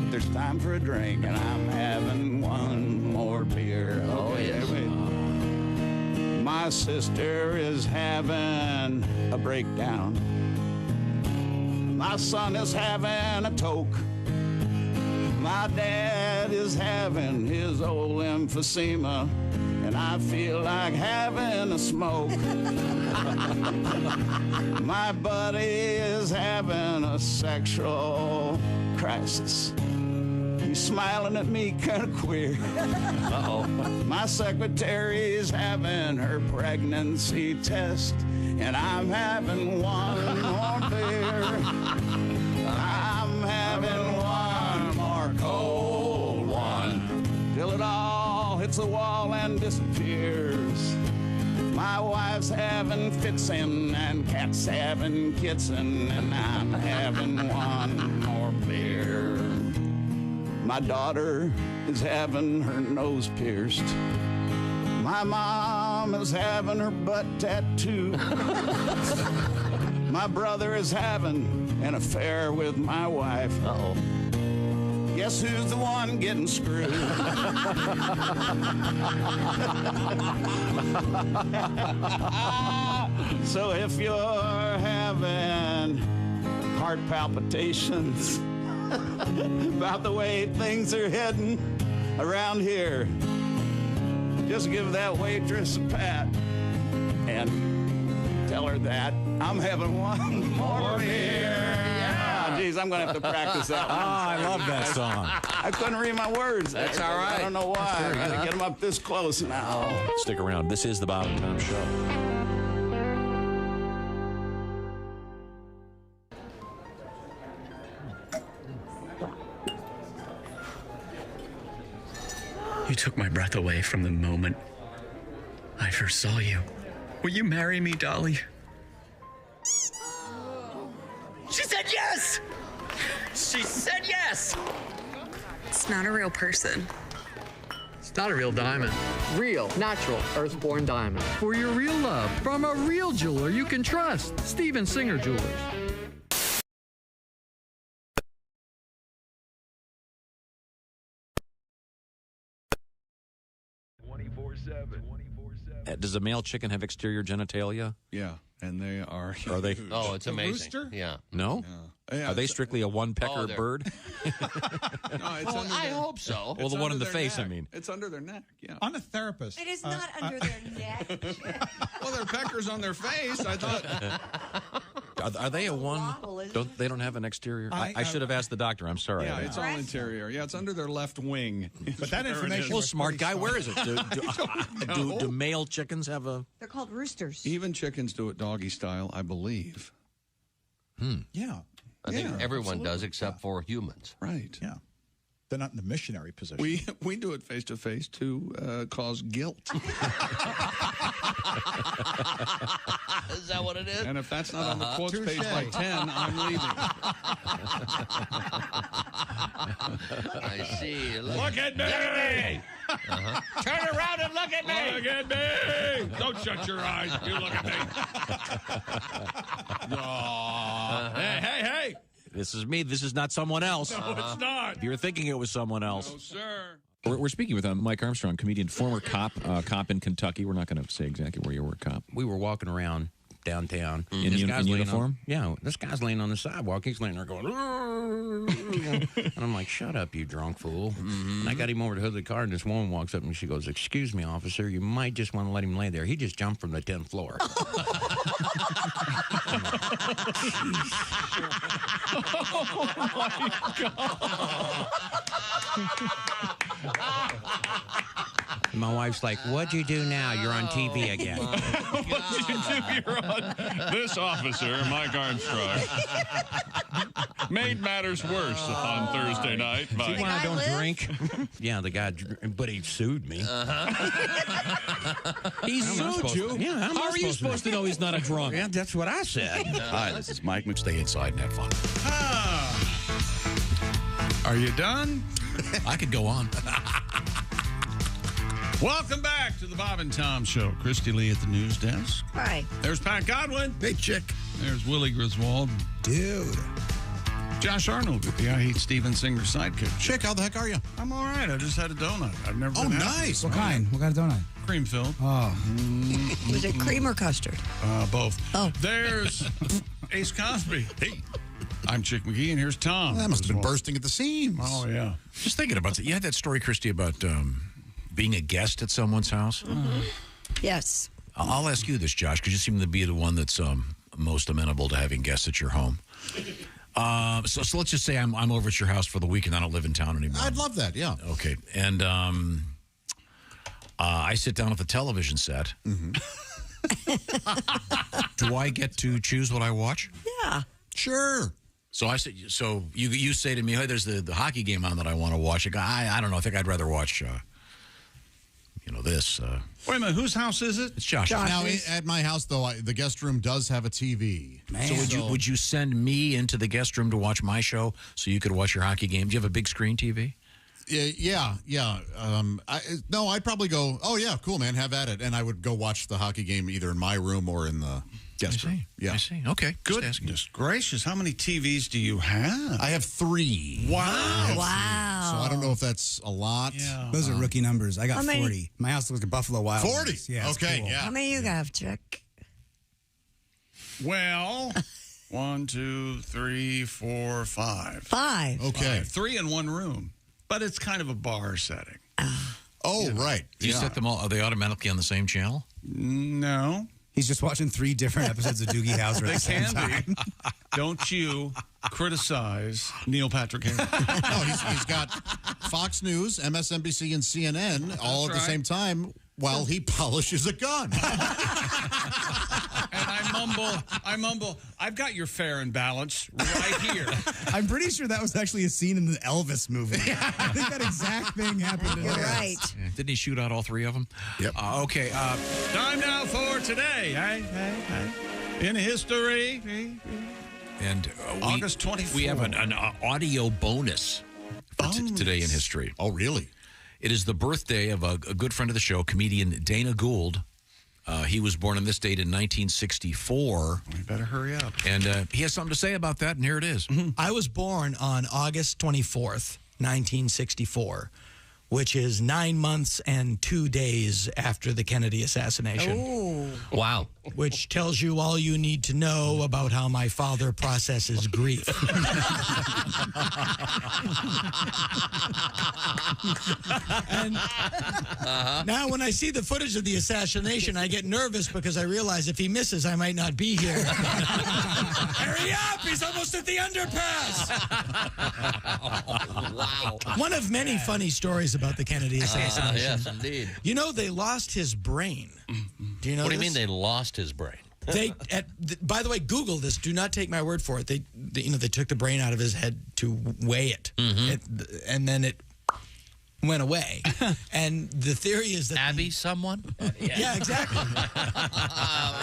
[SPEAKER 7] There's time for a drink, and I'm having one more beer.
[SPEAKER 13] Oh, yes.
[SPEAKER 7] My sister is having a breakdown. My son is having a toke. My dad is having his old emphysema, and I feel like having a smoke. My buddy is having a sexual crisis. He's smiling at me kind of queer.
[SPEAKER 13] Uh-oh.
[SPEAKER 7] My secretary is having her pregnancy test, and I'm having one more beer. I'm having one more cold one till it all hits the wall and disappears. My wife's having fitsin' and cat's having kitsin', and I'm having one more beer. My daughter is having her nose pierced. My mom is having her butt tattooed. My brother is having an affair with my wife.
[SPEAKER 13] Uh-oh.
[SPEAKER 7] Guess who's the one getting screwed? So if you're having heart palpitations about the way things are heading around here, just give that waitress a pat and tell her that I'm having one more beer. Yeah. Geez, I'm going to have to practice that one.
[SPEAKER 3] Oh, I love that song.
[SPEAKER 7] I couldn't read my words.
[SPEAKER 13] That's all right.
[SPEAKER 7] I don't know why. I got to get them up this close now.
[SPEAKER 3] Stick around. This is the Bob and Tom Show.
[SPEAKER 16] You took my breath away from the moment I first saw you. Will you marry me, Dolly? She said yes! She said yes!
[SPEAKER 19] It's not a real person.
[SPEAKER 21] It's not a real diamond. Real, natural, earthborn diamond. For your real love, from a real jeweler you can trust. Steven Singer Jewelers.
[SPEAKER 3] Does a male chicken have exterior genitalia?
[SPEAKER 2] Yeah, and they are.
[SPEAKER 3] Are they?
[SPEAKER 22] Oh, it's amazing.
[SPEAKER 2] Rooster?
[SPEAKER 22] Yeah.
[SPEAKER 3] No?
[SPEAKER 2] Yeah,
[SPEAKER 3] Are they strictly a one-pecker
[SPEAKER 22] they're-
[SPEAKER 3] bird?
[SPEAKER 2] No, it's under
[SPEAKER 22] I
[SPEAKER 2] their-
[SPEAKER 22] hope so.
[SPEAKER 3] Well, the
[SPEAKER 2] it's
[SPEAKER 3] one in
[SPEAKER 2] under
[SPEAKER 3] the
[SPEAKER 2] their
[SPEAKER 3] face, I
[SPEAKER 2] neck.
[SPEAKER 3] mean.
[SPEAKER 2] It's under their neck, yeah.
[SPEAKER 24] I'm a therapist.
[SPEAKER 4] It is not under their neck.
[SPEAKER 2] Well, they're peckers on their face. I thought.
[SPEAKER 3] Are they a one? They don't have an exterior? I should have asked the doctor. I'm sorry.
[SPEAKER 2] Yeah, it's all interior. Yeah, it's under their left wing.
[SPEAKER 24] But that information.
[SPEAKER 3] Well, smart guy, where is it?
[SPEAKER 2] know.
[SPEAKER 3] Do male chickens have a...
[SPEAKER 4] They're called roosters.
[SPEAKER 2] Even chickens do it doggy style, I believe.
[SPEAKER 24] Yeah.
[SPEAKER 22] I think everyone does except for humans.
[SPEAKER 2] Right.
[SPEAKER 24] Yeah. They're not in the missionary position.
[SPEAKER 2] We do it face to face to cause guilt.
[SPEAKER 22] Is that what it is?
[SPEAKER 2] And if that's not on the quotes page by 10, I'm leaving.
[SPEAKER 22] I see.
[SPEAKER 2] Look at me!
[SPEAKER 22] Turn around and look at me!
[SPEAKER 2] Look at me! Don't shut your eyes. You look at me. Hey!
[SPEAKER 3] This is me. This is not someone else.
[SPEAKER 2] No, it's not.
[SPEAKER 3] You're thinking it was someone else.
[SPEAKER 2] No, sir.
[SPEAKER 20] We're speaking with Mike Armstrong, comedian, former cop in Kentucky. We're not going to say exactly where you were, cop.
[SPEAKER 11] We were walking around downtown.
[SPEAKER 20] In uniform?
[SPEAKER 11] Yeah, this guy's laying on the sidewalk. He's laying there going, and I'm like, shut up, you drunk fool. And I got him over to the hood of the car, and this woman walks up, and she goes, excuse me, officer, you might just want to let him lay there. He just jumped from the 10th floor.
[SPEAKER 2] Oh, my God.
[SPEAKER 11] My wife's like, what'd you do now? You're on TV again.
[SPEAKER 9] What'd you do? You're on. This officer, Mike Armstrong, made matters worse on Thursday night.
[SPEAKER 11] See
[SPEAKER 9] By
[SPEAKER 11] why I don't drink? Yeah, the guy, but he sued me.
[SPEAKER 3] He sued you?
[SPEAKER 11] Yeah,
[SPEAKER 3] How are you supposed to know he's not a drunk?
[SPEAKER 11] Yeah, that's what I said.
[SPEAKER 3] Hi, this is Mike. Stay inside and have fun.
[SPEAKER 2] Are you done?
[SPEAKER 3] I could go on.
[SPEAKER 2] Welcome back to the Bob and Tom Show. Kristi Lee at the news desk.
[SPEAKER 4] Hi.
[SPEAKER 2] There's Pat Godwin.
[SPEAKER 8] Hey, chick.
[SPEAKER 2] There's Willie Griswold.
[SPEAKER 6] Dude.
[SPEAKER 2] Josh Arnold with the I Hate Steven Singer sidekick.
[SPEAKER 5] Chick, how the heck are you?
[SPEAKER 2] I'm all right. I just had a donut. I've never been happy.
[SPEAKER 5] Nice.
[SPEAKER 6] What kind? What kind of donut?
[SPEAKER 2] Cream filled.
[SPEAKER 6] Oh.
[SPEAKER 4] Was it cream or custard?
[SPEAKER 2] Both.
[SPEAKER 4] Oh.
[SPEAKER 2] There's Ace Cosby. Hey. I'm Chick McGee, and here's Tom.
[SPEAKER 5] That must have been bursting at the seams.
[SPEAKER 2] Oh, yeah.
[SPEAKER 3] Just thinking about that. You had that story, Kristi, about being a guest at someone's house.
[SPEAKER 4] Yes.
[SPEAKER 3] I'll ask you this, Josh, because you seem to be the one that's most amenable to having guests at your home. So let's just say I'm over at your house for the week and I don't live in town anymore.
[SPEAKER 5] I'd love that, yeah.
[SPEAKER 3] Okay. And I sit down at the television set.
[SPEAKER 5] Mm-hmm.
[SPEAKER 3] Do I get to choose what I watch?
[SPEAKER 4] Yeah.
[SPEAKER 5] Sure.
[SPEAKER 3] So you say to me, hey, there's the hockey game on that I want to watch. I go, I don't know. I think I'd rather watch, this.
[SPEAKER 2] Wait a minute. Whose house is it?
[SPEAKER 3] It's Josh's.
[SPEAKER 5] Now, at my house, though, the guest room does have a TV.
[SPEAKER 3] Man. So would you send me into the guest room to watch my show so you could watch your hockey game? Do you have a big screen TV?
[SPEAKER 5] Yeah. I'd probably go, oh, yeah, cool, man, have at it. And I would go watch the hockey game either in my room or in the guest room. Yeah.
[SPEAKER 3] I see. Okay.
[SPEAKER 2] Goodness gracious. How many TVs do you have?
[SPEAKER 5] I have 3.
[SPEAKER 2] Wow.
[SPEAKER 4] Wow.
[SPEAKER 5] So I don't know if that's a lot.
[SPEAKER 2] Yeah.
[SPEAKER 6] Those are rookie numbers. I got
[SPEAKER 4] How many?
[SPEAKER 6] 40. My house looks like a Buffalo Wild
[SPEAKER 5] 40?
[SPEAKER 6] Wings. Yeah, it's
[SPEAKER 5] Okay,
[SPEAKER 6] cool.
[SPEAKER 5] yeah.
[SPEAKER 4] How many you have, Chick?
[SPEAKER 2] Well, 1, 2, 3, 4, 5.
[SPEAKER 4] 5.
[SPEAKER 5] Okay.
[SPEAKER 2] 3 in one room. But it's kind of a bar setting.
[SPEAKER 5] Right.
[SPEAKER 3] Do you set them all? Are they automatically on the same channel?
[SPEAKER 2] No.
[SPEAKER 6] He's just watching 3 different episodes of Doogie Howser at the same time.
[SPEAKER 2] Don't you criticize Neil Patrick Harris.
[SPEAKER 5] No, he's got Fox News, MSNBC, and CNN all at the same time while he polishes a gun.
[SPEAKER 2] And I mumble, I've got your fair and balance right here.
[SPEAKER 6] I'm pretty sure that was actually a scene in the Elvis movie. I think that exact thing happened in
[SPEAKER 4] You're
[SPEAKER 6] Elvis.
[SPEAKER 4] right.
[SPEAKER 3] Yeah. Didn't he shoot out all 3 of them?
[SPEAKER 5] Yep.
[SPEAKER 3] Okay.
[SPEAKER 2] Time now for
[SPEAKER 1] today. In history.
[SPEAKER 3] And
[SPEAKER 1] August 24th.
[SPEAKER 3] We have an audio bonus for today in history.
[SPEAKER 5] Oh, really?
[SPEAKER 3] It is the birthday of a good friend of the show, comedian Dana Gould. He was born on this date in 1964.
[SPEAKER 2] We better hurry up.
[SPEAKER 3] And he has something to say about that, and here it is.
[SPEAKER 10] I was born on August 24th, 1964, which is 9 months and 2 days after the Kennedy assassination.
[SPEAKER 4] Ooh.
[SPEAKER 22] Wow.
[SPEAKER 10] Which tells you all you need to know about how my father processes grief. And now when I see the footage of the assassination, I get nervous because I realize if he misses, I might not be here. Hurry up! He's almost at the underpass!
[SPEAKER 22] Wow.
[SPEAKER 10] One of many funny stories about the Kennedy assassination.
[SPEAKER 22] Yes, indeed.
[SPEAKER 10] You know, they lost his brain. Do you know
[SPEAKER 22] What do you
[SPEAKER 10] this?
[SPEAKER 22] mean they lost his brain?
[SPEAKER 10] By the way, Google this. Do not take my word for it. They took the brain out of his head to weigh it, and then it went away. And the theory is that
[SPEAKER 22] someone?
[SPEAKER 10] Yeah, exactly.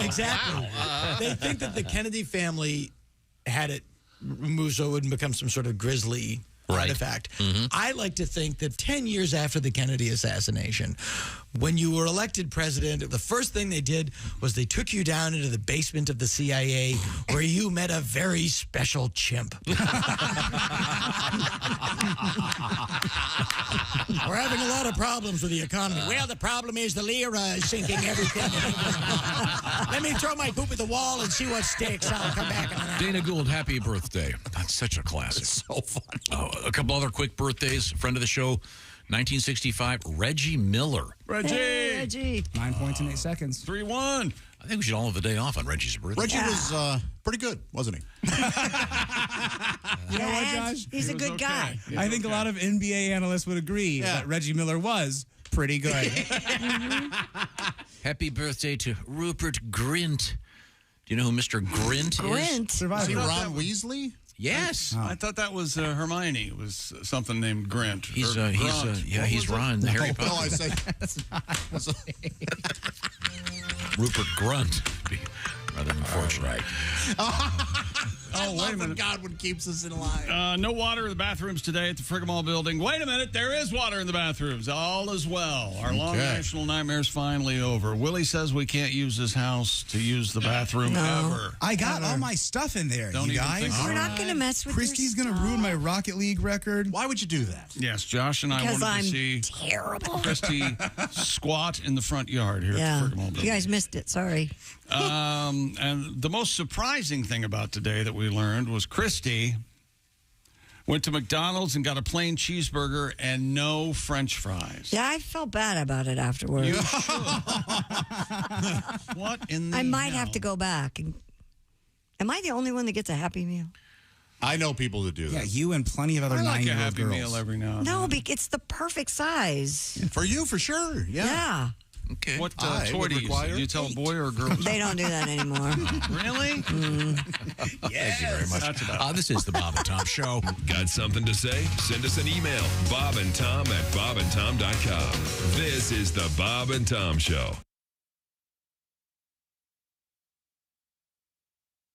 [SPEAKER 10] Exactly.
[SPEAKER 22] Wow.
[SPEAKER 10] They think that the Kennedy family had it removed so it wouldn't become some sort of grisly artifact. I like to think that 10 years after the Kennedy assassination, when you were elected president, the first thing they did was they took you down into the basement of the CIA where you met a very special chimp. We're having a lot of problems with the economy. Well, the problem is the lira is sinking everything. Let me throw my poop at the wall and see what sticks. I'll come back in an hour.
[SPEAKER 3] Dana Gould, happy birthday. That's such a classic.
[SPEAKER 5] It's so funny.
[SPEAKER 3] A couple other quick birthdays. Friend of the show, 1965, Reggie Miller.
[SPEAKER 4] Reggie.
[SPEAKER 6] 9 points in 8 seconds.
[SPEAKER 2] 3-1.
[SPEAKER 3] I think we should all have a day off on Reggie's birthday.
[SPEAKER 5] Reggie was pretty good, wasn't he?
[SPEAKER 6] You know what, Josh?
[SPEAKER 4] He's a good guy.
[SPEAKER 6] I think a lot of NBA analysts would agree that Reggie Miller was pretty good.
[SPEAKER 3] Happy birthday to Rupert Grint. Do you know who Mr. Grint is?
[SPEAKER 5] Is he Ron Weasley?
[SPEAKER 3] Yes.
[SPEAKER 2] I thought that was Hermione. It was something named Grint.
[SPEAKER 3] He's
[SPEAKER 2] or
[SPEAKER 3] he's
[SPEAKER 2] Grunt.
[SPEAKER 3] he's Ron, the Harry Potter.
[SPEAKER 5] No, I said
[SPEAKER 3] Rupert Grunt, rather unfortunate.
[SPEAKER 2] Oh, wait a minute.
[SPEAKER 5] Godwin keeps us in line.
[SPEAKER 2] No water in the bathrooms today at the Friggamall building. Wait a minute, there is water in the bathrooms. All is well. Our long national nightmare's finally over. Willie says we can't use his house to use the bathroom ever.
[SPEAKER 6] I got all my stuff in there,
[SPEAKER 2] Don't
[SPEAKER 6] you
[SPEAKER 2] even
[SPEAKER 6] guys.
[SPEAKER 2] think
[SPEAKER 4] We're not going to mess with
[SPEAKER 6] Kristi's
[SPEAKER 4] your
[SPEAKER 6] going to ruin my Rocket League record.
[SPEAKER 5] Why would you do that?
[SPEAKER 2] Yes, Josh and I
[SPEAKER 4] Because
[SPEAKER 2] wanted
[SPEAKER 4] I'm
[SPEAKER 2] to see
[SPEAKER 4] terrible.
[SPEAKER 2] Kristi squat in the front yard here at the Friggamall building.
[SPEAKER 4] You guys missed it. Sorry.
[SPEAKER 2] And the most surprising thing about today that we learned was Kristi went to McDonald's and got a plain cheeseburger and no French fries.
[SPEAKER 4] Yeah, I felt bad about it afterwards.
[SPEAKER 2] You should. What in the
[SPEAKER 4] I might
[SPEAKER 2] hell?
[SPEAKER 4] have to go back. Am I the only one that gets a Happy Meal?
[SPEAKER 5] I know people that do that.
[SPEAKER 6] Yeah, you and plenty of other
[SPEAKER 2] I like a
[SPEAKER 6] 9-year-old
[SPEAKER 2] Happy
[SPEAKER 6] girls.
[SPEAKER 2] Meal every now and
[SPEAKER 4] No,
[SPEAKER 2] then.
[SPEAKER 4] it's the perfect size.
[SPEAKER 5] For you, for sure. Yeah.
[SPEAKER 3] Okay.
[SPEAKER 2] What
[SPEAKER 5] I
[SPEAKER 2] toy
[SPEAKER 5] would
[SPEAKER 2] do you use?
[SPEAKER 5] require
[SPEAKER 2] Do you tell a boy or a girl?
[SPEAKER 4] They don't do that anymore.
[SPEAKER 2] Really?
[SPEAKER 3] Thank you very much.
[SPEAKER 2] That's about
[SPEAKER 3] This is the Bob and Tom Show.
[SPEAKER 9] Got something to say? Send us an email, bobandtom@bobandtom.com. This is the Bob and Tom Show.